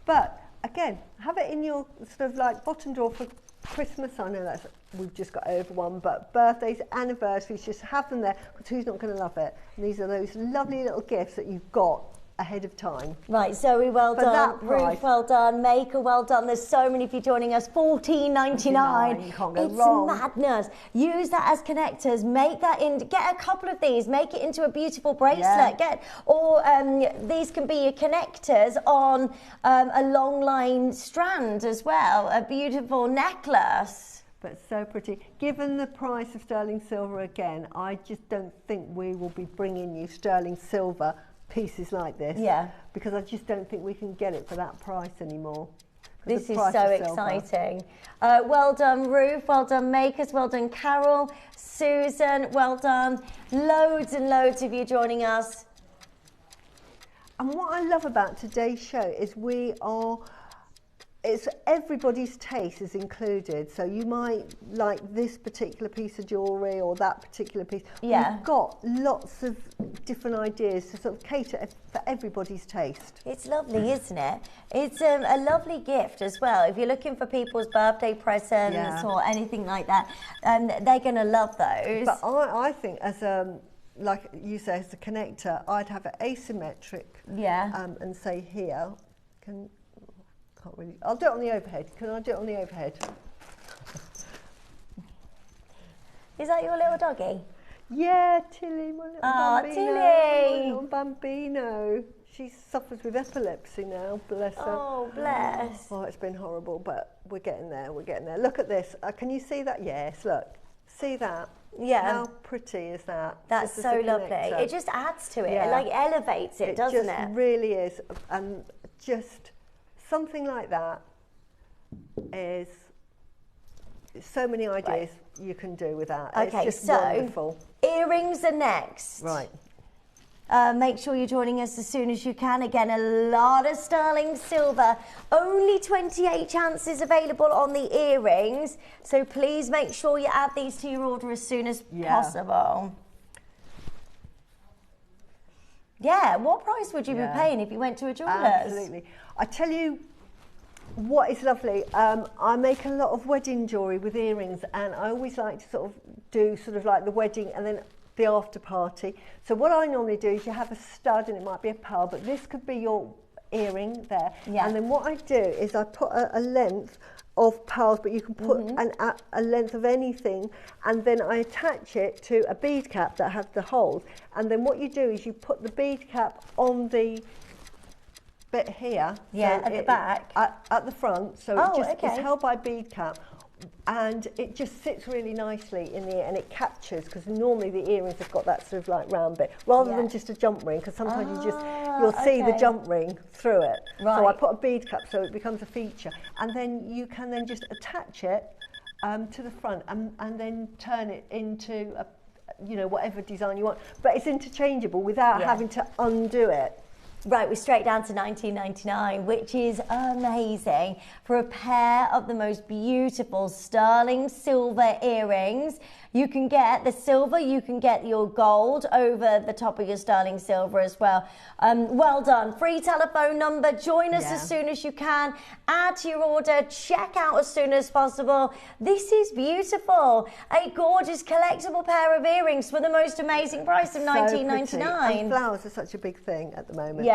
But again, have it in your sort of like bottom drawer for Christmas. I know that's, we've just got over one, but birthdays, anniversaries, just have them there, because who's not going to love it? And these are those lovely little gifts that you've got ahead of time. Right, Zoe, well done. Ruth, well done. Maker, well done. There's so many of you joining us. $14.99. You can't go wrong. It's madness. Use that as connectors. Make that in. Get a couple of these. Make it into a beautiful bracelet. These can be your connectors on a long line strand as well. A beautiful necklace. But so pretty. Given the price of sterling silver again, I just don't think we will be bringing you sterling silver pieces like this, because I just don't think we can get it for that price anymore. This is so exciting. Well done, Ruth. Well done, Makers. Well done, Carol. Susan, well done. Loads and loads of you joining us. And what I love about today's show is it's everybody's taste is included. So you might like this particular piece of jewellery or that particular piece. Yeah. We've got lots of different ideas to sort of cater for everybody's taste. It's lovely, isn't it? It's a lovely gift as well. If you're looking for people's birthday presents or anything like that, they're going to love those. But I think as like you say, as a connector, I'd have it asymmetric. And say here, can't really. I'll do it on the overhead. Can I do it on the overhead? Is that your little doggy? Yeah, Tilly, my little bambino. Tilly! My little bambino. She suffers with epilepsy now, bless her. Oh, bless. Oh, it's been horrible, but we're getting there, we're getting there. Look at this. Can you see that? Yes, look. See that? Yeah. How pretty is that? That's so lovely. It just adds to it. It like elevates it, doesn't it? It really is. And just something like that is so many ideas you can do with that. Okay, it's just wonderful. Earrings are next. Right. Make sure you're joining us as soon as you can. Again, a lot of sterling silver. Only 28 chances available on the earrings. So please make sure you add these to your order as soon as possible. Yeah, what price would you be paying if you went to a jeweller's? Absolutely. I tell you what is lovely, I make a lot of wedding jewellery with earrings, and I always like to sort of do sort of like the wedding and then the after party. So what I normally do is you have a stud, and it might be a pearl, but this could be your earring there. And then what I do is I put a length of pearls, but you can put a length of anything, and then I attach it to a bead cap that has the holes. And then what you do is you put the bead cap on the bit here, at the back, at the front, so it's held by bead cap, and it just sits really nicely in the ear, and it captures, because normally the earrings have got that sort of like round bit, rather than just a jump ring, because sometimes you'll see the jump ring through it. So I put a bead cap so it becomes a feature, and then you can then just attach it to the front, and then turn it into a, whatever design you want, but it's interchangeable without having to undo it. Right, we're straight down to $19.99, which is amazing for a pair of the most beautiful sterling silver earrings. You can get the silver, you can get your gold over the top of your sterling silver as well. Well done. Free telephone number. Join us as soon as you can. Add to your order. Check out as soon as possible. This is beautiful. A gorgeous collectible pair of earrings for the most amazing price of $19.99. And flowers are such a big thing at the moment.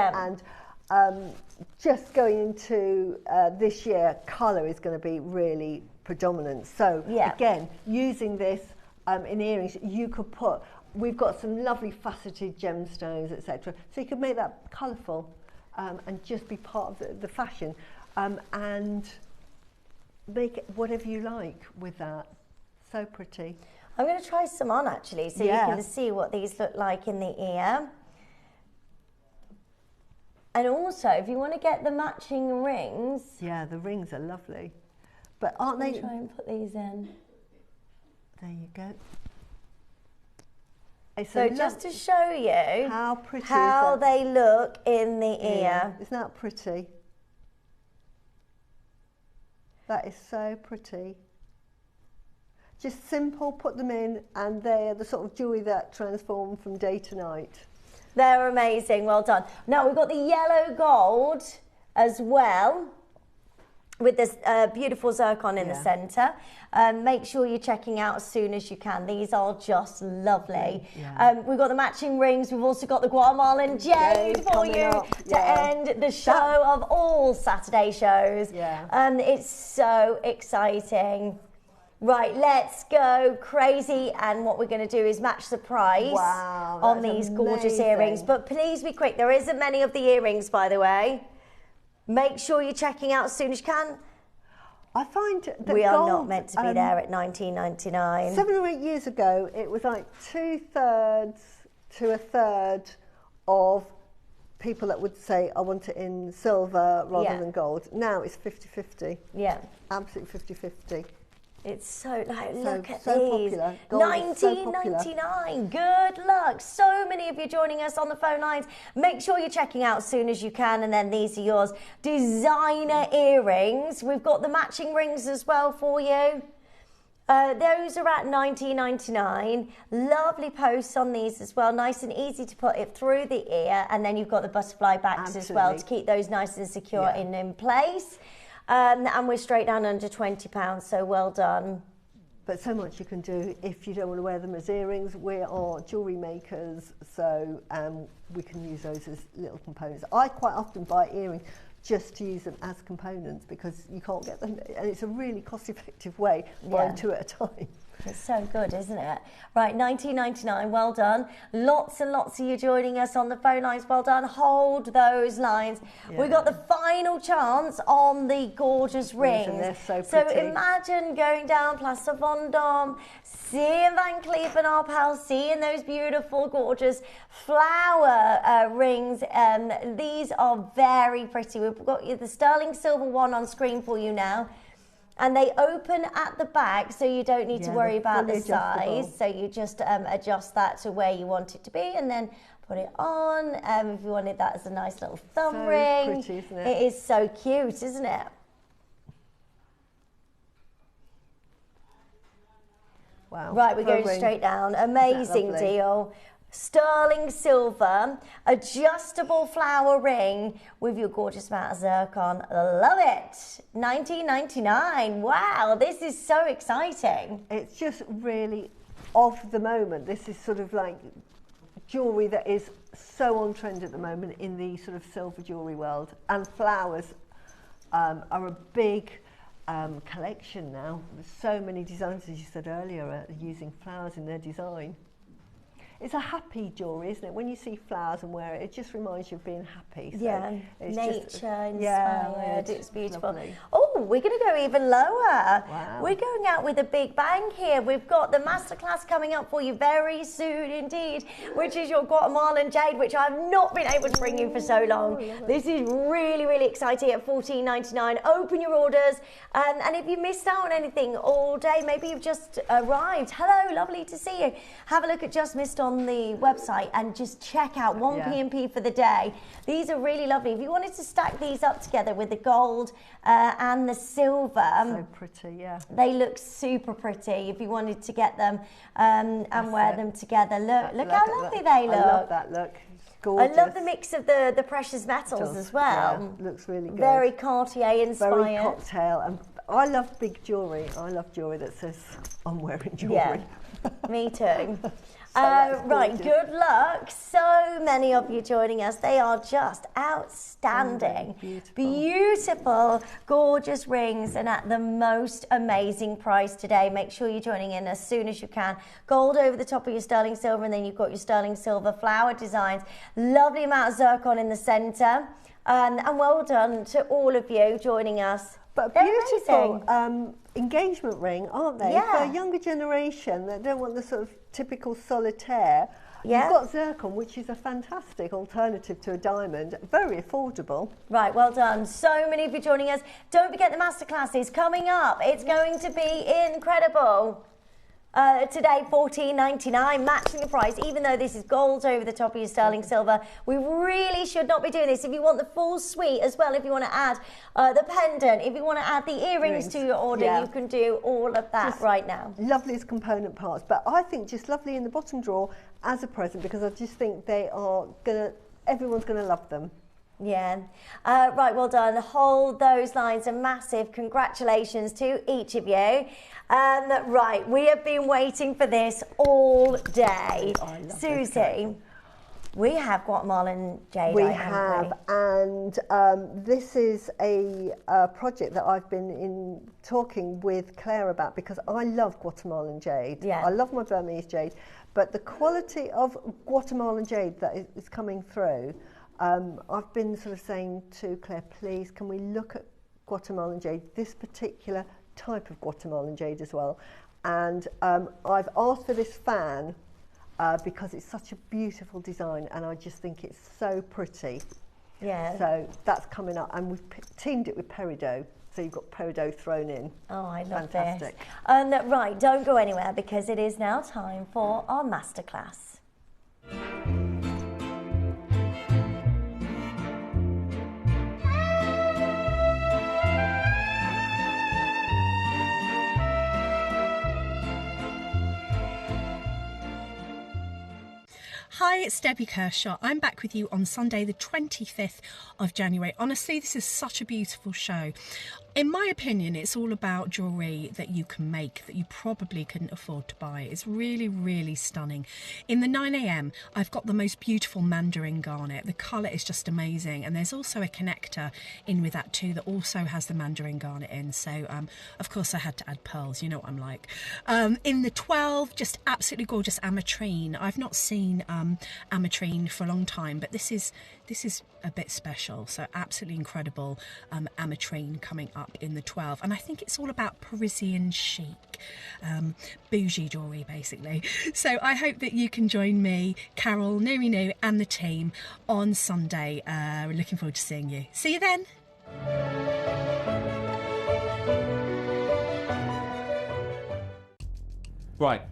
And just going into this year, colour is going to be really predominant. So again, using this in earrings, you could put, we've got some lovely faceted gemstones, etc. So you could make that colourful and just be part of the fashion, and make it whatever you like with that. So pretty. I'm going to try some on actually, so you can see what these look like in the ear. And also, if you want to get the matching rings... Yeah, the rings are lovely. But aren't they... Try and put these in. There you go. So just to show you how pretty how they look in the ear. Isn't that pretty? That is so pretty. Just simple, put them in, and they're the sort of jewellery that transform from day to night. They're amazing, well done. Now we've got the yellow gold as well, with this beautiful zircon in the centre. Make sure you're checking out as soon as you can. These are just lovely. We've got the matching rings. We've also got the Guatemalan jade for you to end the show of all Saturday shows. It's so exciting. Right, let's go crazy, and what we're going to do is match the price on these gorgeous earrings. But please be quick. There isn't many of the earrings, by the way. Make sure you're checking out as soon as you can. I find that we are gold, not meant to be there at $19.99. 7 or 8 years ago, it was like 2/3 to 1/3 of people that would say, I want it in silver rather than gold. Now it's 50-50. Yeah. Absolutely 50-50. It's so, like, look at so these. popular. $19.99. Good luck. So many of you joining us on the phone lines. Make sure you're checking out as soon as you can, and then these are yours. Designer earrings. We've got the matching rings as well for you. Those are at $19.99. Lovely posts on these as well. Nice and easy to put it through the ear, and then you've got the butterfly backs as well to keep those nice and secure in place. And we're straight down under £20, so well done. But so much you can do if you don't want to wear them as earrings. We are jewellery makers, so we can use those as little components. I quite often buy earrings just to use them as components because you can't get them, and it's a really cost-effective way, buying 2 at a time. It's so good, isn't it? Right, $19.99, well done. Lots and lots of you joining us on the phone lines, well done. Hold those lines. We've got the final chance on the gorgeous rings. They're so pretty. So imagine going down Place of Vendôme, seeing Van Cleef and Arpels, seeing those beautiful, gorgeous flower rings. These are very pretty. We've got the sterling silver one on screen for you now. And they open at the back, so you don't need to worry about the size. So you just adjust that to where you want it to be, and then put it on. If you wanted that as a nice little thumb ring. Pretty, isn't it? It is so cute, isn't it? Wow. Right, we're going straight down. Amazing deal. Sterling silver, adjustable flower ring with your gorgeous amount of zircon. Love it. $19.99. Wow, this is so exciting. It's just really of the moment. This is sort of like jewellery that is so on trend at the moment in the sort of silver jewellery world. And flowers are a big collection now. There's so many designers, as you said earlier, are using flowers in their design. It's a happy jewellery, isn't it? When you see flowers and wear it, it just reminds you of being happy. So it's nature inspired. It's beautiful. Lovely. Oh, we're going to go even lower. Wow. We're going out with a big bang here. We've got the masterclass coming up for you very soon indeed, which is your Guatemalan jade, which I've not been able to bring you for so long. This is really, really exciting at $14.99. Open your orders. And if you missed out on anything all day, maybe you've just arrived. Hello, lovely to see you. Have a look at Just Missed on the website and just check out 1 P&P for the day. These are really lovely. If you wanted to stack these up together with the gold and the silver, so pretty, they look super pretty. If you wanted to get them and wear them together, look how lovely they look. I love that look. Gorgeous. I love the mix of the precious metals as well. Looks really good. Very Cartier inspired. Very cocktail. And I love big jewellery. I love jewellery that says I'm wearing jewellery. Yeah, me too. Right, good luck. So many of you joining us. They are just outstanding. Beautiful, gorgeous rings, and at the most amazing price today. Make sure you're joining in as soon as you can. Gold over the top of your sterling silver, and then you've got your sterling silver flower designs. Lovely amount of zircon in the centre. And well done to all of you joining us. But beautiful engagement ring, aren't they? For a younger generation that don't want the sort of typical solitaire. You've got zircon, which is a fantastic alternative to a diamond, very affordable. Right, well done. So many of you joining us. Don't forget the masterclass is coming up. It's going to be incredible. Today, $14.99, matching the price, even though this is gold over the top of your sterling silver. We really should not be doing this. If you want the full suite as well, if you want to add the pendant, if you want to add the earrings to your order, you can do all of that right now. Loveliest component parts, but I think just lovely in the bottom drawer as a present, because I just think they are everyone's gonna love them. Yeah. Right, well done. Hold those lines. A massive congratulations to each of you. Right, we have been waiting for this all day. I love Susie, we have Guatemalan jade. We have, and this is a project that I've been talking with Claire about, because I love Guatemalan jade. Yeah. I love my Burmese jade, but the quality of Guatemalan jade that is coming through, I've been sort of saying to Claire, please, can we look at Guatemalan jade, this particular type of Guatemalan jade as well. And I've asked for this fan because it's such a beautiful design, and I just think it's so pretty. Yeah. So that's coming up, and we've teamed it with peridot. So you've got peridot thrown in. Oh, I love Fantastic. this. And right, don't go anywhere, because it is now time for our masterclass. Hi, it's Debbie Kershaw. I'm back with you on Sunday the 25th of January. Honestly, this is such a beautiful show. In my opinion, it's all about jewellery that you can make that you probably couldn't afford to buy. It's really, really stunning. In the 9 a.m, I've got the most beautiful mandarin garnet. The colour is just amazing. And there's also a connector in with that too that also has the mandarin garnet in. So, of course, I had to add pearls. You know what I'm like. In the 12, just absolutely gorgeous ametrine. I've not seen ametrine for a long time, but this is a bit special. So absolutely incredible ametrine coming up in the 12, and I think it's all about Parisian chic, bougie jewellery basically. So I hope that you can join me, Carol, Nurinu and the team on Sunday. We're looking forward to seeing you. See you then. Right,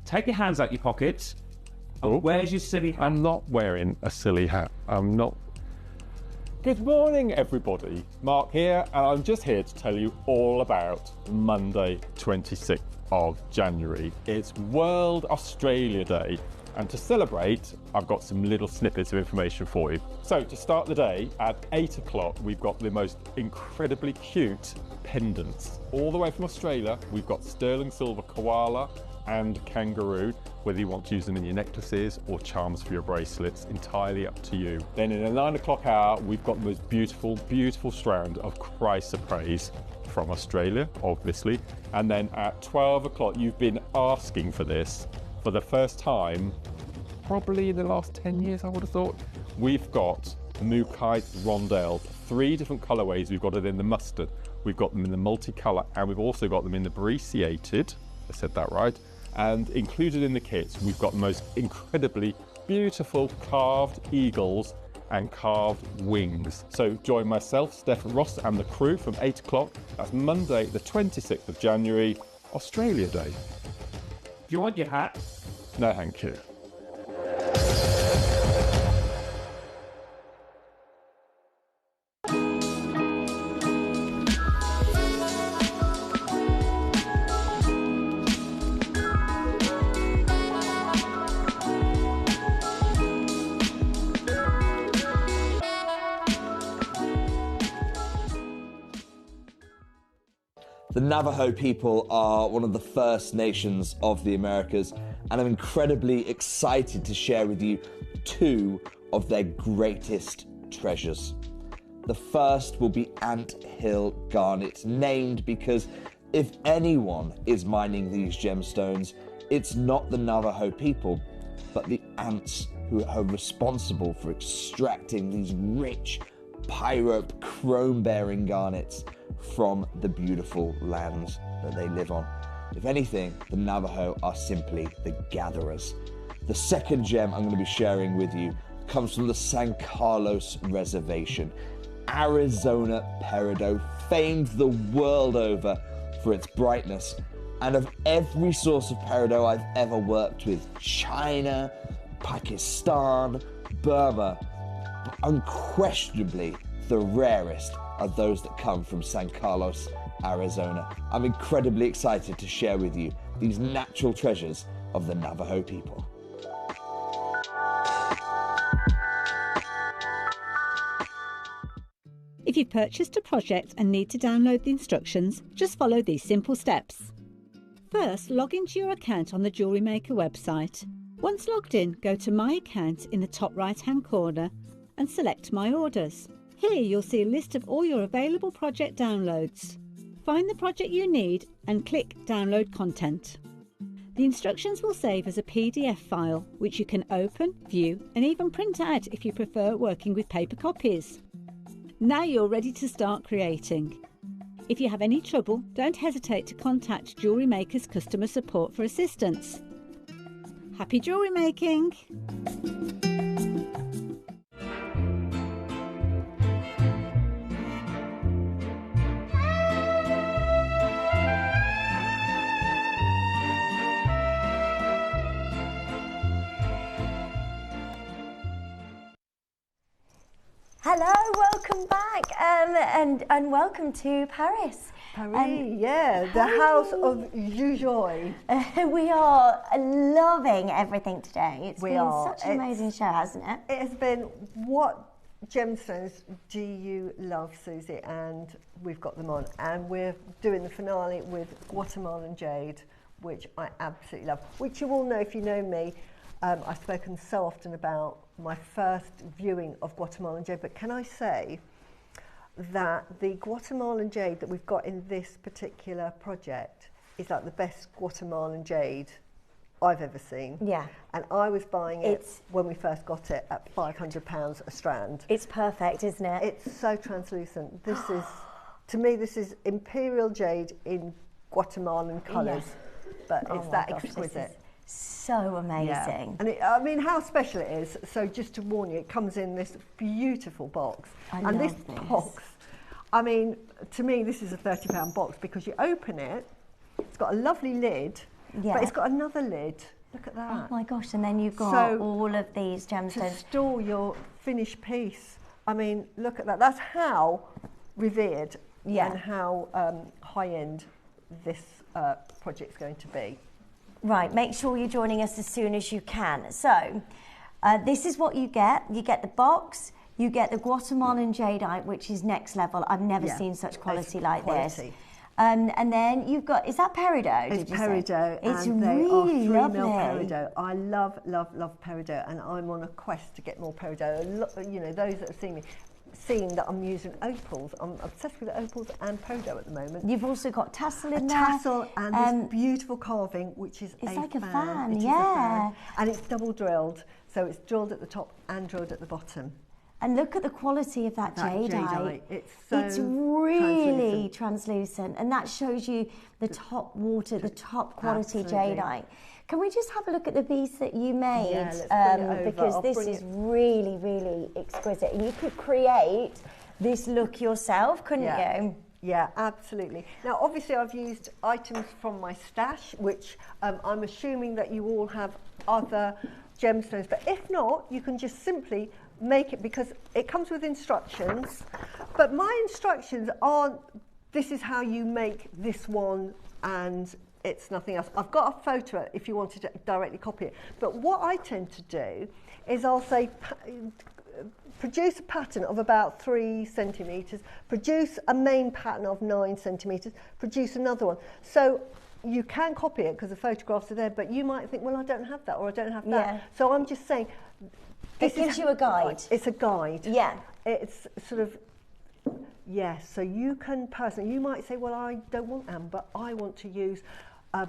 take your hands out your pockets. Where's your silly hat? I'm not wearing a silly hat. I'm not. Good morning, everybody. Mark here, and I'm just here to tell you all about Monday, 26th of January. It's World Australia Day, and to celebrate, I've got some little snippets of information for you. So to start the day, at 8 o'clock, we've got the most incredibly cute pendants. All the way from Australia, we've got sterling silver koala and kangaroo, whether you want to use them in your necklaces or charms for your bracelets, entirely up to you. Then in the 9 o'clock hour, we've got the most beautiful, beautiful strand of chrysoprase from Australia, obviously. And then at 12 o'clock, you've been asking for this for the first time, probably in the last 10 years, I would have thought. We've got Mookaite rondelles, 3 different colorways. We've got it in the mustard, we've got them in the multicolour, and we've also got them in the brecciated, I said that right. And included in the kits, we've got the most incredibly beautiful carved eagles and carved wings. So join myself, Steph Ross, and the crew from 8 o'clock. That's Monday, the 26th of January, Australia Day. Do you want your hat? No, thank you. The Navajo people are one of the first nations of the Americas, and I'm incredibly excited to share with you 2 of their greatest treasures. The first will be Ant Hill Garnet, named because if anyone is mining these gemstones, it's not the Navajo people, but the ants who are responsible for extracting these rich pyrope chrome-bearing garnets from the beautiful lands that they live on. If anything, the Navajo are simply the gatherers. The second gem I'm going to be sharing with you comes from the San Carlos Reservation. Arizona peridot, famed the world over for its brightness And of every source of peridot I've ever worked with, China, Pakistan, Burma, unquestionably the rarest are those that come from San Carlos, Arizona. I'm incredibly excited to share with you these natural treasures of the Navajo people. If you've purchased a project and need to download the instructions, just follow these simple steps. First, log into your account on the JewelleryMaker website. Once logged in, go to My Account in the top right-hand corner and select My Orders. Here you'll see a list of all your available project downloads. Find the project you need and click Download Content. The instructions will save as a PDF file, which you can open, view, and even print out if you prefer working with paper copies. Now you're ready to start creating. If you have any trouble, don't hesitate to contact JewelleryMaker's customer support for assistance. Happy jewellery making! Hello, welcome back, and welcome to Paris. Paris, yeah, the house of Joy. We are loving everything today. It's been such an It's amazing show, hasn't it? It has been. What gemstones do you love, Susie? And we've got them on, and we're doing the finale with Guatemalan jade, which I absolutely love. Which you all know if you know me. I've spoken so often about my first viewing of Guatemalan jade, but can I say that the Guatemalan jade that we've got in this particular project is like the best Guatemalan jade I've ever seen. Yeah. And I was buying it when we first got it at £500 a strand. It's perfect, isn't it? It's so translucent. This is, to me, this is imperial jade in Guatemalan colours, but it's that exquisite. So amazing. Yeah. And I mean, how special it is. So just to warn you, it comes in this beautiful box. And this box, I mean, to me, this is a £30 box because you open it, it's got a lovely lid, but it's got another lid. Look at that. Oh my gosh, and then you've got all of these gemstones. To store your finished piece. I mean, look at that. That's how revered and how high-end this project's going to be. Right, make sure you're joining us as soon as you can. So, this is what you get. You get the box, you get the Guatemalan jadeite, which is next level. I've never seen such quality like this. And then you've got, is that peridot? It's peridot. It's and really they are 3 lovely. mil peridot. I love, love, love peridot, and I'm on a quest to get more peridot. You know, those that have seen me, seeing that I'm using opals. I'm obsessed with opals and peridot at the moment. You've also got tassel in there. Tassel and this beautiful carving, which is it's a like fan. a fan, It is a yeah. fan. And it's double drilled, so it's drilled at the top and drilled at the bottom. And look at the quality of that jadeite. It's really translucent, and that shows you the top water, the top quality jadeite. Can we just have a look at the piece that you made? Yeah, let's bring it over. Because this is really, really exquisite. And you could create this look yourself, couldn't you? Yeah, absolutely. Now, obviously, I've used items from my stash, which I'm assuming that you all have other gemstones. But if not, you can just simply make it, because it comes with instructions. But my instructions aren't, this is how you make this one, and it's nothing else. I've got a photo if you wanted to directly copy it. But what I tend to do is I'll say, produce a pattern of about 3 centimetres, produce a main pattern of 9 centimetres, produce another one. So you can copy it because the photographs are there, but you might think, well, I don't have that, or I don't have that. So I'm just saying, this gives you a guide. It's a guide. Yeah. It's sort of, so you can personally, you might say, well, I don't want amber, I want to use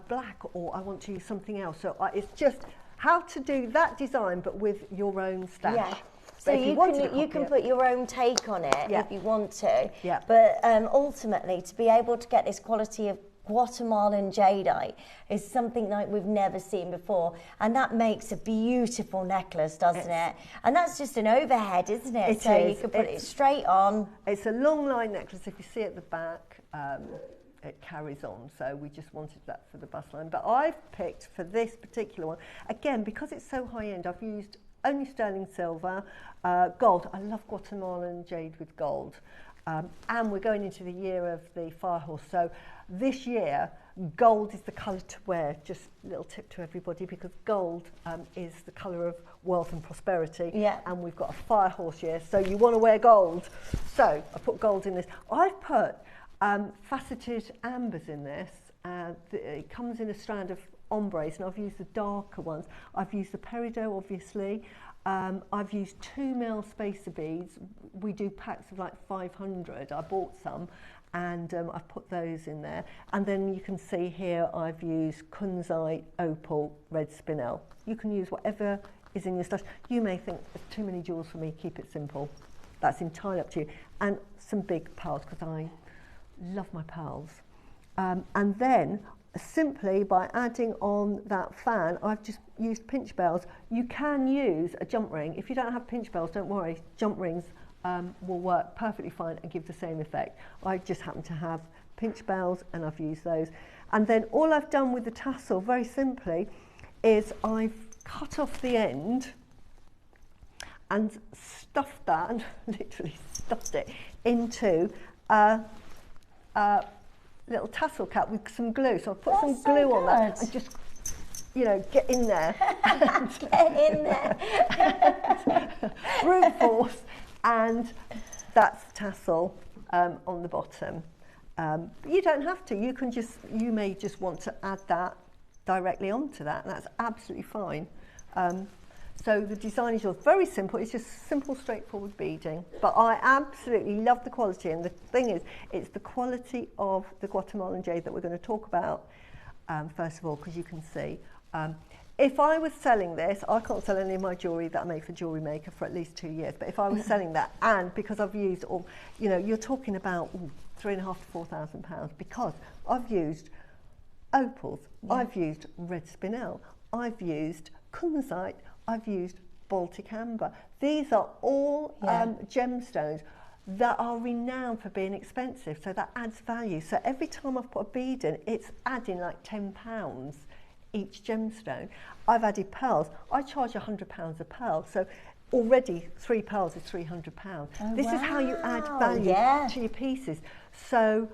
black, or I want to use something else. So it's just how to do that design, but with your own stash. Yeah. So you can put your own take on it if you want to. Yeah. But ultimately, to be able to get this quality of Guatemalan jadeite is something like we've never seen before, and that makes a beautiful necklace, doesn't it? And that's just an overhead, isn't it? It so is. You can put it straight on. It's a long line necklace. If you see at the back, it carries on. So we just wanted that for the bust line. But I've picked for this particular one, again, because it's so high end, I've used only sterling silver, gold. I love Guatemalan jade with gold. And we're going into the year of the fire horse. So this year, gold is the colour to wear. Just a little tip to everybody, because gold is the colour of wealth and prosperity. Yeah. And we've got a fire horse year, so you want to wear gold. So I put gold in this. I've put faceted ambers in this. It comes in a strand of ombres, and I've used the darker ones. I've used the peridot, obviously. I've used 2mm spacer beads. We do packs of like 500. I bought some, and I've put those in there. And then you can see here I've used kunzite, opal, red spinel. You can use whatever is in your stash. You may think there's too many jewels for me, keep it simple. That's entirely up to you. And some big pearls, because I love my pearls. And then simply by adding on that fan, I've just used pinch bells. You can use a jump ring. If you don't have pinch bells, don't worry, jump rings will work perfectly fine and give the same effect. I just happen to have pinch bells, and I've used those. And then all I've done with the tassel, very simply, is I've cut off the end and stuffed that, and literally stuffed it into a little tassel cap with some glue. So I've put some glue on that and just, you know, get in there. Get in there. Brute force. And that's the tassel on the bottom. You don't have to. You can just, you may just want to add that directly onto that, and that's absolutely fine. So the design is yours. Very simple. It's just simple, straightforward beading. But I absolutely love the quality. And the thing is, it's the quality of the Guatemalan jade that we're going to talk about, first of all, because you can see. If I was selling this, I can't sell any of my jewellery that I made for JewelleryMaker for at least 2 years. But if I was selling that, and because I've used all, you know, you're talking about £3,500 to £4,000, because I've used opals, I've used red spinel, I've used kunzite, I've used Baltic amber. These are all gemstones that are renowned for being expensive, so that adds value. So every time I've put a bead in, it's adding like £10 each gemstone. I've added pearls. I charge £100 a pearl, so already 3 pearls is £300. Oh, this is how you add value to your pieces. So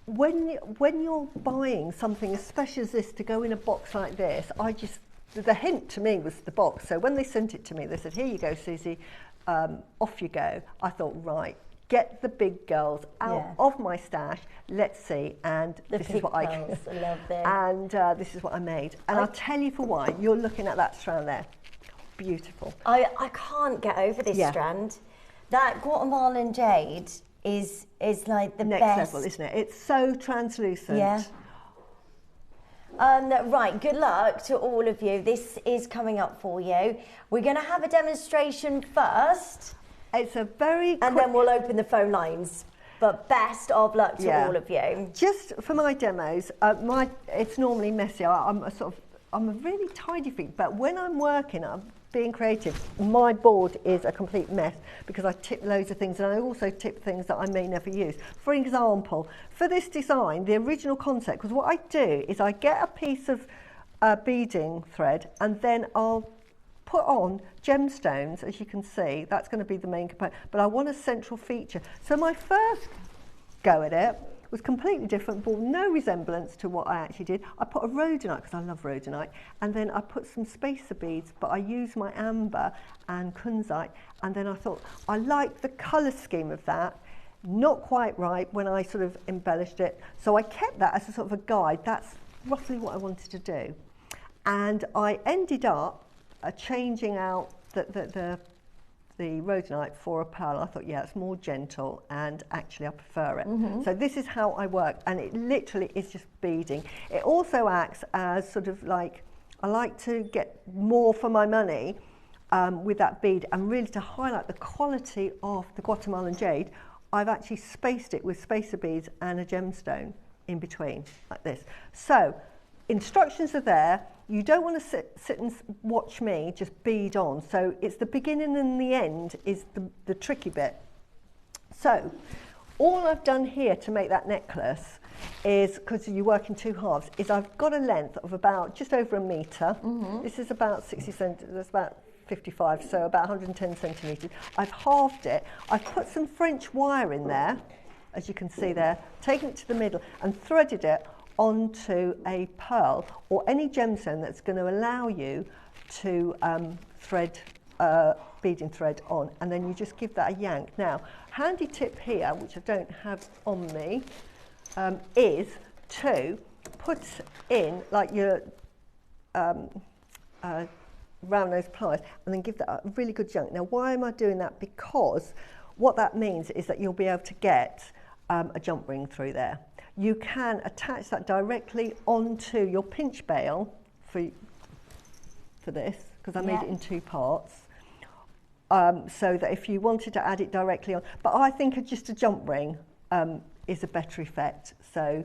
when you're buying something as special as this to go in a box like this, the hint to me was the box. So when they sent it to me, they said, here you go, Susie, off you go. I thought, right, get the big girls out of my stash, let's see, and this is what I love this. And this is what I made. And I'll tell you for why. You're looking at that strand there. Beautiful. I can't get over this strand. That Guatemalan jade is like the next best level, isn't it? It's so translucent. Yeah. Right, good luck to all of you. This is coming up for you. We're going to have a demonstration first. It's a very and then we'll open the phone lines. But best of luck to all of you. Just for my demos, it's normally messy. I'm a really tidy freak, but when I'm working, I'm being creative. My board is a complete mess because I tip loads of things, and I also tip things that I may never use. For example, for this design, the original concept, because what I do is I get a piece of beading thread, and then I'll put on gemstones, as you can see. That's going to be the main component, but I want a central feature. So my first go at it was completely different, bore no resemblance to what I actually did. I put a rhodonite, because I love rhodonite, and then I put some spacer beads, but I used my amber and kunzite, and then I thought, I like the colour scheme of that, not quite right when I sort of embellished it, so I kept that as a sort of a guide. That's roughly what I wanted to do. And I ended up changing out the rhodonite for a pearl. I thought, yeah, it's more gentle, and actually I prefer it. So this is how I work, and it literally is just beading. It also acts as sort of like, I like to get more for my money with that bead, and really to highlight the quality of the Guatemalan jade, I've actually spaced it with spacer beads and a gemstone in between, like this. So instructions are there. You don't want to sit and watch me just bead on. So it's the beginning and the end is the tricky bit. So all I've done here to make that necklace is, because you work in 2 halves, is I've got a length of about just over 1 metre. This is about 60 centimetres, that's about 55, so about 110 centimetres. I've halved it. I've put some French wire in there, as you can see there, taken it to the middle and threaded it onto a pearl or any gemstone that's going to allow you to thread beading thread on, and then you just give that a yank. Now, handy tip here, which I don't have on me, is to put in like your round nose pliers and then give that a really good yank. Now, why am I doing that? Because what that means is that you'll be able to get a jump ring through there. You can attach that directly onto your pinch bail for this, because I made it in 2 parts. So that if you wanted to add it directly on, but I think just a jump ring is a better effect. So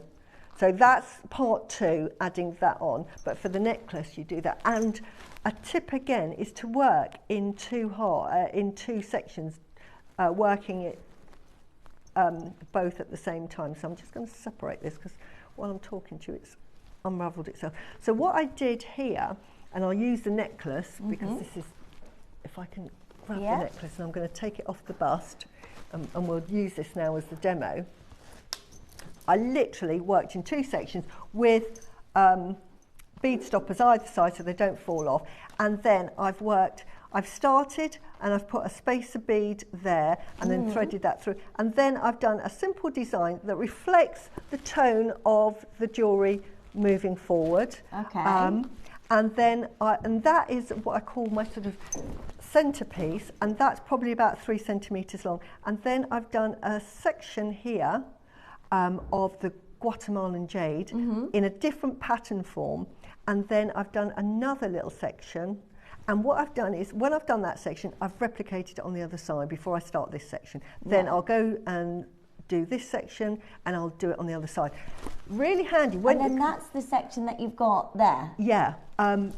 that's part 2, adding that on. But for the necklace, you do that. And a tip again is to work in 2 sections, working it both at the same time. So I'm just going to separate this because while I'm talking to you, it's unravelled itself. So what I did here, and I'll use the necklace because this is, if I can grab the necklace, and I'm going to take it off the bust, and we'll use this now as the demo. I literally worked in 2 sections with bead stoppers either side so they don't fall off, and then I've started and I've put a spacer bead there and then threaded that through, and then I've done a simple design that reflects the tone of the jewellery moving forward. Okay. And then and that is what I call my sort of centerpiece, and that's probably about 3 centimetres long. And then I've done a section here of the Guatemalan jade in a different pattern form, and then I've done another little section. And what I've done is, when I've done that section, I've replicated it on the other side before I start this section. Then I'll go and do this section, and I'll do it on the other side. Really handy. And then that's the section that you've got there? Yeah,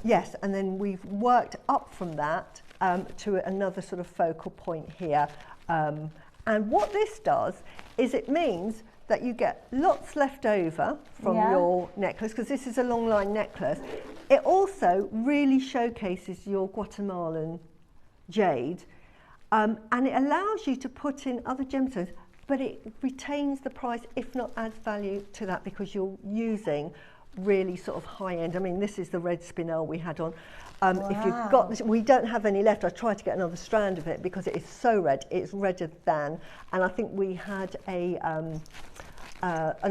yes, and then we've worked up from that to another sort of focal point here. And what this does is it means that you get lots left over from your necklace, because this is a long line necklace. It also really showcases your Guatemalan jade, and it allows you to put in other gemstones, but it retains the price, if not adds value to that, because you're using really sort of high end. I mean, this is the red spinel we had on. If you've got this, we don't have any left. I tried to get another strand of it because it is so red. It's redder than, and I think we had an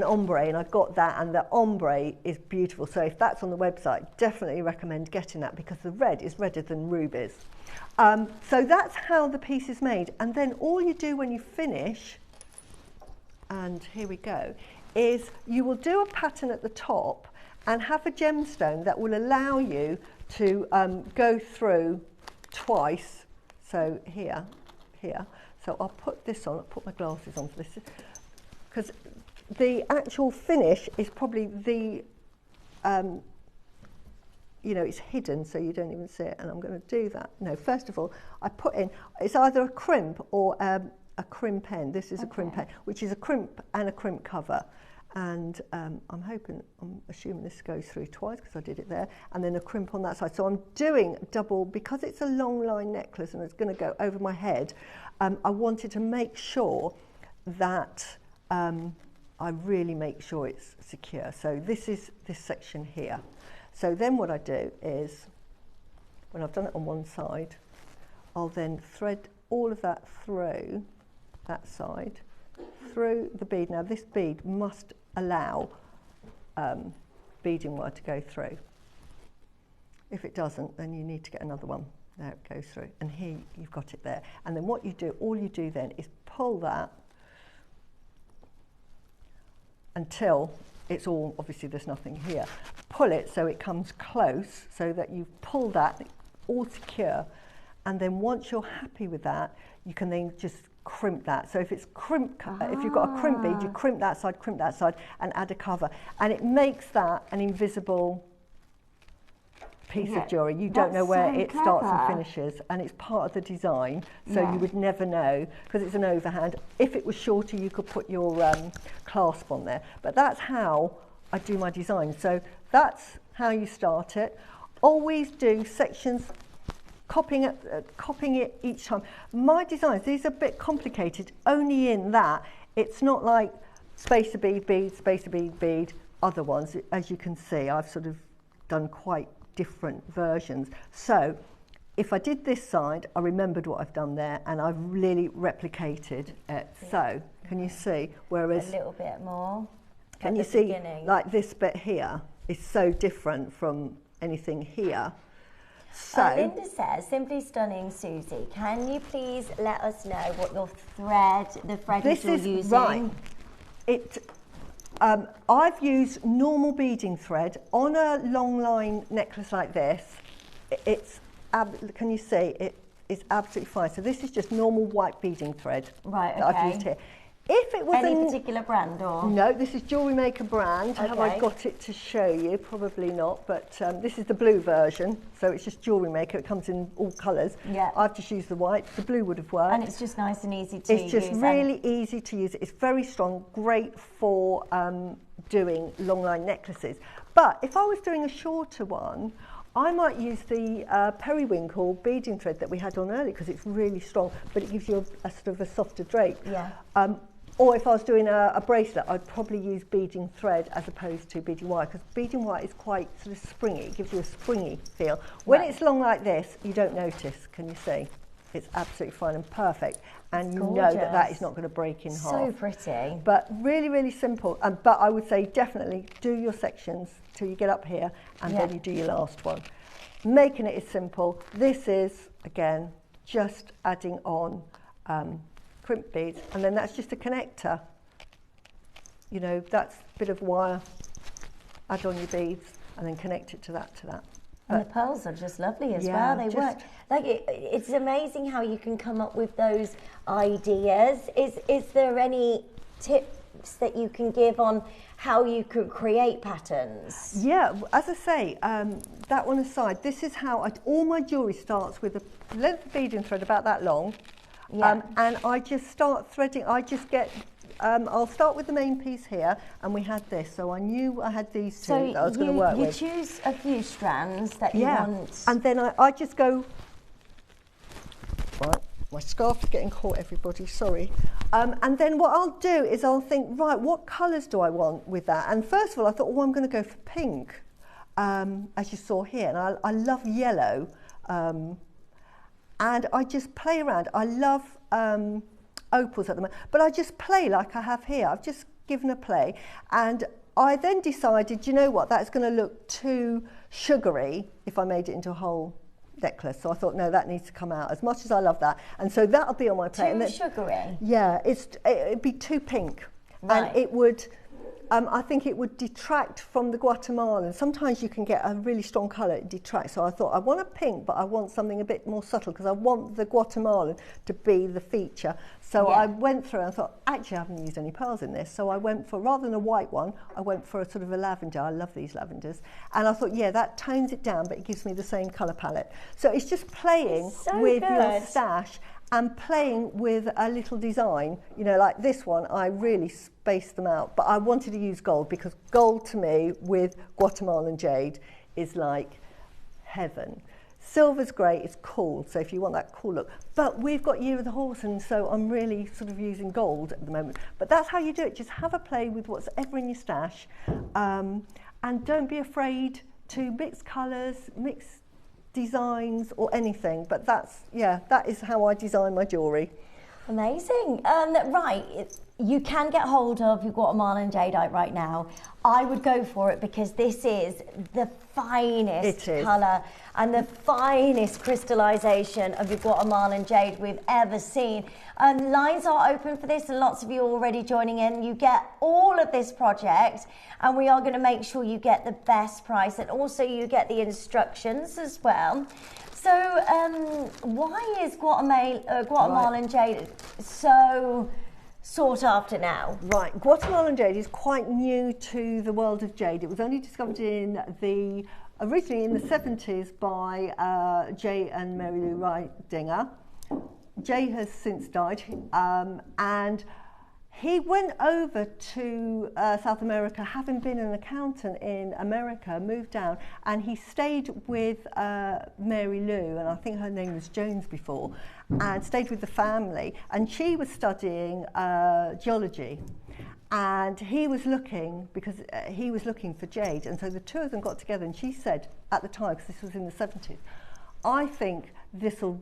ombre, and I got that, and the ombre is beautiful. So if that's on the website, definitely recommend getting that, because the red is redder than rubies. So that's how the piece is made. And then all you do when you finish, and here we go, is you will do a pattern at the top and have a gemstone that will allow you to go through twice. So here. So I'll put this on, I'll put my glasses on for this, because the actual finish is probably the, you know, it's hidden so you don't even see it, and I'm going to do that. No, first of all, I put in, it's either a crimp or a crimp pen. This is a crimp pen, which is a crimp and a crimp cover. And I'm assuming this goes through twice because I did it there, and then a crimp on that side. So I'm doing double, because it's a long line necklace and it's going to go over my head. I wanted to make sure that I really make sure it's secure. So this is this section here. So then what I do is, when I've done it on one side, I'll then thread all of that through that side, through the bead. Now this bead must allow beading wire to go through. If it doesn't, then you need to get another one. There it goes through, and here you've got it there. And then what you do, all you do then is pull that until it's all, obviously there's nothing here. Pull it so it comes close, so that you've pulled that all secure. And then once you're happy with that, you can then just crimp that. So if it's if you've got a crimp bead, you crimp that side, and add a cover. And it makes that an invisible piece of jewellery. You don't know where it clever. starts and finishes, and it's part of the design, so you would never know, because it's an overhand. If it was shorter, you could put your clasp on there. But that's how I do my design. So that's how you start it. Always do sections, copying it each time. My designs, these are a bit complicated, only in that it's not like spacer bead, bead, spacer bead, bead. Other ones, as you can see, I've sort of done quite different versions. So if I did this side, I remembered what I've done there, and I've really replicated it. So can you see? Whereas a little bit more. Can you see, like this bit here is so different from anything here. So Linda says, simply stunning, Susie. Can you please let us know what your thread, the thread this you're is using? right. I've used normal beading thread on a long line necklace like this. Can you see? It is absolutely fine. So this is just normal white beading thread that I've used here. If it was any particular brand or? No, this is JewelleryMaker brand. Have I got it to show you? Probably not, but this is the blue version. So it's just JewelleryMaker. It comes in all colours. Yeah. I've just used the white. The blue would have worked. And it's just nice and easy to use. It's just really easy to use. It's very strong, great for doing long line necklaces. But if I was doing a shorter one, I might use the periwinkle beading thread that we had on earlier, because it's really strong, but it gives you a sort of a softer drape. Yeah. Or if I was doing a bracelet, I'd probably use beading thread as opposed to beading wire, because beading wire is quite sort of springy. It gives you a springy feel. When it's long like this, you don't notice, can you see? It's absolutely fine and perfect. And you know that that is not going to break in half. So pretty. But really, really simple. But I would say definitely do your sections till you get up here, and then you do your last one. Making it is simple. This is, again, just adding on crimp beads, and then that's just a connector. You know, that's a bit of wire, add on your beads, and then connect it to that, And the pearls are just lovely as well. They work. Like it's amazing how you can come up with those ideas. Is there any tips that you can give on how you could create patterns? Yeah, as I say, that one aside, this is how all my jewellery starts with a length of beading thread about that long. And I just start threading. I just get, I'll start with the main piece here, and we had this, so I knew I had these two that I was going to work with. So you choose a few strands that you want. And then I just go, right, my scarf is getting caught, everybody, sorry. And then what I'll do is I'll think, right, what colours do I want with that? And first of all, I thought, oh, I'm going to go for pink, as you saw here, and I love yellow. And I just play around. I love opals at the moment, but I just play like I have here. I've just given a play. And I then decided, you know what, that's going to look too sugary if I made it into a whole necklace. So I thought, no, that needs to come out, as much as I love that. And so that'll be on my plate. Too sugary? Yeah, it'd be too pink. Right. And it would... I think it would detract from the Guatemalan. Sometimes you can get a really strong colour, it detracts. So I thought, I want a pink, but I want something a bit more subtle, because I want the Guatemalan to be the feature. So I went through and I thought, actually, I haven't used any pearls in this. So I went for, rather than a white one, I went for a sort of a lavender. I love these lavenders. And I thought, yeah, that tones it down, but it gives me the same colour palette. So it's just playing with your stash and playing with a little design. You know, like this one, I really spaced them out, but I wanted to use gold, because gold to me with Guatemalan jade is like heaven. Silver's great, it's cool, so if you want that cool look. But we've got Year of the Horse, and so I'm really sort of using gold at the moment. But that's how you do it. Just have a play with what's ever in your stash, and don't be afraid to mix colours, mix designs or anything. But that's, that is how I design my jewellery. Amazing. Right, you can get hold of your Guatemalan jadeite right now. I would go for it, because this is the finest colour and the finest crystallisation of your Guatemalan jade we've ever seen. Lines are open for this, and lots of you are already joining in. You get all of this project, and we are going to make sure you get the best price, and also you get the instructions as well. So why is Guatemalan jade so sought after now? Right, Guatemalan jade is quite new to the world of jade. It was only discovered in the originally in the 70s by Jay and Mary Lou Ridinger. Jay has since died, and he went over to South America, having been an accountant in America, moved down, and he stayed with Mary Lou, and I think her name was Jones before, and stayed with the family, and she was studying geology. And he was looking, because he was looking for jade, and so the two of them got together, and she said at the time, because this was in the 70s, I think this will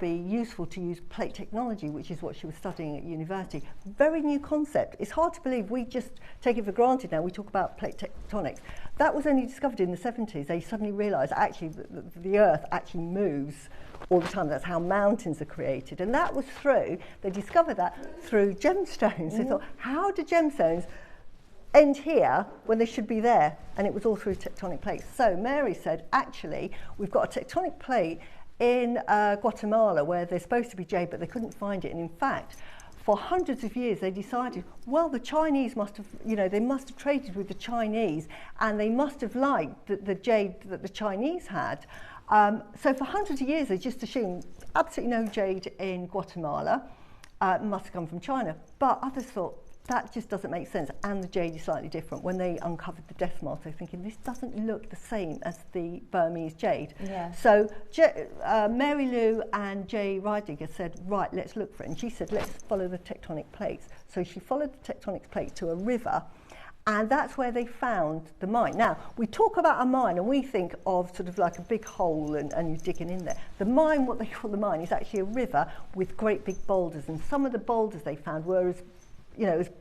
be useful to use plate technology, which is what she was studying at university. Very new concept. It's hard to believe, we just take it for granted now. We talk about plate tectonics. That was only discovered in the 70s. They suddenly realised actually the Earth actually moves all the time. That's how mountains are created. And that was through, they discovered that through gemstones. They thought, how do gemstones end here when they should be there? And it was all through tectonic plates. So Mary said, actually, we've got a tectonic plate in Guatemala where there's supposed to be jade, but they couldn't find it. And in fact, for hundreds of years, they decided, well, the Chinese must have, they must have traded with the Chinese, and they must have liked the jade that the Chinese had. So for hundreds of years, they just assumed absolutely no jade in Guatemala. Must have come from China. But others thought, that just doesn't make sense. And the jade is slightly different. When they uncovered the death marks, they're thinking, this doesn't look the same as the Burmese jade. Yeah. So Mary Lou and Jay Ridinger said, right, let's look for it. And she said, let's follow the tectonic plates. So she followed the tectonic plates to a river, and that's where they found the mine. Now, we talk about a mine and we think of sort of like a big hole and you're digging in there. The mine, what they call the mine, is actually a river with great big boulders, and some of the boulders they found were as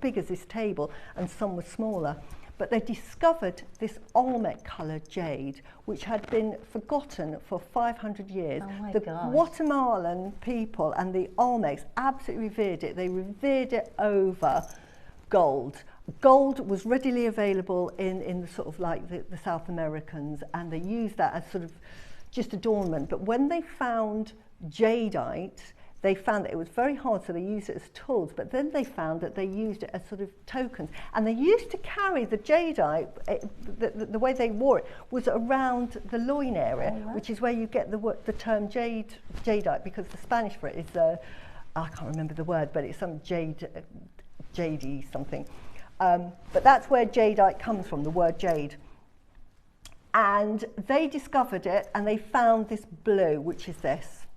big as this table, and some were smaller. But they discovered this Olmec coloured jade, which had been forgotten for 500 years. Oh my gosh. Guatemalan people and the Olmecs absolutely revered it. They revered it over gold. Gold was readily available in the sort of like the South Americans, and they used that as sort of just adornment. But when they found jadeite, they found that it was very hard, so they used it as tools, but then they found that they used it as sort of tokens. And they used to carry the jadeite, the way they wore it was around the loin area, which is where you get the term jadeite, because the Spanish for it is, I can't remember the word, but it's some jadey something. But that's where jadeite comes from, the word jade. And they discovered it, and they found this blue, which is this.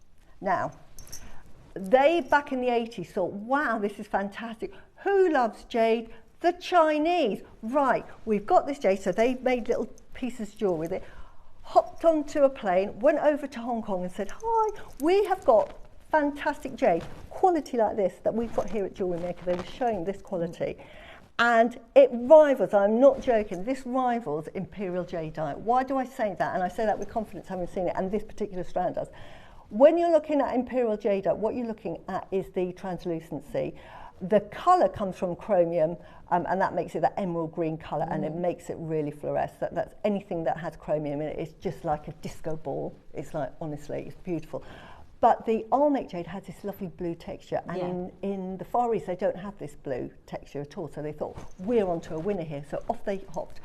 Now, they, back in the 80s, thought, wow, this is fantastic. Who loves jade? The Chinese. Right, we've got this jade. So they made little pieces of jewellery with it, hopped onto a plane, went over to Hong Kong and said, hi, we have got fantastic jade, quality like this that we've got here at JewelleryMaker. They were showing this quality. And it rivals, I'm not joking, this rivals imperial jadeite. Why do I say that? And I say that with confidence, having seen it, and this particular strand does. When you're looking at imperial jadeite, what you're looking at is the translucency. The colour comes from chromium, and that makes it that emerald green colour, and it makes it really fluoresce. That's anything that has chromium in it. It's just like a disco ball. It's like, honestly, it's beautiful. But the Olmec jade has this lovely blue texture, and in the Far East, they don't have this blue texture at all. So they thought, we're onto a winner here. So off they hopped.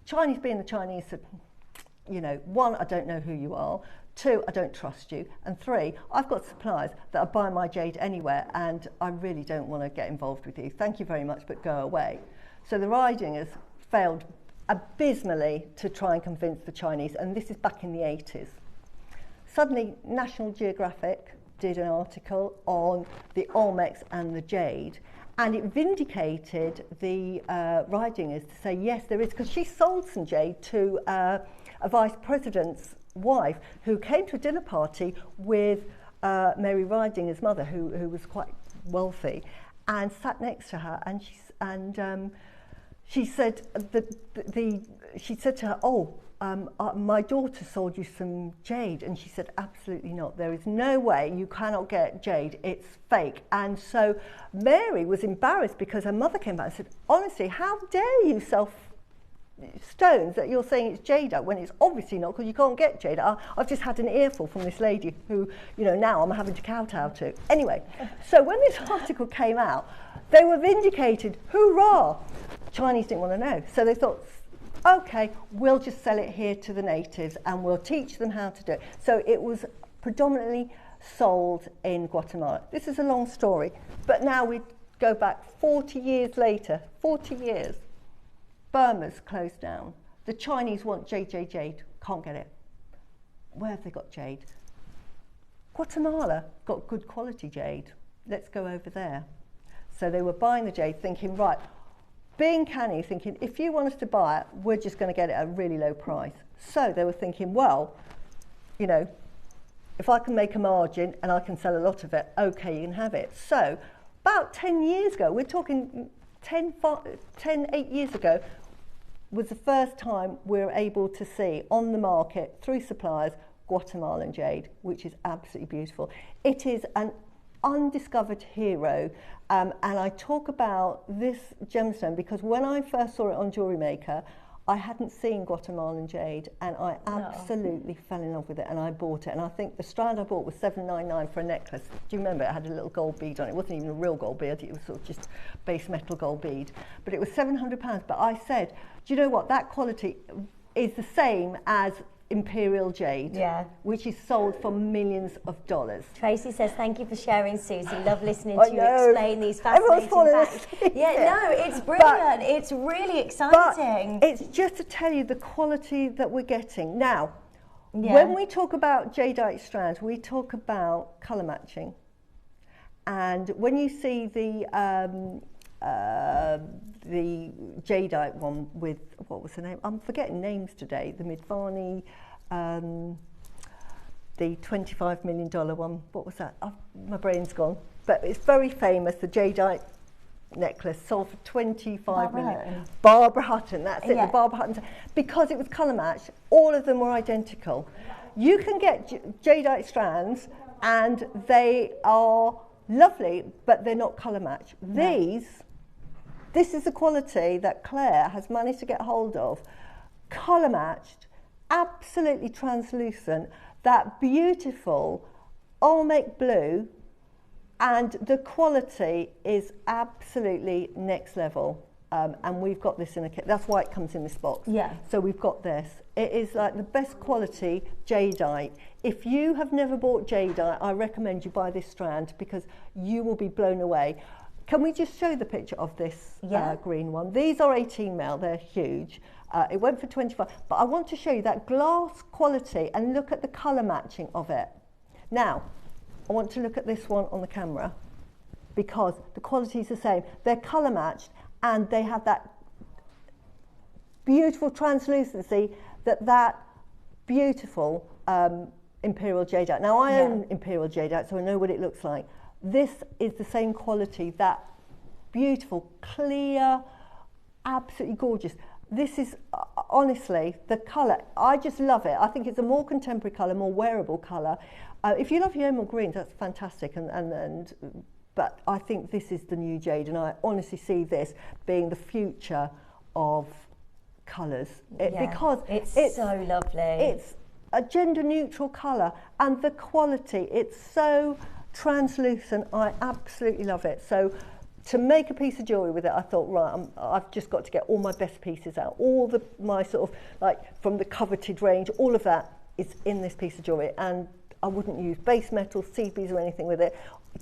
Chinese being the Chinese said, one, I don't know who you are. 2, I don't trust you. And 3, I've got suppliers that are buying my jade anywhere, and I really don't want to get involved with you. Thank you very much, but go away. So the Ridingers failed abysmally to try and convince the Chinese, and this is back in the 80s. Suddenly, National Geographic did an article on the Olmecs and the jade, and it vindicated the Ridingers to say, yes, there is, because she sold some jade to a vice president's wife who came to a dinner party with Mary Ridinger's mother, who was quite wealthy, and sat next to her, and she said she said to her, oh, my daughter sold you some jade, and she said, absolutely not. There is no way, you cannot get jade, it's fake. And so Mary was embarrassed because her mother came back and said, honestly, how dare you sell stones that you're saying it's jadeite when it's obviously not, because you can't get jadeite. I've just had an earful from this lady who, now I'm having to kowtow to. Anyway, so when this article came out, they were vindicated. Hoorah! Chinese didn't want to know. So they thought, okay, we'll just sell it here to the natives and we'll teach them how to do it. So it was predominantly sold in Guatemala. This is a long story, but now we go back 40 years later, 40 years. Burma's closed down. The Chinese want jade, can't get it. Where have they got jade? Guatemala got good quality jade. Let's go over there. So they were buying the jade thinking, right, being canny, thinking, if you want us to buy it, we're just going to get it at a really low price. So they were thinking, well, you know, if I can make a margin and I can sell a lot of it, okay, you can have it. So about 10 years ago, we're talking 8 years ago, was the first time we were able to see on the market through suppliers Guatemalan jade, which is absolutely beautiful. It is an undiscovered hero, and I talk about this gemstone because when I first saw it on JewelleryMaker, I hadn't seen Guatemalan jade, and I absolutely fell in love with it, and I bought it. And I think the strand I bought was $7.99 for a necklace. Do you remember? It had a little gold bead on it. It wasn't even a real gold bead. It was sort of just base metal gold bead. But it was £700. But I said, do you know what? That quality is the same as Imperial jade, which is sold for millions of dollars. Tracy says, thank you for sharing, Susie. Love listening to you explain these fascinating facts. It's brilliant. It's really exciting. But it's just to tell you the quality that we're getting. Now, when we talk about jadeite strands, we talk about colour matching. And when you see the jadeite one with, what was the name? I'm forgetting names today. The Midvani, the $25 million one. What was that? Oh, my brain's gone. But it's very famous, the jadeite necklace sold for $25 million. Barbara Hutton, that's it, the Barbara Hutton. Because it was colour matched, all of them were identical. You can get jadeite strands and they are lovely, but they're not colour matched. This is the quality that Claire has managed to get hold of. Colour matched, absolutely translucent, that beautiful Olmec blue, and the quality is absolutely next level. And we've got this in a kit. That's why it comes in this box. So we've got this. It is like the best quality jadeite. If you have never bought jadeite, I recommend you buy this strand because you will be blown away. Can we just show the picture of this green one? These are 18 mil, they're huge. It went for 25, but I want to show you that glass quality and look at the colour matching of it. Now, I want to look at this one on the camera because the quality is the same. They're colour matched and they have that beautiful translucency that beautiful Imperial jadeite. Now, I own Imperial jadeite, so I know what it looks like. This is the same quality, that beautiful, clear, absolutely gorgeous. This is, honestly, the colour, I just love it. I think it's a more contemporary colour, more wearable colour. If you love your emerald greens, that's fantastic, but I think this is the new jade, and I honestly see this being the future of colours. Because it's so lovely. It's a gender-neutral colour, and the quality, it's so translucent. I absolutely love it. So to make a piece of jewellery with it, I thought, right, I've just got to get all my best pieces out. My sort of, like, from the coveted range, all of that is in this piece of jewellery, and I wouldn't use base metals, CBs or anything with it.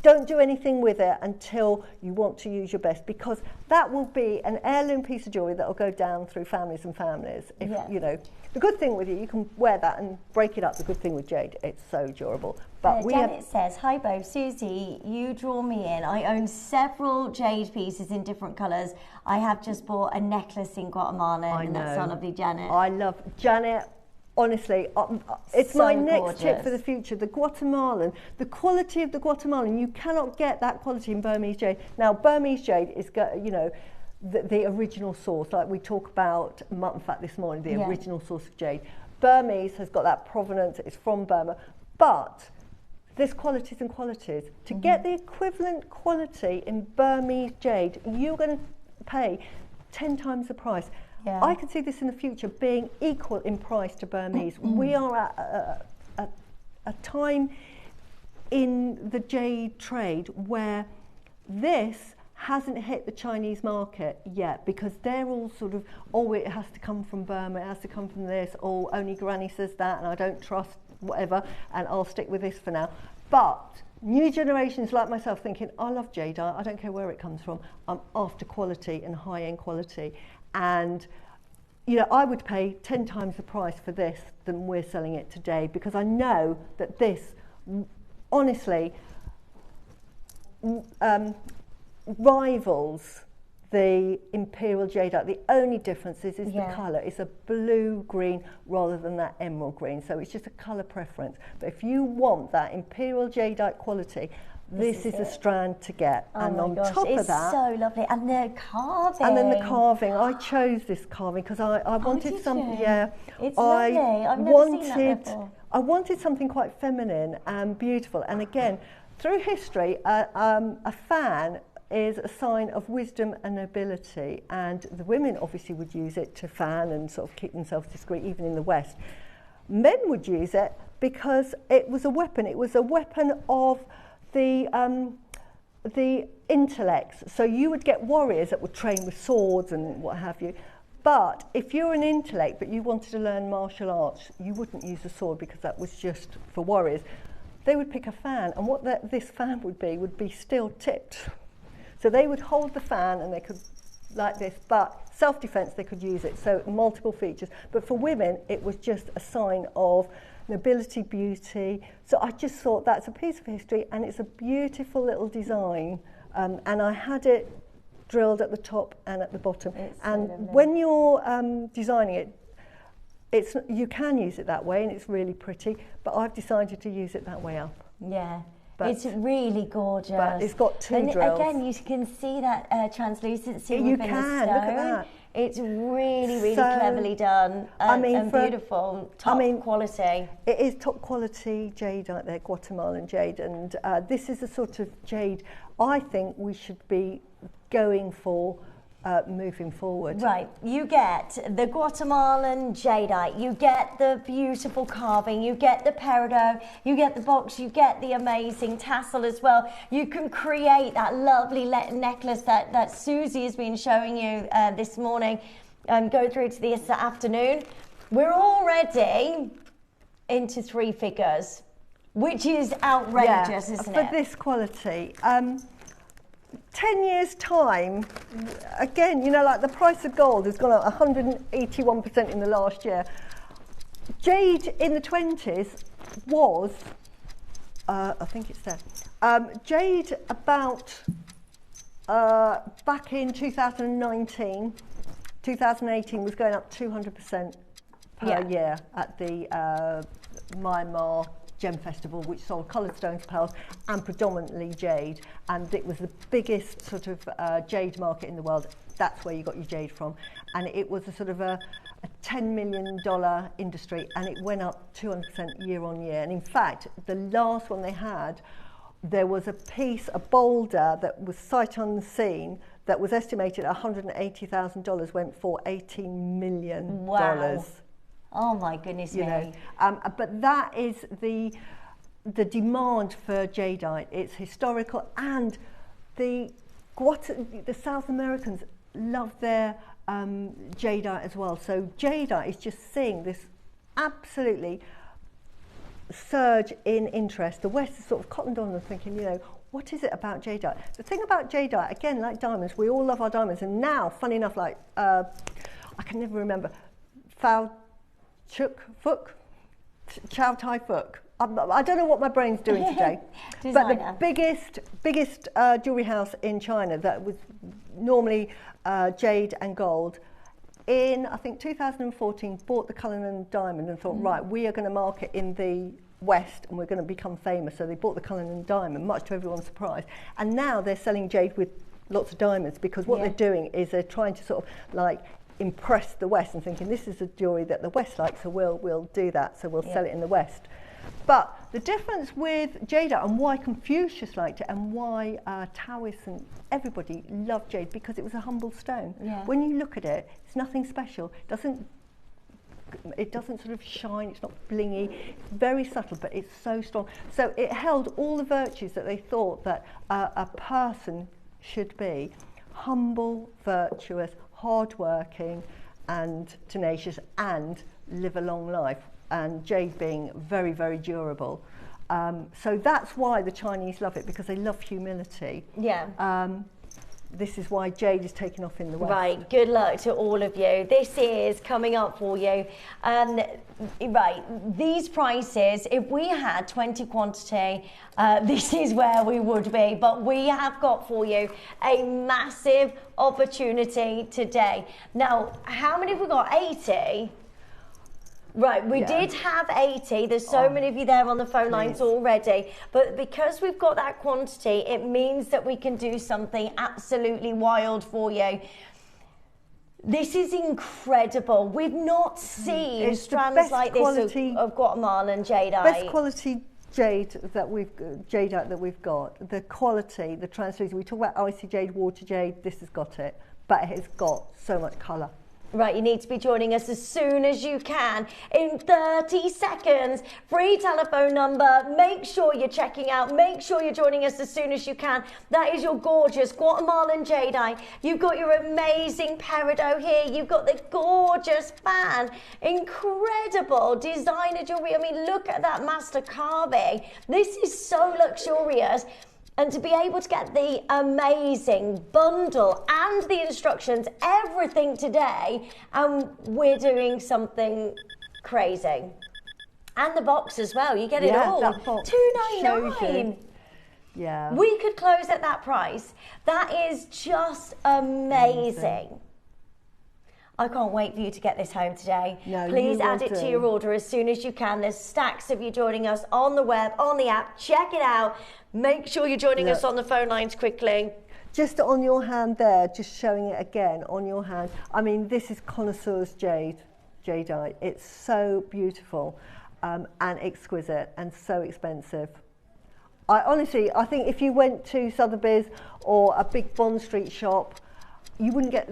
Don't do anything with it until you want to use your best, because that will be an heirloom piece of jewellery that will go down through families and families. If, you know, the good thing with you can wear that and break it up. The good thing with jade, it's so durable. But Janet says, hi Bo, Susie, you draw me in. I own several jade pieces in different colours. I have just bought a necklace in Guatemala, and that's so lovely, Janet. I love Janet. Honestly, it's so my next tip for the future. The Guatemalan, the quality of the Guatemalan, you cannot get that quality in Burmese jade. Now, Burmese jade is, you know, the original source, like we talk about mutton fat this morning, the original source of jade. Burmese has got that provenance, it's from Burma, but there's qualities and qualities. To get the equivalent quality in Burmese jade, you're going to pay 10 times the price. I can see this in the future being equal in price to Burmese. We are at a time in the jade trade where this hasn't hit the Chinese market yet, because they're all sort of, oh, it has to come from Burma, it has to come from this, or only Granny says that and I don't trust whatever, and I'll stick with this for now. But new generations like myself thinking, I love jadeite, I don't care where it comes from, I'm after quality and high-end quality. And you know, I would pay 10 times the price for this than we're selling it today, because I know that this, honestly, rivals the imperial jadeite. The only difference is the colour. It's a blue green rather than that emerald green, so it's just a colour preference. But if you want that imperial jadeite quality, this is a strand to get. Oh and my on gosh, top it's of that, so lovely. And the carving. and then the carving, I chose this carving because I wanted did something. you? Yeah, It's lovely. I've never seen that before. I wanted something quite feminine and beautiful. And again, through history, a fan is a sign of wisdom and nobility, and the women obviously would use it to fan and sort of keep themselves discreet, even in the West. Men would use it because it was a weapon. It was a weapon of the intellects. So you would get warriors that would train with swords and what have you. But if you're an intellect but you wanted to learn martial arts, you wouldn't use a sword because that was just for warriors. They would pick a fan, and what this fan would be steel tipped. So they would hold the fan and they could, like this, but self-defense they could use it, so multiple features. But for women, it was just a sign of nobility, beauty. So I just thought that's a piece of history, and it's a beautiful little design. And I had it drilled at the top and at the bottom. And when you're designing it, you can use it that way, and it's really pretty, but I've decided to use it that way up. Yeah. But it's really gorgeous. But it's got two and drills. Again, you can see that translucency You within can, the stone. look at that. It's really, really So, cleverly done and, and beautiful, top quality. It is top quality jade out there, Guatemalan jade, and this is the sort of jade I think we should be going for moving forward. Right, you get the Guatemalan jadeite, you get the beautiful carving, you get the peridot, you get the box, you get the amazing tassel as well. You can create that lovely necklace that Susie has been showing you this morning and go through to this afternoon. We're already into 3 figures, which is outrageous, isn't it? For this quality. 10 years time, again, you know, like the price of gold has gone up 181% in the last year. Jade in the 20s was, I think it's there, jade about, back in 2019, 2018 was going up 200% per year at the Myanmar Gem Festival, which sold coloured stones, pearls, and predominantly jade. And it was the biggest sort of jade market in the world. That's where you got your jade from. And it was a sort of a $10 million industry, and it went up 200% year on year. And in fact, the last one they had, there was a piece, a boulder that was sight unseen that was estimated at $180,000, went for $18 million. Wow. Oh my goodness me. Know, but that is the demand for jadeite. It's historical, and the South Americans love their jadeite as well. So jadeite is just seeing this absolutely surge in interest. The West is sort of cottoned on and thinking, you know, what is it about jadeite? The thing about jadeite, again, like diamonds, we all love our diamonds, and now, funny enough, like I can never remember, Chow Tai Fook. I don't know what my brain's doing today. But the biggest jewellery house in China that was normally jade and gold, in I think 2014 bought the Cullinan diamond and thought, right, we are going to market in the West and we're going to become famous. So they bought the Cullinan diamond, much to everyone's surprise. And now they're selling jade with lots of diamonds, because what they're doing is they're trying to sort of like impress the West and thinking this is a jewellery that the West likes, so we'll do that, so we'll sell it in the West. But the difference with jadeite, and why Confucius liked it, and why Taoists and everybody loved jade, because it was a humble stone. When you look at it, it's nothing special. It doesn't sort of shine, it's not blingy, it's very subtle, but it's so strong. So it held all the virtues that they thought that a person should be humble, virtuous, hardworking, and tenacious, and live a long life. And jade being very, very durable. So that's why the Chinese love it, because they love humility. Yeah. This is why jade is taking off in the West. Right, good luck to all of you. This is coming up for you. Right, these prices, if we had 20 quantity, this is where we would be. But we have got for you a massive opportunity today. Now, how many have we got? 80? Right, we did have 80. There's so many of you there on the phone lines already. But because we've got that quantity, it means that we can do something absolutely wild for you. This is incredible. We've not seen strands like this of Guatemalan jadeite. Best quality jadeite that we've got. The quality, the translucent. We talk about icy jade, water jade. This has got it, but it has got so much colour. Right, you need to be joining us as soon as you can. In 30 seconds, free telephone number. Make sure you're checking out. Make sure you're joining us as soon as you can. That is your gorgeous Guatemalan jadeite. You've got your amazing peridot here. You've got the gorgeous fan. Incredible designer jewellery. I mean, look at that master carving. This is so luxurious. And to be able to get the amazing bundle and the instructions, everything today, and we're doing something crazy. And the box as well, you get it all. That box $2.99. Yeah. We could close at that price. That is just amazing. I can't wait for you to get this home today. No, please add it to your order as soon as you can. There's stacks of you joining us on the web, on the app. Check it out. Make sure you're joining us on the phone lines quickly. Just on your hand there, just showing it again on your hand. I mean, this is connoisseur's jadeite. It's so beautiful and exquisite and so expensive. I think if you went to Sotheby's or a big Bond Street shop, you wouldn't get,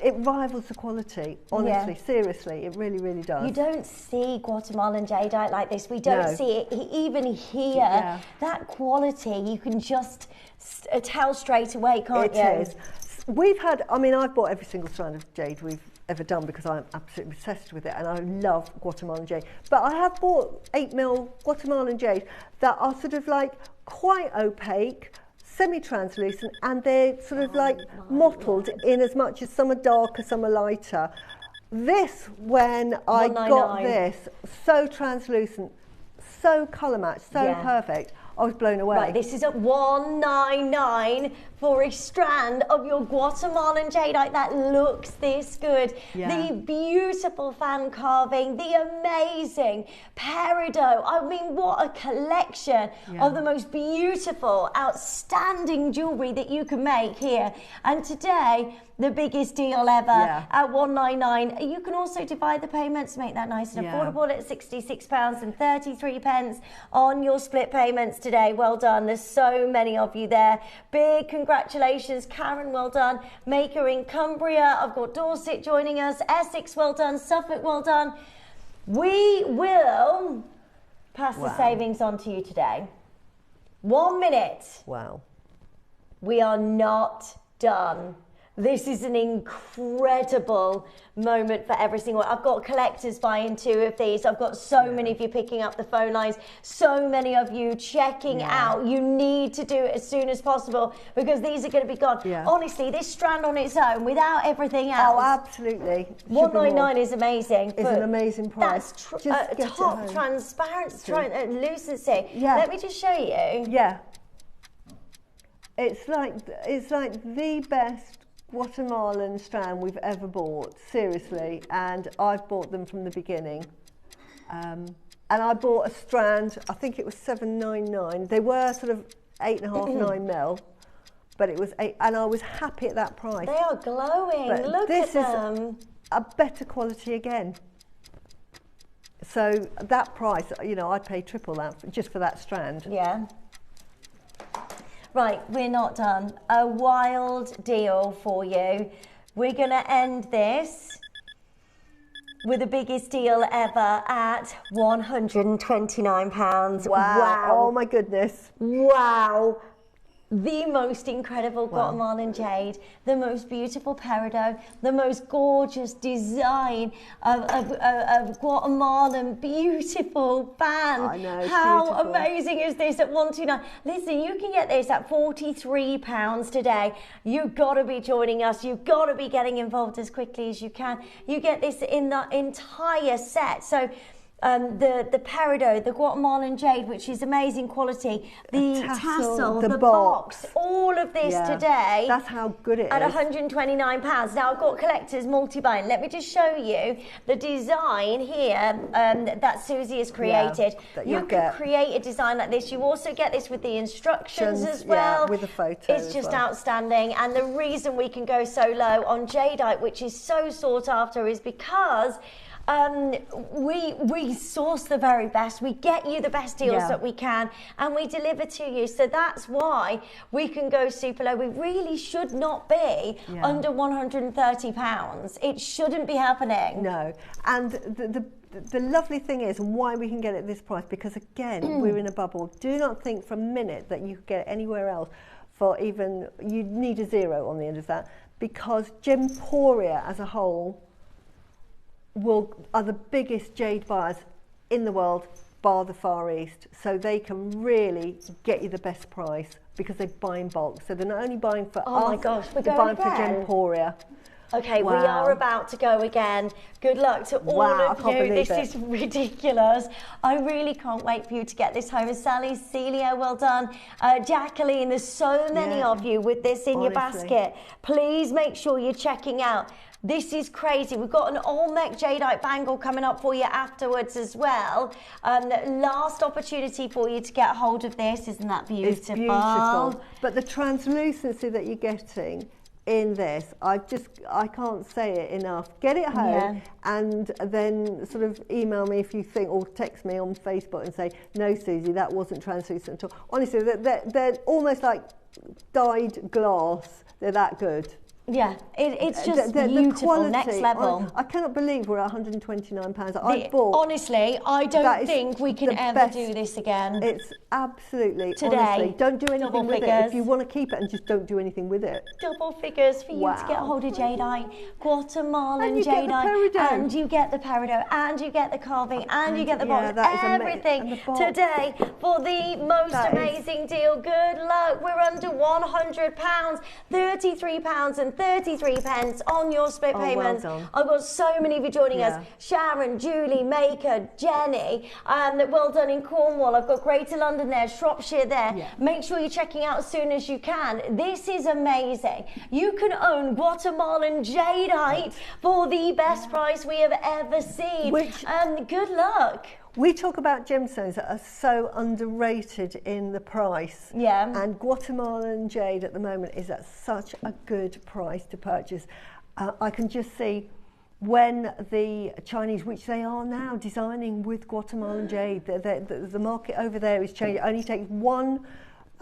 it rivals the quality, honestly, seriously, it really, really does. You don't see Guatemalan jadeite like this. We don't see it even here. That quality, you can just tell straight away, can't you? It is. We've had, I mean, I've bought every single strand of jade we've ever done because I'm absolutely obsessed with it and I love Guatemalan jade. But I have bought 8mm Guatemalan jade that are sort of like quite opaque, semi-translucent, and they're sort of like mottled in as much as some are darker, some are lighter. This, when I got this, so translucent, so colour matched, so perfect, I was blown away. Right, this is at $199 for a strand of your Guatemalan jadeite that looks this good. The beautiful fan carving, the amazing peridot. I mean, what a collection of the most beautiful, outstanding jewellery that you can make here. And today, the biggest deal ever at $199. You can also divide the payments to make that nice and affordable at £66.33 on your split payments today. Well done. There's so many of you there. Big congratulations, Karen. Well done. Maker in Cumbria. I've got Dorset joining us. Essex. Well done. Suffolk. Well done. We will pass the savings on to you today. 1 minute. Wow. We are not done. This is an incredible moment for every single one. I've got collectors buying 2 of these. I've got so many of you picking up the phone lines, so many of you checking out. You need to do it as soon as possible because these are going to be gone. Honestly, this strand on its own, without everything else. Oh, absolutely. $199 is amazing. It's an amazing price. That's top transparency, lucency. Let me just show you. It's like the best Guatemalan strand we've ever bought, seriously, and I've bought them from the beginning. And I bought a strand, I think it was $7.99. They were sort of 8.5, 9mm, but it was 8, and I was happy at that price. They are glowing. But look at them. This is a better quality again. So that price, you know, I'd pay triple that just for that strand. Right, we're not done. A wild deal for you. We're going to end this with the biggest deal ever at £129. Wow. Oh my goodness. Wow. the most incredible Guatemalan jade, the most beautiful peridot, the most gorgeous design of Guatemalan beautiful band. I know, how beautiful. amazing is this at 129? Listen, you can get this at £43 today. You've got to be joining us. You've got to be getting involved as quickly as you can. You get this in the entire set. So the peridot, the Guatemalan jade, which is amazing quality, the tassel, the box, all of this today. That's how good it at is. £129. Now I've got collectors multi-buying. Let me just show you the design here that Susie has created. You can create a design like this. You also get this with the instructions as well. Yeah, with a photo. It's just outstanding. And the reason we can go so low on jadeite, which is so sought after, is because we source the very best. We get you the best deals that we can, and we deliver to you. So that's why we can go super low. We really should not be under £130. It shouldn't be happening. No, and the lovely thing is, and why we can get it at this price, because again, we're in a bubble. Do not think for a minute that you could get it anywhere else for even, you need a zero on the end of that, because Gemporia as a whole are the biggest jade buyers in the world, bar the Far East. So they can really get you the best price because they buy in bulk. So they're not only buying for us, they're buying for Gemporia. Okay, we are about to go again. Good luck to all of you. This is ridiculous. I really can't wait for you to get this home. Sally, Celia, well done. Jacqueline, there's so many of you with this in your basket. Please make sure you're checking out. This is crazy. We've got an all-neck jadeite bangle coming up for you afterwards as well. Last opportunity for you to get hold of this. Isn't that beautiful? It's beautiful. But the translucency that you're getting in this, I can't say it enough. Get it home and then sort of email me if you think, or text me on Facebook and say, no, Susie, that wasn't translucent at all. Honestly, they're almost like dyed glass. They're that good. Yeah, it's just beautiful, next level. I cannot believe we're at £129. Honestly, I don't think we can ever do this again. It's absolutely, today, honestly, don't do anything with it. If you want to keep it, and just don't do anything with it. Double figures for you to get a hold of jadeite, Guatemalan jadeite, and you get the peridot, and you get the carving, and you get the box, everything today for the most amazing deal. Good luck. We're under £100, £33.33 on your split payments. Well, I've got so many of you joining us. Sharon, Julie, Maker, Jenny, well done in Cornwall. I've got Greater London there, Shropshire there. Make sure you're checking out as soon as you can. This is amazing. You can own Guatemalan jadeite for the best price we have ever seen. Good luck. We talk about gemstones that are so underrated in the price. And Guatemalan jade at the moment is at such a good price to purchase. I can just see when the Chinese, which they are now designing with Guatemalan jade, the market over there is changing. It only takes one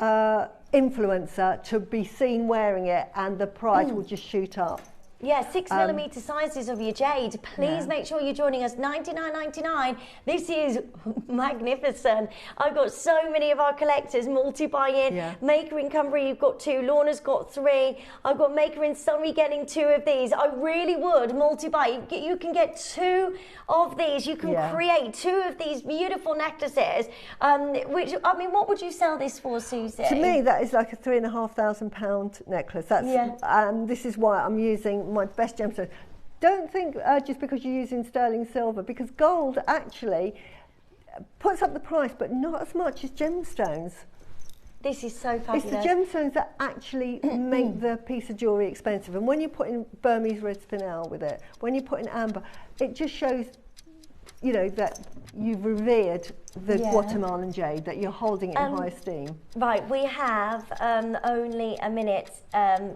influencer to be seen wearing it and the price will just shoot up. Yeah, 6mm sizes of your jade. Please make sure you're joining us. $99.99. This is magnificent. I've got so many of our collectors multi-buy-in. Maker in Cumbria, you've got 2. Lorna's got 3. I've got Maker in Surrey getting 2 of these. I really would multi-buy. You can get 2 of these. You can create 2 of these beautiful necklaces. Which, I mean, what would you sell this for, Susie? To me, that is like a £3,500 necklace. That's this is why I'm using my best gemstones. Don't think just because you're using sterling silver, because gold actually puts up the price, but not as much as gemstones. This is so fabulous. It's the gemstones that actually make the piece of jewellery expensive. And when you put in Burmese red spinel with it, when you put in amber, it just shows, you know, that you've revered the Guatemalan jade, that you're holding it in high esteem. Right, we have only a minute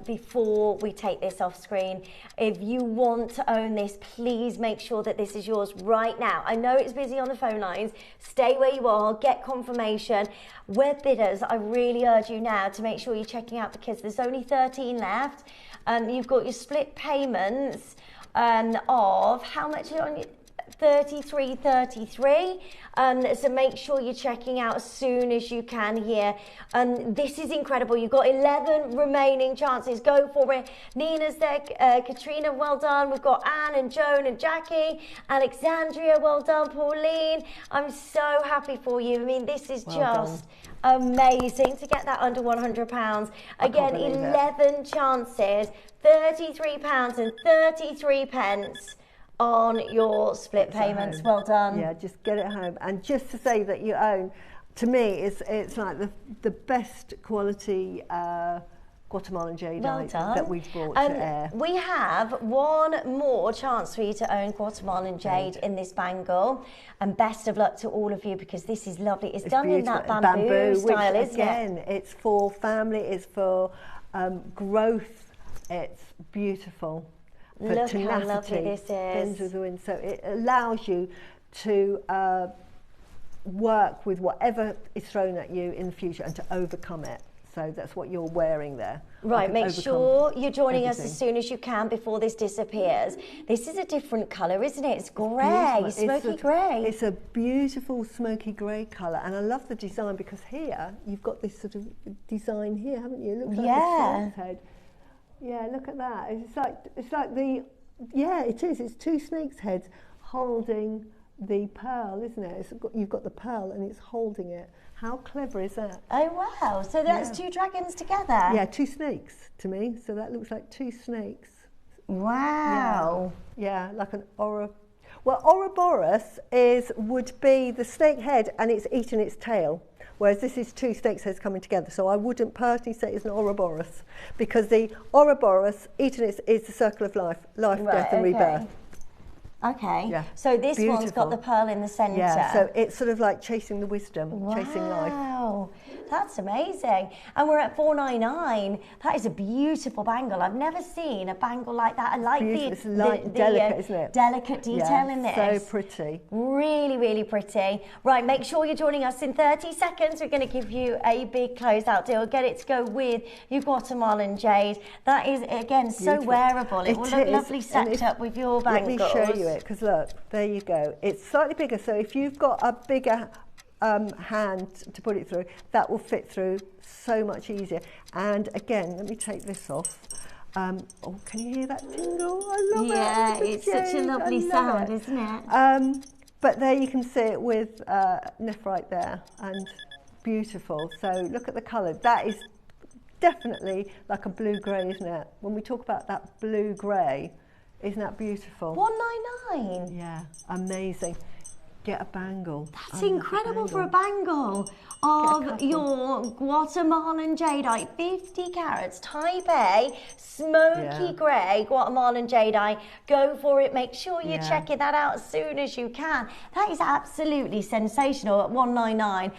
before we take this off screen. If you want to own this, please make sure that this is yours right now. I know it's busy on the phone lines. Stay where you are, get confirmation. Web bidders, I really urge you now to make sure you're checking out, because there's only 13 left. You've got your split payments of how much on 33.33. So make sure you're checking out as soon as you can here. This is incredible. You've got 11 remaining chances. Go for it. Nina's there. Katrina, well done. We've got Anne and Joan and Jackie. Alexandria, well done. Pauline, I'm so happy for you. I mean, this is just amazing to get that under £100. Again, 11 chances, £33 and 33 pence on your split payments. Well done. Yeah, just get it home. And just to say that you own, to me, it's like the best quality Guatemalan jadeite that we've brought to air. We have one more chance for you to own Guatemalan jade in this bangle. And best of luck to all of you, because this is lovely. It's done beautiful. In that bamboo style, which, isn't again, it? It's for family, it's for growth. It's beautiful. For Look tenacity, how lovely this is. With the wind. So it allows you to work with whatever is thrown at you in the future and to overcome it. So that's what you're wearing there. Right, make sure you're joining us as soon as you can before this disappears. This is a different colour, isn't it? It's grey, smoky grey. It's a beautiful smoky grey colour, and I love the design because here you've got this sort of design here, haven't you? It looks like a snake's head. Yeah, look at that. It's like the it is. It's two snakes' heads holding the pearl, isn't it? You've got the pearl and it's holding it. How clever is that? Oh wow! So that's two dragons together. Yeah, two snakes to me. So that looks like two snakes. Wow. Yeah, like an Well, Ouroboros would be the snake head and it's eating its tail. Whereas this is two snakes' heads coming together. So I wouldn't personally say it's an Ouroboros, because the Ouroboros eating is the circle of life, death and rebirth. Okay. Yeah. So this one's got the pearl in the centre. Yeah. So it's sort of like chasing the wisdom, chasing life. Wow. That's amazing. And we're at $4.99. That is a beautiful bangle. I've never seen a bangle like that. I like it's light, delicate, isn't it? Delicate detail in this. So pretty. Really, really pretty. Right, make sure you're joining us in 30 seconds. We're going to give you a big closeout deal. Get it to go with your Guatemalan jade. That is, again, so wearable. It will look lovely set up with your bangles. Let me show you it, because look, there you go. It's slightly bigger, so if you've got a bigger hand to put it through, that will fit through so much easier. And again, let me take this off. Oh, can you hear that tingle? I love it. Yeah, it's such a lovely sound, isn't it? But there you can see it with nephrite there, and beautiful. So look at the colour. That is definitely like a blue-grey, isn't it? When we talk about that blue-grey, isn't that beautiful? $1.99. Yeah, amazing. Get a bangle. That's incredible for a bangle of your Guatemalan jadeite, 50 carats, type A, smoky grey Guatemalan jadeite. Go for it. Make sure you're checking that out as soon as you can. That is absolutely sensational at $1.99.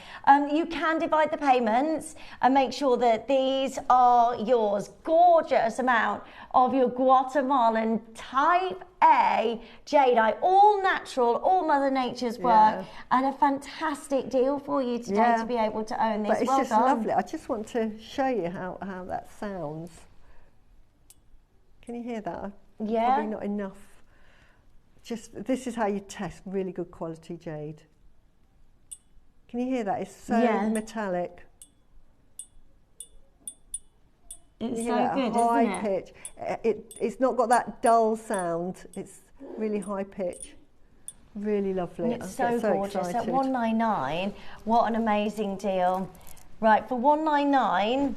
You can divide the payments and make sure that these are yours. Gorgeous amount of your Guatemalan type A jadeite, all natural, all Mother Nature's work, and a fantastic deal for you today to be able to own this. But it's just done. lovely. I just want to show you how that sounds. Can you hear that? Yeah. Probably not enough. This is how you test really good quality jade. Can you hear that? It's so metallic. It's so good, isn't it? Pitch. It's not got that dull sound. It's really high pitch. Really lovely. It's so gorgeous. At $1.99, what an amazing deal. Right, for $1.99,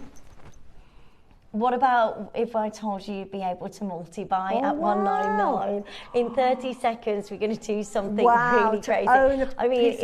what about if I told you you'd be able to multi-buy at $1.99? In 30 seconds, we're going to do something really crazy. I mean,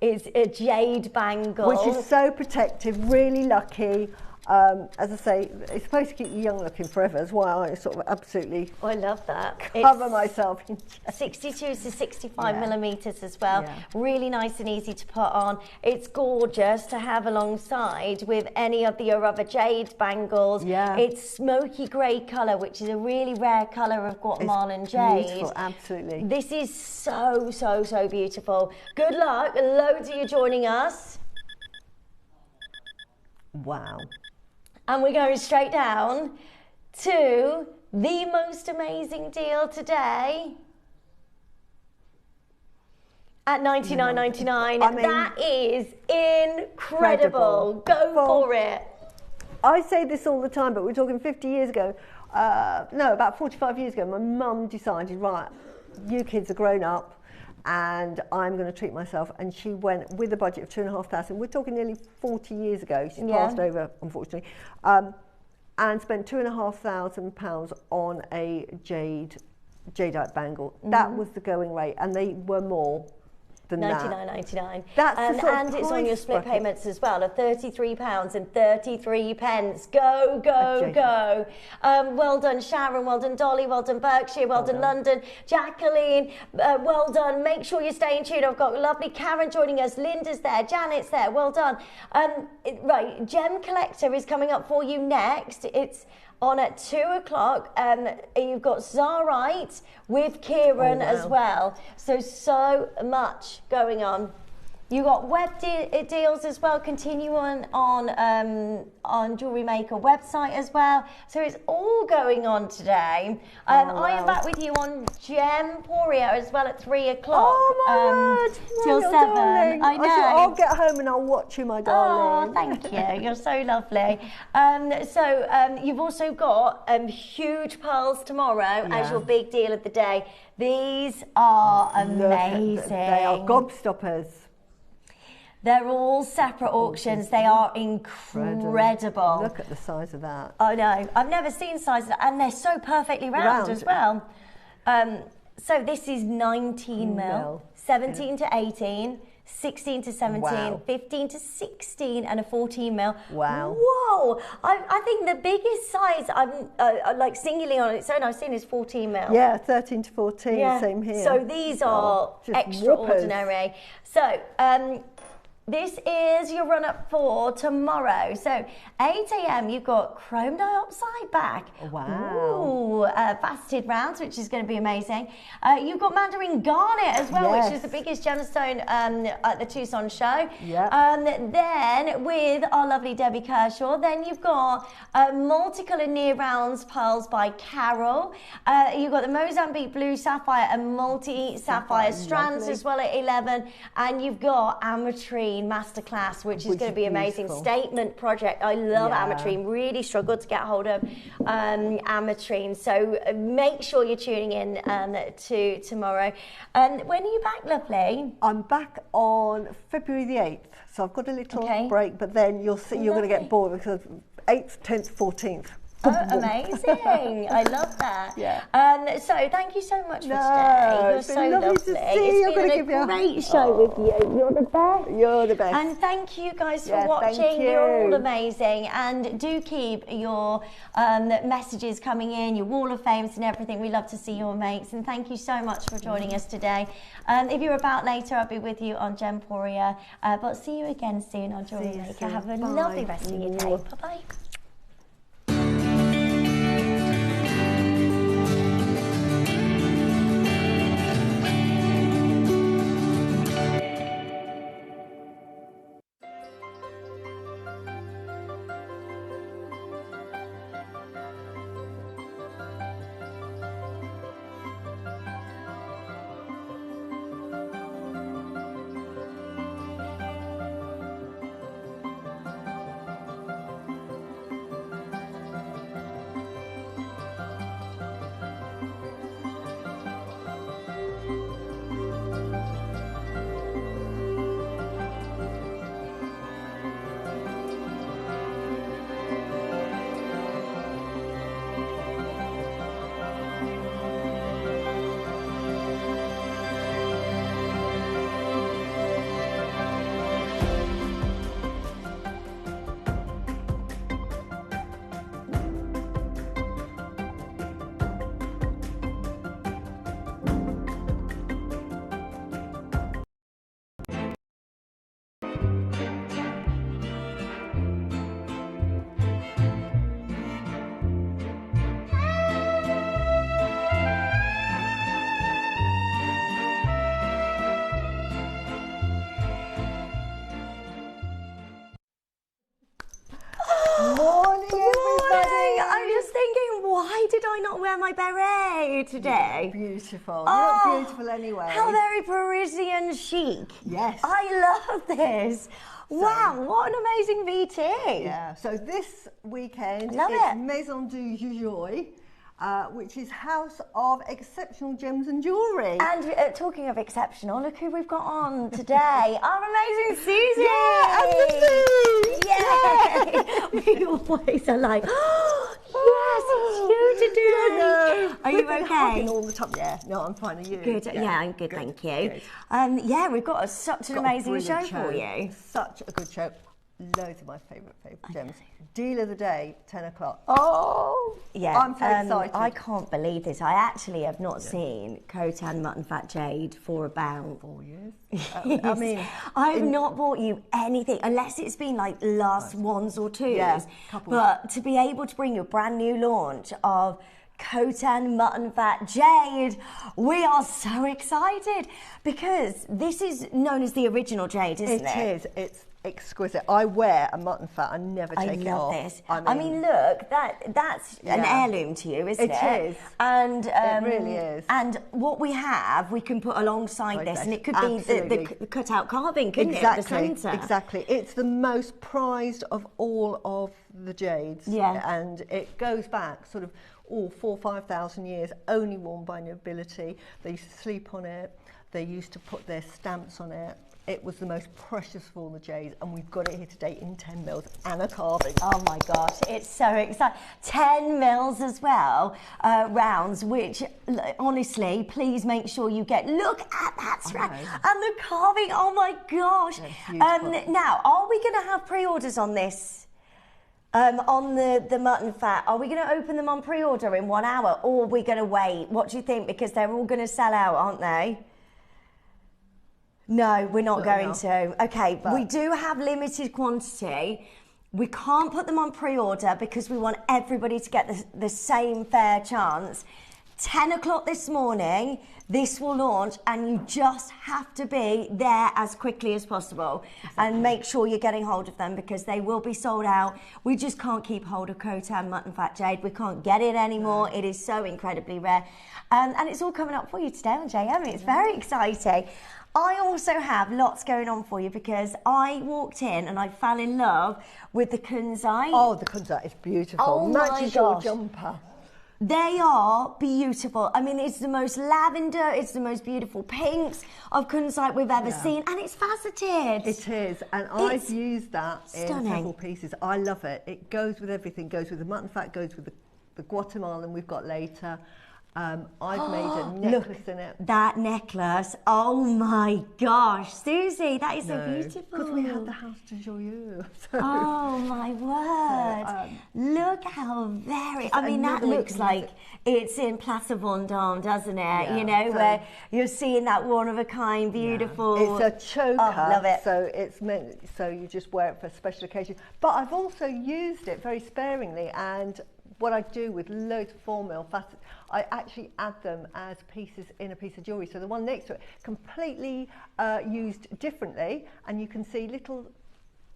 it's a jade bangle. Which is so protective, really lucky. As I say, it's supposed to keep you young looking forever. That's why I sort of absolutely I love that. Cover myself in 62 to 65 millimetres as well. Really nice and easy to put on. It's gorgeous to have alongside with any of the other jade bangles. It's smoky grey colour, which is a really rare colour of Guatemalan jade. Beautiful, absolutely. This is so, so, so beautiful. Good luck. Loads of you joining us. Wow. And we're going straight down to the most amazing deal today. At $99.99. I mean, that is incredible. Go for it. I say this all the time, but we're talking 50 years ago. No, about 45 years ago, my mum decided, right, you kids are grown up and I'm going to treat myself. And she went with a budget of $2,500. We're talking nearly 40 years ago. She's passed over, unfortunately, and spent £2,500 on a jadeite bangle. That was the going rate, and they were more than $99.99. That's the sort of and it's on your price split bracket. payments as well of £33.33. Go, go, go. Well done, Sharon. Well done, Dolly. Well done, Berkshire. Well done, London. Jacqueline. Well done. Make sure you stay in tune. I've got lovely Karen joining us. Linda's there. Janet's there. Well done. Right, Gem Collector is coming up for you next. It's on at 2 o'clock. You've got Zarite with Kieran as well. So much going on. You got web deals as well. Continue on Jewellery Maker website as well. So it's all going on today. I am back with you on Gemporia as well at 3 o'clock. Oh my word! Till 7. Darling. I know. I'll get home and I'll watch you, my darling. Oh, thank you. You're so lovely. You've also got huge pearls tomorrow as your big deal of the day. These are amazing. They are gobstoppers. They're all separate auctions. They are incredible. Look at the size of that. I know. I've never seen sizes, and they're so perfectly round as well. So this is 19 mil, 17 to 18, 16 to 17, 15 to 16, and a 14 mil. Wow. Whoa. I think the biggest size I'm like singularly on its own I've seen is 14 mil. Yeah, 13 to 14, same here. So these are just extraordinary. whoppers. So this is your run-up for tomorrow. So 8 a.m. you've got chrome dioxide back. Wow. Ooh, faceted rounds, which is going to be amazing. You've got mandarin garnet as well, which is the biggest gemstone at the Tucson show. Then with our lovely Debbie Kershaw, then you've got multicolored near rounds pearls by Carol. You've got the Mozambique blue sapphire and multi-sapphire strands as well at 11. And you've got ametrine masterclass, which is going to be amazing. Statement project. I love ametrine. Really struggled to get hold of ametrine. So make sure you're tuning in to tomorrow. When are you back, lovely? I'm back on February the 8th. So I've got a little break, but then you'll see you're going to get bored because 8th, 10th, 14th. Oh, amazing. I love that. So thank you so much for today. You're so lovely. It's been a great show with you. You're the best. You're the best. And thank you guys for watching. You're all amazing. And do keep your messages coming in, your wall of fames and everything. We love to see your mates. And thank you so much for joining us today. If you're about later, I'll be with you on Gemporia. But see you again soon on Jewellery Maker. Have a lovely rest of your day. Bye-bye. not wear my beret today? Beautiful. Oh, You look beautiful anyway. How very Parisian chic. Yes. I love this. Wow, what an amazing VT. Yeah, so this weekend Love it's it. Maison du Joy, which is House of Exceptional Gems and Jewellery. And talking of exceptional, look who we've got on today. Our amazing Susie. Yeah, and the Yay! We always are like, oh, yes, it's you today. Are you okay? All the time. Yeah, no, I'm fine. Are you? Good. Yeah, I'm good, thank you. Good. Yeah, we've got such an amazing show for you. Such a good show. Loads of my favourite gems. Deal of the day, 10 o'clock. Oh, yeah. I'm so excited. I can't believe this. I actually have not seen Khotan Mutton Fat Jade for about 4 years. Yes. I mean, I've not bought you anything unless it's been like last ones or twos. Yeah, couple. But to be able to bring you a brand new launch of Khotan Mutton Fat Jade, we are so excited because this is known as the original jade, isn't it? It is. It's exquisite. I wear a mutton fat. I never take it off. I love this. I mean, look, that's an heirloom to you, isn't it? It is. And it really is. And what we have, we can put alongside this, and it could be the cut-out carving, couldn't it? The centre. Exactly. It's the most prized of all of the jades. Yeah. And it goes back sort of 4,000-5,000 years, only worn by nobility. They used to sleep on it. They used to put their stamps on it. It was the most precious of all the jades, and we've got it here today in 10 mils and a carving. Oh my gosh, it's so exciting. 10 mils as well, rounds, which honestly, please make sure you get, look at that strap and the carving, oh my gosh. Now, are we gonna have pre-orders on this? On the mutton fat, are we going to open them on pre-order in 1 hour, or are we going to wait? What do you think? Because they're all going to sell out, aren't they? No, we're not going to. Okay, but we do have limited quantity. We can't put them on pre-order because we want everybody to get the same fair chance. 10 o'clock this morning, this will launch, and you just have to be there as quickly as possible. And make sure you're getting hold of them because they will be sold out. We just can't keep hold of Khotan Mutton Fat Jade. We can't get it anymore. It is so incredibly rare. And it's all coming up for you today on JM. It's very exciting. I also have lots going on for you because I walked in and I fell in love with the kunzite. Oh, the kunzite is beautiful. Oh matches your jumper. They are beautiful. I mean, it's the most lavender, it's the most beautiful pinks of kunzite we've ever seen, and it's faceted. It is, and I've used that in several stunning. pieces. I love it. It goes with everything. Goes with the mutton fat, goes with the Guatemalan we've got later. I've made a necklace in it. That necklace, oh my gosh, Susie, that is so beautiful. Because we had the House de Joyeux. So, oh my word. Look how very, I mean, that looks like it's in Place Vendôme, doesn't it? Yeah, you know, so where you're seeing that one of a kind, beautiful. It's a choker, love it. so it's meant, so you just wear it for a special occasion. But I've also used it very sparingly, and what I do with loads of 4 mil facets, I actually add them as pieces in a piece of jewellery. So the one next to it, completely used differently, and you can see little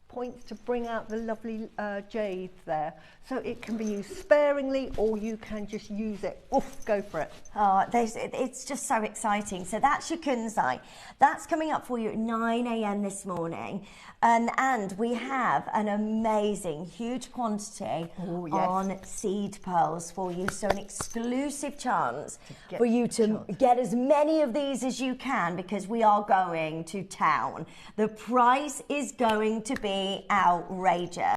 points to bring out the lovely jades there. So it can be used sparingly, or you can just use it. Oof, go for it. Oh, it's just so exciting. So that's your kunzite. That's coming up for you at 9 a.m. this morning. And we have an amazing, huge quantity on seed pearls for you. So an exclusive chance for you to get as many of these as you can, because we are going to town. The price is going to be outrageous.